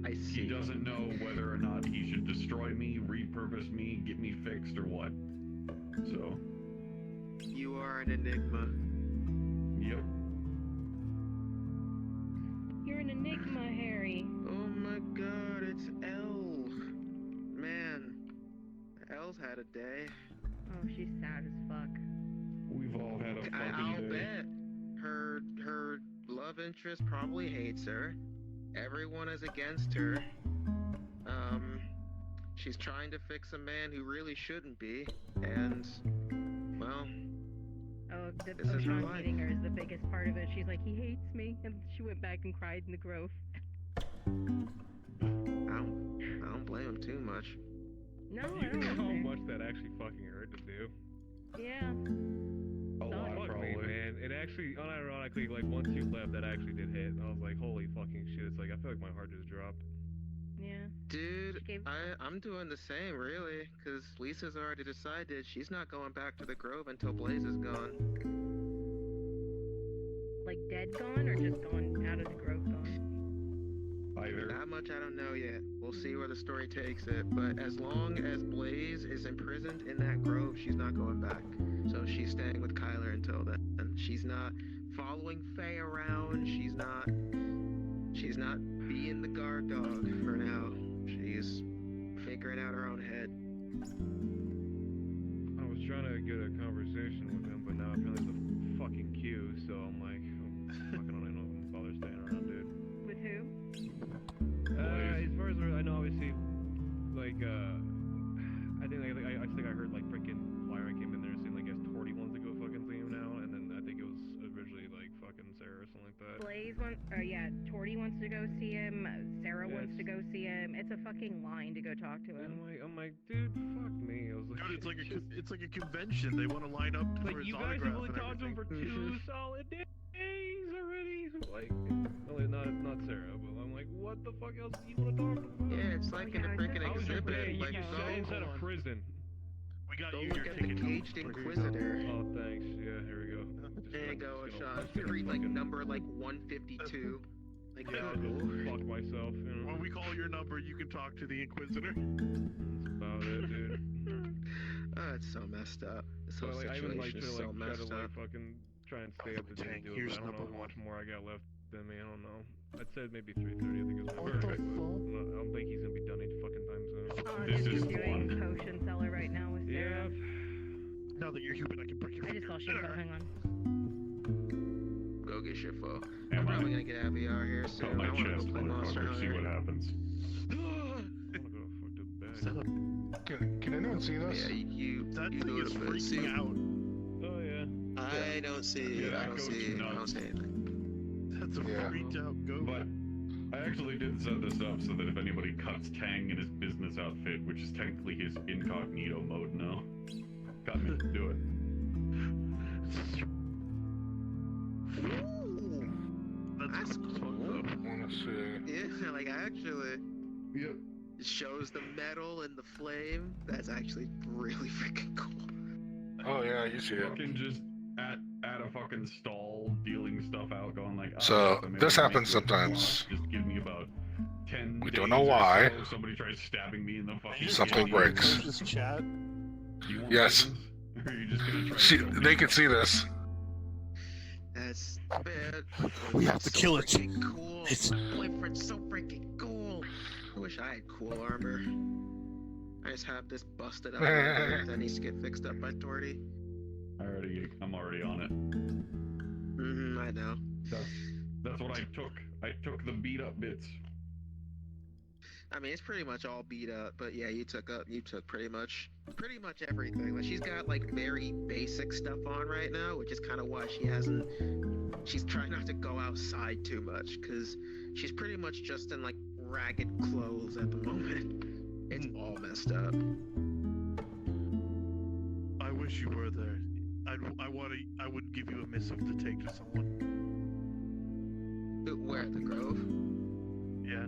I see. He doesn't know whether or not he should destroy me, repurpose me, get me fixed, or what. So. You are an enigma. Yep. You're an enigma, Harry. Oh my god, it's Elle. Man, Elle's had a day. Oh, she's sad as fuck. We've all had a fucking I'll day. bet. Her love interest probably hates her. Everyone is against her. She's trying to fix a man who really shouldn't be, and, well, Oh, the this is her Ocean life. hating her is the biggest part of it. She's like, he hates me, and she went back and cried in the grove. I don't blame him too much. No, You I don't know how either. much that actually fucking hurt to do? Yeah. A lot, Fuck me, probably. man. It actually, unironically, like, once you left, that actually did hit. And I was like, holy fucking shit. It's like, I feel like my heart just dropped. Yeah. Dude, I'm doing the same, really, because Lisa's already decided she's not going back to the Grove until Blaze is gone. Like dead gone or just gone out of the grove gone? Either. That much I don't know yet. We'll see where the story takes it, but as long as Blaze is imprisoned in that grove, she's not going back. So she's staying with Kyler until then. And she's not following Faye around. She's not being the guard dog for now. She's figuring out her own head. I was trying to get a conversation with him, but now apparently there's a fucking queue, so I'm like, I don't even know if I'm bother staying around, dude. With who? As far as I know, obviously, like, I think I heard, like, freaking Lyra came in there and saying, like, I guess Torty wants to go fucking see him now, and then I think it was originally, like, fucking Sarah or something like that. Blaze wants, yeah, Torty wants to go see him. Sarah wants to go see him. It's a fucking line to go talk to him. I'm like, dude, fuck me. I was like, Dude, it's like a convention. They want to line up for like, his you guys have autograph only and talked to him for everything. 2 solid days already. Like, only not Sarah, but I'm like, what the fuck else do you want to talk about? Yeah, it's like in a freaking I was just exhibit. saying, Like, you go said inside of prison. We got Go you look your at the ticket. Caged Inquisitor. Oh, thanks. Yeah, here we go. There you go, Sean. You read like number like 152. Like, Yeah, I'll good go lord. fuck myself. You know. When we call your number, you can talk to the Inquisitor. That's about it, dude. Oh, it's so messed up. This So whole like, I even like situation to is so like try messed to like up. fucking try and stay up to date and do it. Here's But I don't know number how much one. more I got left than me. I don't know. I'd say maybe 3:30. I think is my What the perfect. fuck? I don't think he's gonna be done any fucking time soon. This is doing potion seller right now with Sarah. Now that you're human, I can break your I just saw finger. Shifo. Hang on. Go get shit, fo. Am I'm I? probably gonna get out of VR here soon. Cut my I wanna chest, go play Monster motherfucker. See Hunter. what happens. Can anyone see this? Yeah, you That you thing go is to bed soon. freaking out. Oh yeah. I don't see. Yeah, I don't goat's see. I nuts. don't see anything. That's a Yeah. freaked out goat. But I actually did set this up so that if anybody cuts Tang in his business outfit, which is technically his incognito mode now, got me to do it. Ooh, that's cool. Wanna see? Yeah, like actually. Yep. It shows the metal and the flame. That's actually really freaking cool. Oh yeah, you see it. Fucking just at a fucking stall dealing stuff out, going like. So, yes, I'm able this to make happens what you want. sometimes. Just give me about 10. We don't days know or why. so. Somebody tries stabbing me in the fucking. Something breaks. This chat. You want Yes. business? Or are you just gonna try See, to kill me? they can see this. That's bad. We have to kill it. Cool. My boyfriend's so freaking cool. I wish I had cool armor. I just have this busted out that needs to get fixed up by Torty. I'm already on it. I know. That's what I took. I took the beat up bits. I mean, it's pretty much all beat up, but yeah, you took pretty much everything. Like she's got like very basic stuff on right now, which is kind of why she's trying not to go outside too much, because she's pretty much just in like ragged clothes at the moment. It's all messed up. I wish you were there. I would give you a missive to take to someone. Where at the Grove? Yeah.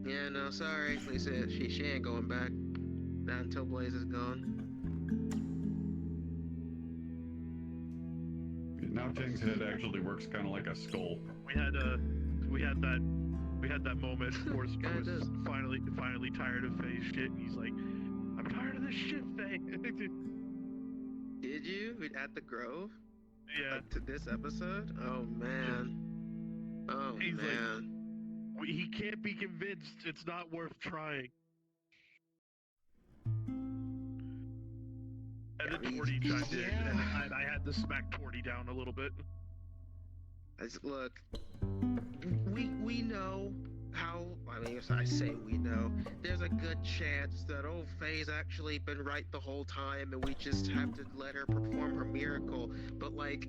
Yeah, no, sorry. Lisa, she ain't going back. Not until Blaze is gone. Now Tang's head actually works kind of like a skull. We had that moment where Scar was finally tired of Faye's shit, and he's like, "I'm tired of this shit, Faye." Did you? At the Grove? Yeah. Like, to this episode? Oh man. Oh He's man. like, he can't be convinced. It's not worth trying. And then Torty chimed in, and I had to smack Torty down a little bit. Look, we know how. I mean, I say we know. There's a good chance that Faye's actually been right the whole time, and we just have to let her perform her miracle. But like,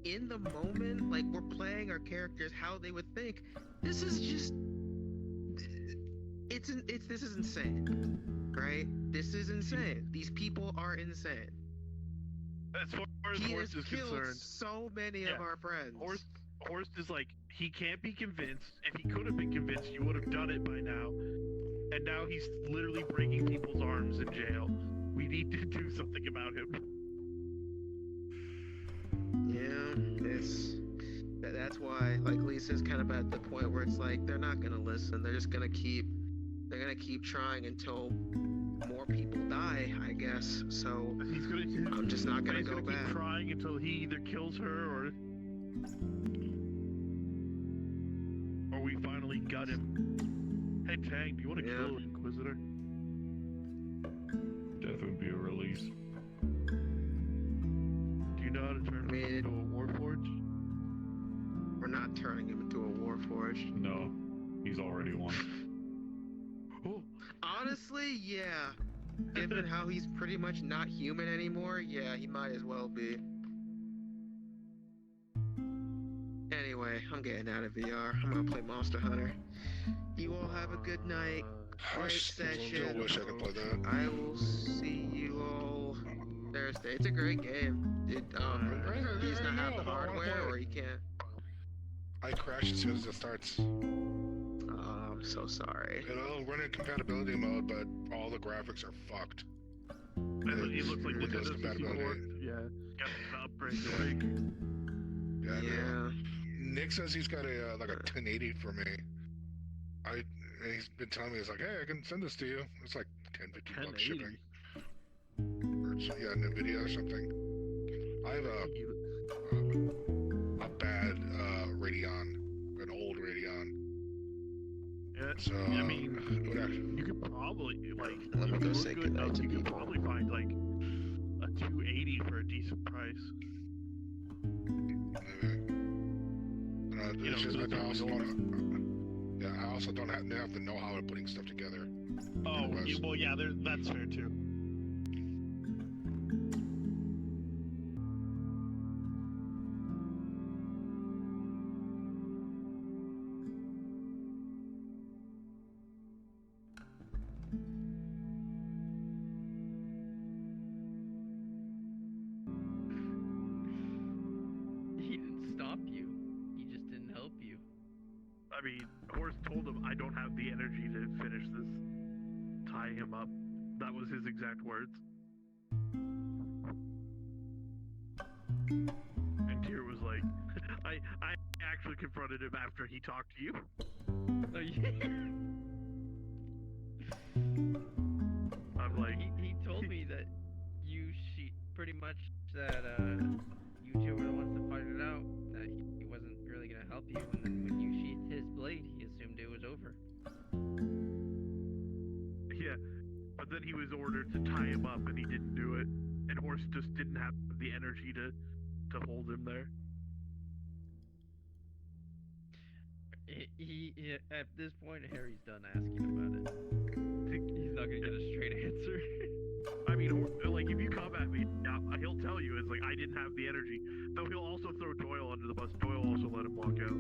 in the moment, like we're playing our characters how they would think. This is just. This is insane, right? This is insane. These people are insane. As far as He Horst has is killed concerned, so many of our friends. Horst is like, he can't be convinced. If he could have been convinced, you would have done it by now. And now he's literally breaking people's arms in jail. We need to do something about him. Yeah, that's why, like, Lisa's kind of at the point where it's like, they're not gonna listen. They're just gonna keep trying until more people die, I guess. So I'm just not gonna go back. Keep trying until he either kills her or we finally got him. Hey Tang, do you want to kill an Inquisitor? Death would be a release. Do you know how to turn him into a Warforged? We're not turning him into a Warforged. No, he's already one. Honestly, yeah. Given how he's pretty much not human anymore, yeah, he might as well be. Anyway, I'm getting out of VR. I'm gonna play Monster Hunter. You all have a good night. Great session. I wish I could play that. I will see you all Thursday. It's a great game. He's not have the hardware, or he can't. I crash as soon as it starts. I'm so sorry. It'll run in compatibility mode, but all the graphics are fucked. He looks like look at this as he worked. Yeah, got the upgrade going. Yeah. Nick says he's got a like a 1080 for me. And he's been telling me, he's like, hey, I can send this to you. It's like 10-15 bucks shipping. Or yeah, NVIDIA or something. I have a bad Radeon, an old Radeon. Yeah, so I mean, you could probably like. Let me go say goodnight to you. Could probably find like a 280 for a decent price. I also don't have the know-how of putting stuff together. Oh, well, yeah, that's fair too. He didn't stop you. He just didn't help you. I mean, Horse told him, I don't have the energy to finish this, tying him up. That was his exact words. And Tyr was like, I actually confronted him after he talked to you. Oh, yeah. I'm like... He told me that she pretty much that, you two were the ones that fight it out, that he wasn't really gonna help you, and then when you sheathed his blade, he assumed it was over. Yeah, but then he was ordered to tie him up, and he didn't do it, and Horse just didn't have the energy to hold him there. He at this point, Harry's done asking about it. He's not gonna get a straight answer. I mean, like, if you come at me, he'll tell you, it's like, I didn't have the energy. Though he'll also throw Doyle under the bus. Doyle also let him walk out.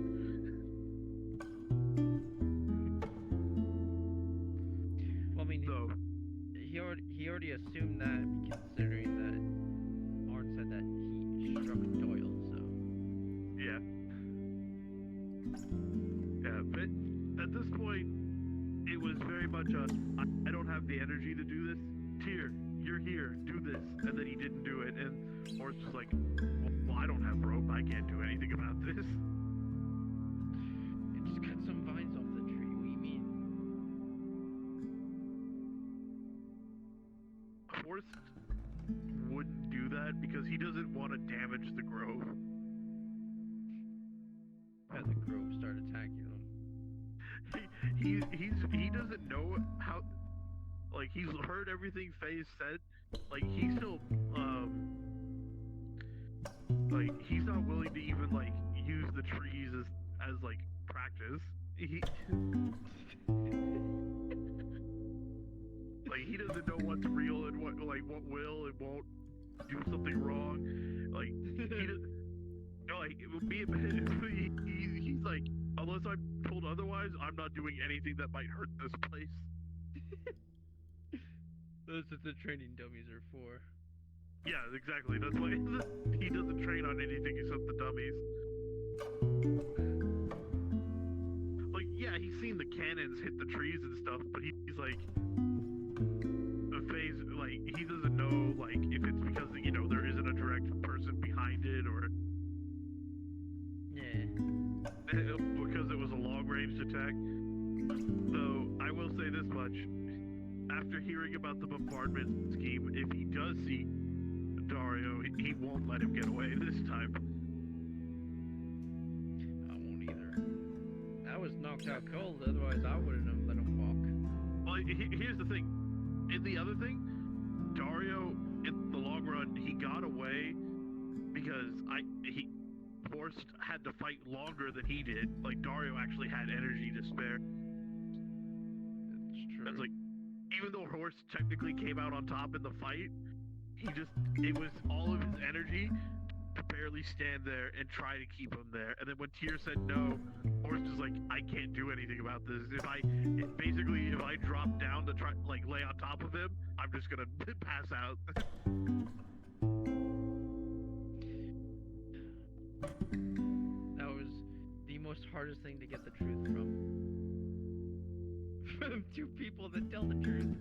Well, I mean, he already assumed that, considering that Arn said that he struck Doyle, so... Yeah. Yeah, but at this point, it was very much I don't have the energy to do this. Tyr, you're here, do this. And then he didn't do it, and Horse was like, well, I don't have rope, I can't do anything about this. And just cut some vines off the tree, what do you mean? Horse wouldn't do that because he doesn't want to damage the grove. Had the grove start attacking him. He doesn't know how. Like, he's heard everything Faye said. Like, he's still like, he's not willing to even like use the trees as like practice. Like, he doesn't know what's real and what will and won't do something wrong. Like, he doesn't. No, like, it would be. He's like, unless I'm told otherwise, I'm not doing anything that might hurt this place. That's what the training dummies are for. Yeah, exactly. That's why he doesn't train on anything except the dummies. Like, yeah, he's seen the cannons hit the trees and stuff, but he's like, phase, like, he doesn't know, like, if it's because, you know, there isn't a direct person behind it, or... Yeah. Because it was a long-range attack. Though, I will say this much. After hearing about the bombardment scheme, if he does see Dario, he won't let him get away this time. I won't either. I was knocked out cold, otherwise I wouldn't have let him walk. Well, here's the thing. In the other thing, Dario, in the long run, he got away because Horst had to fight longer than he did. Like, Dario actually had energy to spare. That's true. That's like, even though Horst technically came out on top in the fight, it was all of his energy to barely stand there and try to keep him there. And then when Tyr said no, Horst was like, I can't do anything about this. If I drop down to try, like, lay on top of him, I'm just gonna pass out. That was the most hardest thing to get the truth from. From two people that tell the truth.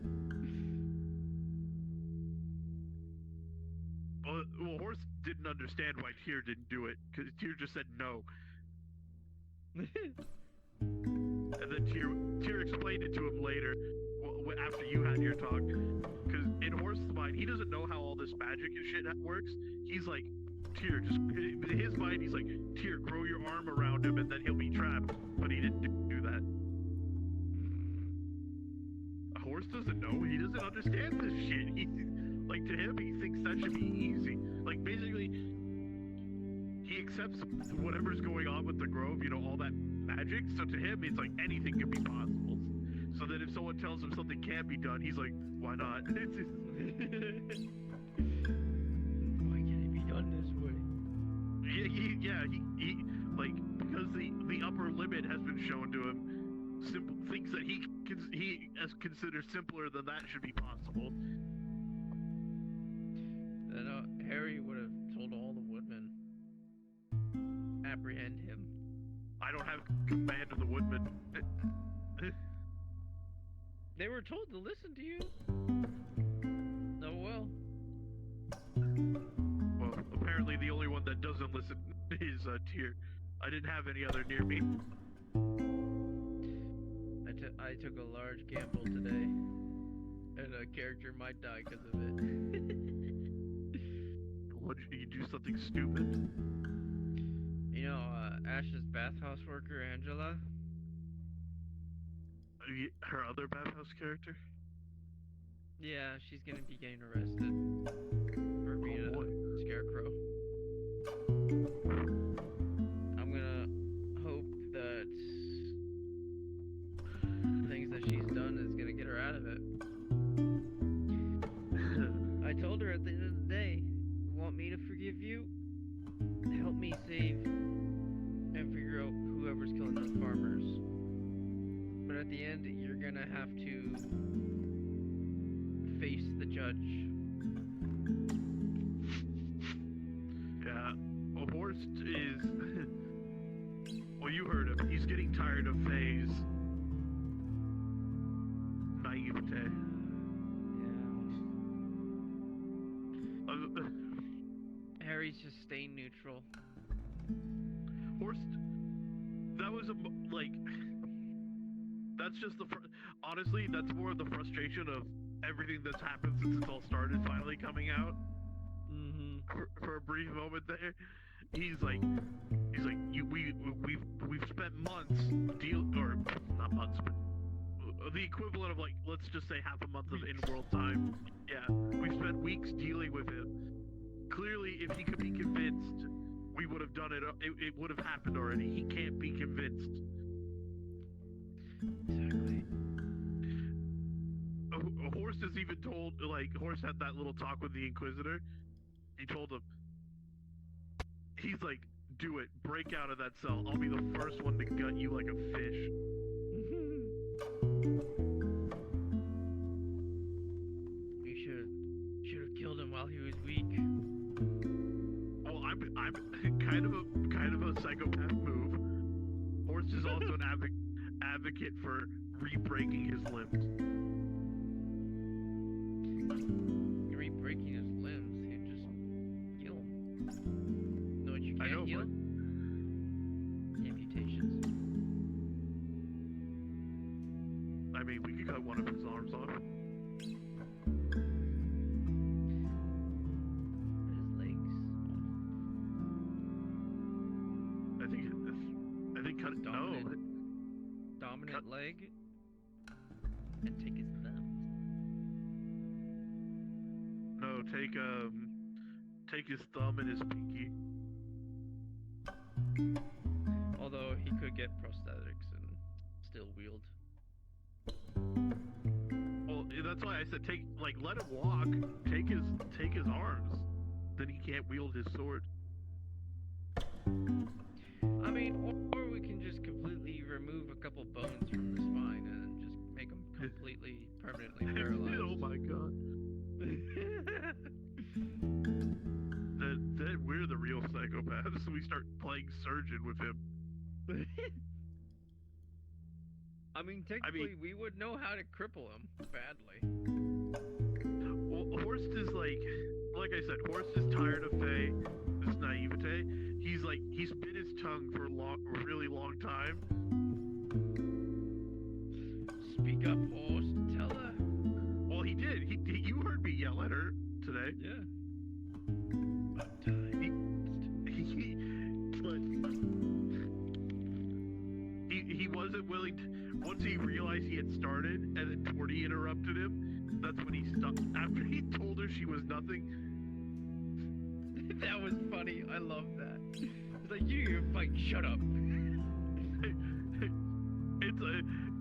understand why Tyr didn't do it, because Tyr just said no. And then Tyr explained it to him later, after you had your talk. Because in Horst's mind, he doesn't know how all this magic and shit works. He's like, Tyr, just in his mind, he's like, Tyr, grow your arm around him and then he'll be trapped. But he didn't do that. Horst doesn't know. He doesn't understand this shit. Like, to him, he thinks that should be easy. Like, basically, he accepts whatever's going on with the Grove, you know, all that magic. So to him, it's like anything could be possible. So that if someone tells him something can't be done, he's like, why not? Why can't it be done this way? He like, because the upper limit has been shown to him, things that he considers simpler than that should be possible. Then Harry would have told all the woodmen. Apprehend him. I don't have command of the woodmen. They were told to listen to you. Oh well. Well, apparently the only one that doesn't listen is Tyr. I didn't have any other near me. I took a large gamble today, and a character might die because of it. What, you do something stupid? You know, Ash's bathhouse worker, Angela? Her other bathhouse character? Yeah, she's gonna be getting arrested for being a scarecrow. I'm gonna hope that things that she's done is gonna get her out of it. I told her at the end of the day, want me to forgive you? Help me save and figure out whoever's killing those farmers. But at the end, you're gonna have to face the judge. Yeah, well, Horst is... well, you heard him. He's getting tired of Faye's naivete. Yeah. Harry's just staying neutral. Horst, that was like... That's just honestly, that's more of the frustration of everything that's happened since it's all started finally coming out. Mm-hmm. For a brief moment there, he's like, we've spent months or not months, but the equivalent of, like, let's just say half a month of in-world time. Yeah, we spent weeks dealing with him. Clearly, if he could be convinced, we would have done it. It would have happened already. He can't be convinced. Exactly. Horst is even told, like, Horst had that little talk with the Inquisitor. He told him, he's like, do it, break out of that cell. I'll be the first one to gut you like a fish. You should have killed him while he was weak. Well, I'm kind of a psychopath move. Horst is also an advocate for re-breaking his limbs. Re-breaking his limbs, he'd just kill him. Know what you can't heal? Amputations. I mean, we could cut one of his arms off. His legs I think cut it. Dominant leg, and take his thumbs. No, take his thumb and his pinky. Although he could get prosthetics and still wield. Well, that's why I said let him walk. Take his arms. Then he can't wield his sword. I mean, or we can just completely remove a couple bones from the spine and just make him completely, permanently paralyzed. Oh my god. then we're the real psychopaths. We start playing surgeon with him. I mean, technically, we would know how to cripple him badly. Well, Horst is like I said, Horst is tired of Faye. This naivete. He's bit his tongue for a really long time. Speak up, horse. Tell her. Well, he did. You heard me yell at her today. Yeah. He wasn't willing to. Once he realized he had started, and then Torty interrupted him, that's when he stopped. After he told her she was nothing. That was funny. I love that. It's like, you fight. Shut up.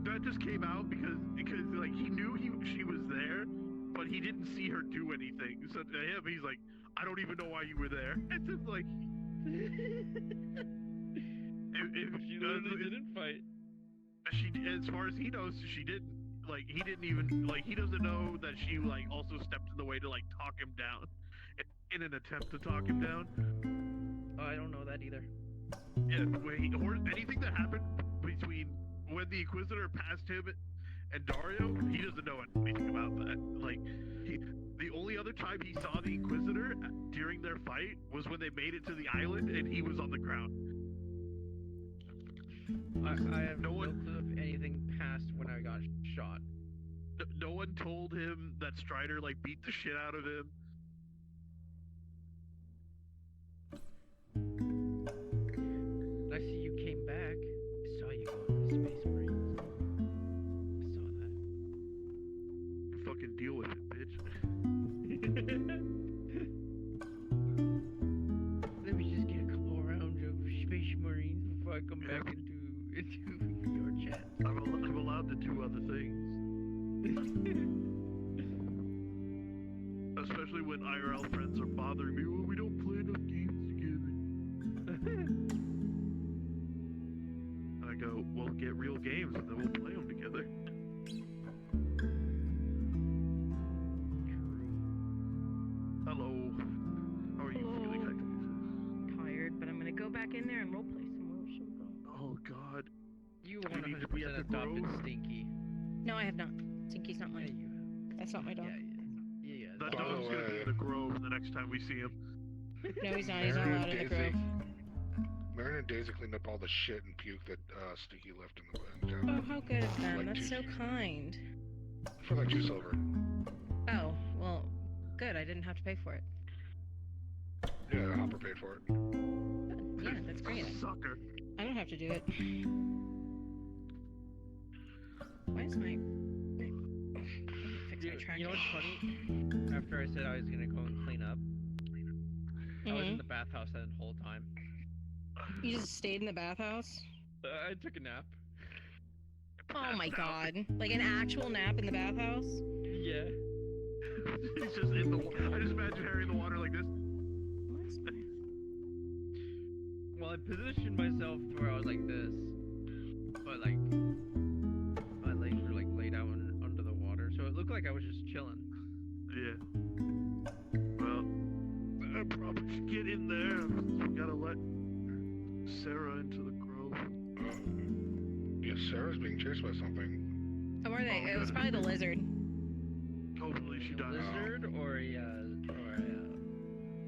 That just came out because like he knew she was there, but he didn't see her do anything. So to him, he's like, I don't even know why you were there. It's just like. She literally didn't fight. She, as far as he knows, she didn't. Like, he didn't even, like, he doesn't know that she, like, also stepped in the way to, like, talk him down. In an attempt to talk him down. Oh, I don't know that either. Yeah, or anything that happened between when the Inquisitor passed him and Dario, he doesn't know anything about that. Like, the only other time he saw the Inquisitor during their fight was when they made it to the island and he was on the ground. I have no clue of anything past when I got shot. No one told him that Strider, like, beat the shit out of him. I see you came back. I saw you go to the Space Marines. I saw that. Fucking deal with it, bitch. Let me just get a couple rounds of Space Marines before I come back into VRChat. I'm allowed to do other things. Especially when IRL friends are bothering me. Well, we don't play enough games together. I go, well, get real games and then we'll play them together. Hello. How are you feeling? Tired, but I'm gonna go back in there and roleplay some more. Oh God. You Do need to be at 100% the adopted Grove? Stinky. No, I have not. Stinky's not mine. That's not my dog. Yeah. That By the dog's gonna be way- in the Grove the next time we see him. No, he's not. He's not allowed in the Grove. Marin and Daisy cleaned up all the shit and puke that Stinky left in the Oh, town. how good of them. Like That's so kind. For like 2 silver. Oh, well, good. I didn't have to pay for it. Yeah, Hopper paid for it. Yeah, that's great. Sucker. I don't have to do it. Why is my... Fix my track. You know what's funny? After I said I was gonna go and clean up, I was in the bathhouse that whole time. You just stayed in the bathhouse? I took a nap. Oh my god. Like an actual nap in the bathhouse? Yeah. He's just in the water. I just imagine Harry in the water like this. Well, I positioned myself to where I was like this, but like my legs were like laid out under the water, so it looked like I was just chilling. Yeah. Well, I probably should get in there. We gotta let Sarah into the Grove. Yeah, Sarah's being chased by something. Oh, were they? It was probably the lizard. Hopefully she dies. Lizard or a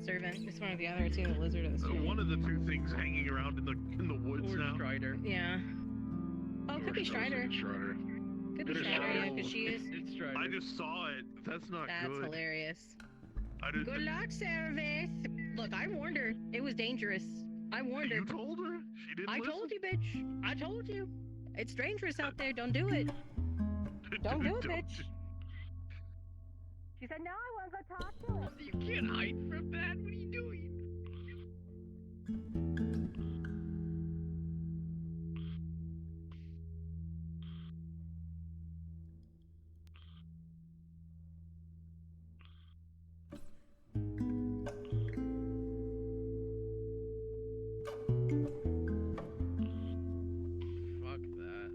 Servant. It's one or the other. It's either the lizard or the servant. One of the two things hanging around in the woods or now. Strider. Yeah. Oh, it could be Strider. Strider. Could be Strider, yeah, because she is. It's Strider. I just saw it. That's not That's good. hilarious. I didn't. Good luck, Service. Look, I warned her. It was dangerous. I warned her. You told her? She didn't I listen? told you, bitch. I told you. It's dangerous out there. Don't do it. Don't do it, bitch. She said, no, I want to go talk to him. You can't hide from that. What are you doing? Fuck that.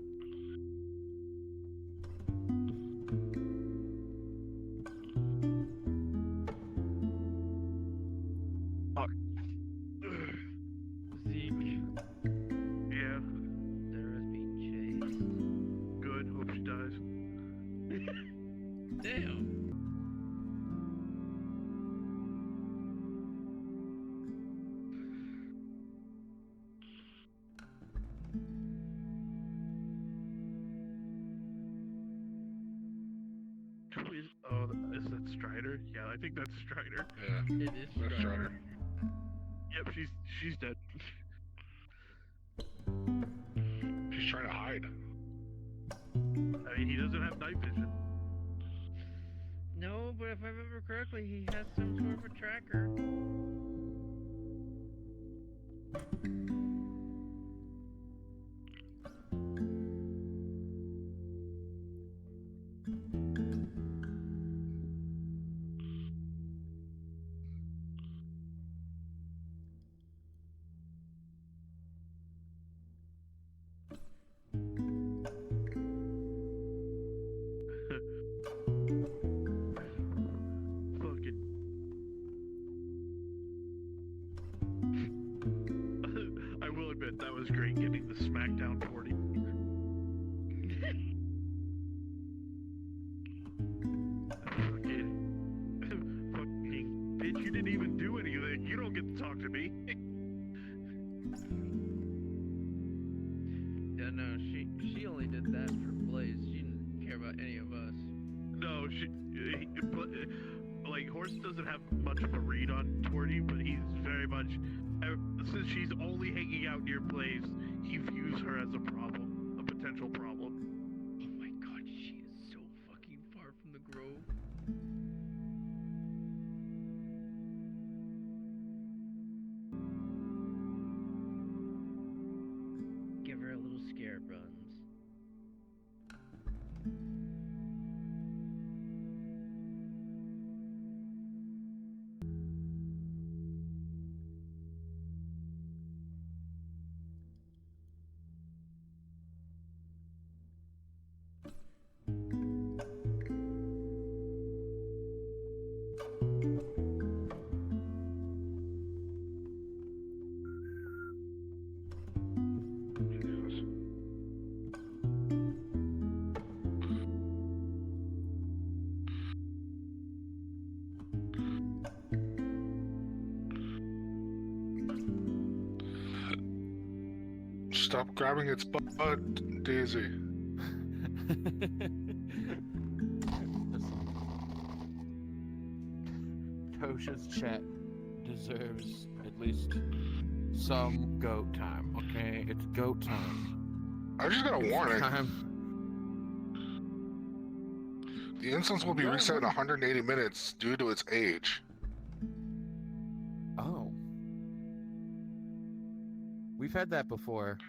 Fuck. Zeke. Yeah. Sarah's being chased. Good. Hope she dies. Damn. Who is? Oh, is that Strider? Yeah, I think that's Strider. Yeah, It is that's Strider. Yep, she's dead. She's trying to hide. I mean, he doesn't have night vision. No, but if I remember correctly, he has some sort of a tracker. Fucking. I will admit that was great getting the SmackDown 40. Fucking bitch, you didn't even do anything. You don't get to talk to me. Yeah, no, she only did that for Blaze. She didn't care about any of us. No, like Horse doesn't have much of a read on Torty, but he's very much. Since she's only hanging out near Blaze, he views her as a problem, a potential problem. Oh my god, she is so fucking far from the grove. Give her a little scare, Buns. Stop grabbing its butt, Daisy. Tosha's chat deserves at least some goat time, okay? It's goat time. I just got a warning. Time. The instance will be reset in 180 minutes due to its age. Oh. We've had that before.